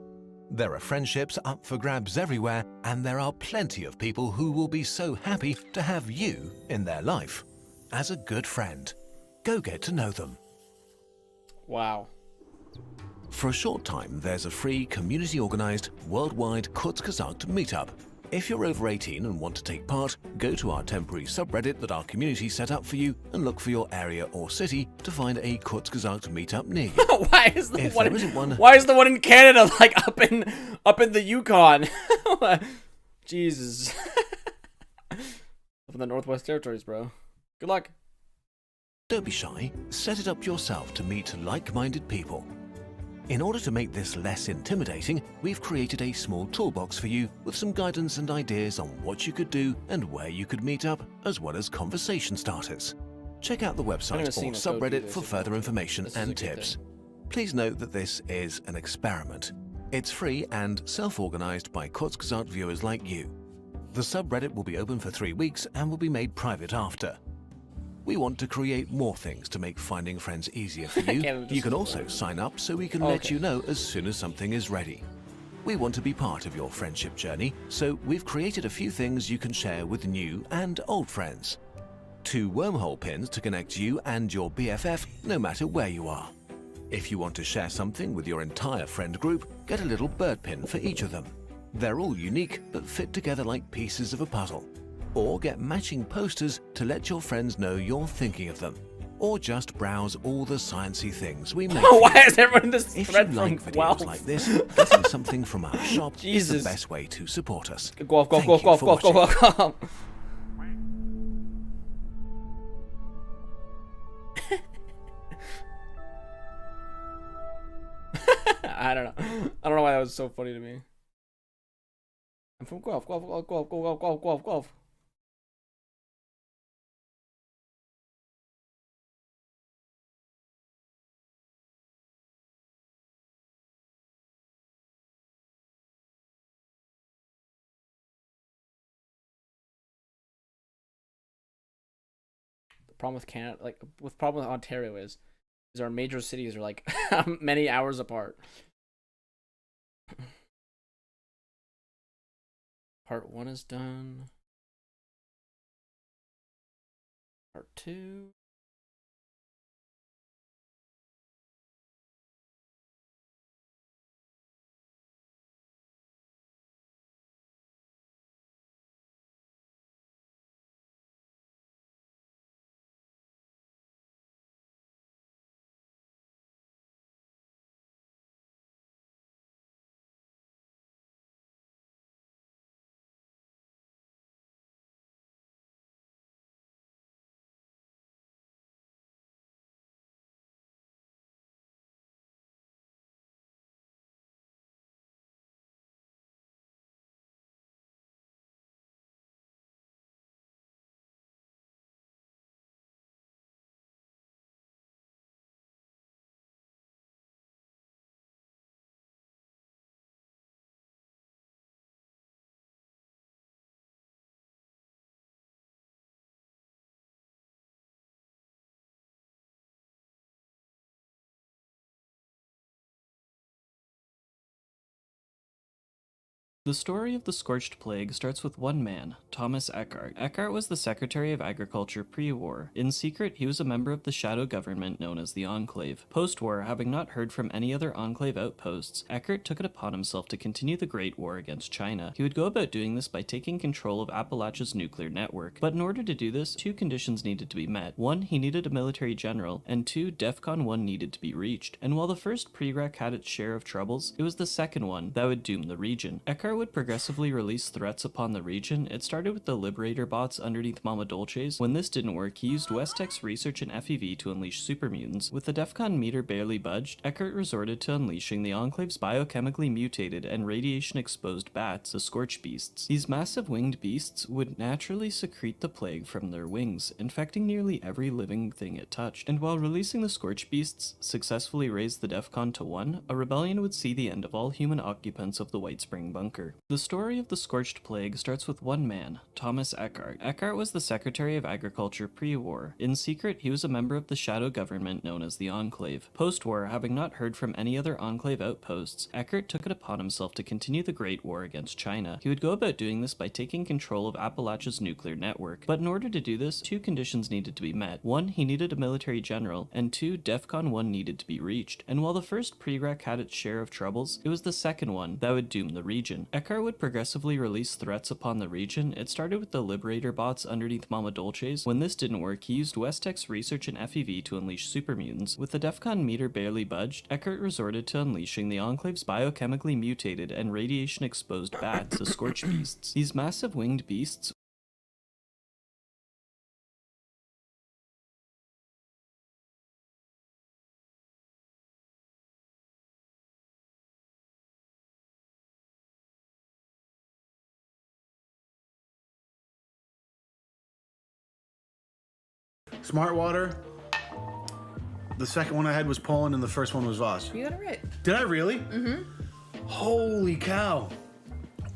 There are friendships up for grabs everywhere, and there are plenty of people who will be so happy to have you in their life. As a good friend, go get to know them. Wow. For a short time, there's a free, community-organized, worldwide Kurzgesagt meetup. If you're over 18 and want to take part, go to our temporary subreddit that our community set up for you and look for your area or city to find a Kurzgesagt meetup near you. Why is the one in Canada like up in the Yukon? Jesus. Up in the Northwest Territories, bro. Good luck. Don't be shy, set it up yourself to meet like-minded people. In order to make this less intimidating, we've created a small toolbox for you with some guidance and ideas on what you could do and where you could meet up, as well as conversation starters. Check out the website or subreddit for further information and tips. Please note that this is an experiment. It's free and self-organized by Kurzgesagt viewers like you. the subreddit will be open for 3 weeks and will be made private after. We want to create more things to make finding friends easier for you. You can also sign up so we can let you know as soon as something is ready. We want to be part of your friendship journey, so we've created a few things you can share with new and old friends. 2 wormhole pins to connect you and your BFF no matter where you are. If you want to share something with your entire friend group, get a little bird pin for each of them. They're all unique but fit together like pieces of a puzzle. Or get matching posters to let your friends know you're thinking of them. Or just browse all the sciencey things we make. Why is everyone in this if thread you like from videos 12? like this, getting something from our shop is Jesus. the best way to support us. Go off, go off, Thank go off, you go off, for go off, go off, watching. go off. I don't know. I don't know why that was so funny to me. I'm from Guelph, Guelph, Guelph, Guelph, Guelph, Guelph, Guelph, Guelph. The problem with Canada, like with problem with Ontario is our major cities are like many hours apart. Part 1 is done. Part 2. The story of the Scorched Plague starts with one man, Thomas Eckhart. Eckhart was the Secretary of Agriculture pre-war. In secret, he was a member of the shadow government known as the Enclave. Post-war, having not heard from any other Enclave outposts, Eckhart took it upon himself to continue the Great War against China. He would go about doing this by taking control of Appalachia's nuclear network. But in order to do this, 2 conditions needed to be met. 1, he needed a military general, and 2, DEFCON 1 needed to be reached. And while the first prereq had its share of troubles, it was the second one that would doom the region. Eckhart would progressively release threats upon the region. It started with the Liberator bots underneath Mama Dolce's. When this didn't work, he used Westech's research and FEV to unleash super mutants. With the DEFCON meter barely budged, Eckhart resorted to unleashing the Enclave's biochemically mutated and radiation-exposed bats, the Scorch Beasts. These massive winged beasts would naturally secrete the plague from their wings, infecting nearly every living thing it touched. And while releasing the Scorch Beasts successfully raised the DEFCON to 1, a rebellion would see the end of all human occupants of the White Spring Bunker. The story of the Scorched Plague starts with one man, Thomas Eckhart. Eckhart was the Secretary of Agriculture pre-war. In secret, he was a member of the shadow government known as the Enclave. Post-war, having not heard from any other Enclave outposts, Eckhart took it upon himself to continue the Great War against China. He would go about doing this by taking control of Appalachia's nuclear network. But in order to do this, 2 conditions needed to be met. 1, he needed a military general, and 2, DEFCON 1 needed to be reached. And while the first prereq had its share of troubles, it was the second one that would doom the region. Eckhart would progressively release threats upon the region. It started with the Liberator bots underneath Mama Dolce's. When this didn't work, he used Westech's research and FEV to unleash super mutants. With the DEFCON meter barely budged, Eckhart resorted to unleashing the Enclave's biochemically mutated and radiation-exposed bats, the Scorch Beasts. These massive winged beasts Smart Water. The second one I had was Poland, and the first one was Voss. You got it right. Did I really? Mm-hmm. Holy cow.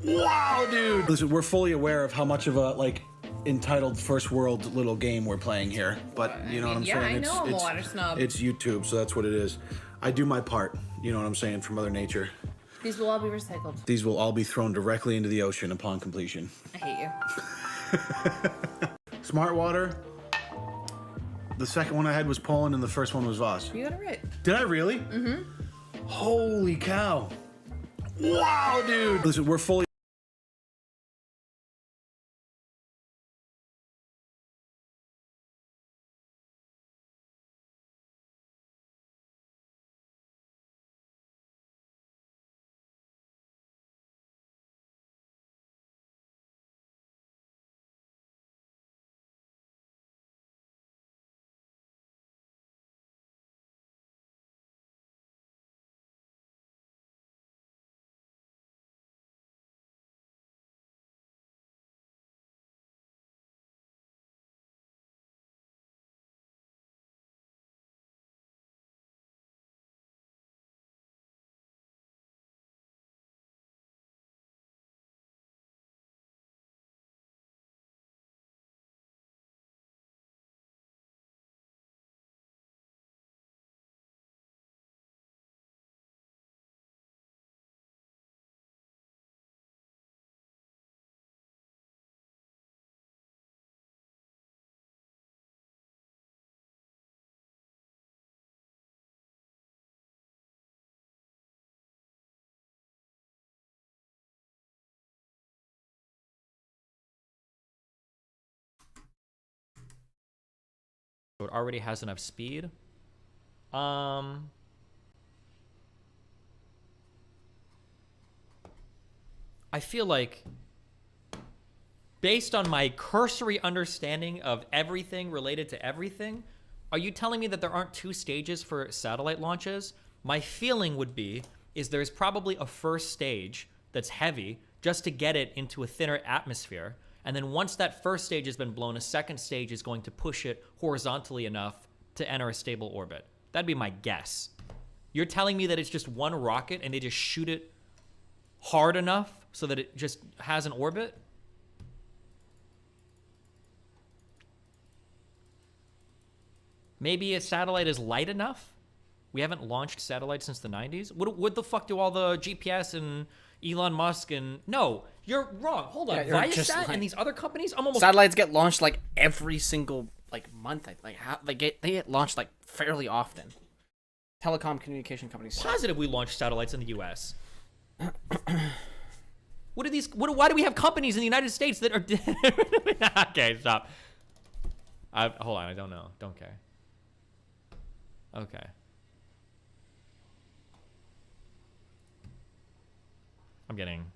Wow, dude! Listen, we're fully aware of how much of a, like, entitled first world little game we're playing here, but you know what I'm yeah, saying? I know I'm a water snob. It's YouTube, so that's what it is. I do my part, you know what I'm saying, for Mother Nature. These will all be recycled. These will all be thrown directly into the ocean upon completion. I hate you. Smart water. The second one I had was Poland, and the first one was Voss. You got it right. Did I really? Mm-hmm. Holy cow. Wow, dude! Listen, we're fully... So it already has enough speed. I feel like, based on my cursory understanding of everything related to everything, are you telling me that there aren't 2 stages for satellite launches? My feeling would be, is there's probably a first stage that's heavy just to get it into a thinner atmosphere. And then once that first stage has been blown, a second stage is going to push it horizontally enough to enter a stable orbit. That'd be my guess. You're telling me that it's just one rocket and they just shoot it hard enough so that it just has an orbit? Maybe a satellite is light enough? We haven't launched satellites since the 90s? What the fuck do all the GPS and Elon Musk and... No, you're wrong. Hold on. Yeah, you're just Viasat like- and these other companies? I'm almost... Satellites get launched like every single like month. They get launched like fairly often. Telecom communication companies. Positive we launched satellites in the US. What are these... Why do we have companies in the United States that are... Okay, stop. Hold on, I don't know. Don't care. Okay. I'm getting...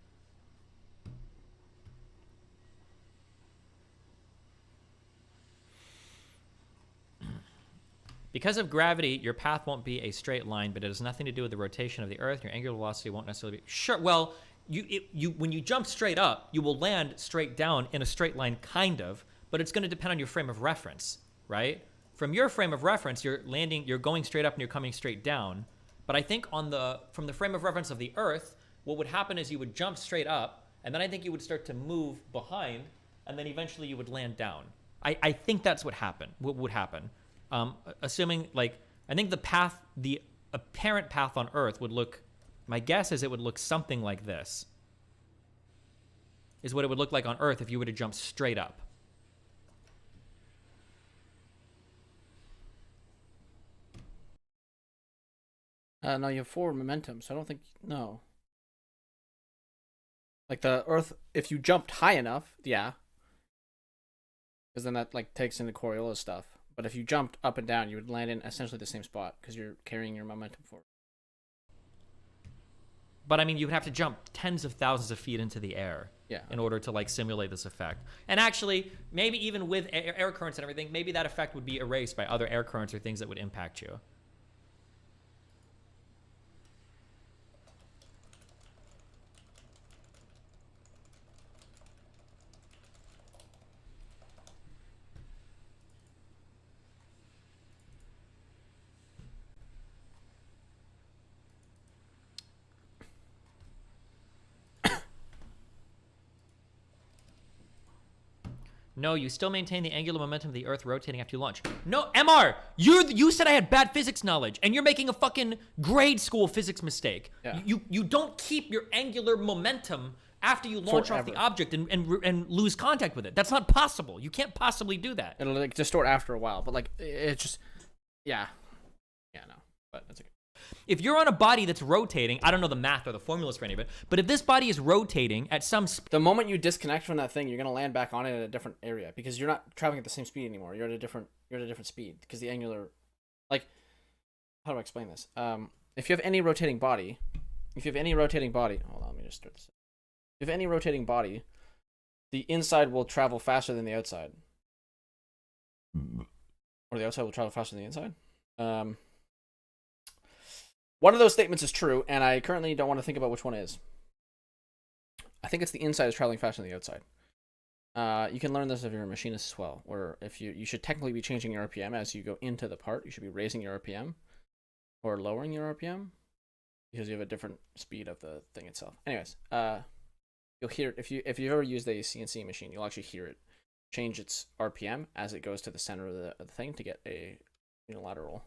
Because of gravity, your path won't be a straight line, but it has nothing to do with the rotation of the Earth. Your angular velocity won't necessarily be... Sure, well, when you jump straight up, you will land straight down in a straight line, kind of, but it's going to depend on your frame of reference, right? From your frame of reference, you're going straight up and you're coming straight down. But I think from the frame of reference of the Earth, what would happen is you would jump straight up, and then I think you would start to move behind, and then eventually you would land down. I think that's what would happen. Assuming, like, I think the apparent path on Earth would look, my guess is it would look something like this. Is what it would look like on Earth if you were to jump straight up. No, you have 4 momentum, so I don't think... No. Like, the Earth, if you jumped high enough, yeah. Because then that, like, takes into Coriolis stuff. But if you jumped up and down, you would land in essentially the same spot, because you're carrying your momentum forward. But, I mean, you would have to jump tens of thousands of feet into the air. Yeah. In order to, like, simulate this effect. And actually, maybe even with air currents and everything, maybe that effect would be erased by other air currents or things that would impact you. No, you still maintain the angular momentum of the Earth rotating after you launch. No, MR, you said I had bad physics knowledge, and you're making a fucking grade school physics mistake. Yeah. You don't keep your angular momentum after you launch off the Forever. object and lose contact with it. That's not possible. You can't possibly do that. It'll like distort after a while, but like it's just, yeah, no, but that's okay. If you're on a body that's rotating, I don't know the math or the formulas for any of it, but if this body is rotating at some The moment you disconnect from that thing, you're gonna land back on it at a different area because you're not traveling at the same speed anymore. You're at a different speed because the angular, like, how do I explain this? If you have any rotating body, hold on, let me just start this. If you have any rotating body, the inside will travel faster than the outside, or the outside will travel faster than the inside. One of those statements is true, and I currently don't want to think about which one is. I think it's the inside is traveling faster than the outside. You can learn this if you're a machinist as well, or if you should technically be changing your RPM as you go into the part. You should be raising your RPM or lowering your RPM because you have a different speed of the thing itself. Anyways, you'll hear it if you've ever used a CNC machine, you'll actually hear it change its RPM as it goes to the center of the thing to get a unilateral.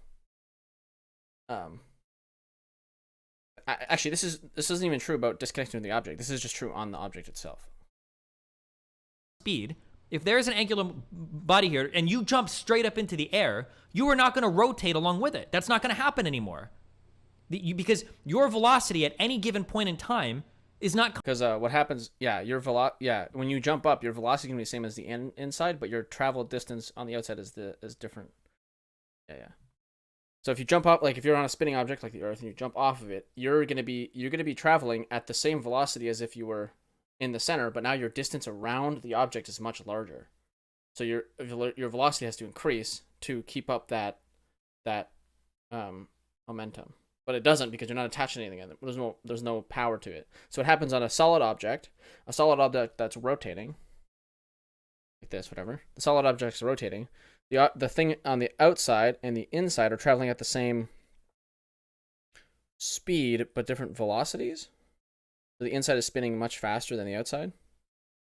Actually, this isn't even true about disconnecting from the object. This is just true on the object itself. speed, if there's an angular body here and you jump straight up into the air, you are not going to rotate along with it. That's not going to happen anymore. Because your velocity at any given point in time is not... Because what happens, when you jump up, your velocity is going to be the same as the inside, but your travel distance on the outside is different. Yeah. So if you jump up, like if you're on a spinning object like the Earth and you jump off of it, you're gonna be traveling at the same velocity as if you were in the center, but now your distance around the object is much larger. So your velocity has to increase to keep up that momentum, but it doesn't because you're not attaching anything. There's no power to it. So it happens on a solid object that's rotating, like this, whatever. The solid object's rotating. The thing on the outside and the inside are traveling at the same speed but different velocities. So the inside is spinning much faster than the outside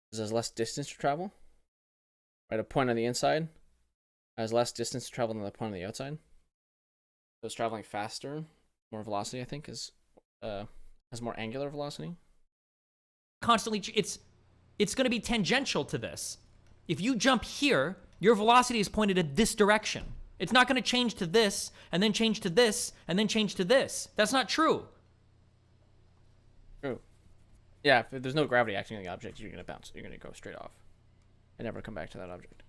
because there's less distance to travel. Right, a point on the inside has less distance to travel than the point on the outside. So it's traveling faster, more velocity. I think has more angular velocity. Constantly, it's going to be tangential to this. If you jump here, your velocity is pointed at this direction. It's not going to change to this, and then change to this, and then change to this. That's not true. True. Yeah, if there's no gravity acting on the object, you're going to bounce. You're going to go straight off and never come back to that object.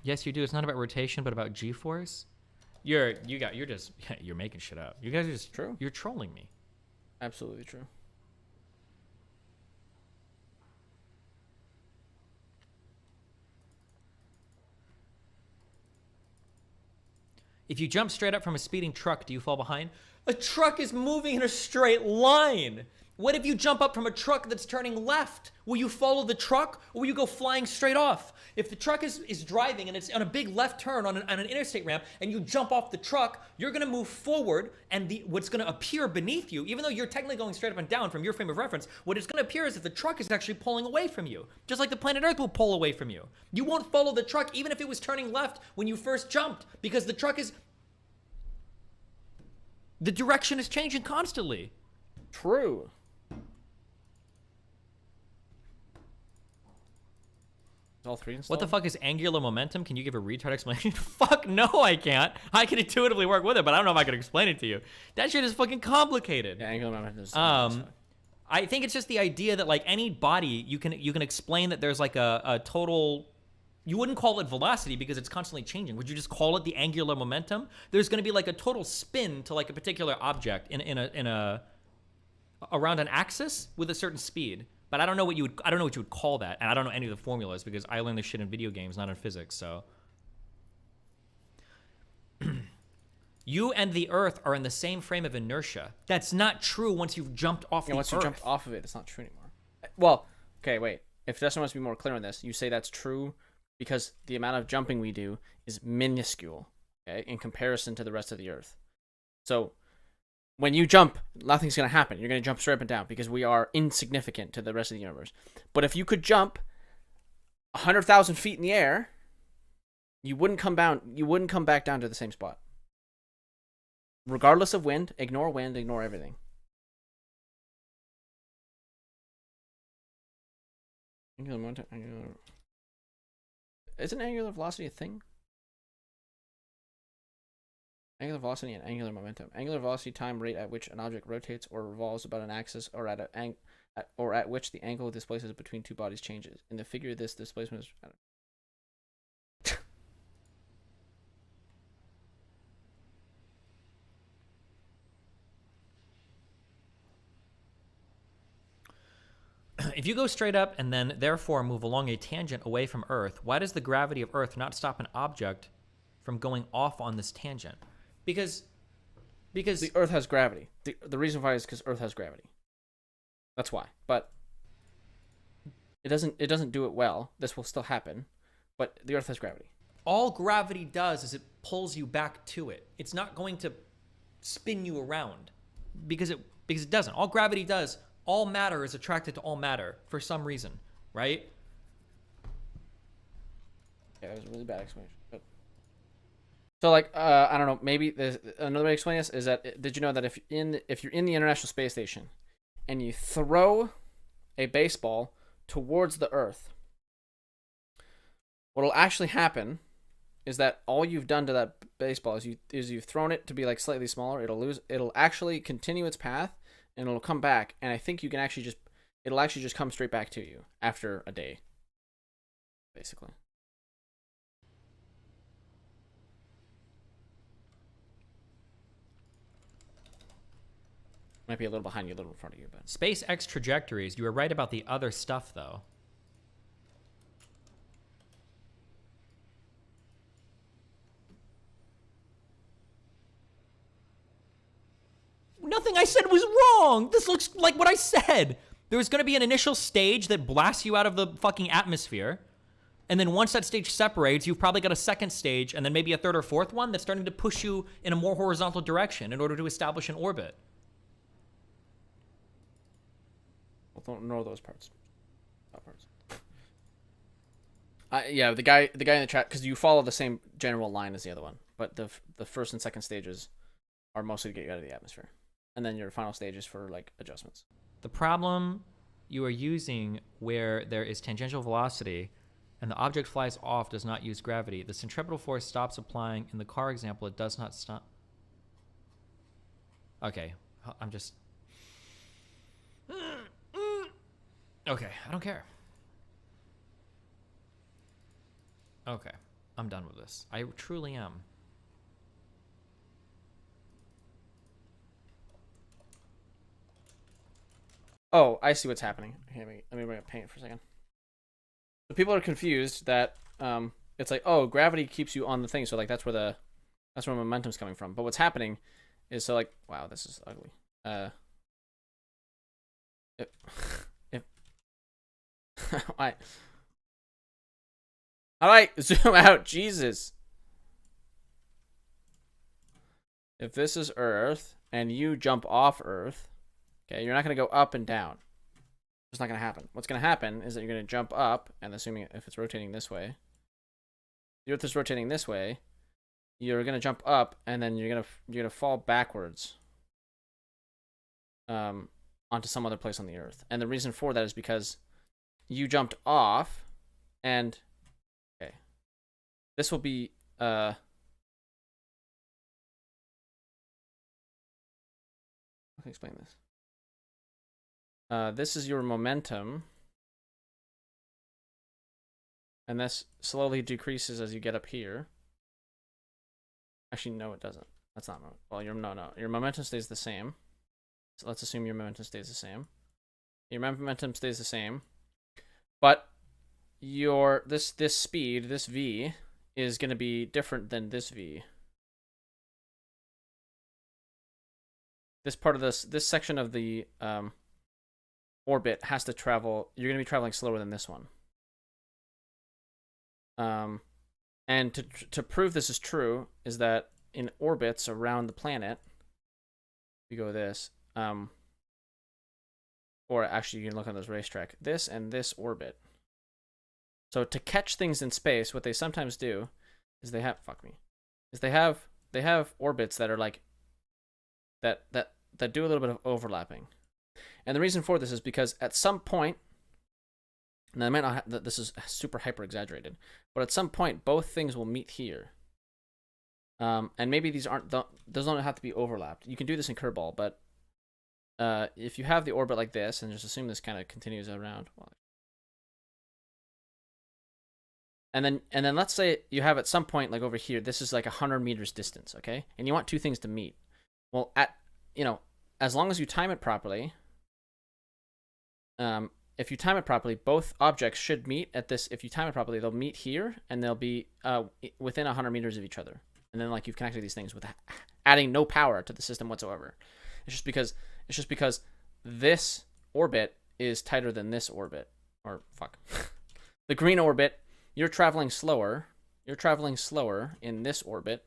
Yes, you do. It's not about rotation, but about G-force. You're making shit up. You guys are just true. You're trolling me. Absolutely true. If you jump straight up from a speeding truck, do you fall behind? A truck is moving in a straight line. What if you jump up from a truck that's turning left? Will you follow the truck or will you go flying straight off? If the truck is driving and it's on a big left turn on an interstate ramp and you jump off the truck, you're going to move forward and what's going to appear beneath you, even though you're technically going straight up and down from your frame of reference, what is going to appear is that the truck is actually pulling away from you, just like the planet Earth will pull away from you. You won't follow the truck even if it was turning left when you first jumped because the truck is... The direction is changing constantly. True. All three installed? What the fuck is angular momentum? Can you give a retard explanation? Fuck no, I can't. I can intuitively work with it, but I don't know if I can explain it to you. That shit is fucking complicated. Yeah, angular momentum is I think it's just the idea that like any body, you can explain that there's like a total... You wouldn't call it velocity because it's constantly changing. Would you just call it the angular momentum? There's going to be like a total spin to like a particular object around an axis with a certain speed. But I don't know what you would call that, and I don't know any of the formulas because I learned this shit in video games, not in physics. So you and the Earth are in the same frame of inertia. That's not true once you've jumped off the Earth. Once you jumped off of it, it's not true anymore. Well, okay, wait. If Justin wants to be more clear on this, you say that's true because the amount of jumping we do is minuscule, okay, in comparison to the rest of the Earth. So when you jump, nothing's going to happen. You're going to jump straight up and down because we are insignificant to the rest of the universe. But if you could jump 100,000 feet in the air, you wouldn't come down. You wouldn't come back down to the same spot. Regardless of wind, ignore everything. Angular momentum, Isn't angular velocity a thing? Angular velocity and angular momentum. Angular velocity, time rate at which an object rotates or revolves about an axis, or at which the angle it displaces between two bodies changes. In the figure, this displacement is. If you go straight up and then therefore move along a tangent away from Earth, why does the gravity of Earth not stop an object from going off on this tangent? Because the Earth has gravity. The reason why is because Earth has gravity. That's why. But it doesn't do it well. This will still happen, but the Earth has gravity. all gravity does is it pulls you back to it. It's not going to spin you around because it doesn't. All gravity does, all matter is attracted to all matter for some reason, right? Yeah, it was a really bad explanation. But... So, like, I don't know, maybe there's another way to explain this is that, did you know that if you're in the International Space Station and you throw a baseball towards the Earth, what'll actually happen is that all you've done to that baseball is you've thrown it to be like slightly smaller. It'll actually continue its path and it'll come back. And I think you can actually it'll actually just come straight back to you after a day, basically. Might be a little behind you, a little in front of you, but SpaceX trajectories. You were right about the other stuff, though. Nothing I said was wrong. This looks like what I said. There's going to be an initial stage that blasts you out of the fucking atmosphere. And then once that stage separates, you've probably got a second stage and then maybe a third or fourth one that's starting to push you in a more horizontal direction in order to establish an orbit. I don't know those parts. That parts. Yeah, the guy in the chat, because you follow the same general line as the other one, but the first and second stages are mostly to get you out of the atmosphere, and then your final stage is for like adjustments. The problem you are using where there is tangential velocity and the object flies off does not use gravity. The centripetal force stops applying. In the car example, it does not stop. Okay, I'm just... Okay, I don't care. Okay, I'm done with this. I truly am. Oh, I see what's happening. Okay, let me bring up paint for a second. So people are confused that it's like, oh, gravity keeps you on the thing, so like that's where momentum's coming from. But what's happening is, so like, wow, this is ugly. How do I zoom out? Jesus. If this is Earth and you jump off Earth, okay, you're not going to go up and down. It's not going to happen. What's going to happen is that you're going to jump up, and assuming if it's rotating this way, the Earth is rotating this way, you're going to jump up, and then you're going to fall backwards onto some other place on the Earth. And the reason for that is because you jumped off, and okay, this will be how can I explain this? This is your momentum, and this slowly decreases as you get up here. Actually, no, it doesn't. That's not well. Your momentum stays the same. So let's assume your momentum stays the same. Your momentum stays the same. But this speed, this v, is going to be different than this v. This part of this section of the orbit has to travel. You're going to be traveling slower than this one. And to prove this is true is that in orbits around the planet, we go this. Or actually, you can look on this racetrack. This and this orbit. So to catch things in space, what they sometimes do is they have they have orbits that are like that do a little bit of overlapping. And the reason for this is because at some point, and I might not have, this is super hyper exaggerated, but at some point both things will meet here. And maybe these those don't have to be overlapped. You can do this in Kerbal, but if you have the orbit like this, and just assume this kind of continues around, and then let's say you have at some point like over here, this is like 100 meters distance, okay? And you want two things to meet. Well, as long as you time it properly, if you time it properly, both objects should meet at this. If you time it properly, they'll meet here, and they'll be within 100 meters of each other. And then like you've connected these things with adding no power to the system whatsoever. It's just because this orbit is tighter than this orbit. Or fuck. The green orbit, you're traveling slower in this orbit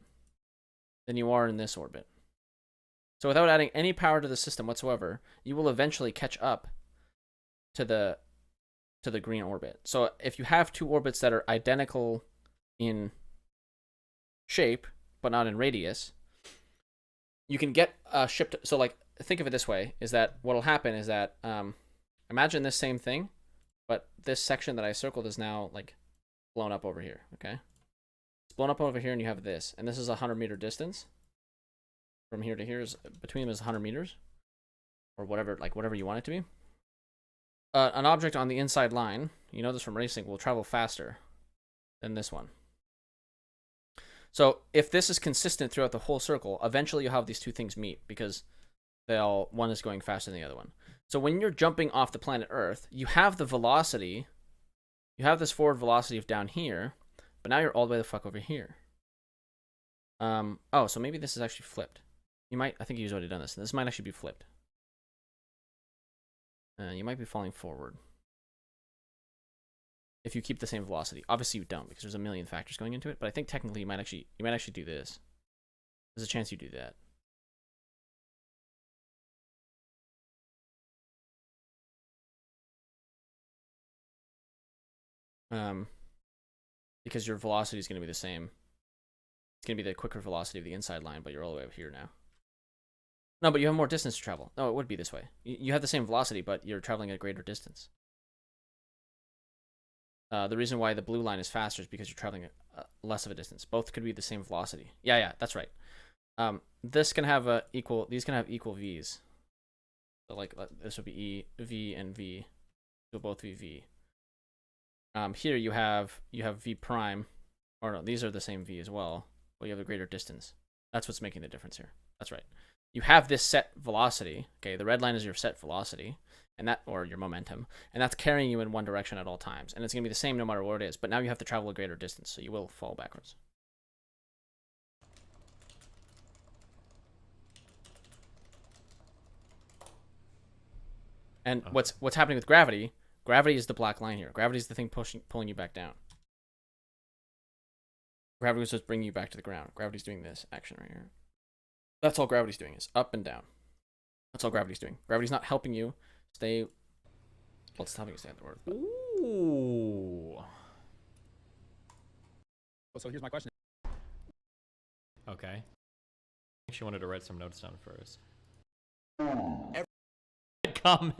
than you are in this orbit. So without adding any power to the system whatsoever, you will eventually catch up to the green orbit. So if you have two orbits that are identical in shape but not in radius, you can get shipped. So like think of it this way: is that what'll happen is that imagine this same thing, but this section that I circled is now like blown up over here. Okay, it's blown up over here, and you have this, and this is a 100-meter distance. From here to here is between them is 100 meters, or whatever, like whatever you want it to be. An object on the inside line, you know this from racing, will travel faster than this one. So if this is consistent throughout the whole circle, eventually you'll have these two things meet because one is going faster than the other one. So when you're jumping off the planet Earth, you have the velocity, you have this forward velocity of down here, but now you're all the way the fuck over here. Oh, so maybe this is actually flipped. I think you've already done this. This might actually be flipped. You might be falling forward if you keep the same velocity. Obviously you don't, because there's a million factors going into it, but I think technically you might actually do this. There's a chance you do that. Because your velocity is going to be the same. It's going to be the quicker velocity of the inside line, but you're all the way over here now. No, but you have more distance to travel. No, it would be this way. You have the same velocity, but you're traveling at a greater distance. The reason why the blue line is faster is because you're traveling less of a distance. Both could be the same velocity. Yeah, that's right. This can have these can have equal V's. So like this would be E, V, and V. So both be V. Here you have V prime, or no, these are the same V as well, but you have a greater distance. That's what's making the difference here. That's right. You have this set velocity. Okay, the red line is your set velocity, or your momentum, and that's carrying you in one direction at all times, and it's going to be the same no matter what it is. But now you have to travel a greater distance, so you will fall backwards. And what's happening with gravity? Gravity is the black line here. Gravity is the thing pulling you back down. Gravity was just bringing you back to the ground. Gravity's doing this action right here. That's all gravity's doing, is up and down. That's all gravity's doing. Gravity's not helping you stay. Well, it's helping you stay at the word. But... Ooh. Well, so here's my question. Okay. I think she wanted to write some notes down first. Comment.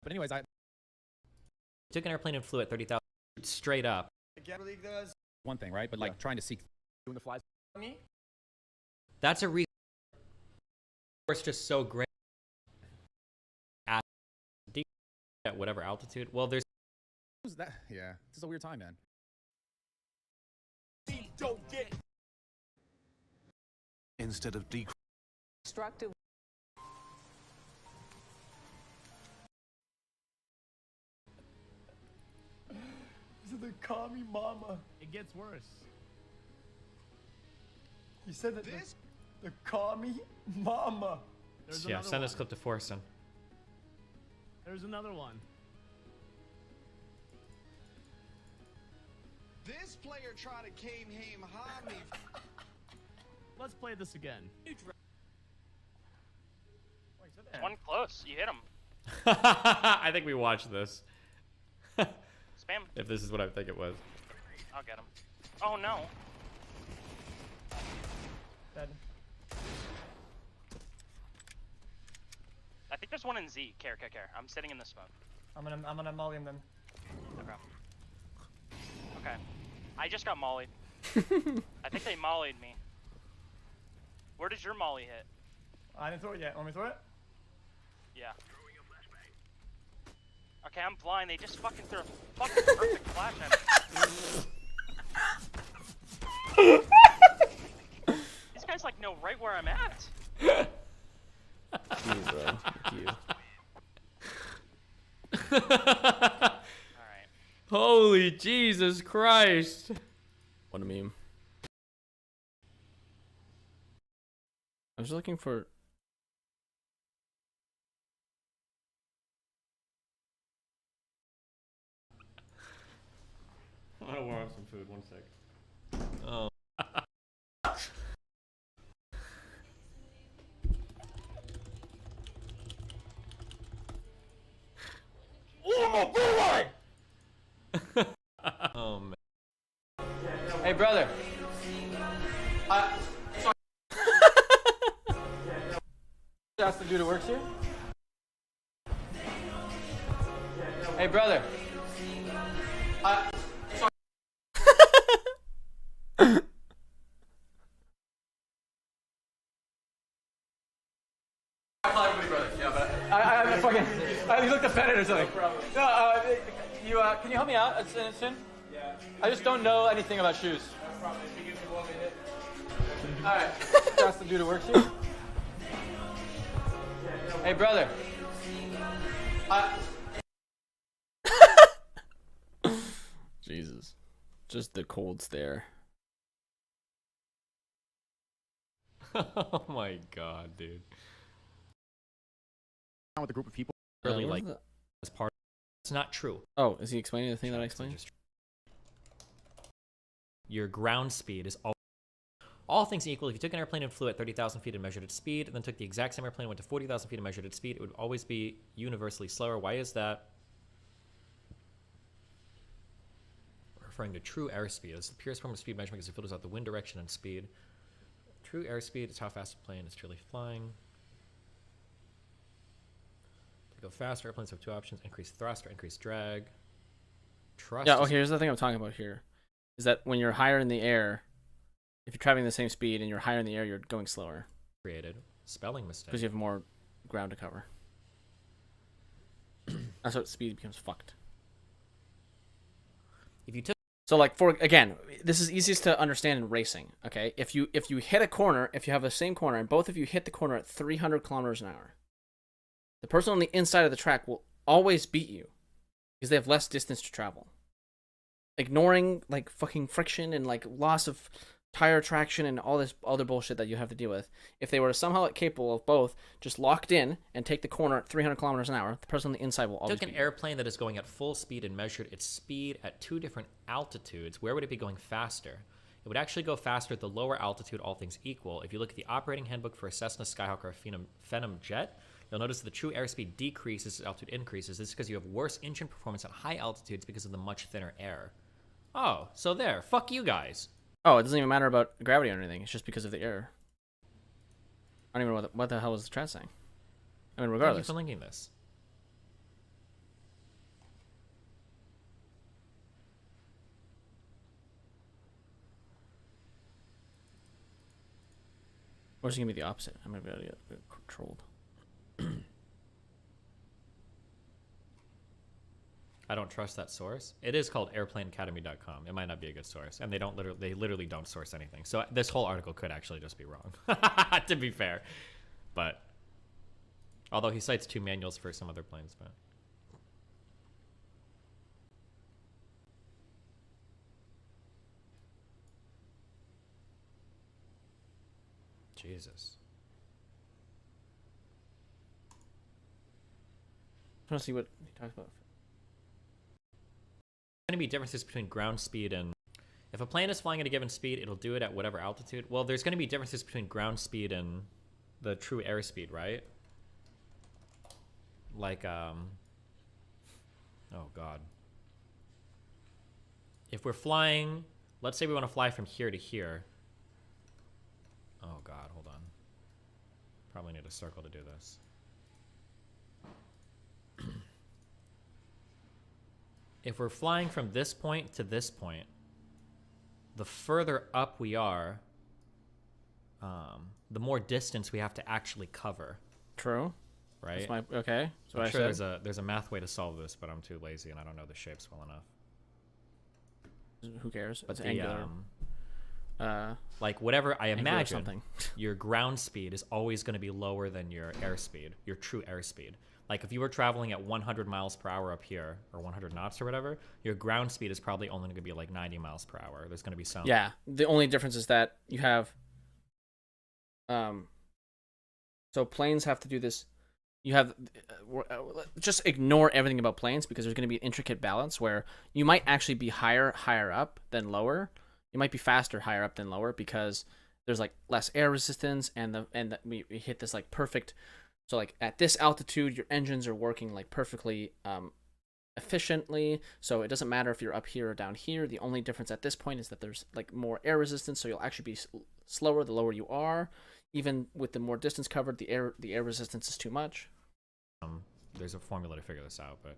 But anyways, I took an airplane and flew at 30,000 straight up. League does one thing, right? But like trying to seek doing the flies. That's a reason. It's just so great at whatever altitude. Well, there's. Who's that? Yeah, this is a weird time, man. Instead of Destructive. The commie mama. It gets worse. He said that the commie mama. Yeah, send this clip to Forsen. There's another one. This player tried to came him high me. Let's play this again. One close. You hit him. I think we watched this. Spam. If this is what I think it was. I'll get him. Oh no. Dead. I think there's one in Z. Care. I'm sitting in the smoke. I'm gonna molly him then. Okay. Okay. I just got mollied. I think they mollied me. Where does your molly hit? I didn't throw it yet. Want me to throw it? Yeah. Okay, I'm blind. They just fucking threw a fucking perfect flash at me. These guys like know right where I'm at. You, bro. You. Alright. Holy Jesus Christ. What a meme. I was looking for... I want to warm up some food. 1 sec. Oh. Oh man. Hey, brother. That's the dude who works here. Hey, brother. I call everybody brother. Yeah, but I fucking. You looked offended or something. No, can you help me out soon? Yeah. I just don't know anything about shoes. No problem. If you give me one minute. All right. That's the dude who works here. Hey, brother. Jesus. Just the cold stare. Oh my god, dude. With a group of people. Really like as part. It's not true. Oh, is he explaining the thing that I explained? Your ground speed is all things equal. If you took an airplane and flew at 30,000 feet and measured its speed, and then took the exact same airplane and went to 40,000 feet and measured its speed, it would always be universally slower. Why is that? Referring to true airspeed. It's the purest form of speed measurement because it filters out the wind direction and speed. True airspeed is how fast a plane is truly flying. To go faster, airplanes have two options: increase thrust or increase drag. Trust. Yeah. Okay. Here's the thing I'm talking about here, is that when you're higher in the air, if you're traveling the same speed and you're higher in the air, you're going slower. Created spelling mistake. Because you have more ground to cover. That's what speed becomes fucked. If you took So like again, this is easiest to understand in racing. Okay, if you hit a corner, if you have the same corner and both of you hit the corner at 300 kilometers an hour, the person on the inside of the track will always beat you because they have less distance to travel. Ignoring like fucking friction and like loss of tire traction and all this other bullshit that you have to deal with. If they were somehow capable of both just locked in and take the corner at 300 kilometers an hour, the person on the inside will always took an beat you. airplane that is going at full speed and measured its speed at two different altitudes, where would it be going faster? It would actually go faster at the lower altitude, all things equal. If you look at the operating handbook for a Cessna, Skyhawk, or a Phenom jet, you'll notice that the true airspeed decreases as altitude increases. This is because you have worse engine performance at high altitudes because of the much thinner air. Oh, so there. Fuck you guys. Oh, it doesn't even matter about gravity or anything. It's just because of the air. I don't even know what the hell was the chat saying. I mean, regardless. Thank you for linking this. Or is it going to be the opposite? I'm going to be able to get trolled. I don't trust that source. It is called airplaneacademy.com. It might not be a good source, and they literally don't source anything. So this whole article could actually just be wrong, to be fair. But although he cites two manuals for some other planes, but Jesus. I want to see what he talks about. Going to be differences between ground speed and if a plane is flying at a given speed, it'll do it at whatever altitude. Well, there's going to be differences between ground speed and the true airspeed, right? Like oh god, if we're flying, let's say we want to fly from here to here. Oh God, hold on. Probably need a circle to do this. If we're flying from this point to this point, the further up we are, the more distance we have to actually cover. True. Right? Okay. So I'm sure there's a math way to solve this, but I'm too lazy and I don't know the shapes well enough. Who cares? But It's angular. Like whatever I imagine, something. your ground speed is always going to be lower than your airspeed, your true airspeed. Like if you were traveling at 100 miles per hour up here, or 100 knots or whatever, your ground speed is probably only going to be like 90 miles per hour. There's going to be some. Yeah. The only difference is that you have. So planes have to do this. You have just ignore everything about planes because there's going to be an intricate balance where you might actually be higher up than lower. You might be faster higher up than lower because there's like less air resistance and we hit this like perfect. So like at this altitude, your engines are working like perfectly efficiently. So it doesn't matter if you're up here or down here. The only difference at this point is that there's like more air resistance. So you'll actually be slower the lower you are. Even with the more distance covered, the air resistance is too much. There's a formula to figure this out, but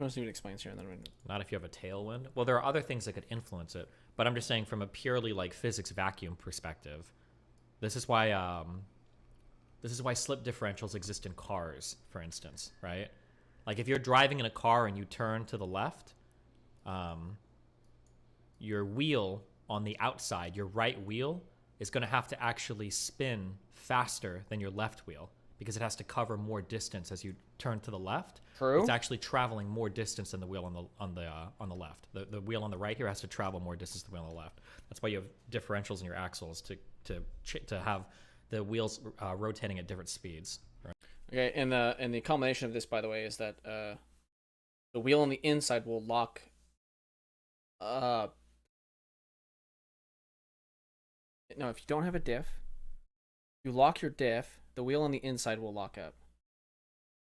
let's see what it explains here, and then not if you have a tailwind. Well, there are other things that could influence it, but I'm just saying from a purely like physics vacuum perspective, this is why slip differentials exist in cars, for instance, right? Like if you're driving in a car and you turn to the left, your wheel on the outside, your right wheel, is going to have to actually spin faster than your left wheel because it has to cover more distance as you turn to the left. True. It's actually traveling more distance than the wheel on the left. The wheel on the right here has to travel more distance than the wheel on the left. That's why you have differentials in your axles to have the wheels rotating at different speeds. Right? Okay, and the culmination of this, by the way, is that the wheel on the inside will lock. No, if you don't have a diff, you lock your diff, the wheel on the inside will lock up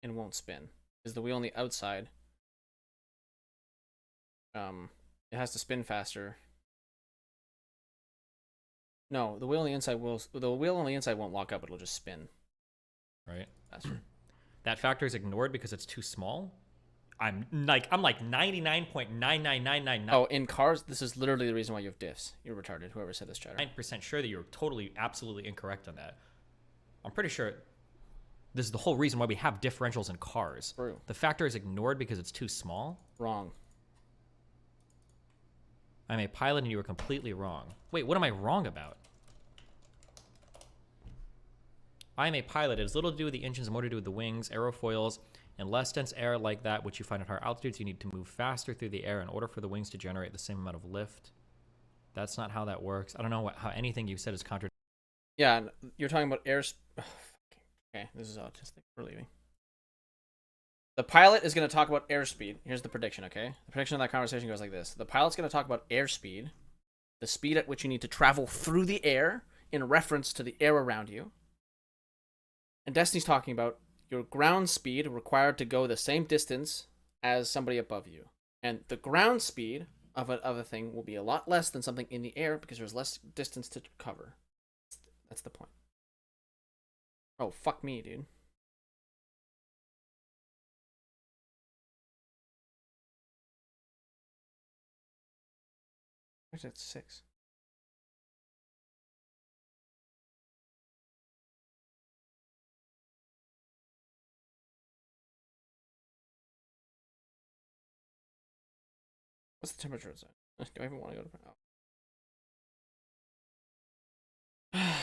and won't spin. Because the wheel on the outside, it has to spin faster. No, the wheel on the inside won't lock up, it'll just spin. Right? Faster. That factor is ignored because it's too small. I'm like 99.99999. Oh, in cars, this is literally the reason why you have diffs. You're retarded, whoever said this, chatter. 9% sure that you're totally, absolutely incorrect on that. I'm pretty sure this is the whole reason why we have differentials in cars. True. The factor is ignored because it's too small. Wrong. I'm a pilot and you were completely wrong. Wait, what am I wrong about? I am a pilot. It has little to do with the engines and more to do with the wings, aerofoils, and less dense air like that, which you find at higher altitudes. You need to move faster through the air in order for the wings to generate the same amount of lift. That's not how that works. I don't know how anything you said is contradictory. Yeah, you're talking about air. Okay, this is autistic. We're leaving. The pilot is going to talk about airspeed. Here's the prediction, okay? The prediction of that conversation goes like this. The pilot's going to talk about airspeed, the speed at which you need to travel through the air in reference to the air around you. And Destiny's talking about your ground speed required to go the same distance as somebody above you. And the ground speed of a thing will be a lot less than something in the air because there's less distance to cover. That's the point. Oh, fuck me, dude. Where's that 6? What's the temperature outside? Do I even want to go to... Oh.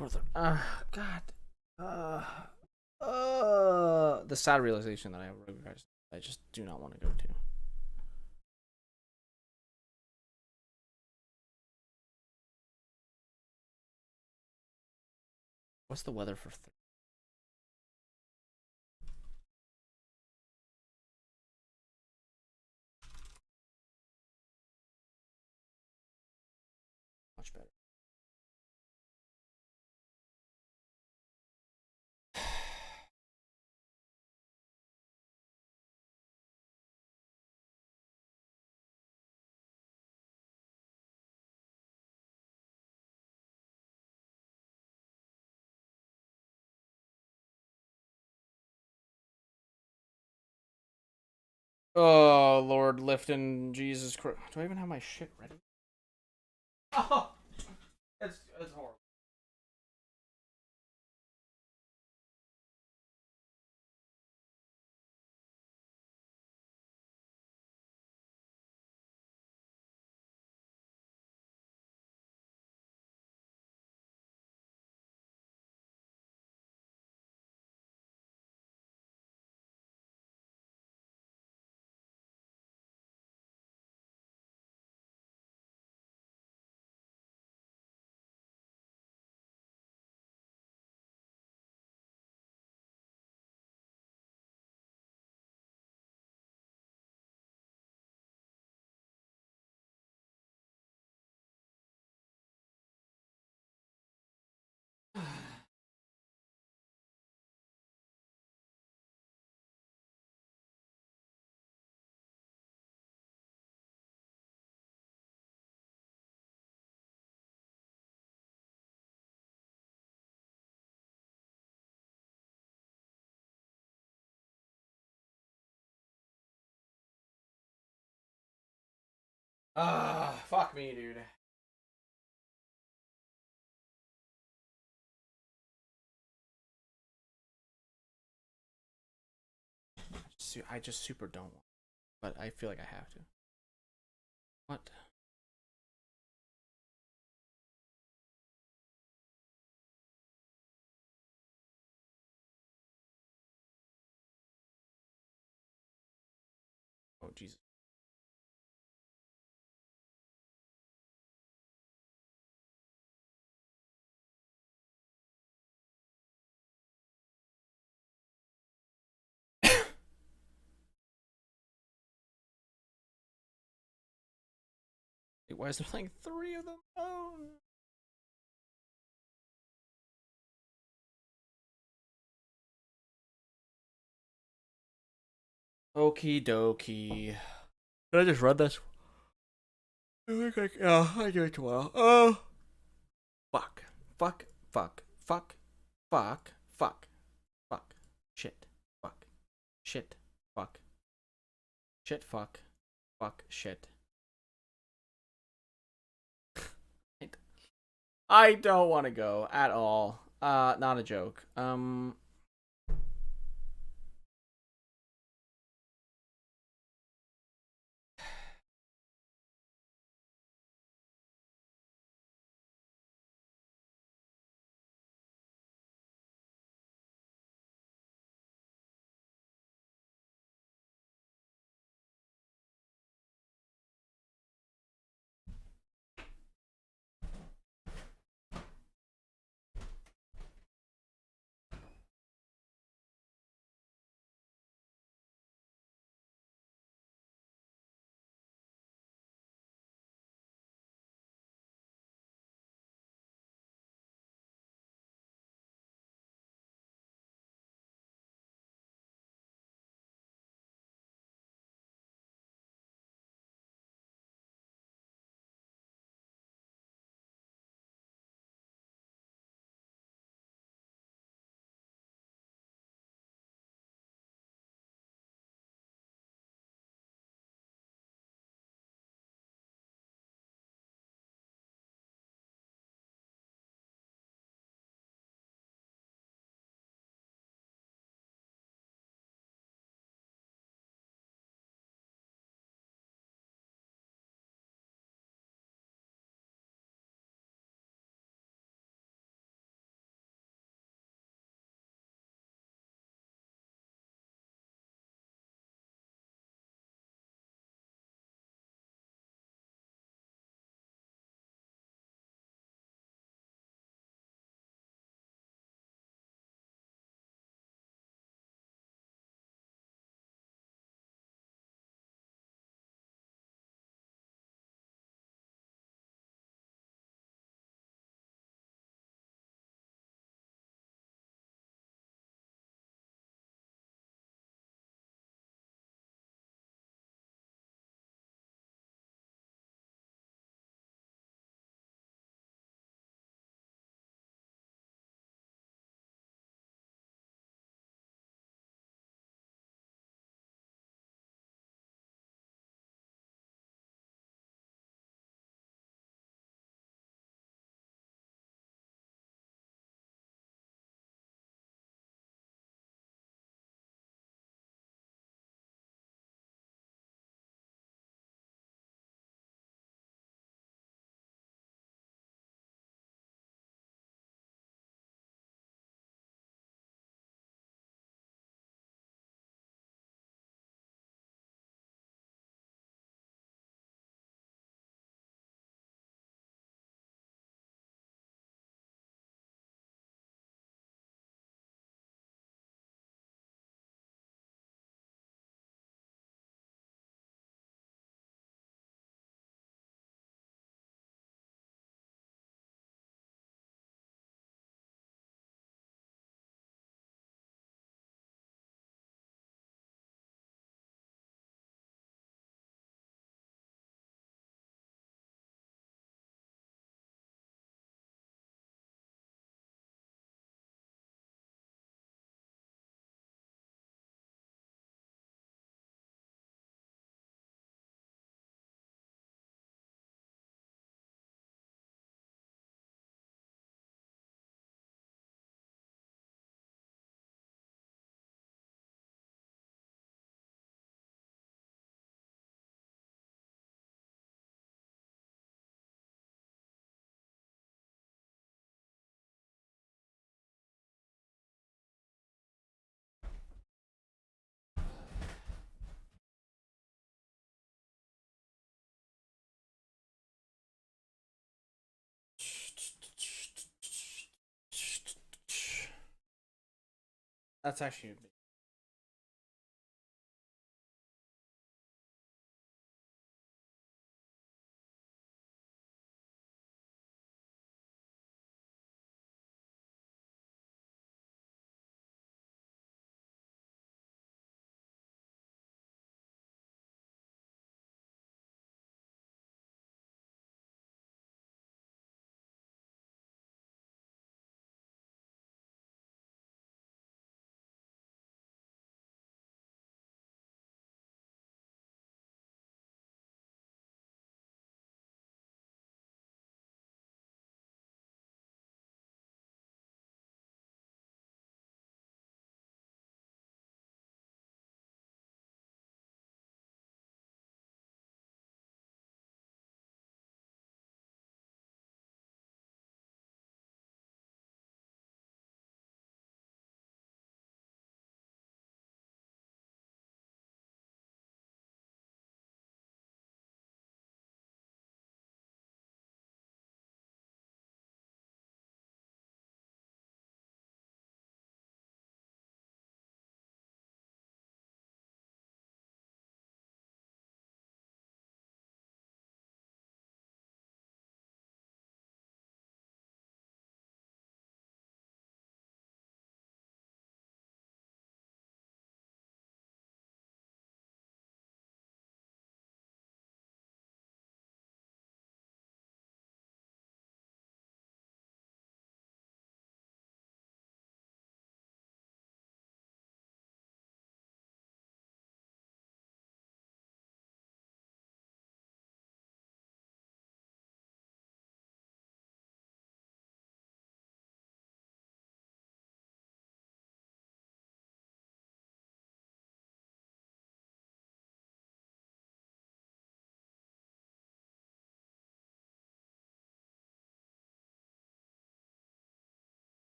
worth it. God. The sad realization that I have, guys, I just do not want to go to. What's the weather for? Much better. Oh, Lord Lifton, Jesus Christ. Do I even have my shit ready? Oh, it's horrible. Fuck me, dude. I just super don't want, but I feel like I have to. What? Oh, Jesus. Wait, why is there like 3 of them? Oh. Okie dokie. Did I just run this? I do it tomorrow. Oh. Fuck. Fuck. Fuck. Fuck. Fuck. Fuck. Fuck. Shit. Fuck. Shit. Fuck. Shit. Fuck. Fuck. Shit. I don't want to go at all. Not a joke. That's actually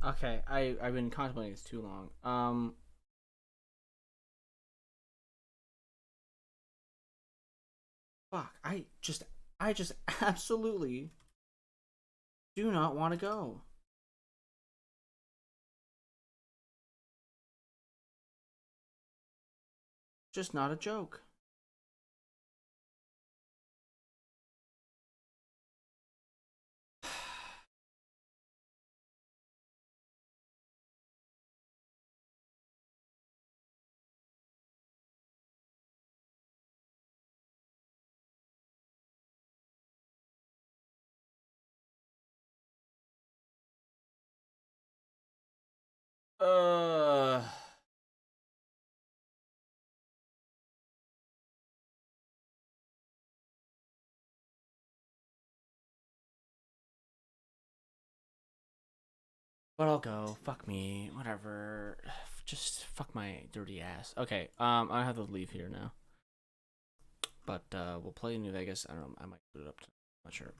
Okay, I've been contemplating this too long. Fuck, I just absolutely do not want to go. Just not a joke. Uh. But I'll go. Fuck me. Whatever. Just fuck my dirty ass. Okay. I have to leave here now. But we'll play in New Vegas. I don't know. I might put it up. I'm not sure.